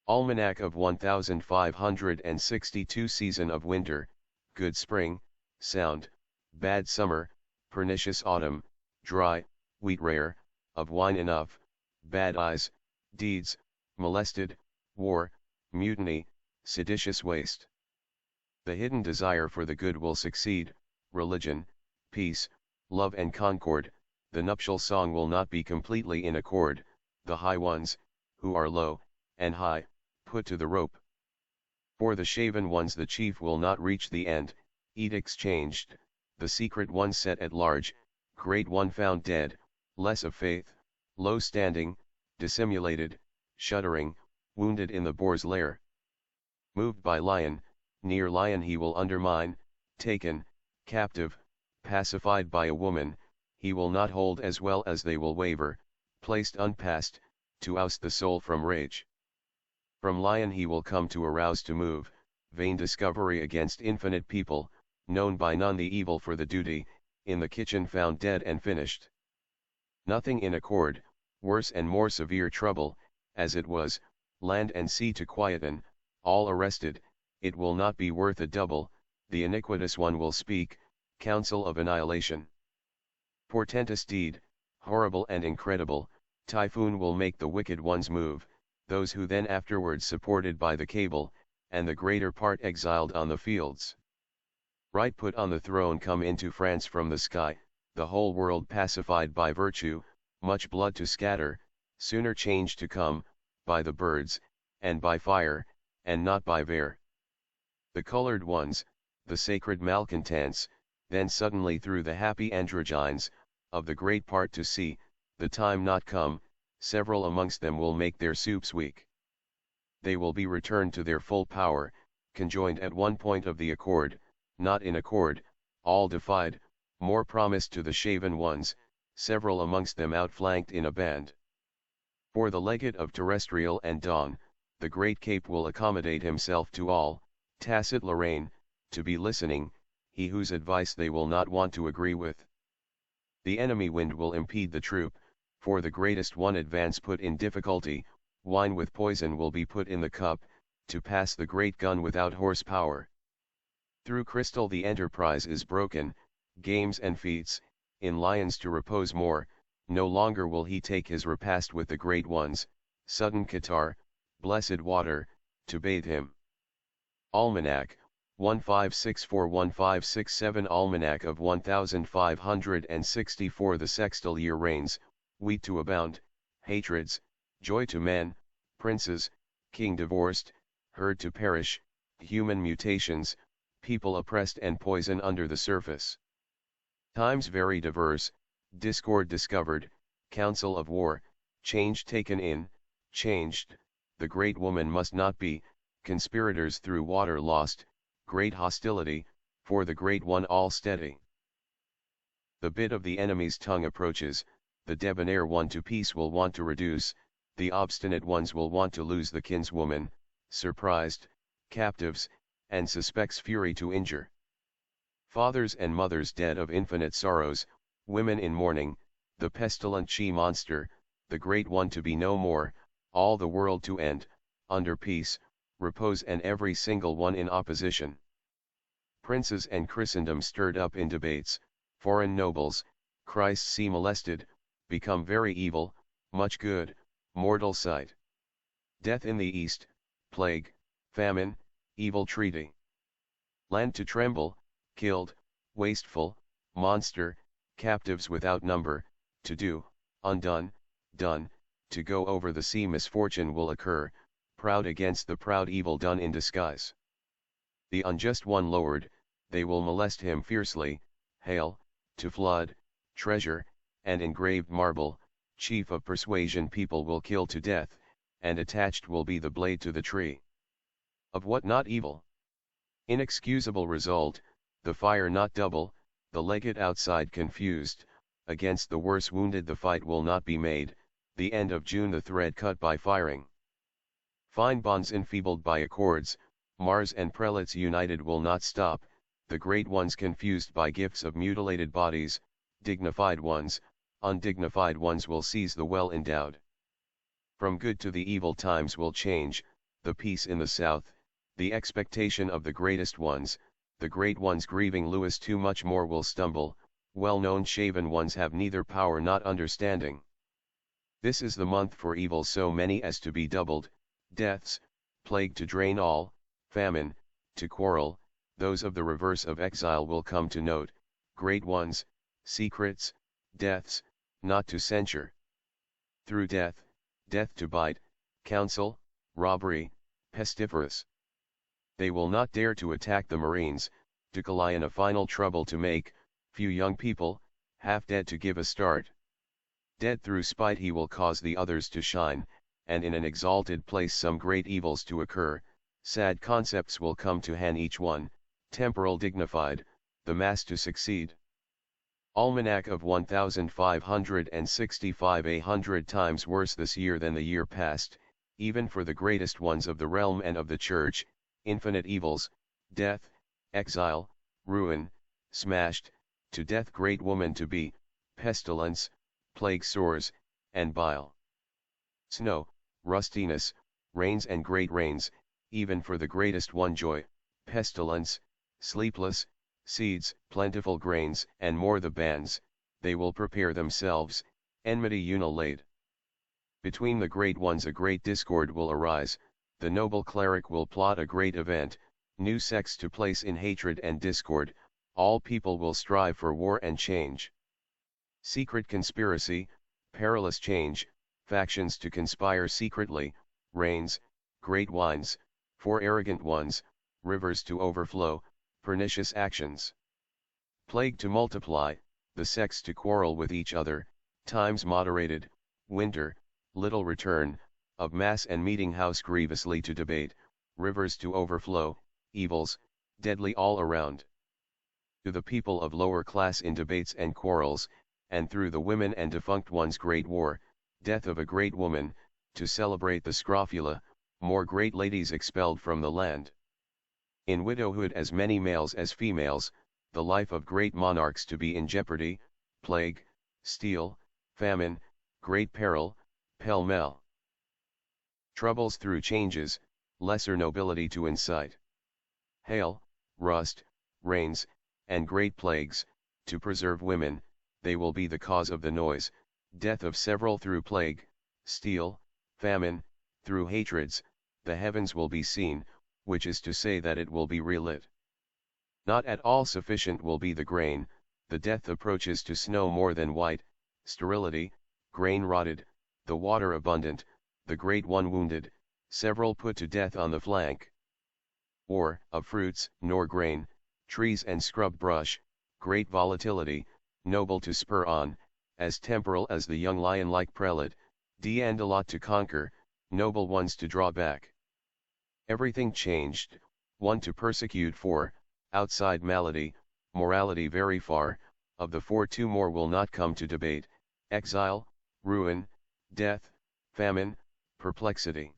Almanac of 1562 Season of winter, good spring, sound, bad summer, pernicious autumn, dry, wheat rare, of wine enough, bad eyes, deeds, molested, war, mutiny, seditious waste. The hidden desire for the good will succeed, religion, peace, love and concord, the nuptial song will not be completely in accord, the high ones, who are low, and high, put to the rope. For the shaven ones the chief will not reach the end, edicts changed, the secret one set at large, great one found dead, less of faith, low standing, dissimulated, shuddering, wounded in the boar's lair. Moved by lion, near lion he will undermine, taken, captive, pacified by a woman, he will not hold as well as they will waver, placed unpassed, to oust the soul from rage. From lion he will come to arouse to move, vain discovery against infinite people, known by none the evil for the duty, in the kitchen found dead and finished. Nothing in accord, worse and more severe trouble, as it was, land and sea to quieten, all arrested, it will not be worth a double, the iniquitous one will speak, counsel of annihilation. Portentous deed, horrible and incredible, typhoon will make the wicked ones move, those who then afterwards supported by the cable, and the greater part exiled on the fields. Right put on the throne come into France from the sky, the whole world pacified by virtue, much blood to scatter, sooner change to come, by the birds, and by fire, and not by ver. The colored ones, the sacred malcontents, then suddenly through the happy androgynes, of the great part to see, the time not come, several amongst them will make their soups weak. They will be returned to their full power, conjoined at one point of the accord, not in accord, all defied, more promised to the shaven ones, several amongst them outflanked in a band. For the legate of terrestrial and dawn, the great cape will accommodate himself to all, tacit Lorraine, to be listening, he whose advice they will not want to agree with. The enemy wind will impede the troop, for the greatest one advance put in difficulty, wine with poison will be put in the cup, to pass the great gun without horsepower. Through crystal the enterprise is broken, games and feats, in lions to repose more, no longer will he take his repast with the great ones, sudden catarrh, blessed water, to bathe him. Almanac, 1564-1567 Almanac of 1564 The sextile year reigns, wheat to abound, hatreds, joy to men, princes, king divorced, herd to perish, human mutations, people oppressed and poison under the surface. Times very diverse, discord discovered, council of war, change taken in, changed, the great woman must not be, conspirators through water lost, great hostility, for the great one all steady. The bit of the enemy's tongue approaches, the debonair one to peace will want to reduce, the obstinate ones will want to lose the kinswoman, surprised, captives, and suspects fury to injure. Fathers and mothers dead of infinite sorrows, women in mourning, the pestilent she-monster, the great one to be no more, all the world to end, under peace, repose and every single one in opposition. Princes and Christendom stirred up in debates, foreign nobles, Christ see molested, become very evil, much good, mortal sight. Death in the east, plague, famine, evil treaty. Land to tremble, killed, wasteful, monster, captives without number, to do, undone, done, to go over the sea misfortune will occur, proud against the proud evil done in disguise. The unjust one lowered, they will molest him fiercely, hail, to flood, treasure, and engraved marble, chief of persuasion people will kill to death, and attached will be the blade to the tree. Of what not evil? Inexcusable result, the fire not double, the legate outside confused, against the worse wounded the fight will not be made, the end of June the thread cut by firing. Fine bonds enfeebled by accords, Mars and prelates united will not stop, the great ones confused by gifts of mutilated bodies, dignified ones, undignified ones will seize the well-endowed. From good to the evil times will change, the peace in the south, the expectation of the greatest ones, the great ones grieving Louis too much more will stumble, well-known shaven ones have neither power not understanding. This is the month for evil so many as to be doubled, deaths, plague to drain all, famine, to quarrel, those of the reverse of exile will come to note, great ones, secrets, deaths, not to censure. Through death, death to bite, counsel, robbery, pestiferous. They will not dare to attack the marines, to Calian a final trouble to make, few young people, half dead to give a start. Dead through spite he will cause the others to shine, and in an exalted place some great evils to occur, sad concepts will come to hand each one, temporal dignified, the mass to succeed. Almanac of 1565 100 times worse this year than the year past, even for the greatest ones of the realm and of the church, infinite evils, death, exile, ruin, smashed, to death great woman to be, pestilence, plague sores, and bile. Snow, rustiness, rains and great rains, even for the greatest one joy, pestilence, sleepless, seeds, plentiful grains, and more the bands, they will prepare themselves, enmity unallayed. Between the great ones a great discord will arise, the noble cleric will plot a great event, new sects to place in hatred and discord, all people will strive for war and change. Secret conspiracy, perilous change, factions to conspire secretly, rains, great wines, for arrogant ones, rivers to overflow, pernicious actions. Plague to multiply, the sects to quarrel with each other, times moderated, winter, little return, of mass and meeting house grievously to debate, rivers to overflow, evils, deadly all around. To the people of lower class in debates and quarrels, and through the women and defunct ones great war, death of a great woman, to celebrate the scrofula, more great ladies expelled from the land. In widowhood as many males as females, the life of great monarchs to be in jeopardy, plague, steel, famine, great peril, pell-mell. Troubles through changes, lesser nobility to incite. Hail, rust, rains, and great plagues, to preserve women, they will be the cause of the noise, death of several through plague, steel, famine, through hatreds, the heavens will be seen, which is to say that it will be relit. Not at all sufficient will be the grain, the death approaches to snow more than white, sterility, grain rotted, the water abundant, the great one wounded, several put to death on the flank. Or, of fruits, nor grain, trees and scrub brush, great volatility, noble to spur on, as temporal as the young lion-like prelate, and a lot to conquer, noble ones to draw back. Everything changed, one to persecute for, outside malady, morality very far, of the four two more will not come to debate, exile, ruin, death, famine, perplexity.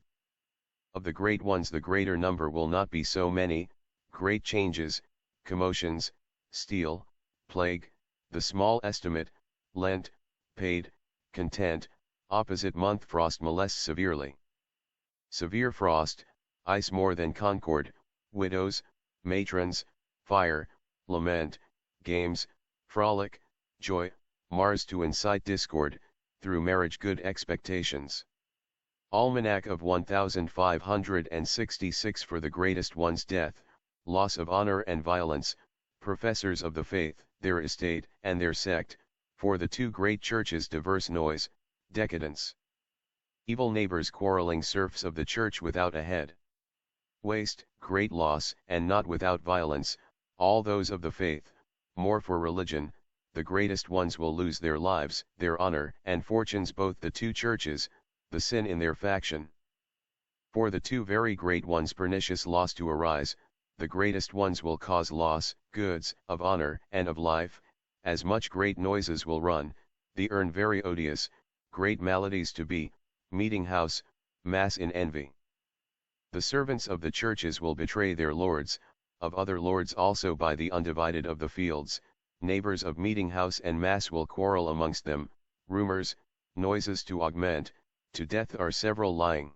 Of the great ones the greater number will not be so many, great changes, commotions, steel, plague, the small estimate, lent, paid, content, opposite month frost molests severely. Severe frost, ice more than concord, widows, matrons, fire, lament, games, frolic, joy, Mars to incite discord, through marriage good expectations. Almanac of 1566 for the greatest one's death, loss of honor and violence, professors of the faith, their estate and their sect, for the two great churches diverse noise, decadence. Evil neighbors quarreling serfs of the church without a head. Waste, great loss, and not without violence, all those of the faith, more for religion, the greatest ones will lose their lives, their honor and fortunes both the two churches, the sin in their faction. For the two very great ones pernicious loss to arise, the greatest ones will cause loss, goods, of honor and of life, as much great noises will run, the urn very odious, great maladies to be, meeting house, mass in envy. The servants of the churches will betray their lords, of other lords also by the undivided of the fields, neighbors of meeting house and mass will quarrel amongst them, rumors, noises to augment, to death are several lying.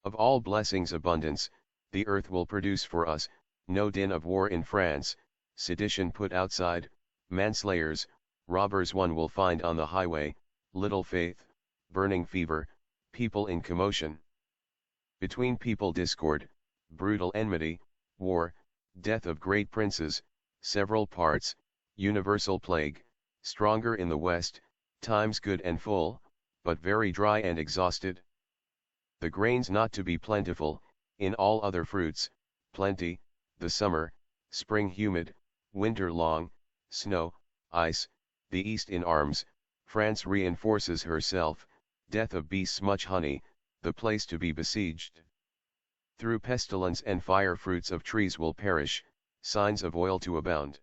Of all blessings abundance, the earth will produce for us, no din of war in France, sedition put outside, manslayers, robbers one will find on the highway, little faith, burning fever, people in commotion. Between people discord, brutal enmity, war, death of great princes, several parts, universal plague, stronger in the west, times good and full, but very dry and exhausted. The grains not to be plentiful, in all other fruits, plenty, the summer, spring humid, winter long, snow, ice, the east in arms, France reinforces herself, death of beasts much honey, the place to be besieged. Through pestilence and fire fruits of trees will perish, signs of oil to abound.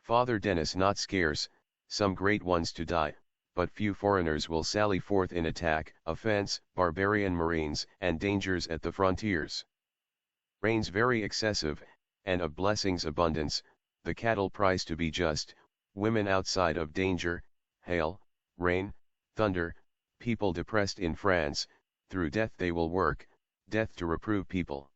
Father Dennis not scarce, some great ones to die, but few foreigners will sally forth in attack, offense, barbarian marines and dangers at the frontiers. Rains very excessive, and of blessings abundance, the cattle price to be just, women outside of danger, hail, rain, thunder, people depressed in France, through death they will work, death to reprove people.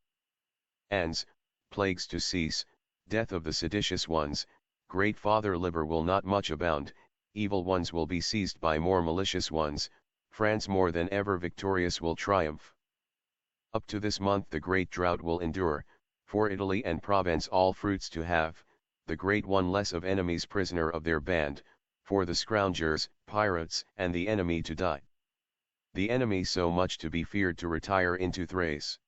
Ans, plagues to cease, death of the seditious ones, great Father Liber will not much abound, evil ones will be seized by more malicious ones, France more than ever victorious will triumph. Up to this month the great drought will endure, for Italy and Provence all fruits to have, the great one less of enemies prisoner of their band, for the scourgers, pirates and the enemy to die. The enemy so much to be feared to retire into Thrace.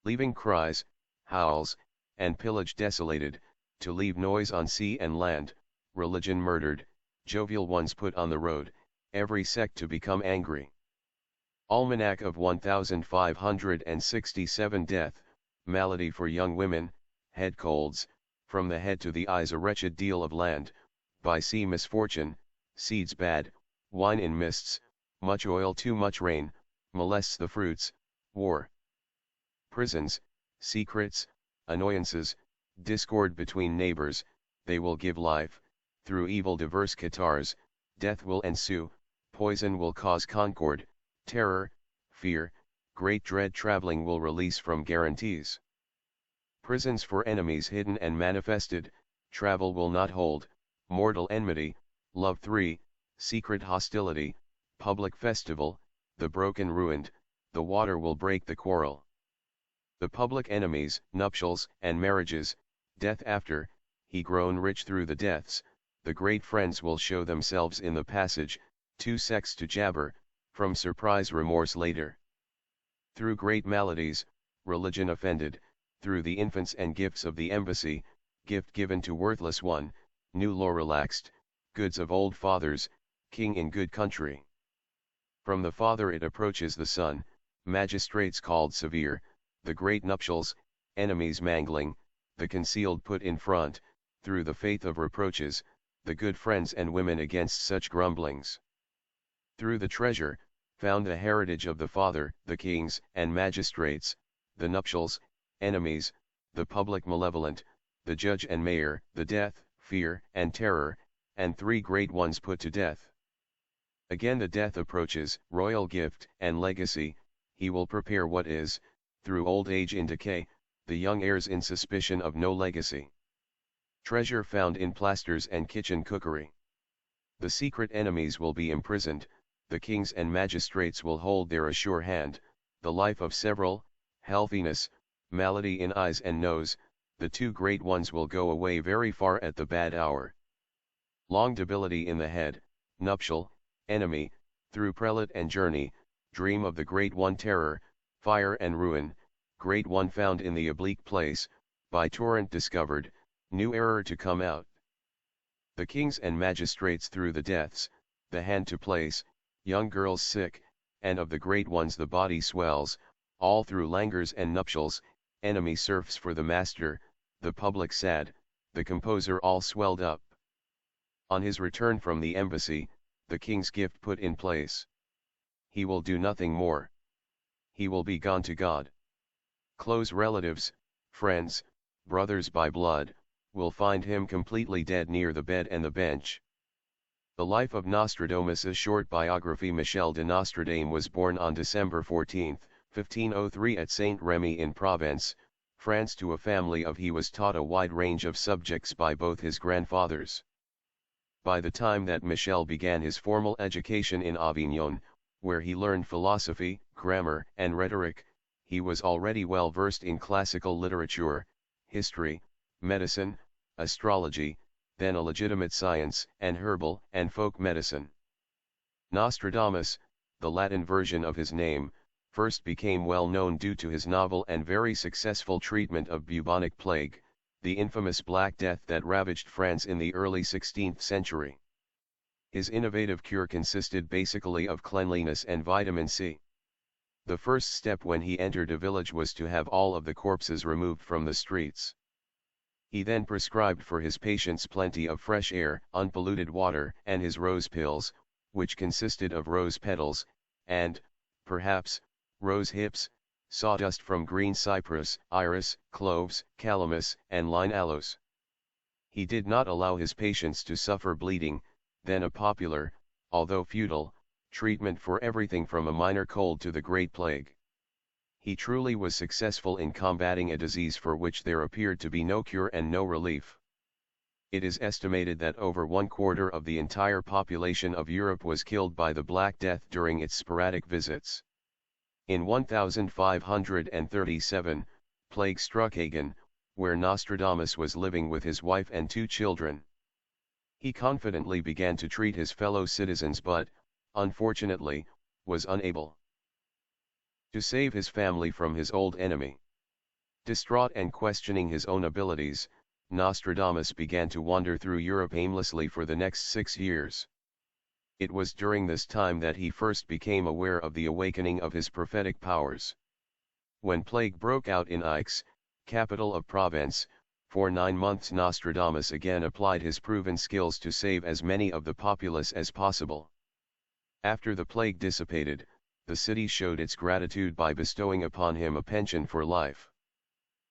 Leaving cries, howls, and pillage desolated, to leave noise on sea and land, religion murdered, jovial ones put on the road, every sect to become angry. Almanac of 1567 death, malady for young women, head colds, from the head to the eyes a wretched deal of land, by sea misfortune, seeds bad, wine in mists, much oil too much rain, molests the fruits, war. Prisons, secrets, annoyances, discord between neighbors, they will give life, through evil diverse catars, death will ensue, poison will cause concord, terror, fear, great dread traveling will release from guarantees. prisons for enemies hidden and manifested, travel will not hold, mortal enmity, love 3, secret hostility, public festival, the broken ruined, the water will break the quarrel. The public enemies, nuptials, and marriages, death after, he grown rich through the deaths, the great friends will show themselves in the passage, 2 sects to jabber, from surprise remorse later. Through great maladies, religion offended, through the infants and gifts of the embassy, gift given to worthless one, new law relaxed, goods of old fathers, king in good country. From the father it approaches the son, magistrates called severe, the great nuptials, enemies mangling, the concealed put in front, through the faith of reproaches, the good friends and women against such grumblings. Through the treasure, found the heritage of the father, the kings and magistrates, the nuptials, enemies, the public malevolent, the judge and mayor, the death, fear and terror, and 3 great ones put to death. Again the death approaches, royal gift and legacy, he will prepare what is, through old age in decay, the young heirs in suspicion of no legacy. Treasure found in plasters and kitchen cookery. The secret enemies will be imprisoned, the kings and magistrates will hold their sure hand, the life of several, healthiness, malady in eyes and nose, the 2 great ones will go away very far at the bad hour. Long debility in the head, nuptial, enemy, through prelate and journey, dream of the great one terror, fire and ruin, great one found in the oblique place, by torrent discovered, new error to come out. The kings and magistrates through the deaths, the hand to place, young girls sick, and of the great ones the body swells, all through languors and nuptials, enemy serfs for the master, the public sad, the composer all swelled up. On his return from the embassy, the king's gift put in place. He will do nothing more. He will be gone to God. Close relatives, friends, brothers by blood, will find him completely dead near the bed and the bench. The Life of Nostradamus. A short biography. Michel de Nostradamus was born on December 14, 1503 at Saint-Rémy in Provence, France, to a family of he was taught a wide range of subjects by both his grandfathers. By the time that Michel began his formal education in Avignon, where he learned philosophy, grammar, and rhetoric, he was already well versed in classical literature, history, medicine, astrology, then a legitimate science, and herbal and folk medicine. Nostradamus, the Latin version of his name, first became well known due to his novel and very successful treatment of bubonic plague, the infamous Black Death that ravaged France in the early 16th century. His innovative cure consisted basically of cleanliness and vitamin C. The first step when he entered a village was to have all of the corpses removed from the streets. He then prescribed for his patients plenty of fresh air, unpolluted water, and his rose pills, which consisted of rose petals, and, perhaps, rose hips, sawdust from green cypress, iris, cloves, calamus, and line aloes. He did not allow his patients to suffer bleeding, then a popular, although futile, treatment for everything from a minor cold to the Great Plague. He truly was successful in combating a disease for which there appeared to be no cure and no relief. It is estimated that over 1/4 of the entire population of Europe was killed by the Black Death during its sporadic visits. In 1537, plague struck Hagen, where Nostradamus was living with his wife and 2 children. He confidently began to treat his fellow citizens but, unfortunately, was unable to save his family from his old enemy. Distraught and questioning his own abilities, Nostradamus began to wander through Europe aimlessly for the next 6 years. It was during this time that he first became aware of the awakening of his prophetic powers. When plague broke out in Aix, capital of Provence, for 9 months Nostradamus again applied his proven skills to save as many of the populace as possible. After the plague dissipated, the city showed its gratitude by bestowing upon him a pension for life.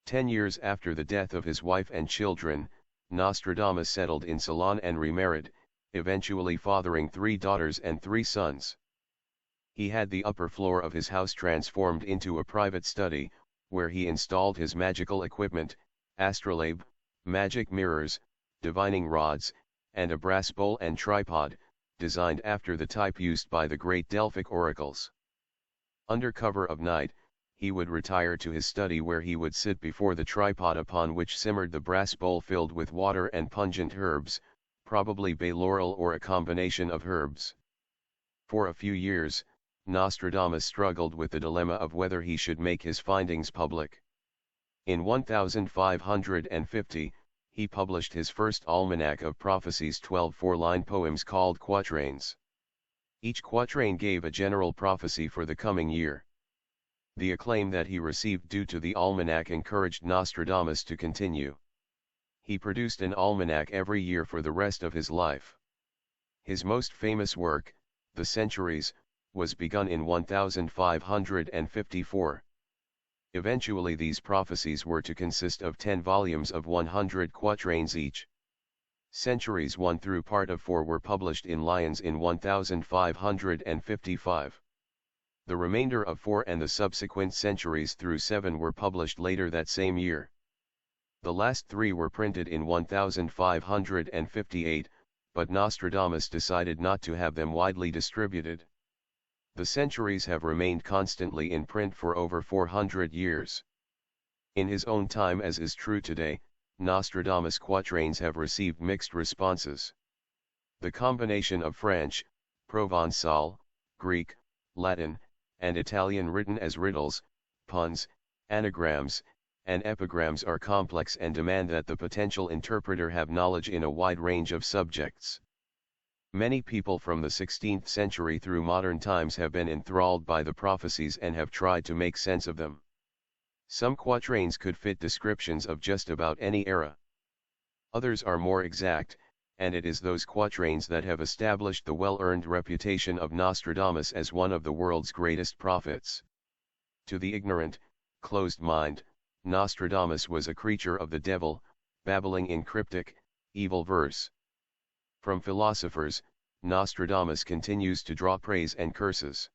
10 years after the death of his wife and children, Nostradamus settled in Ceylon and remarried, eventually fathering 3 daughters and 3 sons. He had the upper floor of his house transformed into a private study, where he installed his magical equipment, astrolabe, magic mirrors, divining rods, and a brass bowl and tripod, designed after the type used by the great Delphic oracles. Under cover of night, he would retire to his study where he would sit before the tripod upon which simmered the brass bowl filled with water and pungent herbs, probably bay laurel or a combination of herbs. For a few years, Nostradamus struggled with the dilemma of whether he should make his findings public. In 1550, he published his first almanac of prophecies, 12 four-line poems called quatrains. Each quatrain gave a general prophecy for the coming year. The acclaim that he received due to the almanac encouraged Nostradamus to continue. He produced an almanac every year for the rest of his life. His most famous work, The Centuries, was begun in 1554. Eventually these prophecies were to consist of 10 volumes of 100 quatrains each. Centuries 1 through part of 4 were published in Lyons in 1555. The remainder of 4 and the subsequent centuries through 7 were published later that same year. The last 3 were printed in 1558, but Nostradamus decided not to have them widely distributed. The centuries have remained constantly in print for over 400 years. In his own time, as is true today, Nostradamus' quatrains have received mixed responses. The combination of French, Provençal, Greek, Latin, and Italian written as riddles, puns, anagrams, and epigrams are complex and demand that the potential interpreter have knowledge in a wide range of subjects. Many people from the 16th century through modern times have been enthralled by the prophecies and have tried to make sense of them. Some quatrains could fit descriptions of just about any era. Others are more exact, and it is those quatrains that have established the well-earned reputation of Nostradamus as one of the world's greatest prophets. To the ignorant, closed mind, Nostradamus was a creature of the devil, babbling in cryptic, evil verse. From philosophers, Nostradamus continues to draw praise and curses.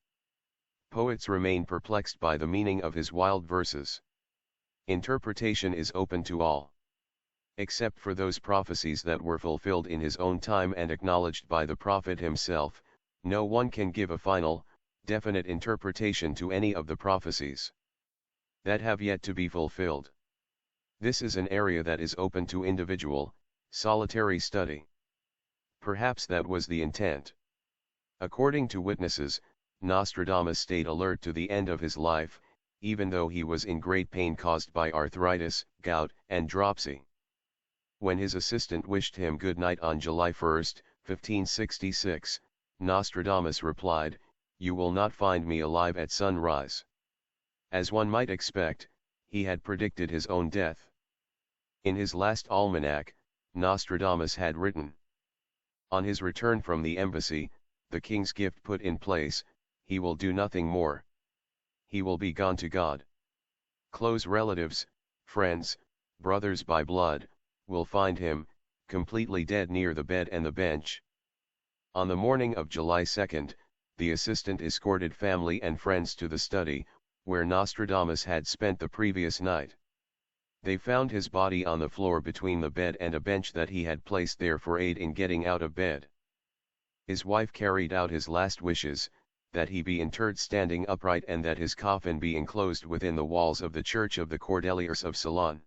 Poets remain perplexed by the meaning of his wild verses. Interpretation is open to all. Except for those prophecies that were fulfilled in his own time and acknowledged by the prophet himself, no one can give a final, definite interpretation to any of the prophecies that have yet to be fulfilled. This is an area that is open to individual, solitary study. Perhaps that was the intent. According to witnesses, Nostradamus stayed alert to the end of his life, even though he was in great pain caused by arthritis, gout, and dropsy. When his assistant wished him good night on July 1, 1566, Nostradamus replied, "You will not find me alive at sunrise." As one might expect, he had predicted his own death. In his last almanac, Nostradamus had written, "On his return from the embassy, the king's gift put in place, he will do nothing more. He will be gone to God. Close relatives, friends, brothers by blood, will find him, completely dead near the bed and the bench." On the morning of July 2, the assistant escorted family and friends to the study, where Nostradamus had spent the previous night. They found his body on the floor between the bed and a bench that he had placed there for aid in getting out of bed. His wife carried out his last wishes, that he be interred standing upright and that his coffin be enclosed within the walls of the Church of the Cordeliers of Ceylon.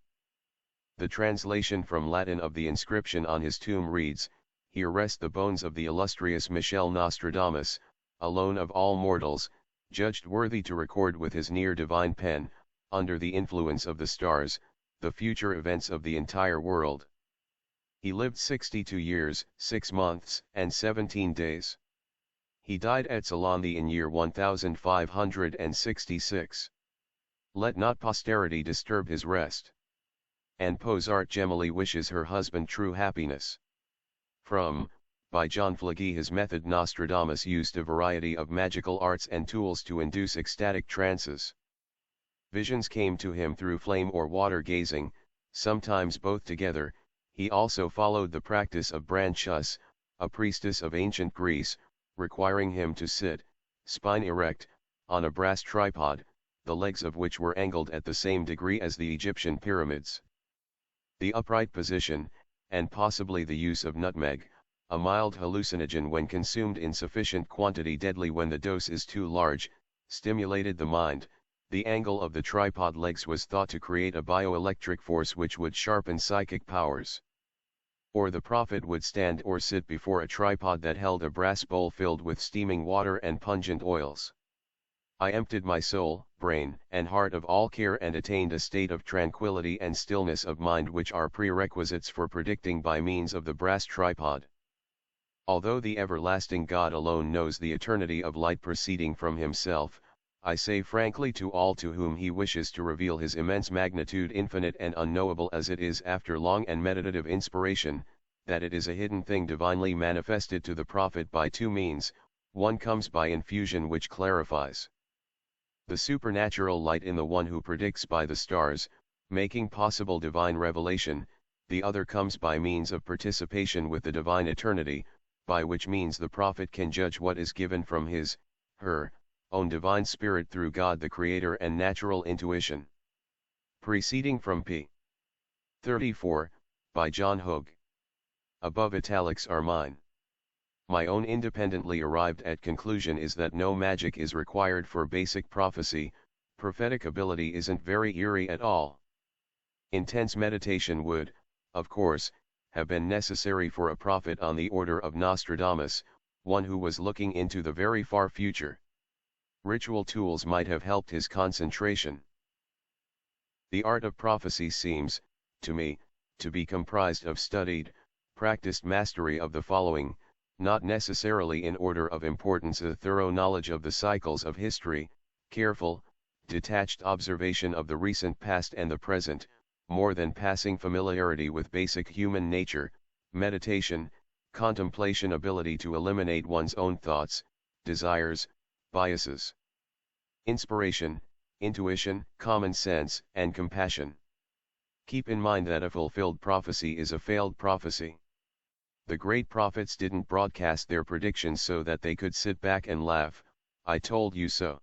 The translation from Latin of the inscription on his tomb reads, "Here rest the bones of the illustrious Michel Nostradamus, alone of all mortals, judged worthy to record with his near divine pen, under the influence of the stars, the future events of the entire world." He lived 62 years, 6 months, and 17 days. He died at Ceylon in year 1566. Let not posterity disturb his rest. And Posart Gemily wishes her husband true happiness. From, by John Flagey. His method. Nostradamus used a variety of magical arts and tools to induce ecstatic trances. Visions came to him through flame or water gazing, sometimes both together. He also followed the practice of Branchus, a priestess of ancient Greece, requiring him to sit, spine erect, on a brass tripod, the legs of which were angled at the same degree as the Egyptian pyramids. The upright position, and possibly the use of nutmeg, a mild hallucinogen when consumed in sufficient quantity, deadly when the dose is too large, stimulated the mind. The angle of the tripod legs was thought to create a bioelectric force which would sharpen psychic powers. Or the prophet would stand or sit before a tripod that held a brass bowl filled with steaming water and pungent oils. I emptied my soul, brain, and heart of all care and attained a state of tranquility and stillness of mind which are prerequisites for predicting by means of the brass tripod. Although the everlasting God alone knows the eternity of light proceeding from himself, I say frankly to all to whom he wishes to reveal his immense magnitude, infinite and unknowable as it is after long and meditative inspiration, that it is a hidden thing divinely manifested to the prophet by two means. One comes by infusion which clarifies the supernatural light in the one who predicts by the stars, making possible divine revelation. The other comes by means of participation with the divine eternity, by which means the prophet can judge what is given from his, her, own divine spirit through God the Creator and natural intuition. Preceding from p. 34, by John Hogue. Above italics are mine. My own independently arrived at conclusion is that no magic is required for basic prophecy. Prophetic ability isn't very eerie at all. Intense meditation would, of course, have been necessary for a prophet on the order of Nostradamus, one who was looking into the very far future. Ritual tools might have helped his concentration. The art of prophecy seems, to me, to be comprised of studied, practiced mastery of the following, not necessarily in order of importance: a thorough knowledge of the cycles of history, careful, detached observation of the recent past and the present, more than passing familiarity with basic human nature, meditation, contemplation, ability to eliminate one's own thoughts, desires, biases, inspiration, intuition, common sense, and compassion. Keep in mind that a fulfilled prophecy is a failed prophecy. The great prophets didn't broadcast their predictions so that they could sit back and laugh, "I told you so."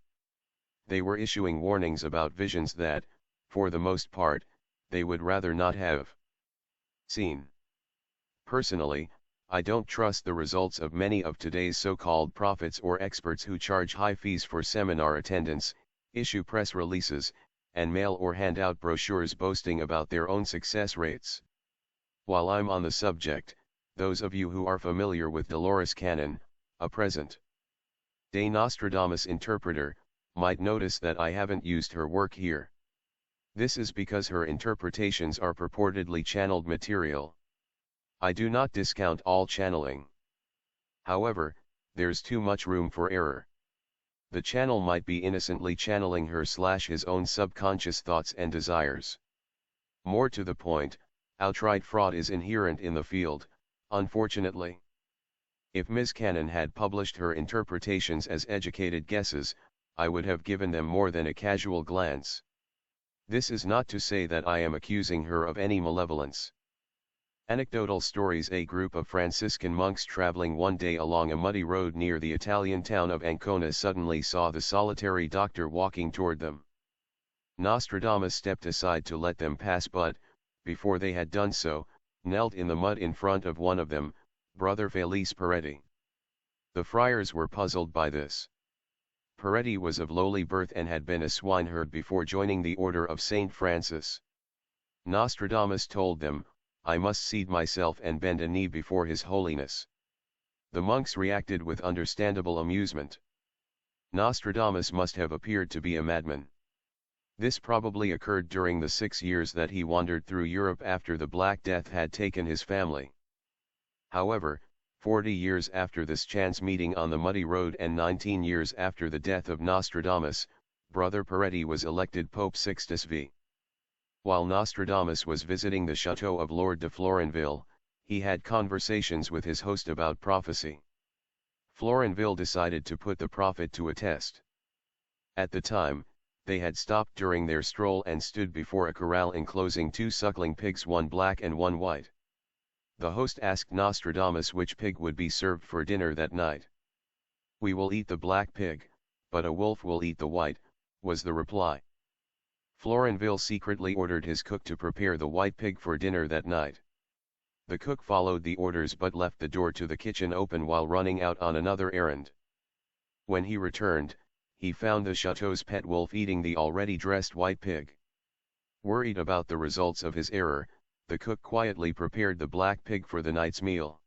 They were issuing warnings about visions that, for the most part, they would rather not have seen. Personally, I don't trust the results of many of today's so-called prophets or experts who charge high fees for seminar attendance, issue press releases, and mail or hand out brochures boasting about their own success rates. While I'm on the subject, those of you who are familiar with Dolores Cannon, a present-day Nostradamus interpreter, might notice that I haven't used her work here. This is because her interpretations are purportedly channeled material. I do not discount all channeling. However, there's too much room for error. The channel might be innocently channeling her/his own subconscious thoughts and desires. More to the point, outright fraud is inherent in the field, unfortunately. If Ms. Cannon had published her interpretations as educated guesses, I would have given them more than a casual glance. This is not to say that I am accusing her of any malevolence. Anecdotal stories: a group of Franciscan monks traveling one day along a muddy road near the Italian town of Ancona suddenly saw the solitary doctor walking toward them. Nostradamus stepped aside to let them pass, but, before they had done so, knelt in the mud in front of one of them, Brother Felice Peretti. The friars were puzzled by this. Peretti was of lowly birth and had been a swineherd before joining the order of Saint Francis. Nostradamus told them, "I must seat myself and bend a knee before His Holiness." The monks reacted with understandable amusement. Nostradamus must have appeared to be a madman. This probably occurred during the 6 years that he wandered through Europe after the Black Death had taken his family. However, 40 years after this chance meeting on the muddy road and 19 years after the death of Nostradamus, Brother Peretti was elected Pope Sixtus V. While Nostradamus was visiting the chateau of Lord de Florenville, he had conversations with his host about prophecy. Florenville decided to put the prophet to a test. At the time, they had stopped during their stroll and stood before a corral enclosing 2 suckling pigs, one black and one white. The host asked Nostradamus which pig would be served for dinner that night. "We will eat the black pig, but a wolf will eat the white," was the reply. Florenville secretly ordered his cook to prepare the white pig for dinner that night. The cook followed the orders but left the door to the kitchen open while running out on another errand. When he returned, he found the chateau's pet wolf eating the already dressed white pig. Worried about the results of his error, the cook quietly prepared the black pig for the night's meal.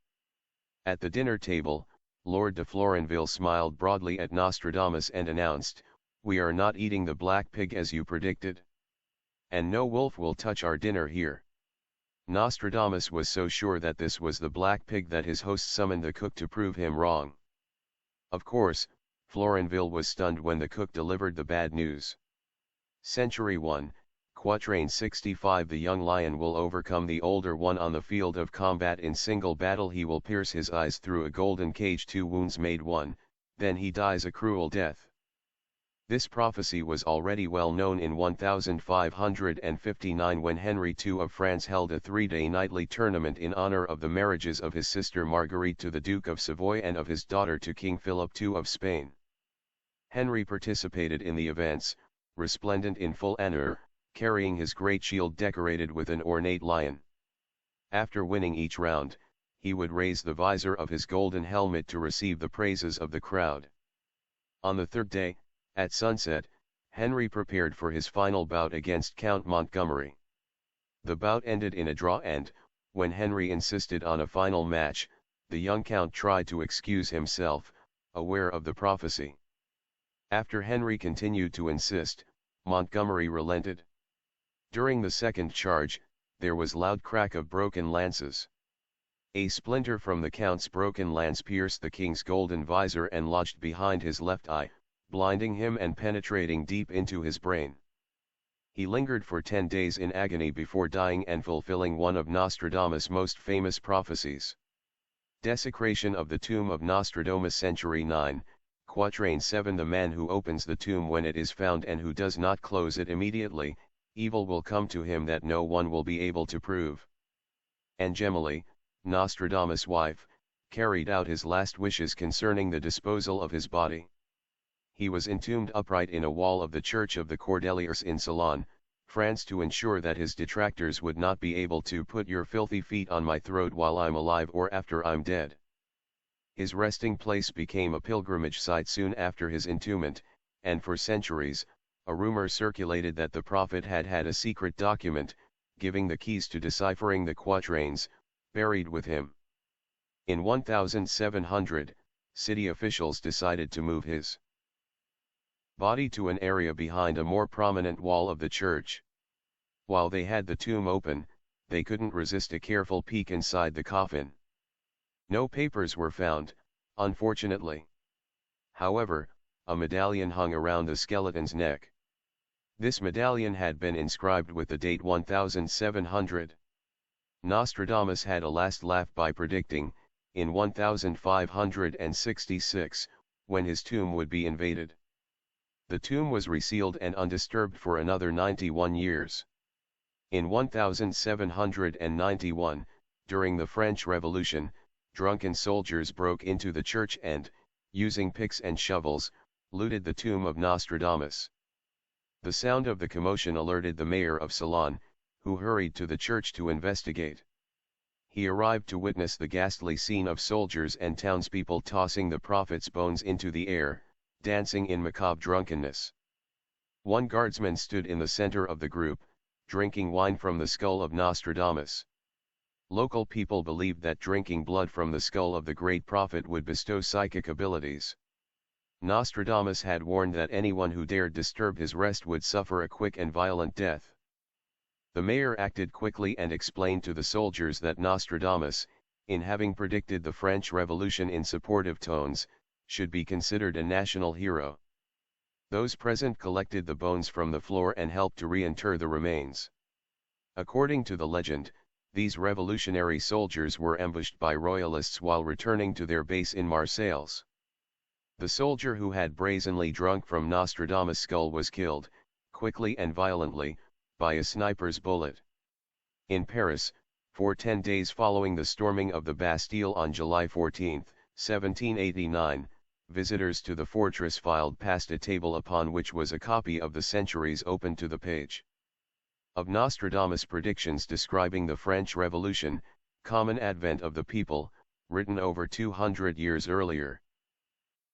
At the dinner table, Lord de Florenville smiled broadly at Nostradamus and announced, "We are not eating the black pig as you predicted. And no wolf will touch our dinner here." Nostradamus was so sure that this was the black pig that his host summoned the cook to prove him wrong. Of course, Florenville was stunned when the cook delivered the bad news. Century 1, Quatrain 65. The young lion will overcome the older one on the field of combat. In single battle he will pierce his eyes through a golden cage. 2 wounds made 1, then he dies a cruel death. This prophecy was already well known in 1559 when Henry II of France held a 3-day nightly tournament in honor of the marriages of his sister Marguerite to the Duke of Savoy and of his daughter to King Philip II of Spain. Henry participated in the events, resplendent in full armor, carrying his great shield decorated with an ornate lion. After winning each round, he would raise the visor of his golden helmet to receive the praises of the crowd. On the third day, at sunset, Henry prepared for his final bout against Count Montgomery. The bout ended in a draw and, when Henry insisted on a final match, the young count tried to excuse himself, aware of the prophecy. After Henry continued to insist, Montgomery relented. During the second charge, there was loud crack of broken lances. A splinter from the count's broken lance pierced the king's golden visor and lodged behind his left eye, blinding him and penetrating deep into his brain. He lingered for 10 days in agony before dying and fulfilling one of Nostradamus' most famous prophecies. Desecration of the tomb of Nostradamus. Century 9, Quatrain 7. The man who opens the tomb when it is found and who does not close it immediately, evil will come to him that no one will be able to prove. And Gemelli, Nostradamus' wife, carried out his last wishes concerning the disposal of his body. He was entombed upright in a wall of the Church of the Cordeliers in Salon, France, to ensure that his detractors would not be able to put your filthy feet on my throat while I'm alive or after I'm dead. His resting place became a pilgrimage site soon after his entombment, and for centuries, a rumor circulated that the prophet had had a secret document, giving the keys to deciphering the quatrains, buried with him. In 1700, city officials decided to move his body to an area behind a more prominent wall of the church. While they had the tomb open, they couldn't resist a careful peek inside the coffin. No papers were found, unfortunately. However, a medallion hung around the skeleton's neck. This medallion had been inscribed with the date 1700. Nostradamus had a last laugh by predicting, in 1566, when his tomb would be invaded. The tomb was resealed and undisturbed for another 91 years. In 1791, during the French Revolution, drunken soldiers broke into the church and, using picks and shovels, looted the tomb of Nostradamus. The sound of the commotion alerted the mayor of Salon, who hurried to the church to investigate. He arrived to witness the ghastly scene of soldiers and townspeople tossing the prophet's bones into the air, dancing in macabre drunkenness. One guardsman stood in the center of the group, drinking wine from the skull of Nostradamus. Local people believed that drinking blood from the skull of the great prophet would bestow psychic abilities. Nostradamus had warned that anyone who dared disturb his rest would suffer a quick and violent death. The mayor acted quickly and explained to the soldiers that Nostradamus, in having predicted the French Revolution in supportive tones, should be considered a national hero. Those present collected the bones from the floor and helped to reinter the remains. According to the legend, these revolutionary soldiers were ambushed by royalists while returning to their base in Marseilles. The soldier who had brazenly drunk from Nostradamus' skull was killed, quickly and violently, by a sniper's bullet. In Paris, for 10 days following the storming of the Bastille on July 14, 1789, visitors to the fortress filed past a table upon which was a copy of the Centuries open to the page. Of Nostradamus' predictions describing the French Revolution, common advent of the people, written over 200 years earlier.